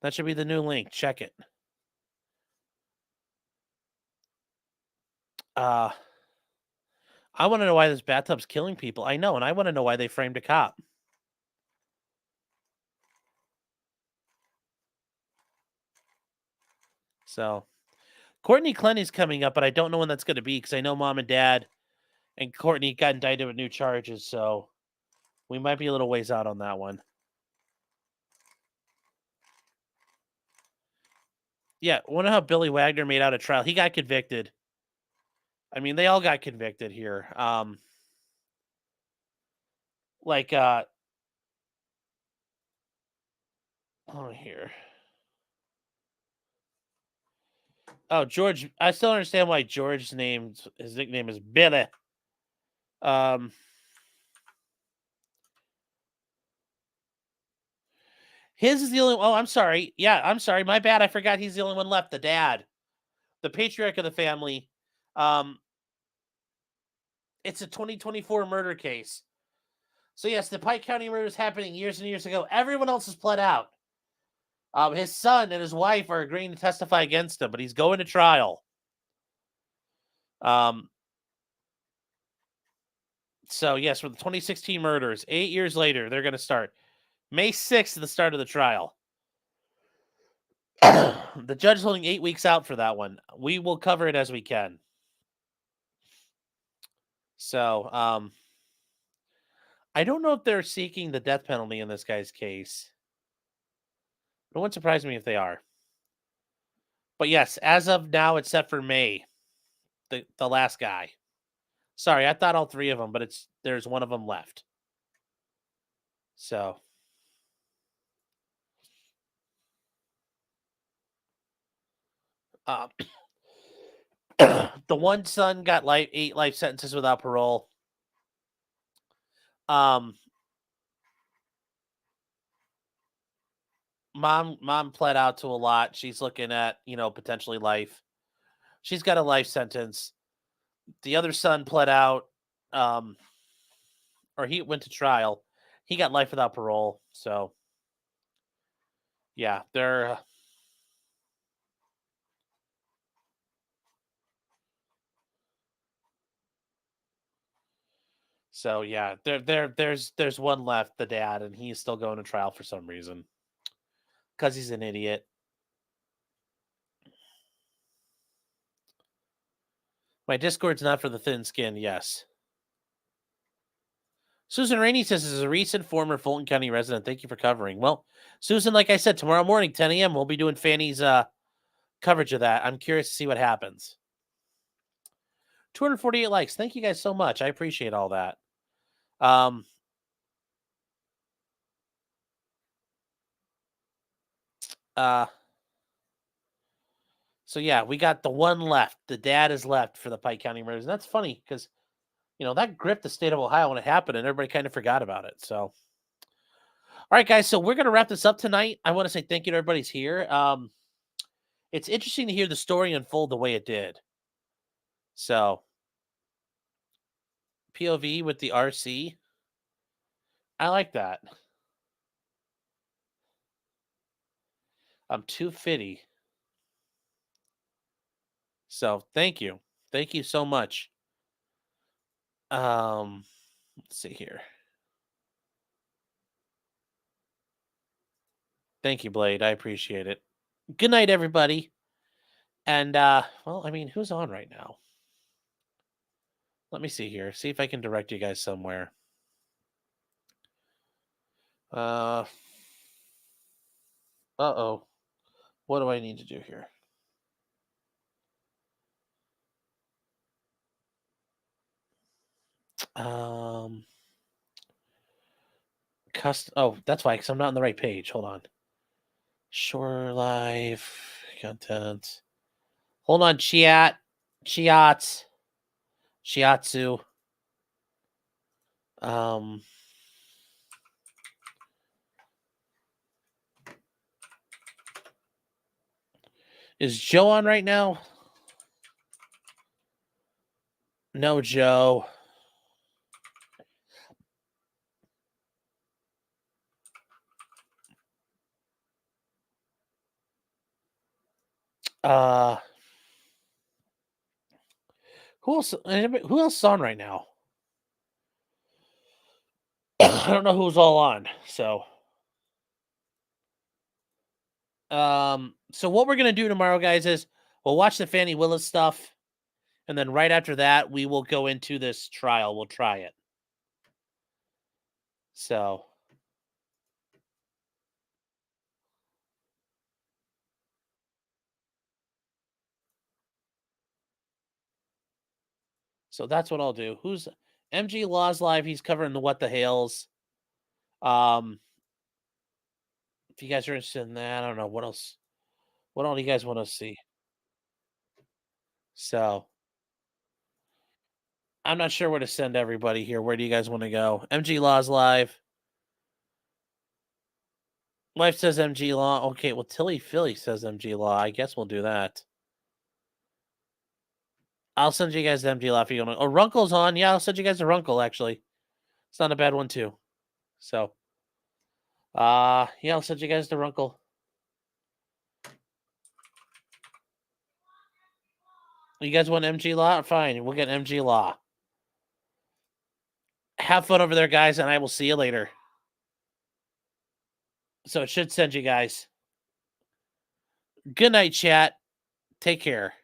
That should be the new link. Check it. I want to know why this bathtub's killing people. I know, and I want to know why they framed a cop. So Courtney Clenny's coming up, but I don't know when that's going to be because I know mom and dad and Courtney got indicted with new charges, so we might be a little ways out on that one. Yeah, wonder how Billy Wagner made out a trial. He got convicted. I mean, they all got convicted here. Here. Oh, George. I still understand why George's his nickname is Billy. His is the only. Oh, I'm sorry. Yeah, I'm sorry. My bad. I forgot he's the only one left. The dad, the patriarch of the family. It's a 2024 murder case. So yes, the Pike County murder is happening years and years ago. Everyone else has pled out. His son and his wife are agreeing to testify against him, but he's going to trial. So yes, for the 2016 murders, 8 years later, they're going to start. May 6th is the start of the trial. The judge is holding 8 weeks out for that one. We will cover it as we can. So, I don't know if they're seeking the death penalty in this guy's case. It wouldn't surprise me if they are. But yes, as of now, it's set for May. The last guy. Sorry, I thought all three of them, but there's one of them left. So. The one son got 8 life sentences without parole. Mom pled out to a lot. She's looking at, potentially life. She's got a life sentence. The other son pled out, or he went to trial. He got life without parole. So, yeah, they're. So yeah, there's one left, the dad, and he's still going to trial for some reason. Because he's an idiot. My Discord's not for the thin skin, yes. Susan Rainey says, is a recent former Fulton County resident. Thank you for covering. Well, Susan, like I said, tomorrow morning, 10 a.m., we'll be doing Fanny's coverage of that. I'm curious to see what happens. 248 likes. Thank you guys so much. I appreciate all that. So yeah, we got the one left. The dad is left for the Pike County murders. And that's funny because that gripped the state of Ohio when it happened, and everybody kind of forgot about it. So, all right, guys. So we're gonna wrap this up tonight. I want to say thank you to everybody's here. It's interesting to hear the story unfold the way it did. So, POV with the RC. I like that. I'm too fitty. So thank you. Thank you so much. Let's see here. Thank you, Blade. I appreciate it. Good night, everybody. And well, I mean, who's on right now? Let me see here. See if I can direct you guys somewhere. Uh-oh. What do I need to do here? Oh, that's why, because I'm not on the right page. Hold on. Shore Life content. Hold on, Chiatsu. Is Joe on right now? No, Joe. Who else is on right now? I don't know who's all on. So what we're gonna do tomorrow, guys, is we'll watch the Fani Willis stuff, and then right after that, we will go into this trial. We'll try it. So that's what I'll do. Who's MG Laws Live? He's covering the What the Hails. If you guys are interested in that, I don't know what else. What all do you guys want to see? So I'm not sure where to send everybody here. Where do you guys want to go? MG Laws Live. Life says MG Law. Okay, well, Tilly Philly says MG Law. I guess we'll do that. I'll send you guys to MG Law if you want to. Oh, Runkle's on. Yeah, I'll send you guys to Runkle, actually. It's not a bad one, too. So, yeah, I'll send you guys to Runkle. You guys want MG Law? Fine, we'll get MG Law. Have fun over there, guys, and I will see you later. So it should send you guys. Good night, chat. Take care.